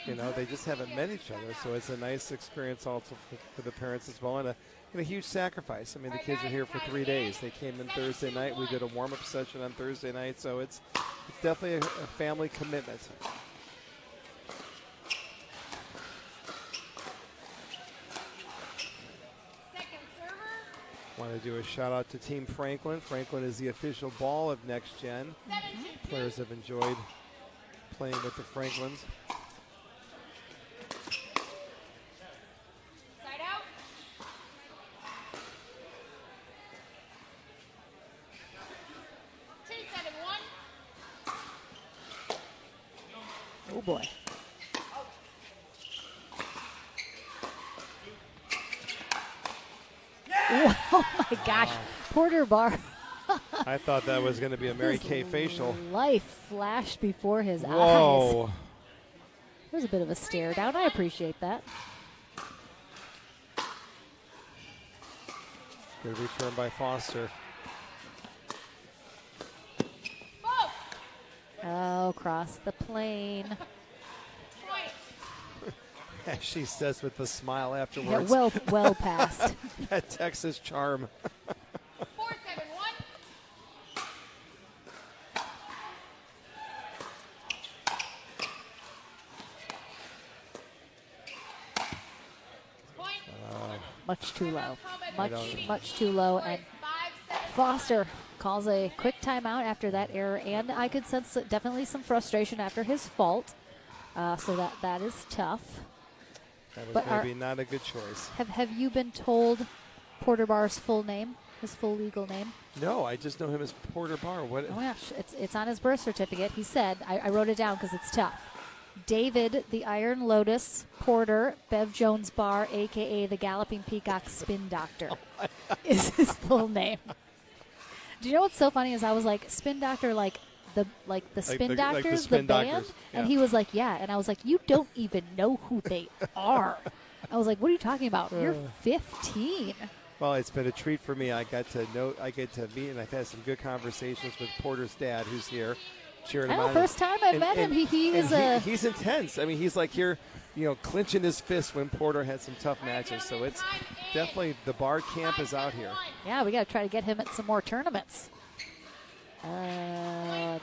You know, they just haven't met each other, so it's a nice experience also for the parents as well, and a huge sacrifice. I mean, the kids are here for 3 days. They came in Thursday night. We did a warm-up session on Thursday night, so it's definitely a family commitment. Want to do a shout out to Team Franklin. Franklin is the official ball of Next Gen. Players have enjoyed playing with the Franklins. Side out. Two, 7-1. Oh boy. Oh my gosh. Porter Barr. I thought that was going to be a Mary His Kay facial. Life flashed before his eyes. Whoa. There's a bit of a stare down. I appreciate that. Good return by Foster. Oh, cross the plane. As she says with a smile Yeah, afterwards. well past. That Texas charm. 4-7-1. Much too low. I don't- Much too low. And Foster calls a quick timeout after that error, and I could sense definitely some frustration after his fault. So that is tough. That was But maybe not a good choice. Have you been told Porter Barr's full name, his full legal name? No, I just know him as Porter Barr. What? Oh my gosh, it's on his birth certificate. He said, I wrote it down because it's tough. David, the Iron Lotus, Porter, Bev Jones Barr, a.k.a. the Galloping Peacock Spin Doctor, is his full name. Do you know what's so funny is I was like, Spin Doctor, like the Spin Doctors, Spin the band? Doctors, And yeah. he was like, yeah. And I was like, you don't even know who they are. I was like, what are you talking about? You're 15. Well, it's been a treat for me. I get to meet, and I've had some good conversations with Porter's dad, who's here, cheering him Oh, on. first time I met him. He's intense. I mean, he's like here, clenching his fist when Porter had some tough matches. So it's definitely the Barr camp is out here. Yeah, we got to try to get him at some more tournaments.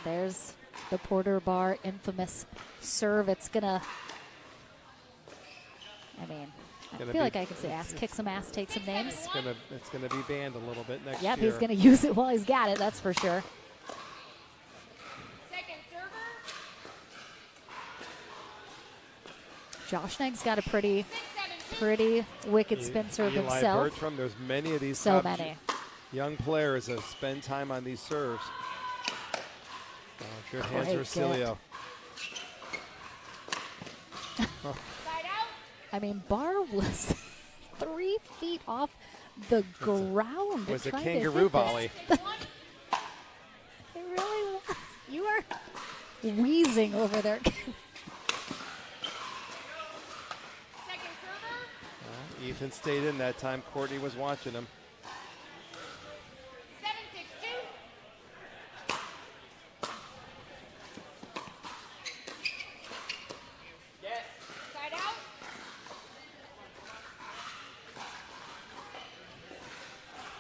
There's the Porter Barr infamous serve. It's gonna. I mean, I feel like I can say kick some ass, take some names. It's gonna be banned a little bit next Yep, year. he's gonna use it while he's got it. That's for sure. Second server. Josh Nagg's got a pretty wicked spin serve Eli himself. Bertram, there's many of these So top many. young players that spend time on these serves. Good hands Great for Cilio. I mean, Barr was 3 feet off the ground. It was a trying to kangaroo hit volley. this. It really was. You are wheezing over there. Ethan stayed in that time. Courtney was watching him. 7-6-2. Side out.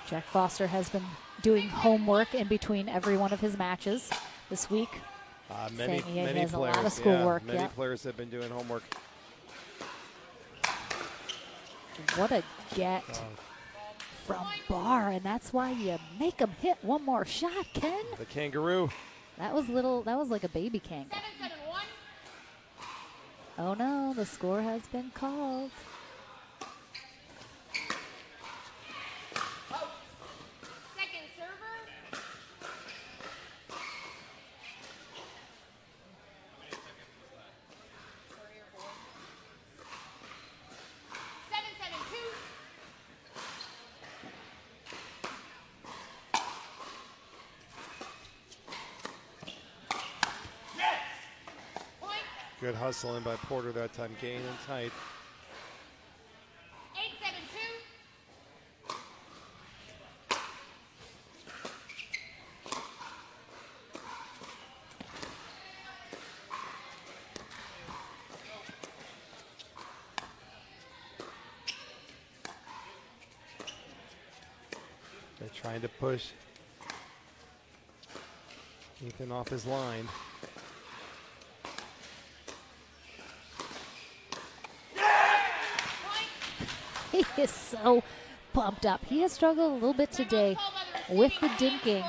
Jack Foster has been doing homework in between every one of his matches this week. Many Saying he many has players. a lot of schoolwork. Many Yeah. players have been doing homework. What a get from Barr, and that's why you make him hit one more shot, Ken. The kangaroo. That was like a baby kangaroo. 7-7-1. Oh no, the score has been called. Second server. Seven, 7-2. Good hustling by Porter that time, gaining tight. 8-7-2. They're trying to push Ethan off his line. He is so pumped up. He has struggled a little bit today with the dinking,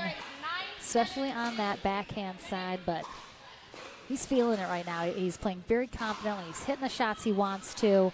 especially on that backhand side, but he's feeling it right now. He's playing very confidently. He's hitting the shots he wants to.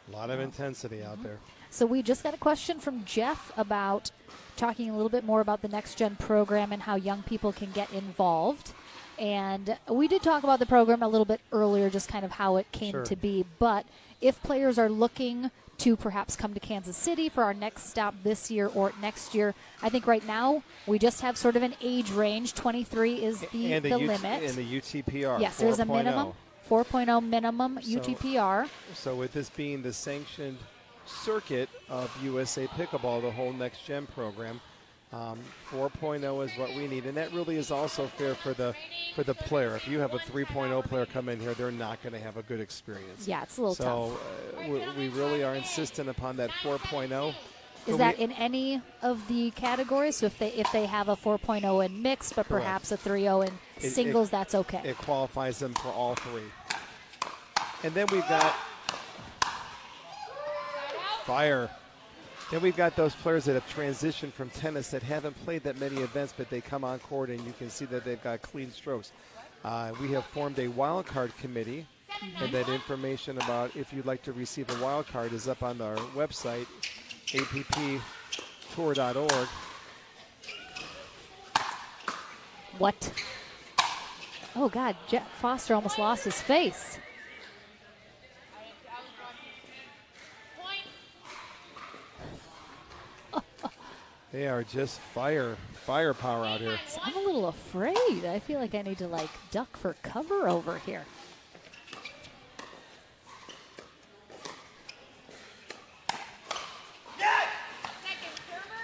A lot of intensity out there. So we just got a question from Jeff about talking a little bit more about the Next Gen program and how young people can get involved. And we did talk about the program a little bit earlier, just kind of how it came to be. But if players are looking to perhaps come to Kansas City for our next stop this year or next year, I think right now we just have sort of an age range. 23 is the limit. And the UTPR. Yes, there's a minimum. 4.0 minimum So- UTPR. So with this being the sanctioned circuit of USA Pickleball, the whole Next Gen program, 4.0 is what we need, and that really is also fair for the player. If you have a 3.0 player come in here, they're not going to have a good experience. Yeah, it's a little tough. So we really are insistent upon that 4.0. Is that in any of the categories? So if they have a 4.0 in mixed, but Correct. perhaps a 3.0 in singles, that's okay. It qualifies them for all three. And then we've got fire. Then we've got those players that have transitioned from tennis that haven't played that many events, but they come on court and you can see that they've got clean strokes. We have formed a wild card committee, and that information about if you'd like to receive a wild card is up on our website, apptour.org. What? Oh, God, Jeff Foster almost lost his face. They are just firepower out here. So I'm a little afraid. I feel like I need to, like, duck for cover over here.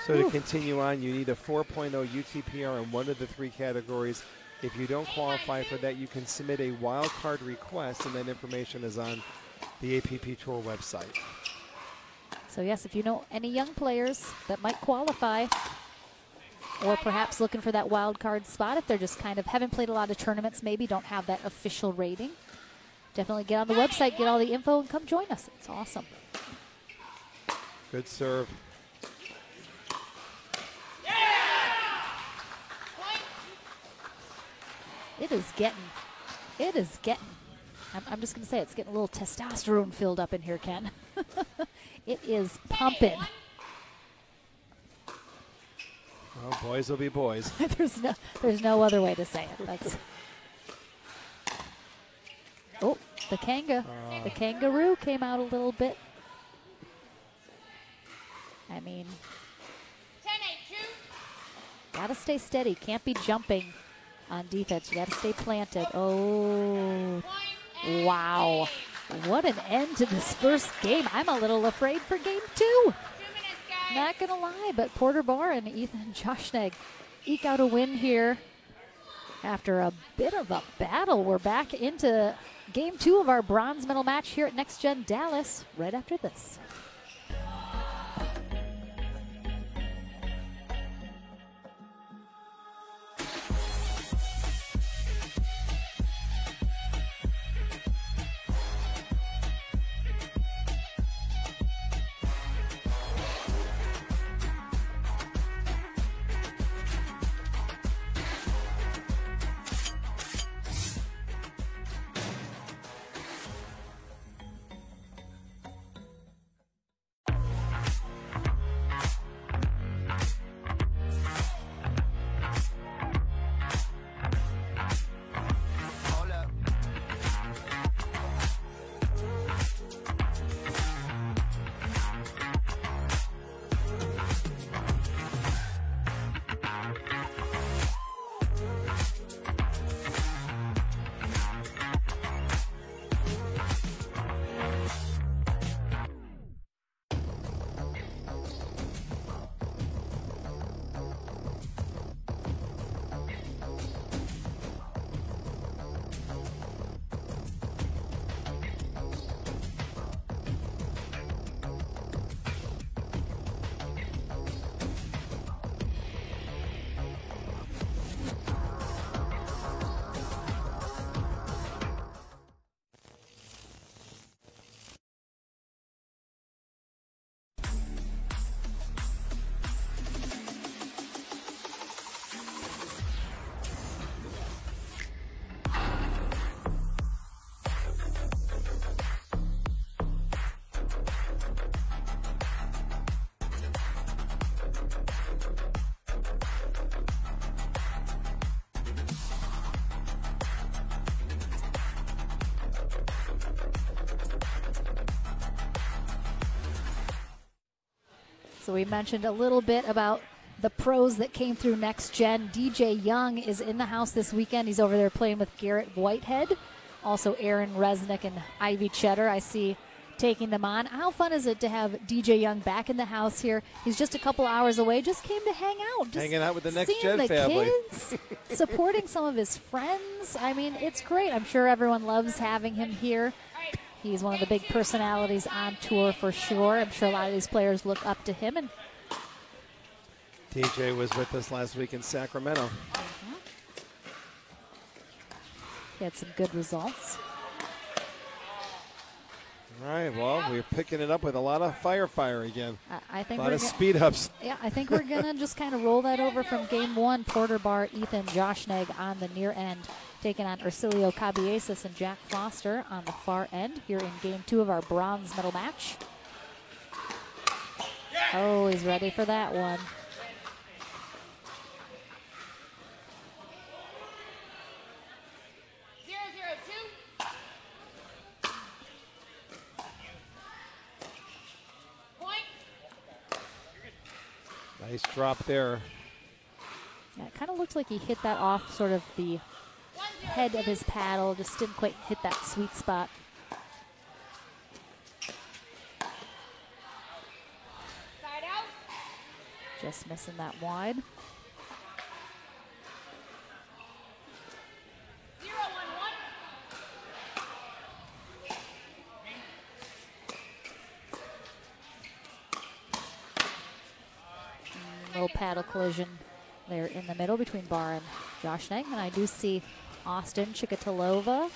So to continue on, you need a 4.0 UTPR in one of the three categories. If you don't qualify for that, you can submit a wild card request, and that information is on the APP Tour website. So, yes, if you know any young players that might qualify, or perhaps looking for that wild card spot, if they're just kind of haven't played a lot of tournaments, maybe don't have that official rating, definitely get on the website, get all the info, and come join us. It's awesome. Good serve. It is getting, I'm just going to say it's getting a little testosterone filled up in here, Ken. It is pumping. Well, boys will be boys. there's no other way to say it. That's. Oh, the kangaroo came out a little bit. I mean, 10-8-2. gotta stay steady. Can't be jumping on defense. You gotta stay planted. Oh, wow. What an end to this first game. I'm a little afraid for game 2. Not going to lie, but Porter Barr and Ethan Joshnegg eke out a win here after a bit of a battle. We're back into game 2 of our bronze medal match here at Next Gen Dallas right after this. So we mentioned a little bit about the pros that came through Next Gen. DJ Young is in the house this weekend. He's over there playing with Garrett Whitehead. Also Aaron Resnick and Ivy Cheddar, I see, taking them on. How fun is it to have DJ Young back in the house here? He's just a couple hours away. Just came to hang out. Just hanging out with the Next seeing Gen the family. Kids, supporting some of his friends. I mean, it's great. I'm sure everyone loves having him here. He's one of the big personalities on tour for sure. I'm sure a lot of these players look up to him. And DJ was with us last week in Sacramento. he had some good results. All right, well, we're picking it up with a lot of fire again. I think a lot we're of speed ups. Yeah, I think we're going to just kind of roll that over from game one. Porter Bar, Ethan Joshnegg on the near end, taking on Ursilio Cabieses and Jack Foster on the far end here in game two of our bronze medal match. Oh, he's ready for that one. Nice drop there. Yeah, it kind of looks like he hit that off sort of the head of his paddle, just didn't quite hit that sweet spot. Side out. Just missing that wide. 0-1-1. Little paddle collision there in the middle between Barr and Joshnegg. And I do see Austin Chikatalova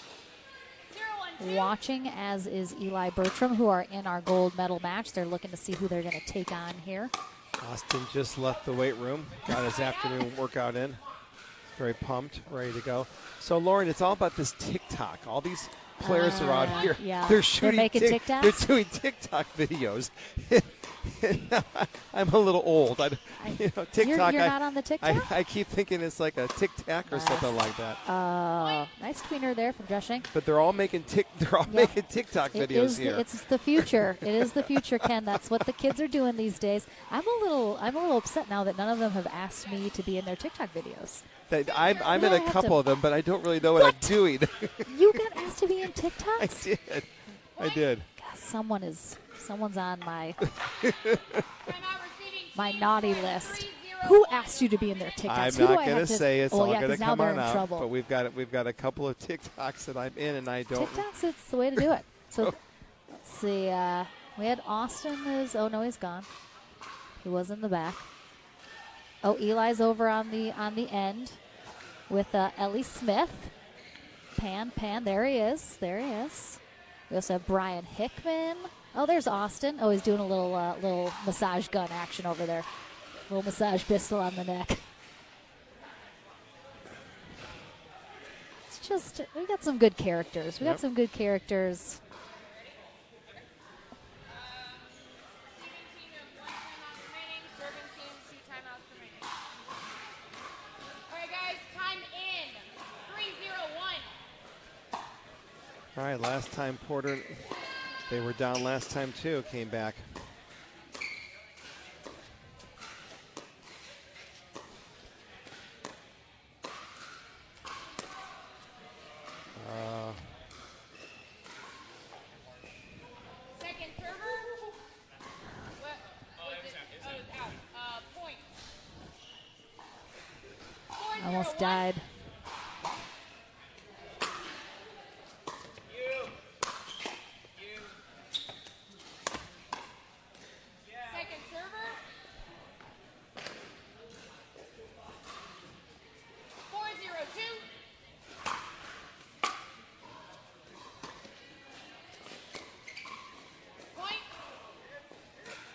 watching, as is Eli Bertram, who are in our gold medal match. They're looking to see who they're going to take on here. Austin just left the weight room, got his afternoon workout in. Very pumped, ready to go. So, Lauren, it's all about this TikTok. All these players are out here. Yeah. They're shooting. They're making TikToks? They're doing TikTok videos. I'm a little old. TikTok. You're not on the TikTok? I keep thinking it's like a Tic Tac or something like that. Nice tweener there from Joshnegg. But they're all making making TikTok videos here. It's the future. It is the future, Ken. That's what the kids are doing these days. I'm a little upset now that none of them have asked me to be in their TikTok videos. I'm in a couple of them, but I don't really know what I'm doing. You got asked to be in TikToks? I did. God, someone's on my my naughty list. Who asked you to be in their TikToks? I'm Who do not I going have to say it's all going to come they're on in out. trouble. But we've got a couple of TikToks that I'm in, and I don't. TikToks, it's the way to do it. So let's see. We had Austin. Oh no, he's gone. He was in the back. Oh, Eli's over on the end with Ellie Smith. Pan. There he is. We also have Brian Hickman. Oh, there's Austin. Oh, he's doing a little massage gun action over there. Little massage pistol on the neck. It's just, we got some good characters. We got some good characters. All right, last time Porter, they were down last time too, came back. Second server. What? It was out. Point. Almost died. Second server. 4-0-2. Point.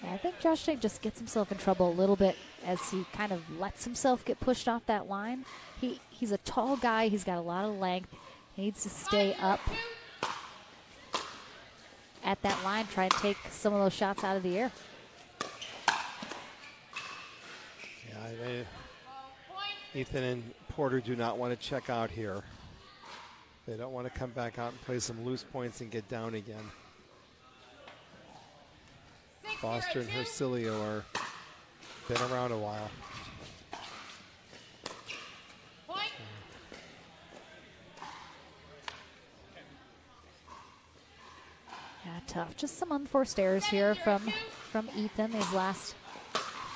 I think Josh Jake just gets himself in trouble a little bit as he kind of lets himself get pushed off that line. He's a tall guy. He's got a lot of length. He needs to stay up at that line, try and take some of those shots out of the air. Yeah, Ethan and Porter do not want to check out here. They don't want to come back out and play some loose points and get down again. Foster and Hercilio are Been around a while. Point. Yeah, tough. Just some unforced errors here from Ethan these last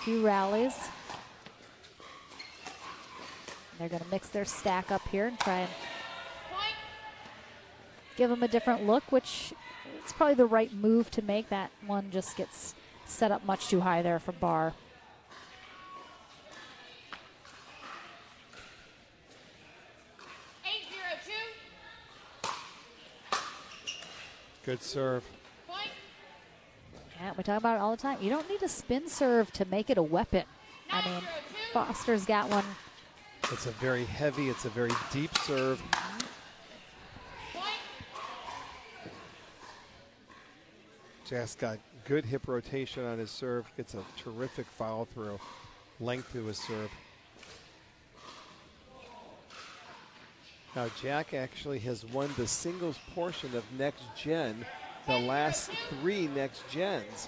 few rallies. They're going to mix their stack up here and try and give him a different look, which it's probably the right move to make. That one just gets set up much too high there for Barr. Good serve. Yeah, we talk about it all the time. You don't need a spin serve to make it a weapon. I mean, Foster's got one. It's a very heavy, it's a very deep serve. Jack's got good hip rotation on his serve. Gets a terrific follow through, length to his serve. Now Jack actually has won the singles portion of Next Gen, the last 3 Next Gens.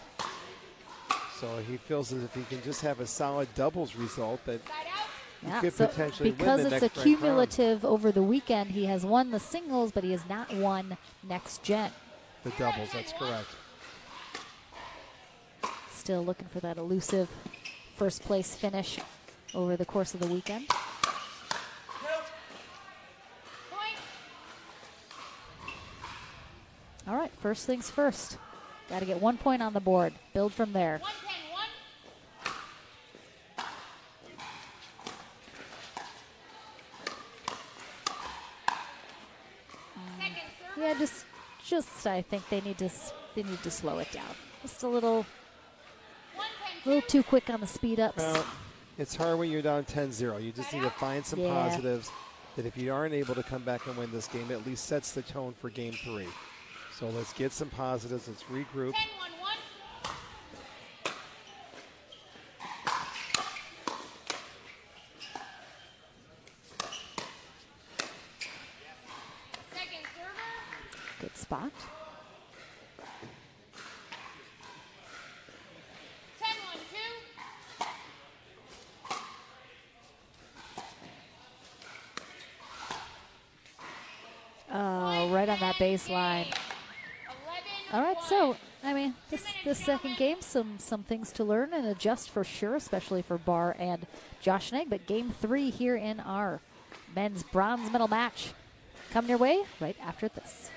So he feels as if he can just have a solid doubles result that he could potentially win the because next it's a ranked cumulative over the weekend, he has won the singles, but he has not won Next Gen. The doubles, that's correct. Still looking for that elusive first place finish over the course of the weekend. All right, first things first. Got to get 1 point on the board. Build from there. Yeah, just I think they need to slow it down. Just a little too quick on the speed ups. Well, it's hard when you're down 10-0. You just need to find some positives that if you aren't able to come back and win this game, at least sets the tone for game 3. So let's get some positives. Let's regroup. Good spot. Oh, right on that baseline. All right, so I mean, this second game, some things to learn and adjust for sure, especially for Barr and Josh Schnegg. But game 3 here in our men's bronze medal match coming your way right after this.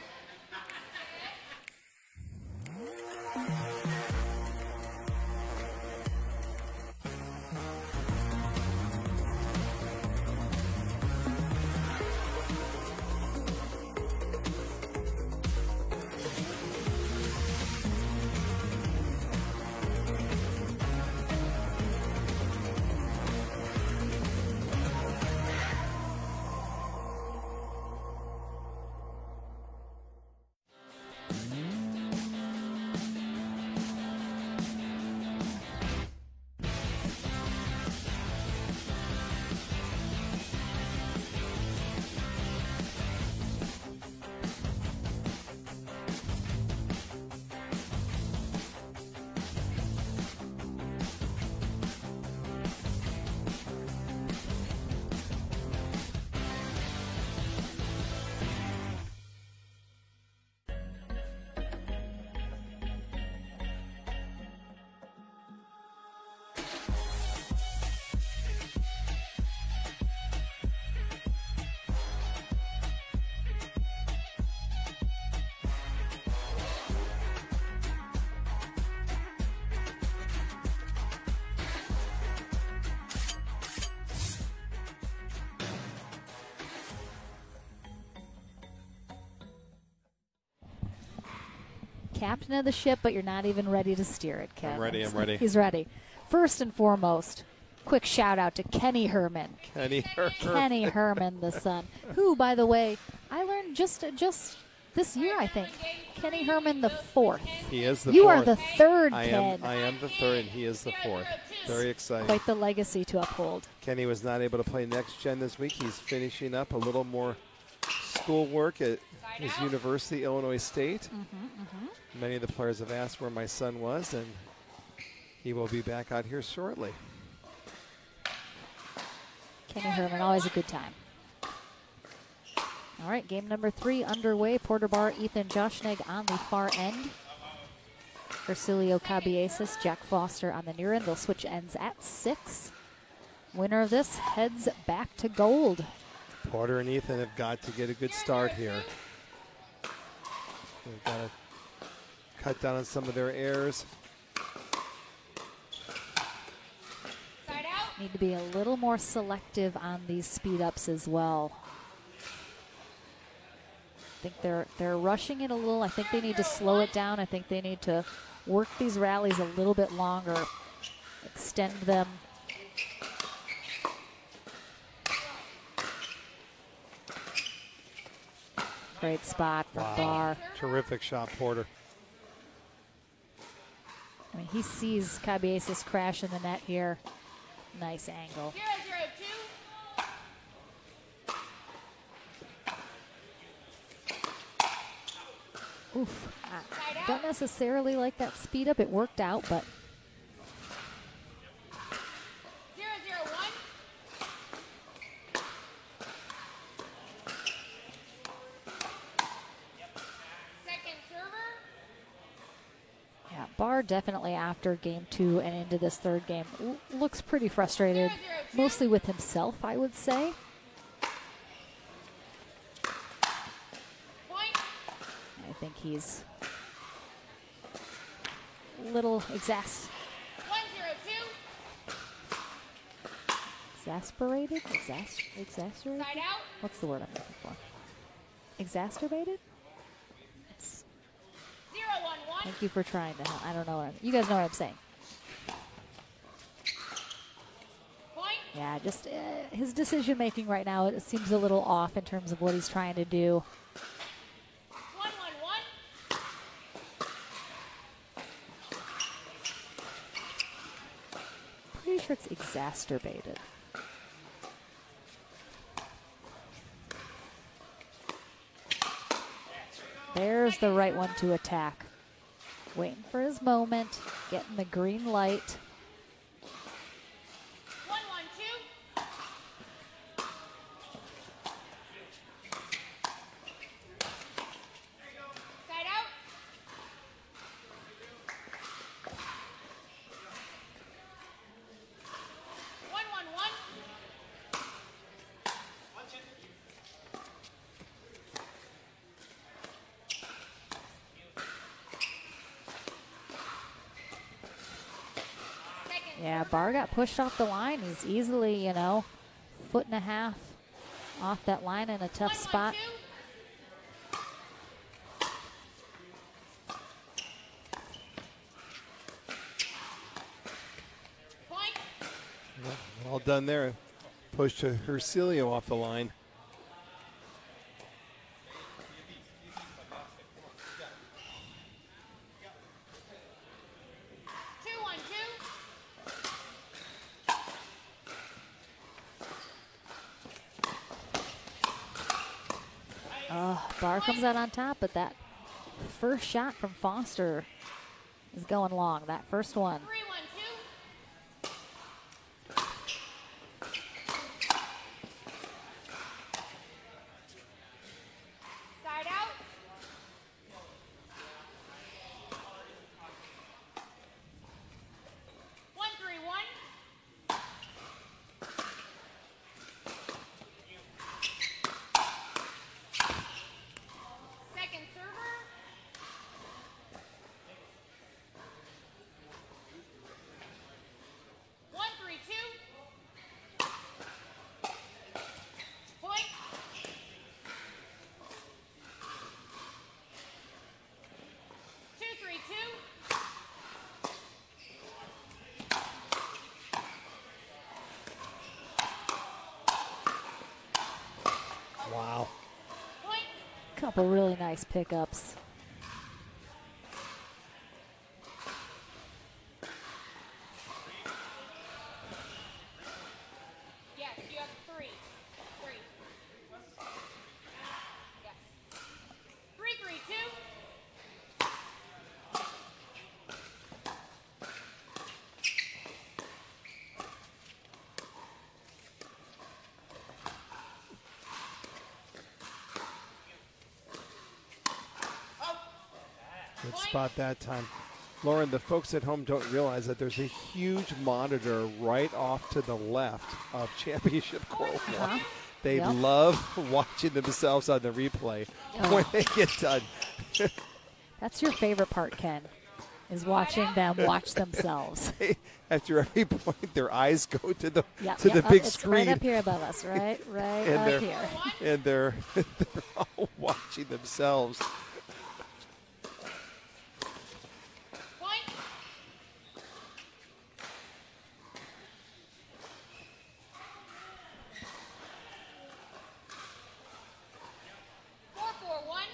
Captain of the ship, but you're not even ready to steer it, Kevin. I'm ready. He's ready. First and foremost, quick shout out to Kenny Herman. Kenny Herman. Kenny Herman, the son. Who, by the way, I learned just this year, I think. Kenny Herman the 4th. He is the 4th. You are the 3rd, Ken. I am the 3rd, and he is the 4th. Very exciting. Quite the legacy to uphold. Kenny was not able to play Next Gen this week. He's finishing up a little more schoolwork at his university, Illinois State. Many of the players have asked where my son was, and he will be back out here shortly. Kenny Herman, always a good time. All right, game number 3 underway. Porter Barr, Ethan Joshnig on the far end. Hercilio Cabieses, Jack Foster on the near end. They'll switch ends at 6. Winner of this heads back to gold. Porter and Ethan have got to get a good start here. They've got to cut down on some of their errors. Need to be a little more selective on these speed ups as well. I think they're rushing it a little. I think they need to slow it down. I think they need to work these rallies a little bit longer, extend them. Great spot from Barr. Terrific shot, Porter. I mean, he sees Cabieses crash in the net here. Nice angle. 0-0-2. Oof. I don't necessarily like that speed up. It worked out, but 0-0-1. Second server. yeah, Barr definitely after game 2 and into this third game looks pretty frustrated, mostly with himself, I would say. I think he's a little 1-0-2. exasperated? Exasperated? Side out. What's the word I'm looking for? Exacerbated? 0-1-1. Thank you for trying to help. I don't know what you guys know what I'm saying. Point. Yeah, just his decision making right now, it seems a little off in terms of what he's trying to do. 1-1-1. Pretty sure it's exacerbated. There's the right one to attack. Waiting for his moment, getting the green light. 1-1-2. Side out. Yeah, Barr got pushed off the line. He's easily, you know, 1.5 feet off that line in a tough spot. All done there. Push to Hercilio off the line. Barr comes out on top, but that first shot from Foster is going long. That first one. 3-1-2. Side out. One, 3-1. Second server. One, 3-2. Point. Two, 3-2. Wow. Point. Couple really nice pickups. Yes, you have 3. 3. Yes. 3-3-2. Good spot that time. Lauren, the folks at home don't realize that there's a huge monitor right off to the left of championship court one. They Yep. love watching themselves on the replay when they get done. That's your favorite part, Ken, is watching them watch themselves. After every point, their eyes go to the Yep, to yep, the big it's screen. right up here above us, right and up they're, here. And they're all watching themselves. Point. 4-4-1.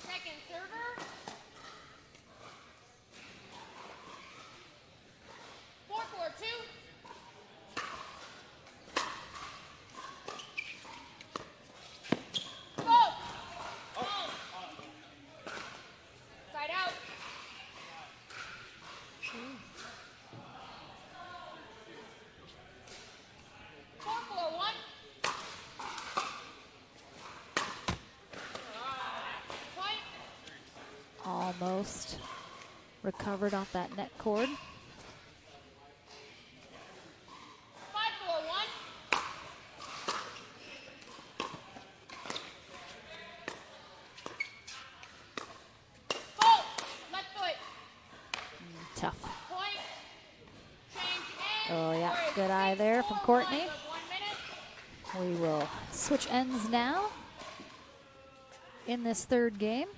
Second server. 4-4-2. Go. Side out. Four, four, one. Point. Almost recovered off that net cord. 5-4-1. Go. Left foot. Tough. Point. Change in. Oh, yeah. Good eye there from Courtney. 1 minute. We will switch ends now in this third game.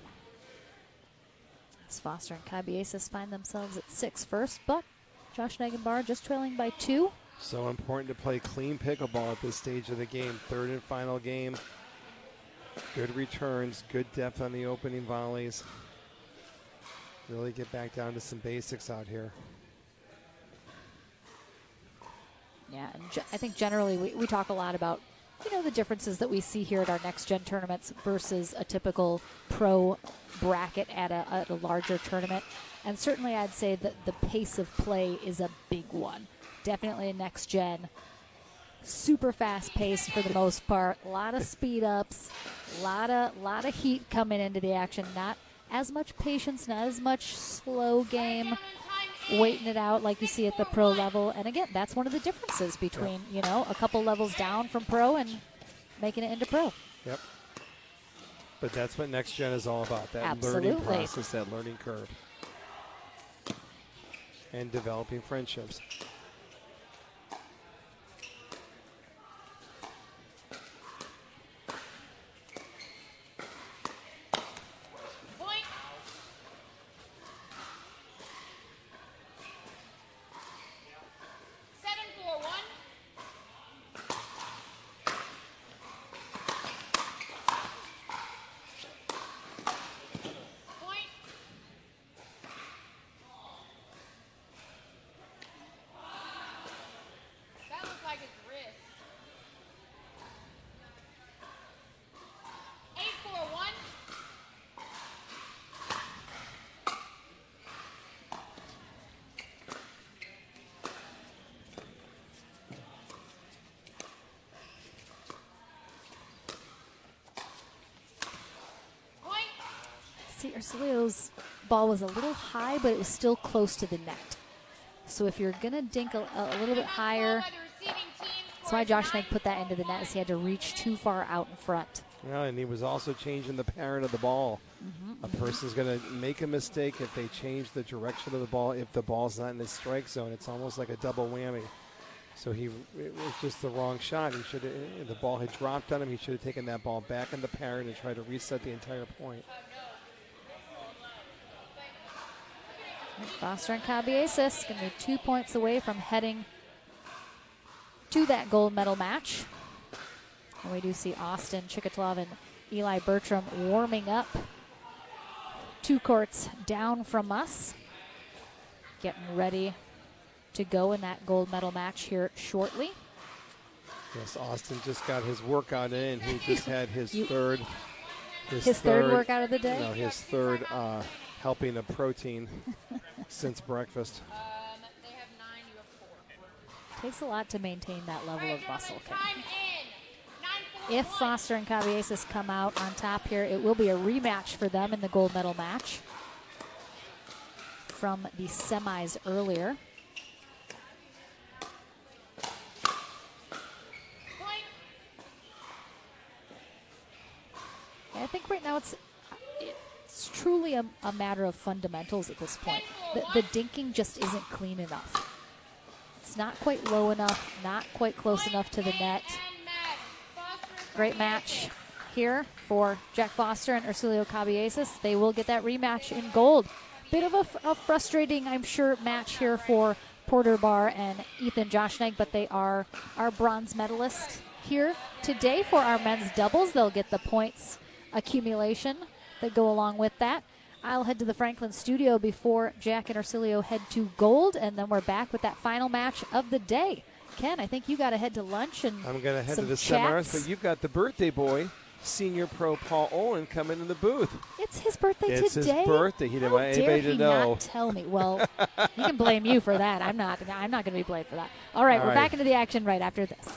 As Foster and Cabieses find themselves at 6 first, but Josh Negenbar just trailing by 2. So important to play clean pickleball at this stage of the game. Third and final game. Good returns, good depth on the opening volleys. Really get back down to some basics out here. Yeah, and I think generally we talk a lot about, the differences that we see here at our next gen tournaments versus a typical pro bracket at a larger tournament. And certainly I'd say that the pace of play is a big one. Definitely a next gen. Super fast paced for the most part. A lot of speed ups, a lot of heat coming into the action. Not as much patience, not as much slow game, waiting it out like you see at the pro level. And again, that's one of the differences between, a couple levels down from pro and making it into pro. Yep. But that's what next gen is all about, that Absolutely. learning process, that learning curve. And developing friendships. Point. 7-4-1. Point. That looks like his wrist. 8-4-1. Point. See, Ursulio's ball was a little high, but it was still close to the net. So if you're going to dink a little bit higher, that's why Josh Neg put that into the net, as he had to reach too far out in front. Yeah, and he was also changing the parent of the ball. A person's going to make a mistake if they change the direction of the ball. If the ball's not in his strike zone, it's almost like a double whammy. So it was just the wrong shot. He should the ball had dropped on him. He should have taken that ball back in the parent and tried to reset the entire point. Foster and Cabieses going to be 2 points away from heading to that gold medal match. And we do see Austin Chikatlov and Eli Bertram warming up 2 courts down from us, getting ready to go in that gold medal match here shortly. Yes, Austin just got his workout in. He just had his third workout of the day? No, his third helping of protein since breakfast. They have Takes a lot to maintain that level of muscle, Ken. If Foster and Caballesas come out on top here, it will be a rematch for them in the gold medal match from the semis earlier. I think right now it's truly a matter of fundamentals at this point. The dinking just isn't clean enough. It's not quite low enough, not quite close enough to the net. Great match here for Jack Foster and Herculio Caballesas. They will get that rematch in gold. Bit of a frustrating, I'm sure, match here for Porter Barr and Ethan Joshnegg, but they are our bronze medalists here today for our men's doubles. They'll get the points accumulation that go along with that. I'll head to the Franklin studio before Jack and Herculio head to gold, and then we're back with that final match of the day. Ken, I think you got to head to lunch and I'm going to head to the chats. seminars, but you've got the birthday boy, senior pro Paul Olin, coming in the booth. It's his birthday today. It's his birthday. He didn't want How dare anybody he to know. not tell me? Well, he can blame you for that. I'm not going to be blamed for that. All right, we're back into the action right after this.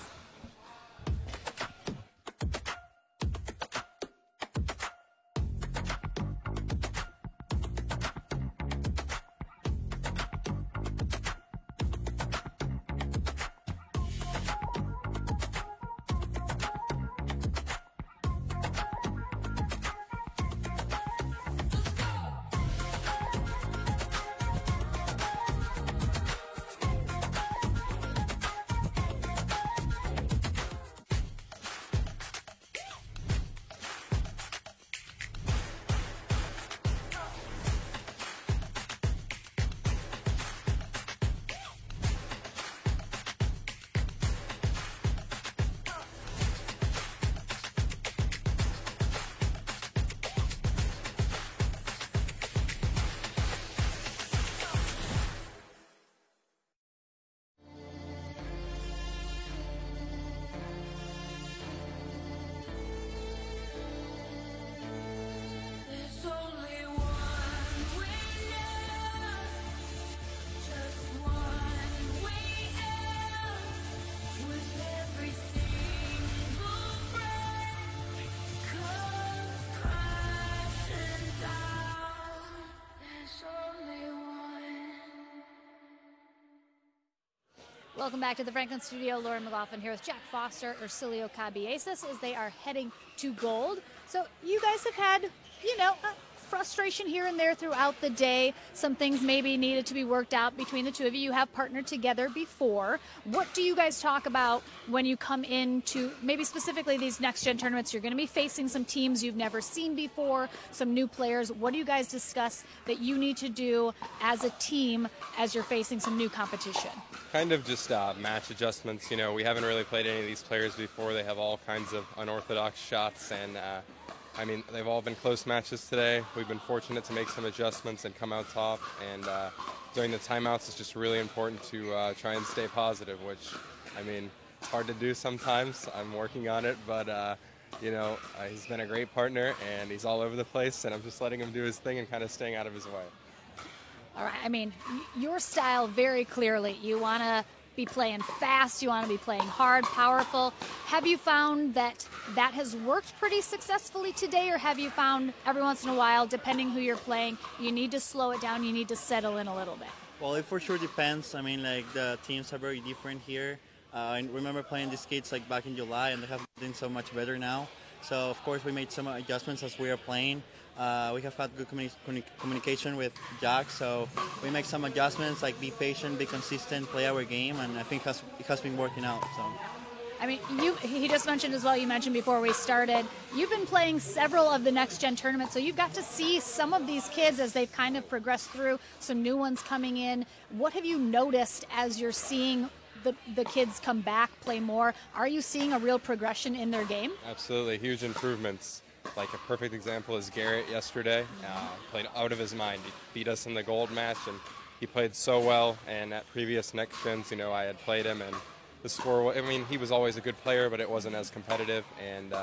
Welcome back to the Franklin studio. Lauren McLaughlin here with Jack Foster, Herculio Caballesas, as they are heading to gold. So you guys have had, frustration here and there throughout the day. Some things maybe needed to be worked out between the two of you. You have partnered together before. What do you guys talk about when you come into maybe specifically these next-gen tournaments? You're going to be facing some teams you've never seen before, some new players. What do you guys discuss that you need to do as a team as you're facing some new competition? Kind of just match adjustments. We haven't really played any of these players before. They have all kinds of unorthodox shots, and they've all been close matches today. We've been fortunate to make some adjustments and come out top, and during the timeouts it's just really important to try and stay positive, which, it's hard to do sometimes. I'm working on it, but he's been a great partner, and he's all over the place, and I'm just letting him do his thing and kind of staying out of his way. All right, your style very clearly. You want to be playing fast, you want to be playing hard, powerful. Have you found that has worked pretty successfully today, or have you found every once in a while, depending who you're playing, you need to slow it down, you need to settle in a little bit? Well, it for sure depends. The teams are very different here. I remember playing these kids back in July, and they have been so much better now. So, of course, we made some adjustments as we are playing. We have had good communication with Jack, so we make some adjustments, be patient, be consistent, play our game, and I think it has been working out. So. He just mentioned as well, you mentioned before we started, you've been playing several of the next-gen tournaments, so you've got to see some of these kids as they've kind of progressed through, some new ones coming in. What have you noticed as you're seeing the kids come back, play more? Are you seeing a real progression in their game? Absolutely, huge improvements. A perfect example is Garrett yesterday. Played out of his mind. He beat us in the gold match, and he played so well. And at previous next gens, I had played him, and the score, he was always a good player, but it wasn't as competitive. And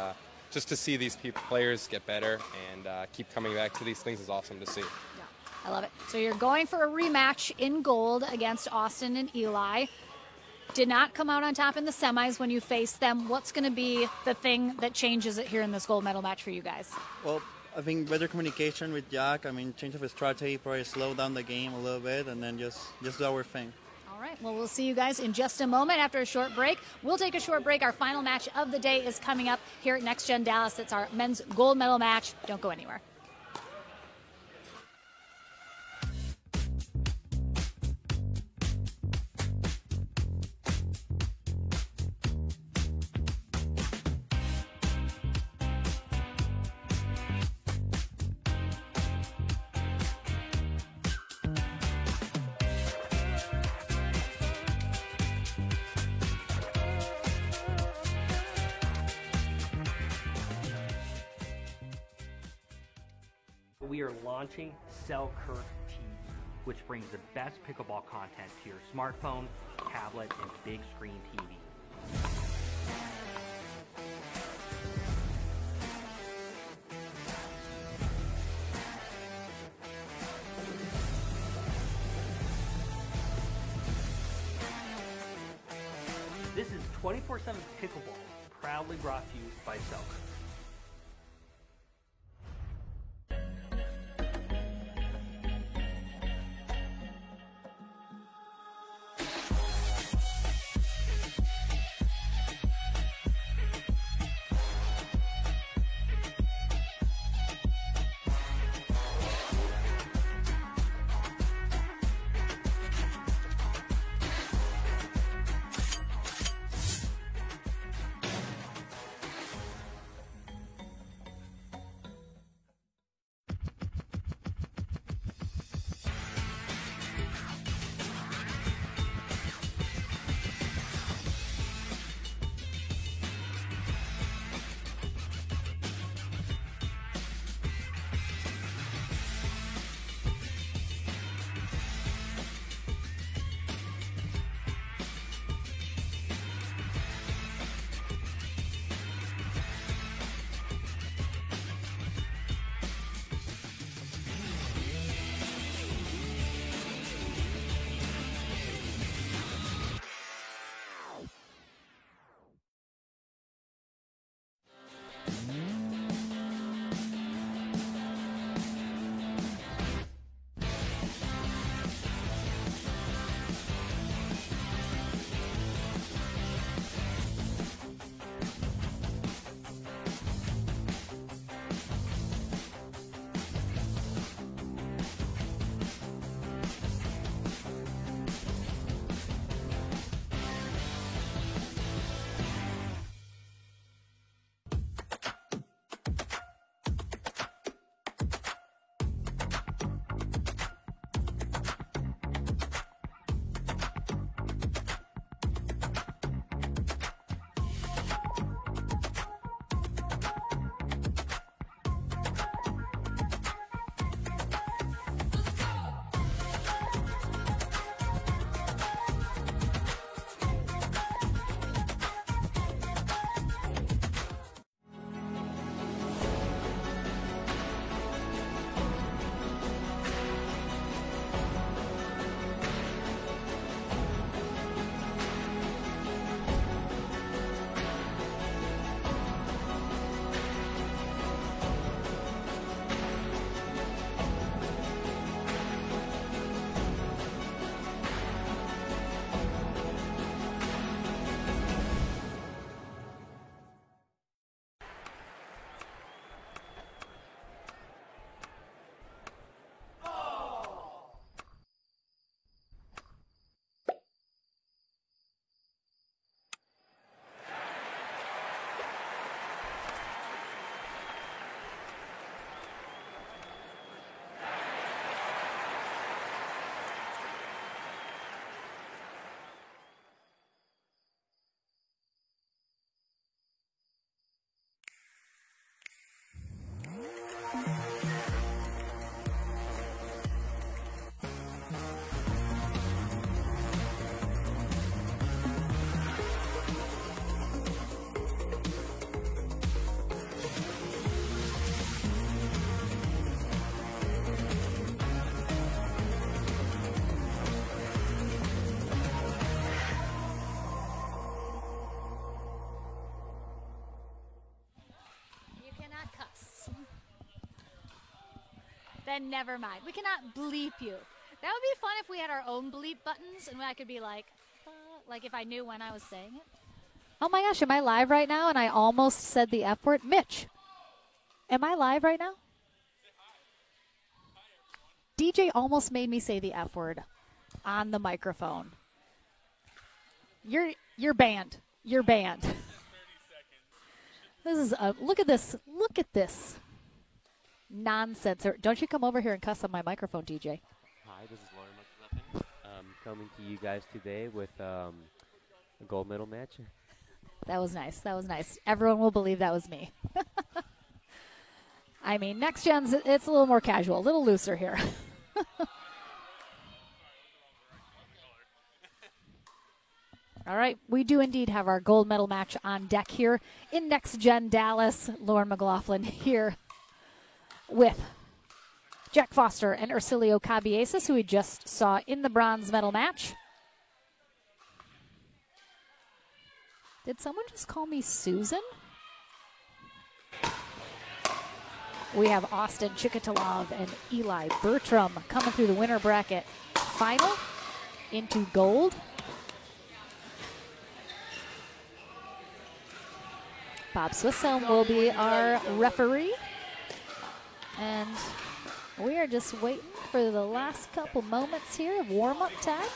just to see these players get better and keep coming back to these things is awesome to see. Yeah, I love it. So you're going for a rematch in gold against Austin and Eli. did not come out on top in the semis when you faced them. What's going to be the thing that changes it here in this gold medal match for you guys? Well, I think better communication with Jack. I mean, change of strategy, probably slow down the game a little bit, and then just do our thing. All right, well, we'll see you guys in just a moment after a short break. We'll take a short break. Our final match of the day is coming up here at Next Gen Dallas. It's our men's gold medal match. Don't go anywhere. We are launching Selkirk TV, which brings the best pickleball content to your smartphone, tablet, and big screen TV. This is 24/7 Pickleball, proudly brought to you by Selkirk. Then never mind. We cannot bleep you. That would be fun if we had our own bleep buttons and I could be like if I knew when I was saying it. Oh my gosh, am I live right now? And I almost said the F word. Mitch, am I live right now? DJ almost made me say the F word on the microphone. You're banned. You're banned. This is look at this. Look at this nonsense. Don't you come over here and cuss on my microphone, DJ. Hi, this is Lauren McLaughlin. Coming to you guys today with a gold medal match. That was nice. That was nice. Everyone will believe that was me. I mean, Next Gen's, it's a little more casual, a little looser here. All right, we do indeed have our gold medal match on deck here in Next Gen Dallas. Lauren McLaughlin here with Jack Foster and Ercilio Cabieses, who we just saw in the bronze medal match. Did someone just call me Susan? We have Austin Chikatalov and Eli Bertram coming through the winner bracket final into gold. Bob Swisshelm will be our referee. And we are just waiting for the last couple moments here of warm-up time.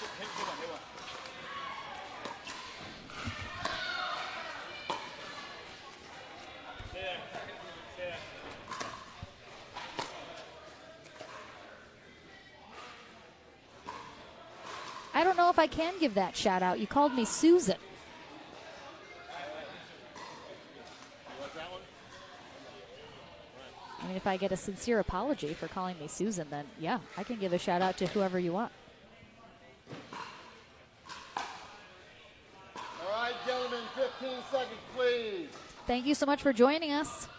I don't know if I can give that shout out. You called me Susan. I mean, if I get a sincere apology for calling me Susan, then yeah, I can give a shout out to whoever you want. All right, gentlemen, 15 seconds, please. Thank you so much for joining us.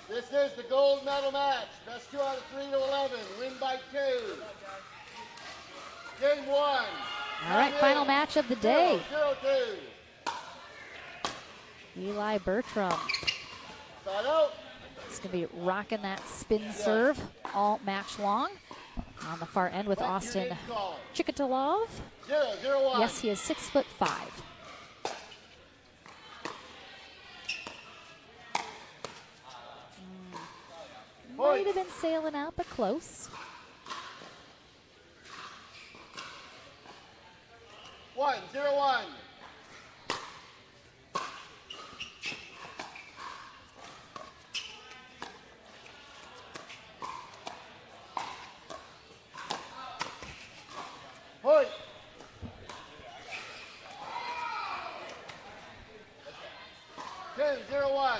This is the gold medal match. Best 2 out of 3 to 11. Win by 2. Game 1. All right, final match of the day. 0-2. Eli Bertram. Side out. He's going to be rocking that spin serve all match long. On the far end with Austin Chikatalov. 0-0-1. Yes, he is 6'5". Might have been sailing out, but close. 1-0-1. Point. Ten, 0-1.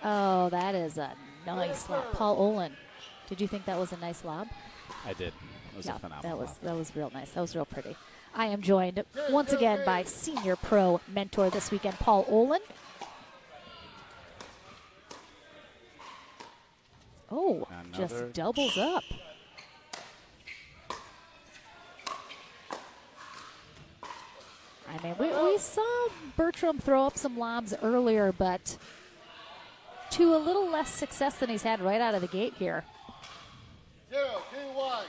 Oh, that is a nice lob. Paul Olin. Did you think that was a nice lob? I did. It was a phenomenal lob. That was real nice. That was real pretty. I am joined once again by senior pro mentor this weekend, Paul Olin. Oh, just doubles up. I mean, we saw Bertram throw up some lobs earlier, but to a little less success than he's had right out of the gate here. 0-2-1.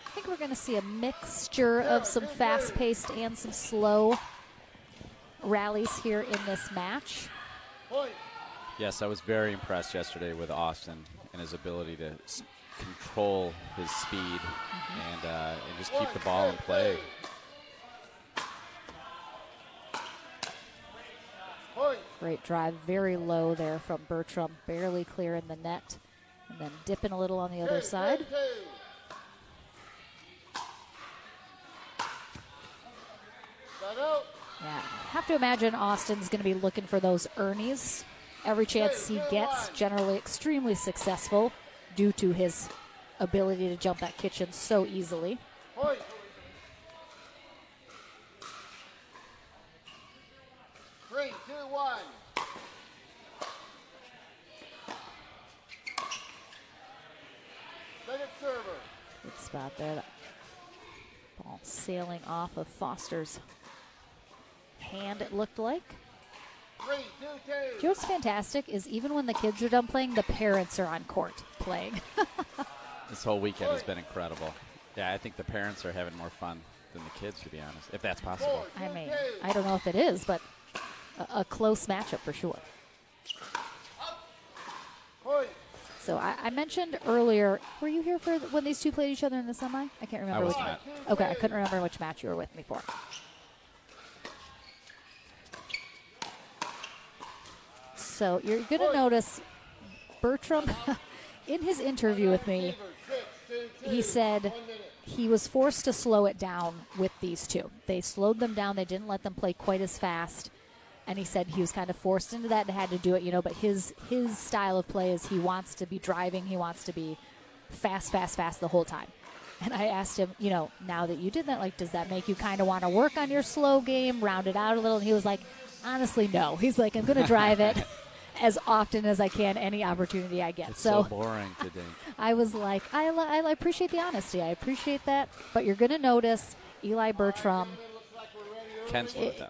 I think we're going to see a mixture of some fast-paced and some slow rallies here in this match. Yes, I was very impressed yesterday with Austin and his ability to control his speed and just keep the ball in play. Great drive, very low there from Bertram, barely clear in the net, and then dipping a little on the other side. Yeah, have to imagine Austin's going to be looking for those Ernies every chance he gets, generally extremely successful due to his ability to jump that kitchen so easily. 3, 2, 1. Second server. Good spot there. That ball sailing off of Foster's hand, it looked like. 3, 2, 2. Do you know what's fantastic is even when the kids are done playing, the parents are on court playing. This whole weekend has been incredible. Yeah, I think the parents are having more fun than the kids, to be honest, if that's possible. I mean, I don't know if it is, but a close matchup for sure. So I mentioned earlier, were you here for when these two played each other in the semi? I can't remember. I was which not. Okay, I couldn't remember which match you were with me for. So you're going to notice Bertram, in his interview with me, he said he was forced to slow it down with these two. They slowed them down. They didn't let them play quite as fast. And he said he was kind of forced into that and had to do it, but his style of play is he wants to be driving. He wants to be fast the whole time. And I asked him, now that you did that, like, does that make you kind of want to work on your slow game, round it out a little? And he was like, honestly, no. He's like, I'm going to drive it as often as I can, any opportunity I get. It's so boring to dink. I was like, I appreciate the honesty. I appreciate that. But you're going to notice Eli Bertram Can slow it down.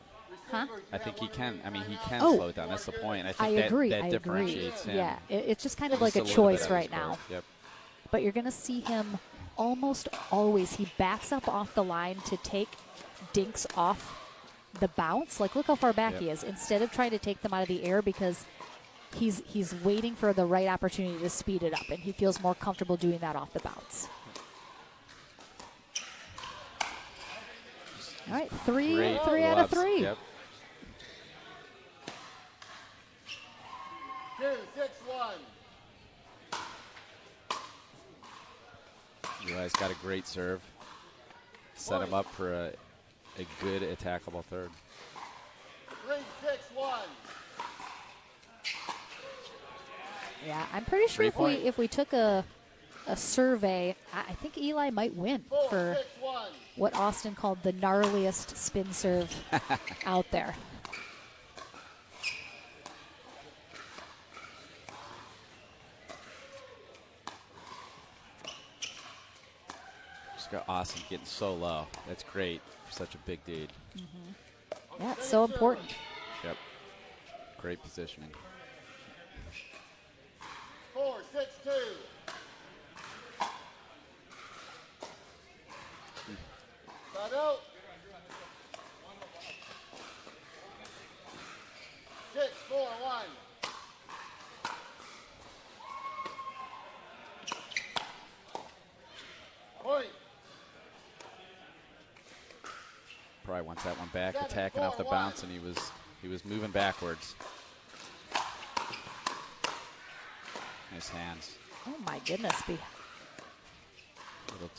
Huh? I think he can. I mean, he can Oh. slow it down. That's the point. I I think agree. that I differentiates agree. him. Yeah, it's just kind of Just like a little bit choice of right his now. work. Yep. But you're going to see him almost always. He backs up off the line to take dinks off the bounce. Like, look how far back Yep. he is. Instead of trying to take them out of the air because he's waiting for the right opportunity to speed it up, and he feels more comfortable doing that off the bounce. All right, three Great out of lobs. 3. Yep. 2, 6, 1. Eli's got a great serve. Set him up for a good attackable third. 3, 6, 1. Yeah, I'm pretty sure if 3-point. we took a survey, I think Eli might win 4, for 6, 1. what Austin called the gnarliest spin serve out there. Just got Austin getting so low. That's great for such a big dude. Yeah, it's so important. Yep. Great positioning. 4, 6, 2. Side out. 6, 4, 1. Point. Probably wants that one back, attacking off the bounce, and he was moving backwards. Nice hands. Oh my goodness, Little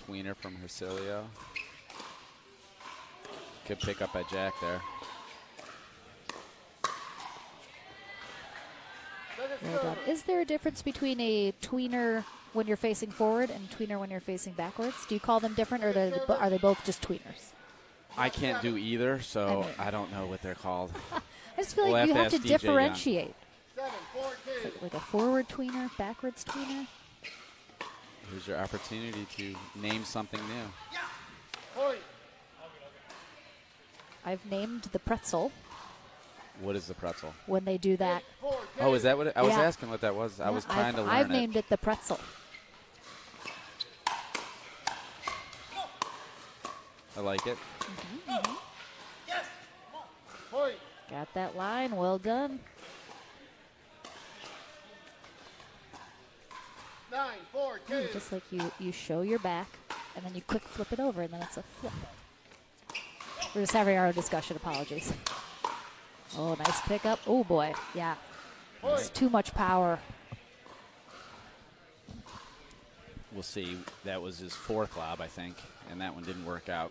tweener from Hercilio. Good pick up by Jack there. well done. Is there a difference between a tweener when you're facing forward and tweener when you're facing backwards? Do you call them different, or are they both just tweeners? I can't do either, so I don't know what they're called. I just feel We'll like you have to to ask DJ Young. differentiate. 7, 4, 2. Like a forward tweener, backwards tweener. Here's your opportunity to name something new. Point. I've named the pretzel What is the pretzel? when they do that. Oh, is that what I was Yeah. asking what that was? I was trying to learn I've it. named it the pretzel. I like it. Point. Got that line. Well done. 9, 4, 2. Just like you show your back, and then you quick flip it over, and then it's a flip. We're just having our own discussion. Apologies. Oh, nice pickup. Oh, boy. Yeah. It's too much power. We'll see. That was his fourth lob, I think, and that one didn't work out.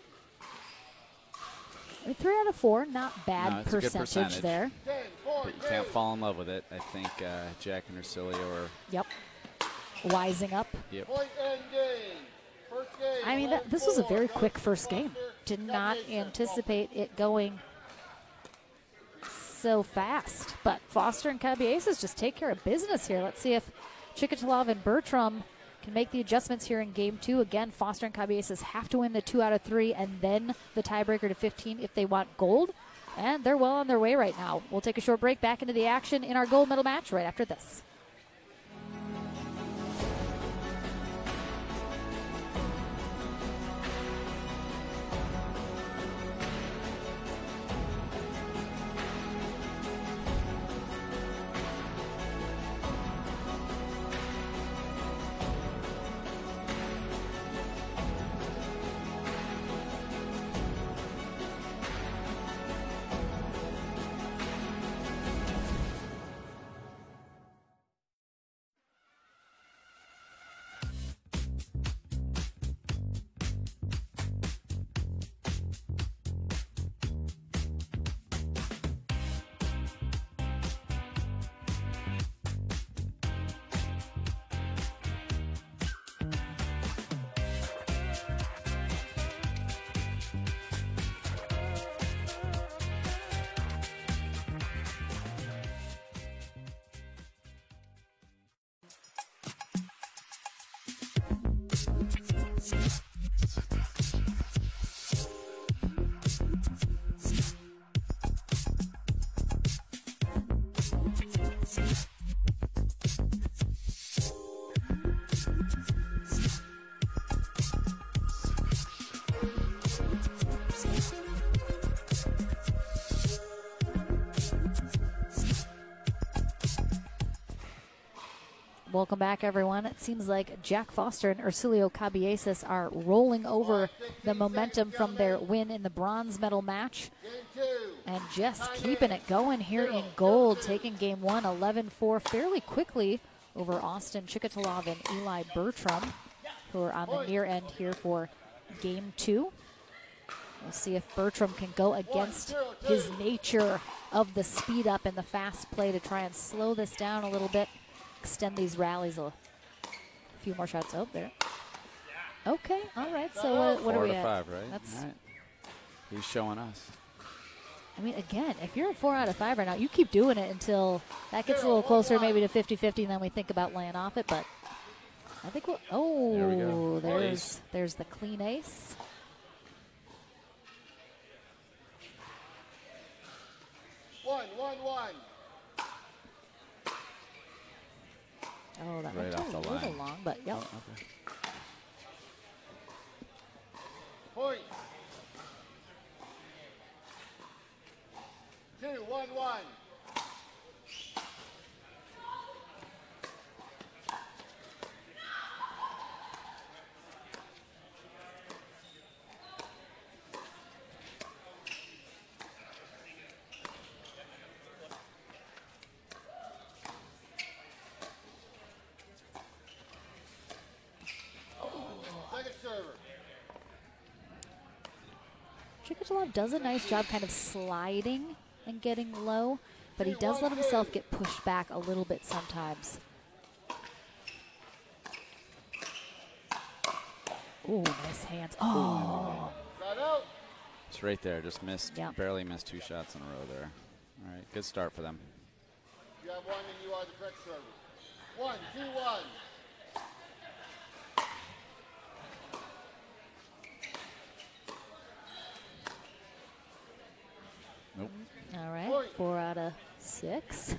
I mean, 3 out of 4, not bad No, it's a good percentage there. 10, 4, But you can't fall in love with it. I think Jack and Hercilio are. Yep. Wising up. Yep. Point and game. First game. I mean, this was a very quick first game. Did not anticipate it going so fast. But Foster and Cabieses just take care of business here. Let's see if Chikatilo and Bertram can make the adjustments here in game 2. Again, Foster and Cabieses have to win the 2 out of 3 and then the tiebreaker to 15 if they want gold. And they're well on their way right now. We'll take a short break, back into the action in our gold medal match right after this. Welcome back, everyone. It seems like Jack Foster and Ursulio Cabieses are rolling over the momentum from their win in the bronze medal match and just keeping it going here in gold, taking game 1 11-4 fairly quickly over Austin Chikatilo and Eli Bertram, who are on the near end here for game 2. We'll see if Bertram can go against his nature of the speed up and the fast play to try and slow this down a little bit. Extend these rallies a few more shots. Oh, there. Okay, all right. So what are we at? 4 out of 5, right? That's. All right. He's showing us. I mean, again, if you're at 4 out of 5 right now, you keep doing it until that gets a little closer, maybe to 50-50, and then we think about laying off it. But I think we'll. Oh, there we go. There's the clean ace. One. Oh, that right went off a the little line. long, but yep. Oh, okay. Point. 2-1-1. Chikatilo does a nice job kind of sliding and getting low, but he does let himself get pushed back a little bit sometimes. Ooh, nice hands. Oh. It's right there. Just missed, Yeah. barely missed 2 shots in a row there. All right, good start for them. You have one and you are the correct server. 1-2-1. Nope. All right, 4 out of 6.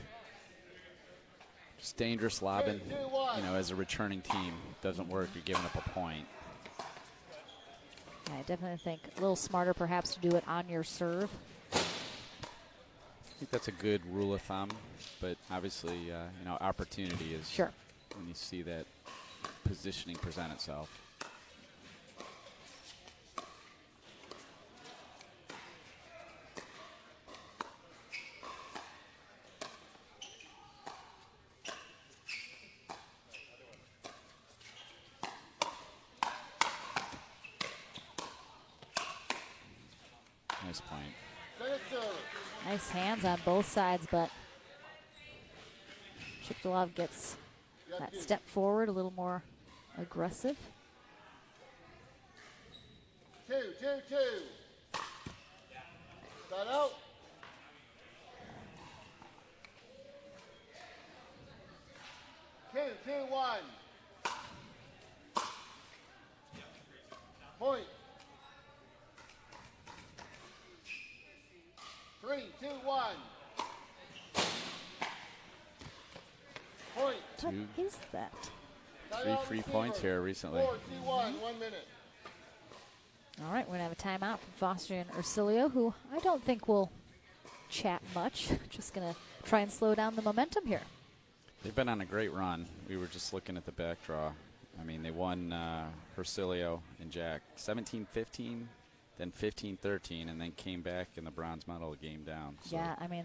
Just dangerous lobbing. You know, as a returning team, doesn't work. You're giving up a point. Yeah, I definitely think a little smarter perhaps to do it on your serve. I think that's a good rule of thumb, but obviously, you know, opportunity is Sure. when you see that positioning present itself. Nice point. Nice hands on both sides, but Chikatilo gets that step forward, a little more aggressive. 2-2-2. Side out. 3, 2, 1. Point. What is that? 3 free points here recently. 4, 2, 1. 1 minute. All right, we're going to have a timeout from Foster and Ursilio, who I don't think will chat much. Just going to try and slow down the momentum here. They've been on a great run. We were just looking at the back draw. I mean, they won Ursilio and Jack 17-15, then 15-13, and then came back in the bronze medal game down. So. Yeah, I mean,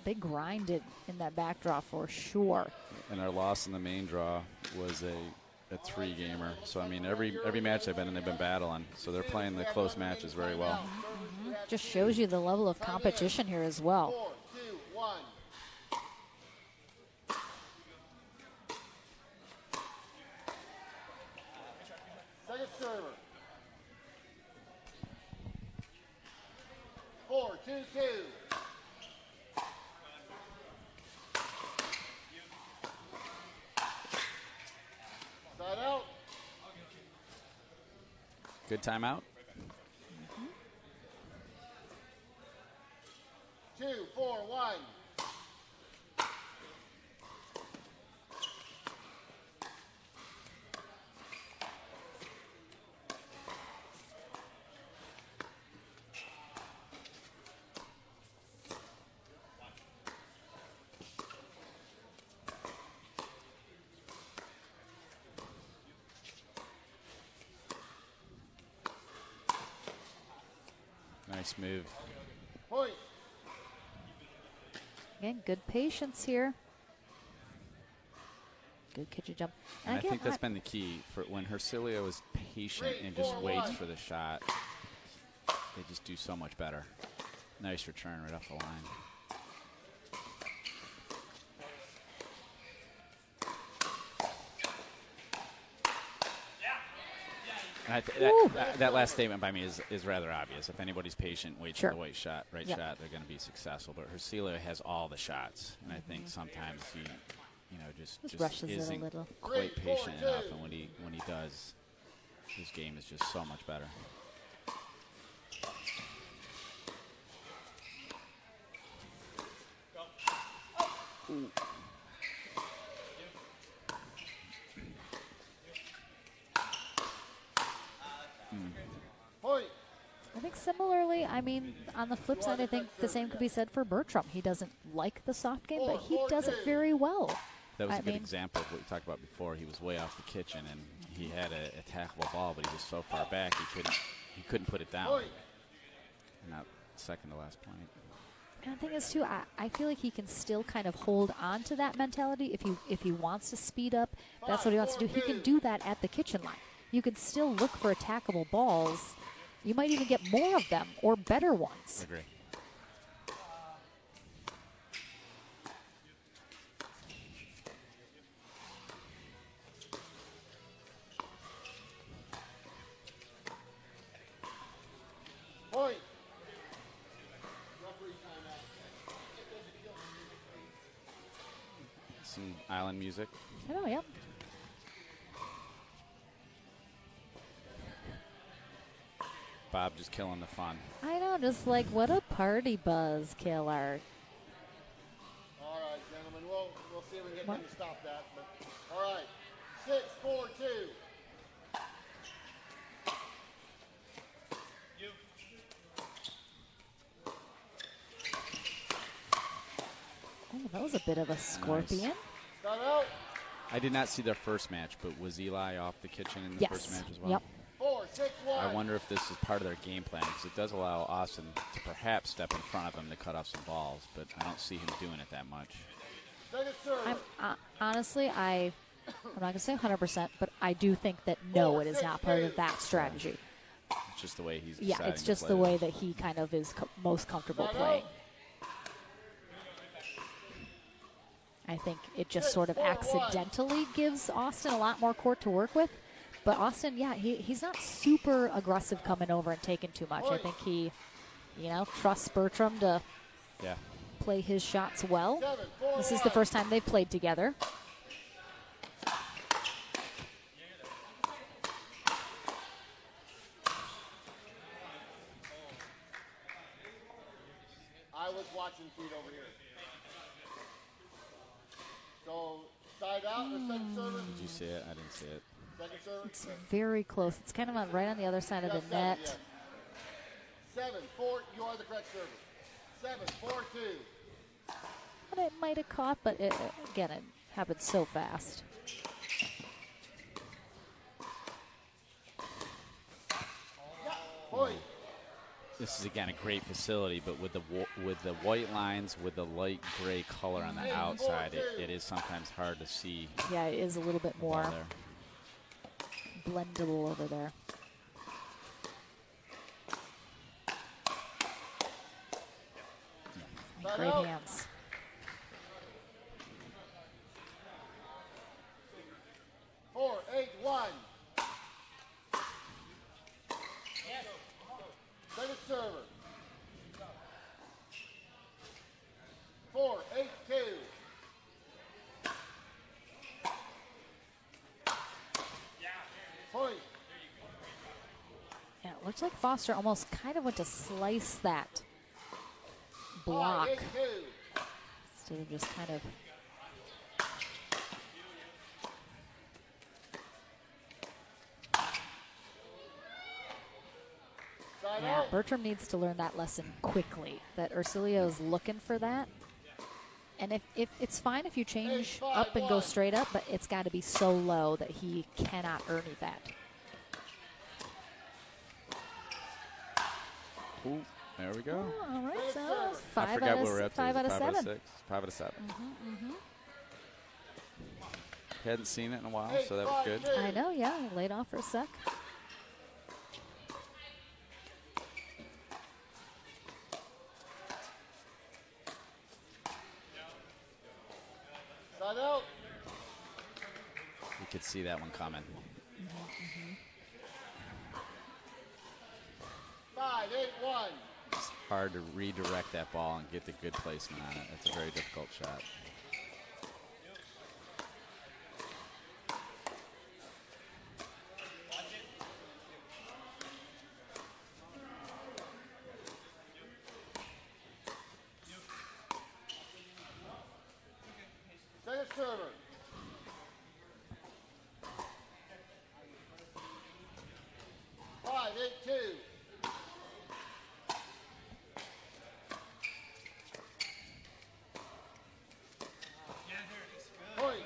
they grinded in that back draw for sure. And our loss in the main draw was a 3-gamer. So, I mean, every match they've been in, they've been battling. So they're playing the close matches very well. Just shows you the level of competition here as well. 4, 2, 1. Second server. 4, 2, 2. Side out. Good timeout. 2, 4, 1. Nice move. Point. Again, good patience here. Good kitchen jump. And I again, think that's been the key for when Ursilio is patient and just waits for the shot. They just do so much better. Nice return right off the line. And that last statement by me is rather obvious. If anybody's patient, waits for the right shot, shot, they're going to be successful. But Ursilio has all the shots, and I think sometimes he, just rushes it a isn't little. quite patient enough. And when he does, his game is just so much better. Ooh. Point. I think similarly, I mean, on the flip side, I think the same could be said for Bertram. He doesn't like the soft game, but he does it very well. That was a good example of what we talked about before. He was way off the kitchen, and he had a attackable ball, but he was so far back he couldn't put it down. Not second to last point. And the thing is, too, I feel like he can still kind of hold on to that mentality. If he wants to speed up, that's what he wants to do. He can do that at the kitchen line. You can still look for attackable balls. You might even get more of them or better ones. Agree. Point. Some island music. Oh, yep. Bob just killing the fun. I know, just like, what a party buzz killer. All right, gentlemen, we'll see if we can get them to stop that. But, all right, 6, 4, 2. Oh, that was a bit of a scorpion. Start out. I did not see their first match, but was Eli off the kitchen in the Yes. first match as well? Yep. 4, 6, 1. I wonder if this is part of their game plan, because it does allow Austin to perhaps step in front of him to cut off some balls, but I don't see him doing it that much. Second serve. Honestly, I'm not going to say 100%, but I do think that no, it is not part of that strategy. It's just the way he's Yeah, deciding it's to just play the it. way that he kind of is most comfortable playing. I think it just sort of accidentally gives Austin a lot more court to work with. But Austin, yeah, he's not super aggressive coming over and taking too much. I think he, trusts Bertram to play his shots well. This is the first time they've played together. I was watching feet over here. So side out or second server? Did you see it? I didn't see it. Second server? It's very close. It's kind of right on the other side of the net. Yes. 7-4, you are the correct server. 7-4-2. And it might have caught, but again, it happened so fast. Point. This is again a great facility, but with the white lines, with the light gray color on the outside, it is sometimes hard to see. Yeah, it is a little bit more there. blendable over there. Great hands. Four, 8-1. Second server. 4-8-2. Point. Yeah, it looks like Foster almost kind of went to slice that block 5-8-2. instead of just kind of. Yeah, Bertram needs to learn that lesson quickly, that Ursilio's looking for that. And if it's fine if you change up and go straight up, but it's got to be so low that he cannot Ernie that. Ooh, there we go. Oh, all right, so I forgot where we're up to. 5 out of 7. 5 out of 7. Mm-hmm. Hadn't seen it in a while, so that was good. I know, yeah. Laid off for a sec. Side out. You could see that one coming. 5-8-1. It's hard to redirect that ball and get the good placement on it. It's a very difficult shot. Second server. 5-8-2. Point.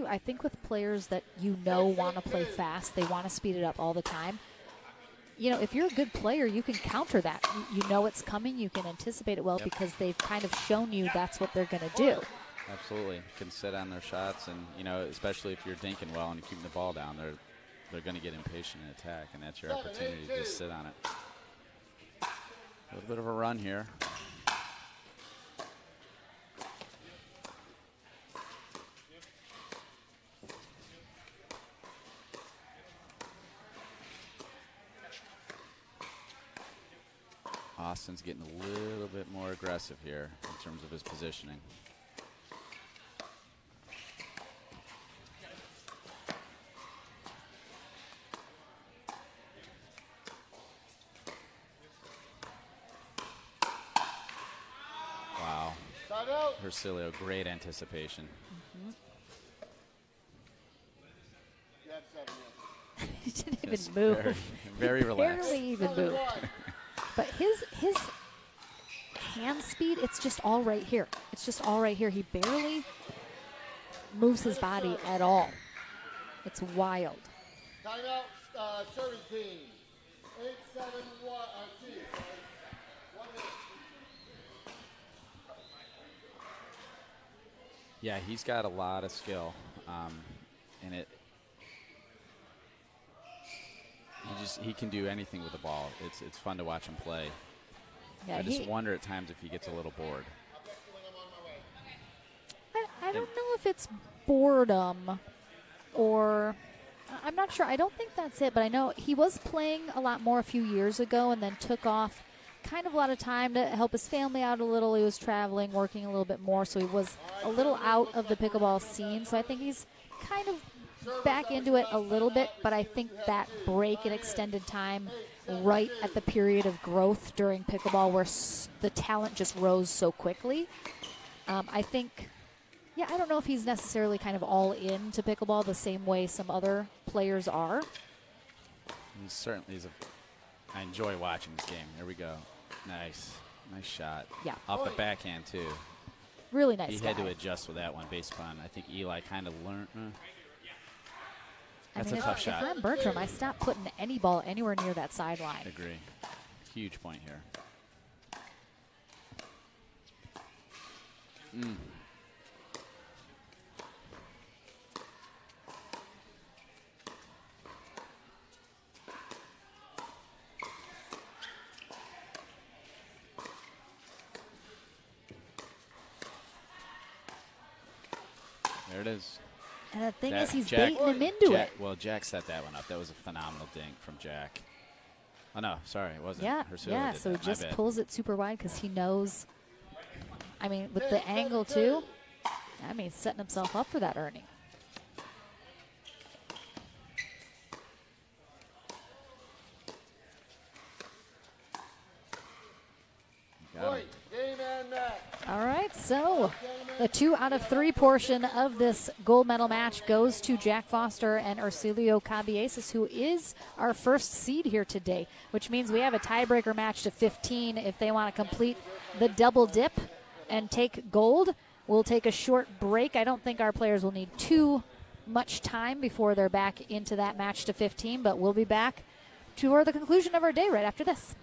I think with players that want to play fast, they want to speed it up all the time. You know, if you're a good player, you can counter that. You know it's coming. You can anticipate it well because they've kind of shown you that's what they're going to do. Absolutely. Can sit on their shots, and, you know, especially if you're dinking well and you're keeping the ball down, they're going to get impatient and attack, and that's your opportunity to just sit on it. A little bit of a run here. Austin's getting a little bit more aggressive here in terms of his positioning. Wow. Hercilio, great anticipation. You have 7 minutes. He didn't even Just move. Very relaxed. Barely even moved. But his hand speed, it's just all right here. It's just all right here. He barely moves his body at all. It's wild. Timeout, serving team. 8-7-1, 2. 1 minute. Yeah, he's got a lot of skill, and he can do anything with the ball. It's fun to watch him play. Yeah, I just wonder at times if he gets a little bored. I don't know if it's boredom or I'm not sure. I don't think that's it, but I know he was playing a lot more a few years ago and then took off kind of a lot of time to help his family out a little. He was traveling, working a little bit more, so he was a little out of the pickleball scene. So I think he's kind of back into it a little bit, but I think that break and extended time right at the period of growth during pickleball where the talent just rose so quickly. I think, I don't know if he's necessarily kind of all into pickleball the same way some other players are. He certainly is. I enjoy watching this game. Here we go. Nice shot. Yeah. Off the backhand too. Really nice. He had to adjust with that one based upon, I think Eli kind of learned. That's a tough shot. If I'm Bertram, I stop putting any ball anywhere near that sideline. Agree. Huge point here. There it is. And the thing is, he's baiting him into it. Well, Jack set that one up. That was a phenomenal dink from Jack. Oh, no, sorry, it wasn't. Yeah, Hercilio did so that. just My bad. pulls it super wide because he knows, I mean, with the angle too, I mean, setting himself up for that Ernie. All right, so the 2 out of 3 portion of this gold medal match goes to Jack Foster and Hercilio Cabieses, who is our first seed here today, which means we have a tiebreaker match to 15 if they want to complete the double dip and take gold. We'll take a short break. I don't think our players will need too much time before they're back into that match to 15, but we'll be back toward the conclusion of our day right after this.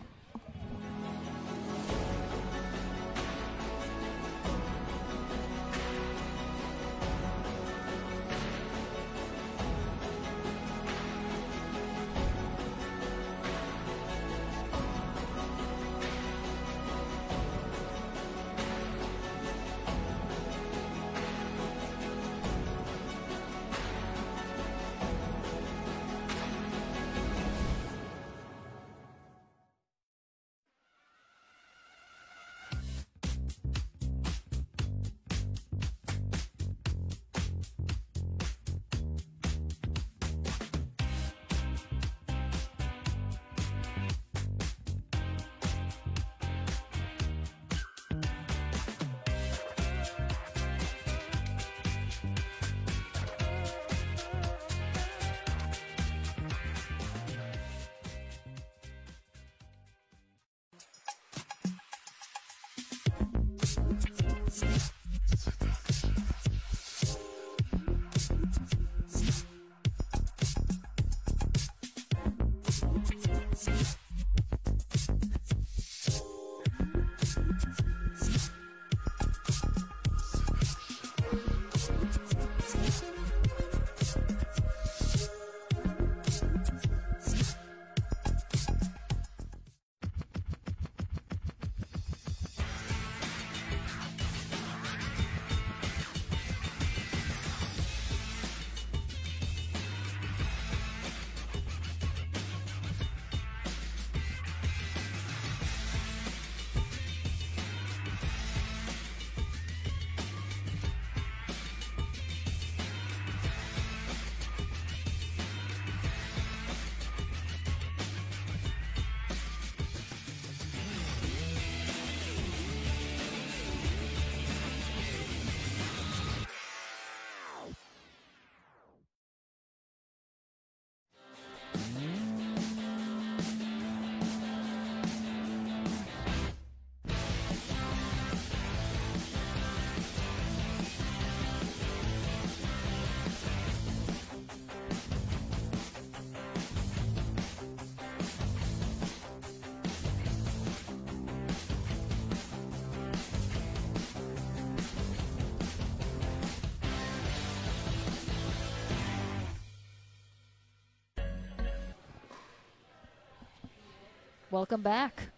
Welcome back.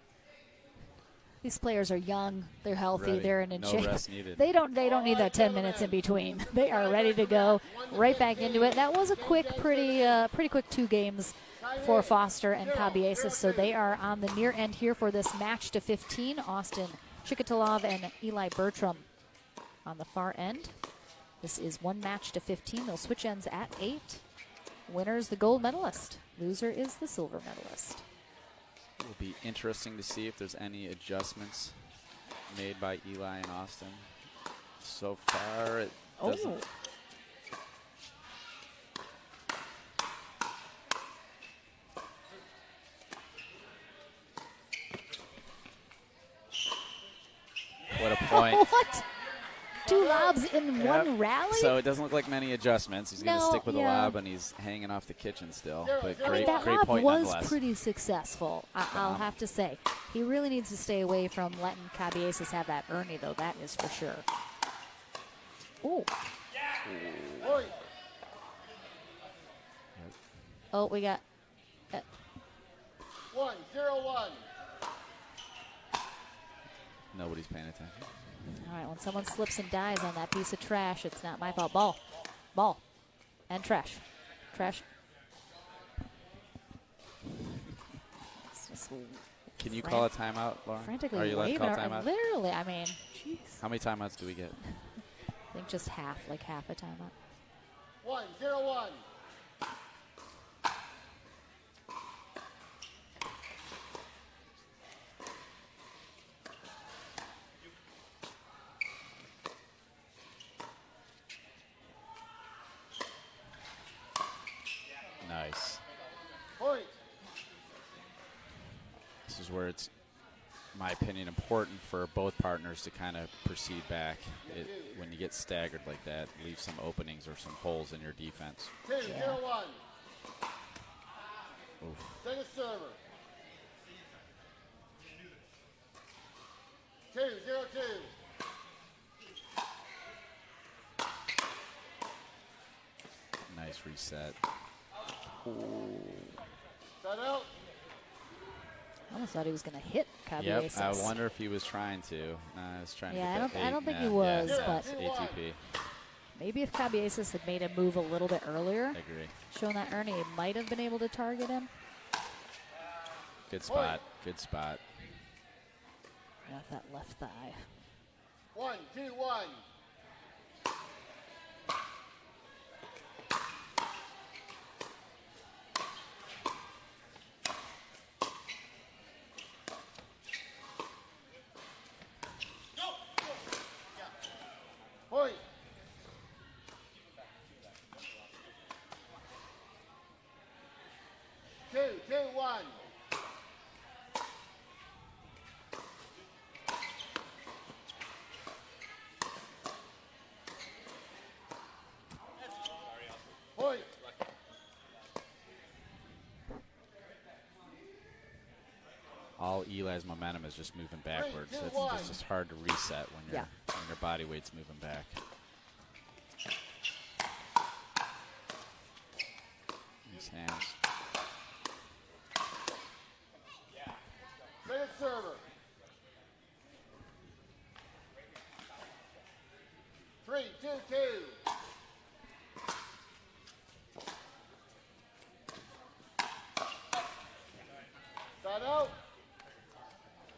These players are young. They're healthy. Ready. They're in No shape. rest needed. They don't need that 10 minutes in between. They are ready to go right back into it. That was a pretty quick 2 games for Foster and Cabieses. So they are on the near end here for this match to 15. Austin Chikatalov and Eli Bertram on the far end. This is 1 match to 15. They'll switch ends at 8. Winner is the gold medalist. Loser is the silver medalist. be interesting to see if there's any adjustments made by Eli and Austin. So far, it doesn't. What a point. What? 2 lobs in one rally? So it doesn't look like many adjustments. He's going to No, stick with the yeah. lob, and he's hanging off the kitchen still. But I mean, great, that great lob point was nonetheless. pretty successful, I'll have to say. He really needs to stay away from letting Cabieses have that Ernie, though. That is for sure. Ooh. Oh, we got... 1-0-1. Nobody's paying attention. All right, when someone slips and dies on that piece of trash, it's not my fault. Ball. Ball. And trash. Trash. It's just Can you call a timeout, Lauren? frantically Are you allowed to call waving. timeout? Literally, I mean, jeez. How many timeouts do we get? I think just half, like half a timeout. 1-0-1. Nice. Point. This is where it's, in my opinion, important for both partners to kind of proceed back. When you get staggered like that, leave some openings or some holes in your defense. 2-0-1. Oof. Second server. 2-0-2. Nice reset. Set out. I almost thought he was going to hit Yep, Cabieses. I wonder if he was trying to. I was trying Yeah, to get that I don't think eight. he was, Yeah, but it's ATP. Maybe if Cabieses had made him move a little bit earlier, I agree. shown that Ernie might have been able to target him. Good spot. Good spot. Right off that left thigh. 1-2-1. Point. Two, one. Point. All Eli's momentum is just moving backwards. 3, 2, It's 1. just hard to reset when Yeah. when your body weight's moving back. These hands. Second server. 3-2-2. Side out.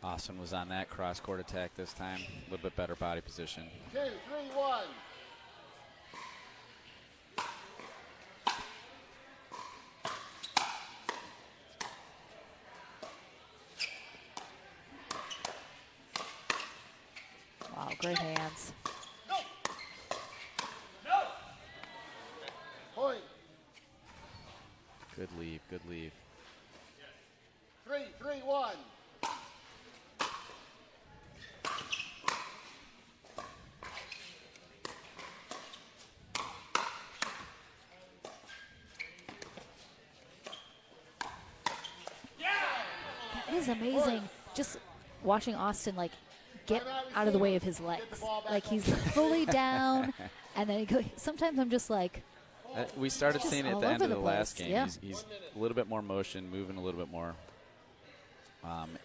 Austin was on that cross-court attack this time. A little bit better body position. 2-3-1. Wow, great hands. Point. Good leave. Good leave. 3-3-1. That is amazing. Just watching Austin, like, get out of the way of his legs. Like, he's fully down, and then he goes. Sometimes I'm just like, We started Just seeing it at all the end over of the the last place, game. yeah. He's a little bit more motion, moving a little bit more.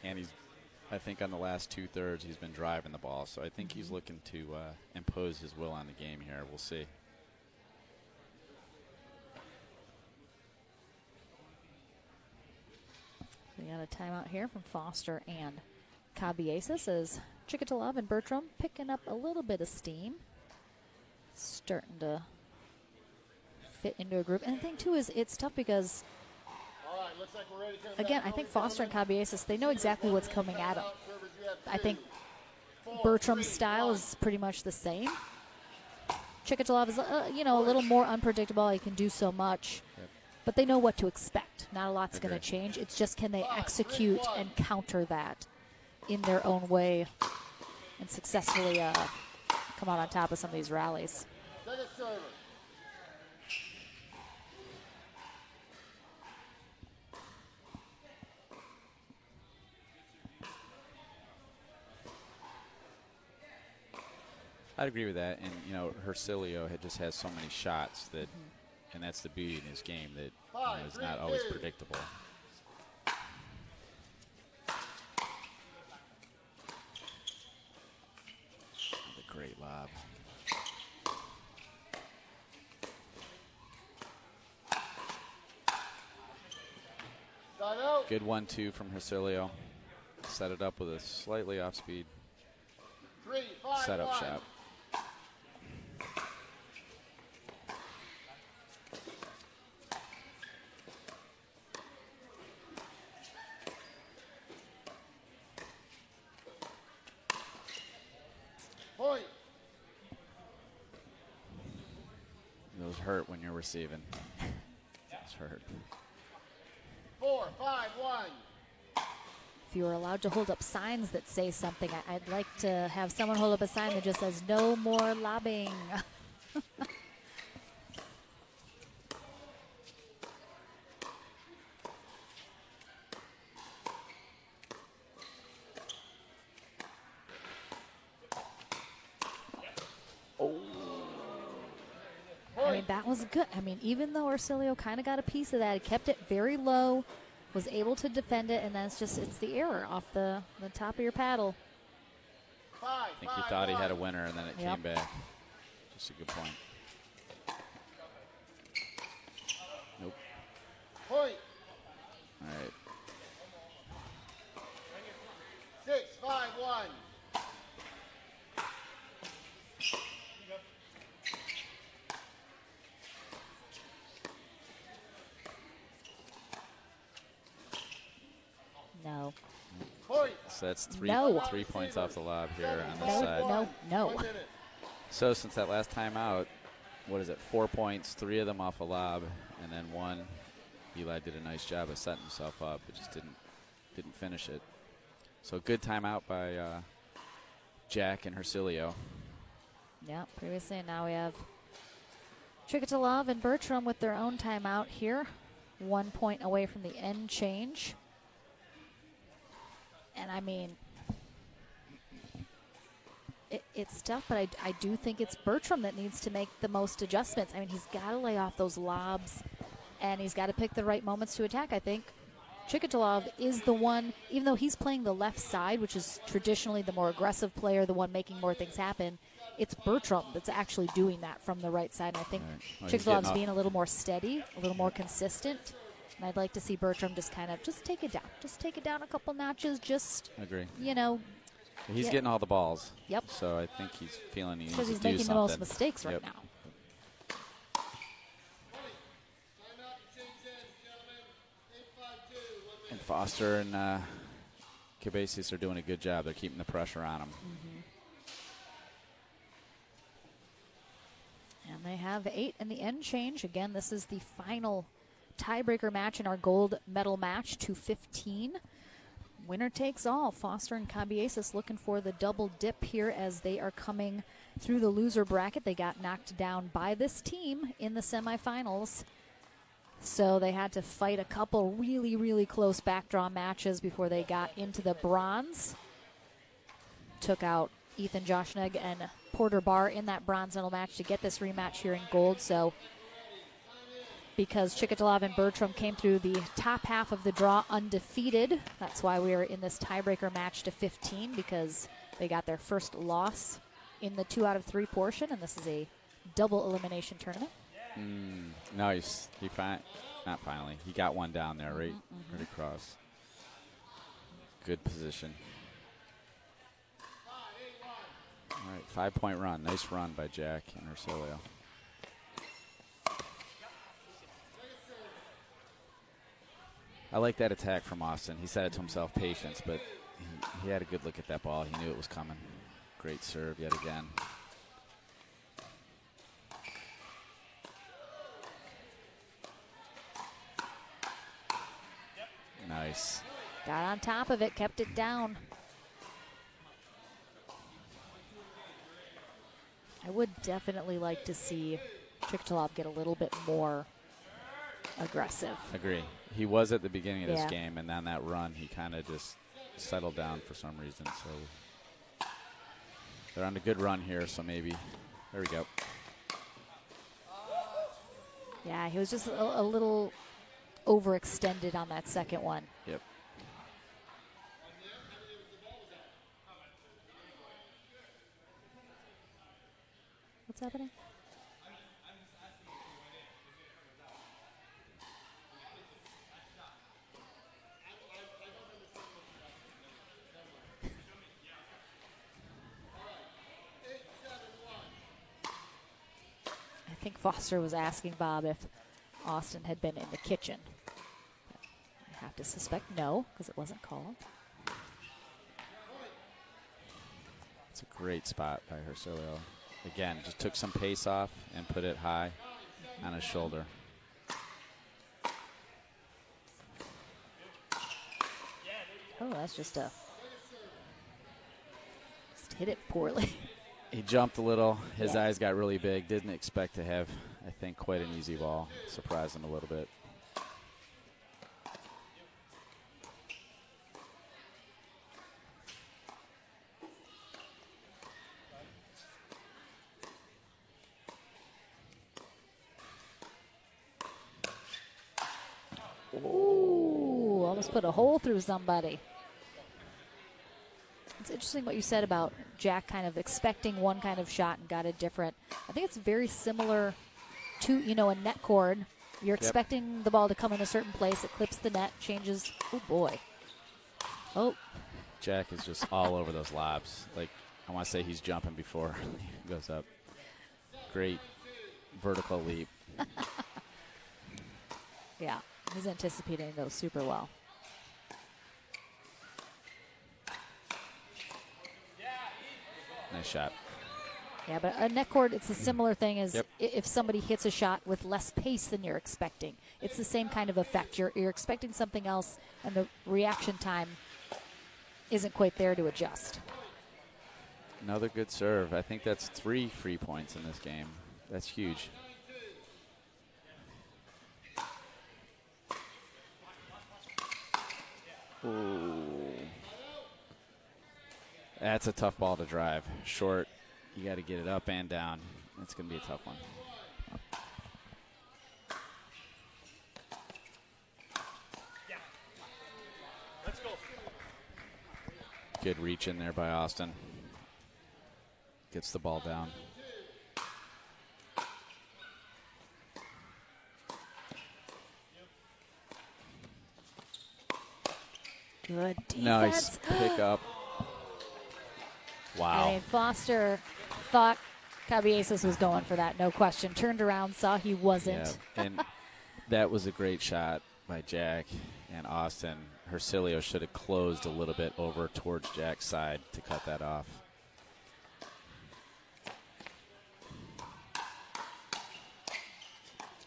And he's, I think, on the last 2/3, he's been driving the ball. So I think he's looking to impose his will on the game here. We'll see. we got a timeout here from Foster and Cabieses as Chikatilo and Bertram picking up a little bit of steam. Starting to fit into a groove. And the thing, too, is it's tough because looks like we're ready to come Again, back I think home, Foster and gentlemen. Cabiesis, they know exactly what's coming at them. Servers, you have I think 4, Bertram's 3, style 1. is pretty much the same. Chikatalov is, a little more unpredictable. He can do so much. But they know what to expect. Not a lot's going to change. It's just can they execute and counter that in their own way and successfully come out on top of some of these rallies. Second server. I'd agree with that. And, Hercilio just has so many shots that, and that's the beauty in his game, that is not always predictable. The great lob. Side out. Good 1-2 from Hercilio. Set it up with a slightly off-speed 3, 5, setup 1. shot. Point. Those hurt when you're receiving. Those hurt. 4, 5, 1. If you were allowed to hold up signs that say something, I'd like to have someone hold up a sign that just says, no more lobbing. I mean, that was good. I mean, even though Hercilio kind of got a piece of that, he kept it very low, was able to defend it, and that's just, it's the error off the top of your paddle. I think he thought he had a winner, and then it came back. Just a good point. Nope. Point. All right. 6, 5, 1. No. So that's three points off the lob here on this No, side. no. So since that last time out, what is it, 4 points, 3 of them off a lob, and then 1. Eli did a nice job of setting himself up, but just didn't finish it. So good timeout by Jack and Hercilio. Yeah, previously, and now we have Chikatalov and Bertram with their own timeout here. 1 point away from the end change. And I mean, it's tough, but I do think it's Bertram that needs to make the most adjustments. I mean, he's got to lay off those lobs, and he's got to pick the right moments to attack. I think Chikatalov is the one, even though he's playing the left side, which is traditionally the more aggressive player, the one making more things happen, it's Bertram that's actually doing that from the right side. And I think Chikatalov's being a little more steady, a little more consistent. And I'd like to see Bertram just take it down. Just take it down a couple notches. Agree. He's getting all the balls. Yep. So I think he's feeling he needs to because do he's something. making the most mistakes right now. And Foster and Cabiesis are doing a good job. They're keeping the pressure on him. And they have 8 in the end change. Again, this is the final tiebreaker match in our gold medal match, 2-15. Winner takes all. Foster and Cabiesis looking for the double dip here as they are coming through the loser bracket. They got knocked down by this team in the semifinals. So they had to fight a couple really, really close backdraw matches before they got into the bronze. Took out Ethan Joshnegg and Porter Barr in that bronze medal match to get this rematch here in gold. So because Chikatalov and Bertram came through the top half of the draw undefeated, that's why we are in this tiebreaker match to 15, because they got their first loss in the 2 out of 3 portion, and this is a double elimination tournament. Nice. He got one down there, right across. Good position. All right, 5-point run. Nice run by Jack and Hercilio. I like that attack from Austin. He said it to himself, patience, but he had a good look at that ball. He knew it was coming. Great serve yet again. Nice. Got on top of it, kept it down. I would definitely like to see Chiktalov get a little bit more aggressive. Agree. He was at the beginning of this Yeah. game, and on that run, he kind of just settled down for some reason. So they're on a good run here, so maybe. There we go. Yeah, he was just a little overextended on that second one. Yep. What's happening? I think Foster was asking Bob if Austin had been in the kitchen. I have to suspect no, because it wasn't called. It's a great spot by Hercilio. Again, just took some pace off and put it high on his shoulder. Oh, that's just hit it poorly. He jumped a little. His eyes got really big. Didn't expect to have, I think, quite an easy ball. Surprised him a little bit. Ooh, almost put a hole through somebody. It's interesting what you said about Jack kind of expecting one kind of shot and got a different. I think it's very similar to, a net cord. You're expecting the ball to come in a certain place. It clips the net, changes. Oh, boy. Oh. Jack is just all over those lobs. Like, I want to say he's jumping before he goes up. Great vertical leap. Yeah, he's anticipating those super well. Nice shot. Yeah, but a net cord, it's a similar thing as if somebody hits a shot with less pace than you're expecting. It's the same kind of effect. You're expecting something else, and the reaction time isn't quite there to adjust. Another good serve. I think that's 3 free points in this game. That's huge. Ooh. That's a tough ball to drive. Short. You got to get it up and down. It's going to be a tough one. Let's go. Good reach in there by Austin. Gets the ball down. Good defense. Nice pick up. Wow. I mean, Foster thought Cabieses was going for that, no question. Turned around, saw he wasn't. Yeah, and that was a great shot by Jack and Austin. Hercilio should have closed a little bit over towards Jack's side to cut that off.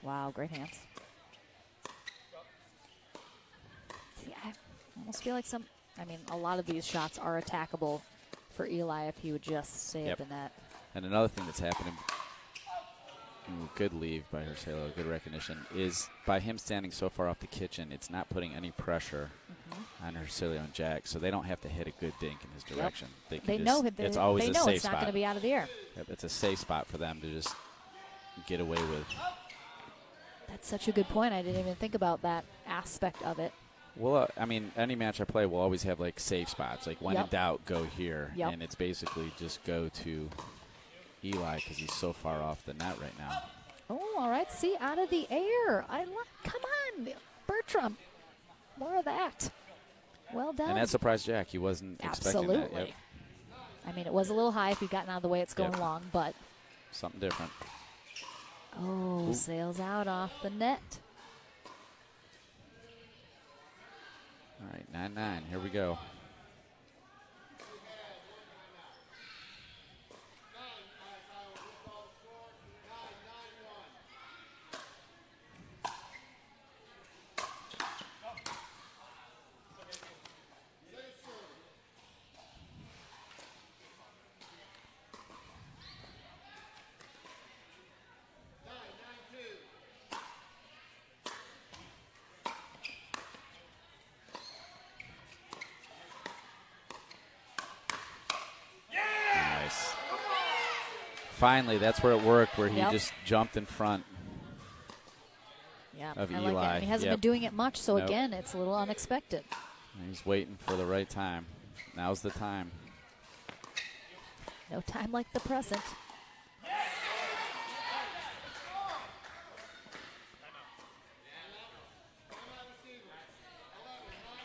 Wow, great hands. See, I almost feel like a lot of these shots are attackable for Eli if he would just stay at the net. And another thing that's happening, good leave by Hercilio, good recognition, is by him standing so far off the kitchen, it's not putting any pressure on Hercilio and Jack, so they don't have to hit a good dink in his direction. They know it's always a safe it's not spot. going to be out of the air. Yep, it's a safe spot for them to just get away with. That's such a good point. I didn't even think about that aspect of it. Well, any match I play will always have, safe spots. Like, when in doubt, go here. Yep. And it's basically just go to Eli because he's so far off the net right now. Oh, all right. See, out of the air. Come on, Bertram. More of that. Well done. And that surprised Jack. He wasn't expecting that. Absolutely. Yep. It was a little high if he'd gotten out of the way it's going long, but. Something different. Oh, sails out off the net. 9-9. Here we go. Nice. Finally, that's where it worked, where he Yep. just jumped in front Yeah, of I Eli. like it. And he hasn't Yep. been doing it much, so Nope. again, it's a little unexpected. He's waiting for the right time. Now's the time. No time like the present.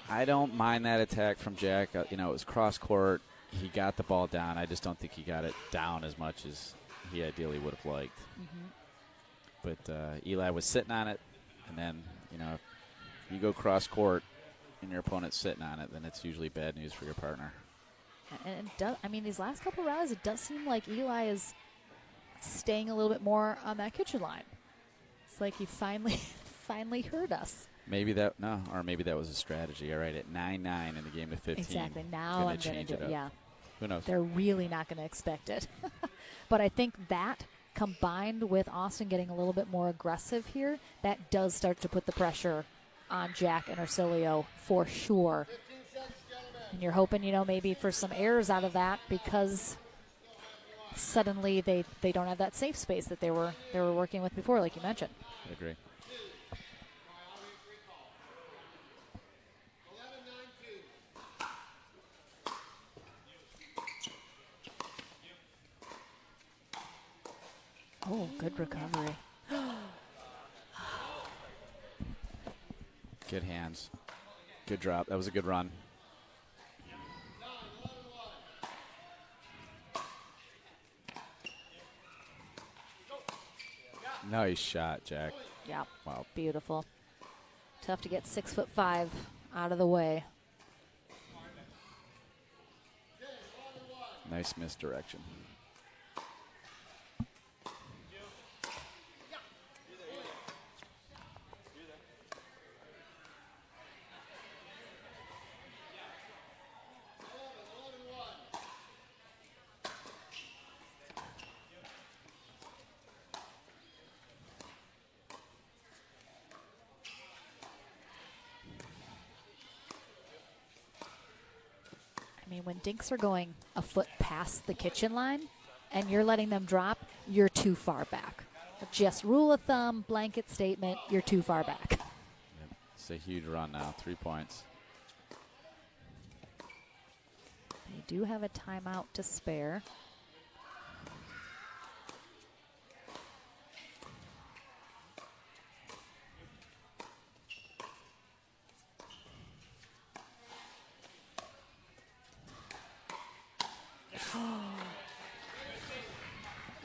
I don't mind that attack from Jack. It was cross court. He got the ball down. I just don't think he got it down as much as he ideally would have liked. But Eli was sitting on it, and then, if you go cross court and your opponent's sitting on it, then it's usually bad news for your partner. And it does, these last couple rallies, it does seem like Eli is staying a little bit more on that kitchen line. It's like he finally heard us. Maybe that was a strategy. All right, at 9-9 in the game to 15. Exactly. Now gonna I'm going to change do it. up. Yeah. Who knows? They're really not going to expect it. But I think that combined with Austin getting a little bit more aggressive here, that does start to put the pressure on Jack and Arcilio for sure. And you're hoping, maybe for some errors out of that, because suddenly they don't have that safe space that they were working with before, like you mentioned. I agree. Oh, good recovery. Good hands. Good drop. That was a good run. Nice shot, Jack. Yeah. Wow. Beautiful. Tough to get 6'5" out of the way. Nice misdirection. When dinks are going a foot past the kitchen line and you're letting them drop, you're too far back. Just rule of thumb, blanket statement, you're too far back. It's a huge run now. 3 points. They do have a timeout to spare.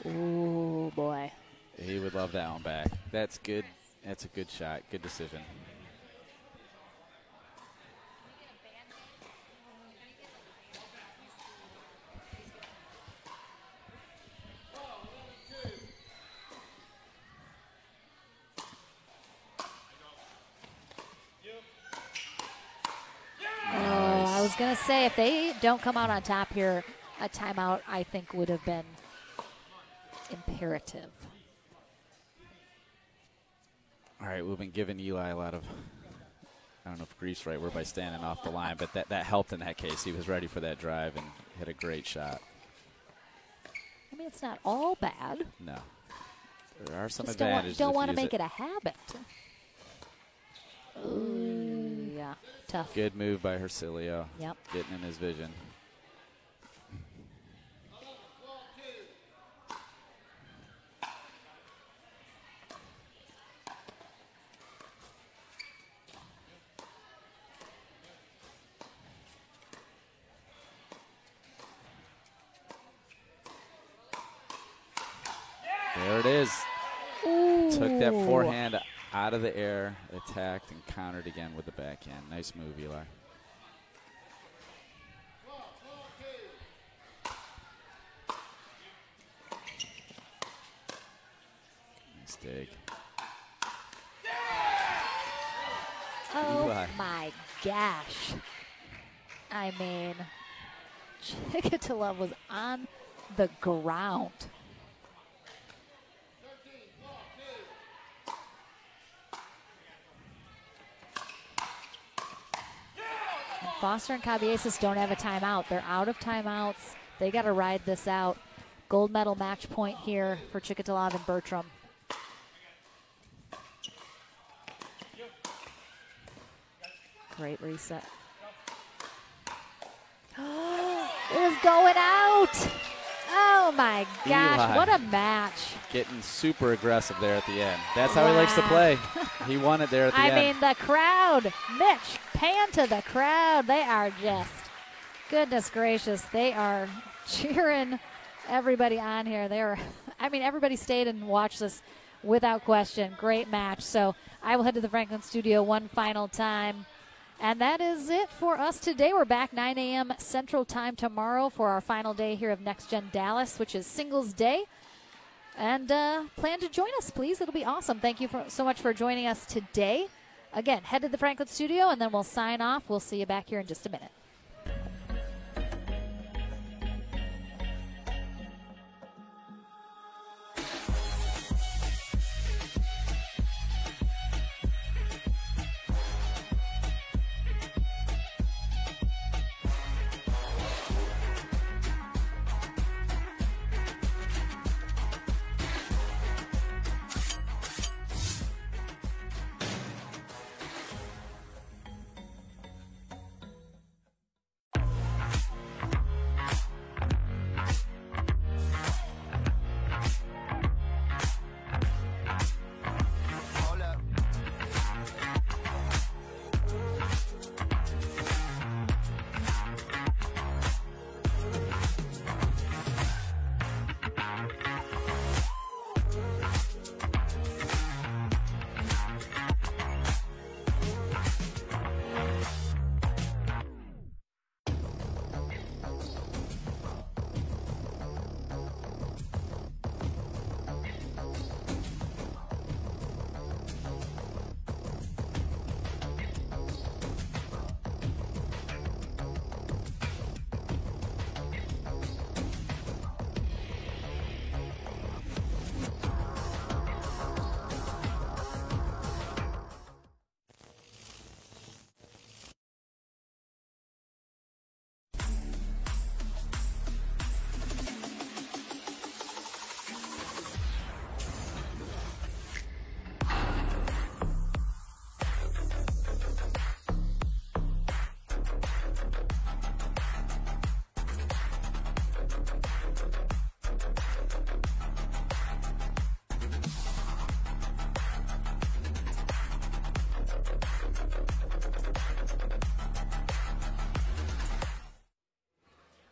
Oh, boy. He would love that one back. That's good. That's a good shot. Good decision. I was going to say, if they don't come out on top here, a timeout, I think, would have been imperative. All right, we've been giving Eli a lot of, I don't know if grief's right word by standing off the line, but that helped in that case. He was ready for that drive and hit a great shot. It's not all bad. No. There are some Just advantages. don't if want you to use make it a habit. Ooh, yeah, tough. Good move by Hercilio. Yep. Getting in his vision. There it is. Ooh. Took that forehand out of the air, attacked, and countered again with the backhand. Nice move, Eli. big. Oh Eli. my gosh. I mean, Chikatilo was on the ground. And Foster and Cabieses don't have a timeout. They're out of timeouts. They got to ride this out. Gold medal match point here for Chikatilo and Bertram. Great reset. It was going out. Oh my gosh, Eli. what a match. Getting super aggressive there at the end. That's how he likes to play. He won it there at the end. I mean, the crowd, Mitch, pan to the crowd. They are just, goodness gracious, they are cheering everybody on here. Everybody stayed and watched this without question. Great match. So I will head to the Franklin studio one final time. And that is it for us today. We're back 9 a.m. Central Time tomorrow for our final day here of Next Gen Dallas, which is Singles Day. And plan to join us, please. It'll be awesome. Thank you so much for joining us today. Again, head to the Franklin studio, and then we'll sign off. We'll see you back here in just a minute.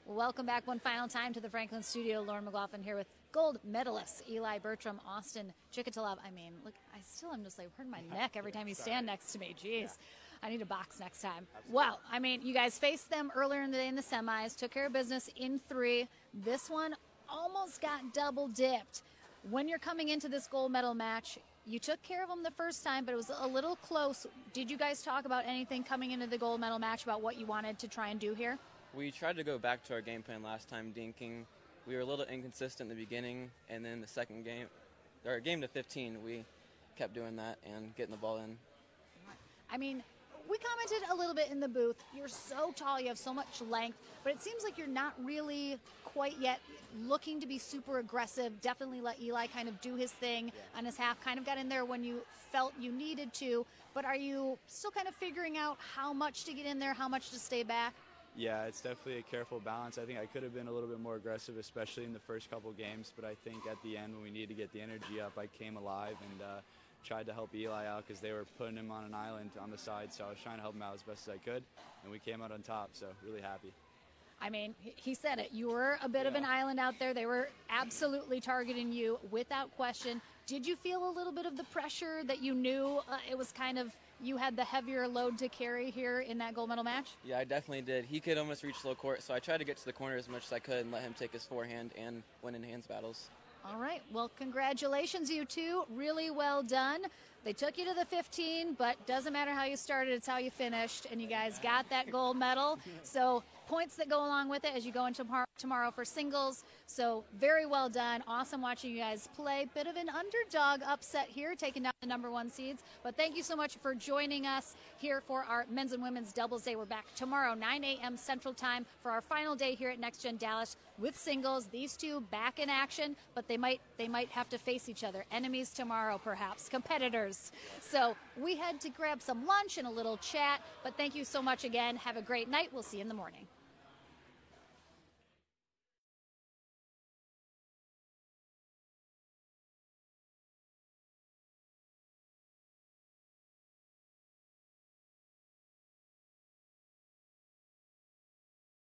Welcome back one final time to the Franklin studio. Lauren McLaughlin here with gold medalists Eli Bertram, Austin Chikatilo. I mean, look, I'm just like hurting my neck every time you stand next to me. Jeez. I need a box next time. Well, I mean, you guys faced them earlier in the day in the semis, took care of business in 3. This one almost got double dipped. When you're coming into this gold medal match, you took care of them the first time, but it was a little close. Did you guys talk about anything coming into the gold medal match about what you wanted to try and do here? We tried to go back to our game plan last time, dinking. We were a little inconsistent in the beginning, and then the second game, our game to 15, we kept doing that and getting the ball in. I mean, we commented a little bit in the booth. You're so tall, you have so much length, but it seems like you're not really quite yet looking to be super aggressive. Definitely let Eli kind of do his thing on his half, kind of got in there when you felt you needed to, but are you still kind of figuring out how much to get in there, how much to stay back? Yeah, it's definitely a careful balance. I think I could have been a little bit more aggressive, especially in the first couple games, but I think at the end when we needed to get the energy up, I came alive and tried to help Eli out because they were putting him on an island on the side, so I was trying to help him out as best as I could, and we came out on top, so really happy. I mean, he said it. You were a bit of an island out there. They were absolutely targeting you without question. Did you feel a little bit of the pressure that you knew it was kind of you had the heavier load to carry here in that gold medal match? Yeah, I definitely did. He could almost reach low court, so I tried to get to the corner as much as I could and let him take his forehand and win in hands battles. All right. Well, congratulations, you two. Really well done. They took you to the 15, but doesn't matter how you started, it's how you finished. And you guys got that gold medal. So points that go along with it as you go into tomorrow for singles. So very well done. Awesome watching you guys play. Bit of an underdog upset here, taking down the #1 seeds. But thank you so much for joining us here for our men's and women's doubles day. We're back tomorrow, 9 a.m. Central Time, for our final day here at Next Gen Dallas with singles. These two back in action, but they might have to face each other. Enemies tomorrow, perhaps. Competitors. So we had to grab some lunch and a little chat. But thank you so much again. Have a great night. We'll see you in the morning.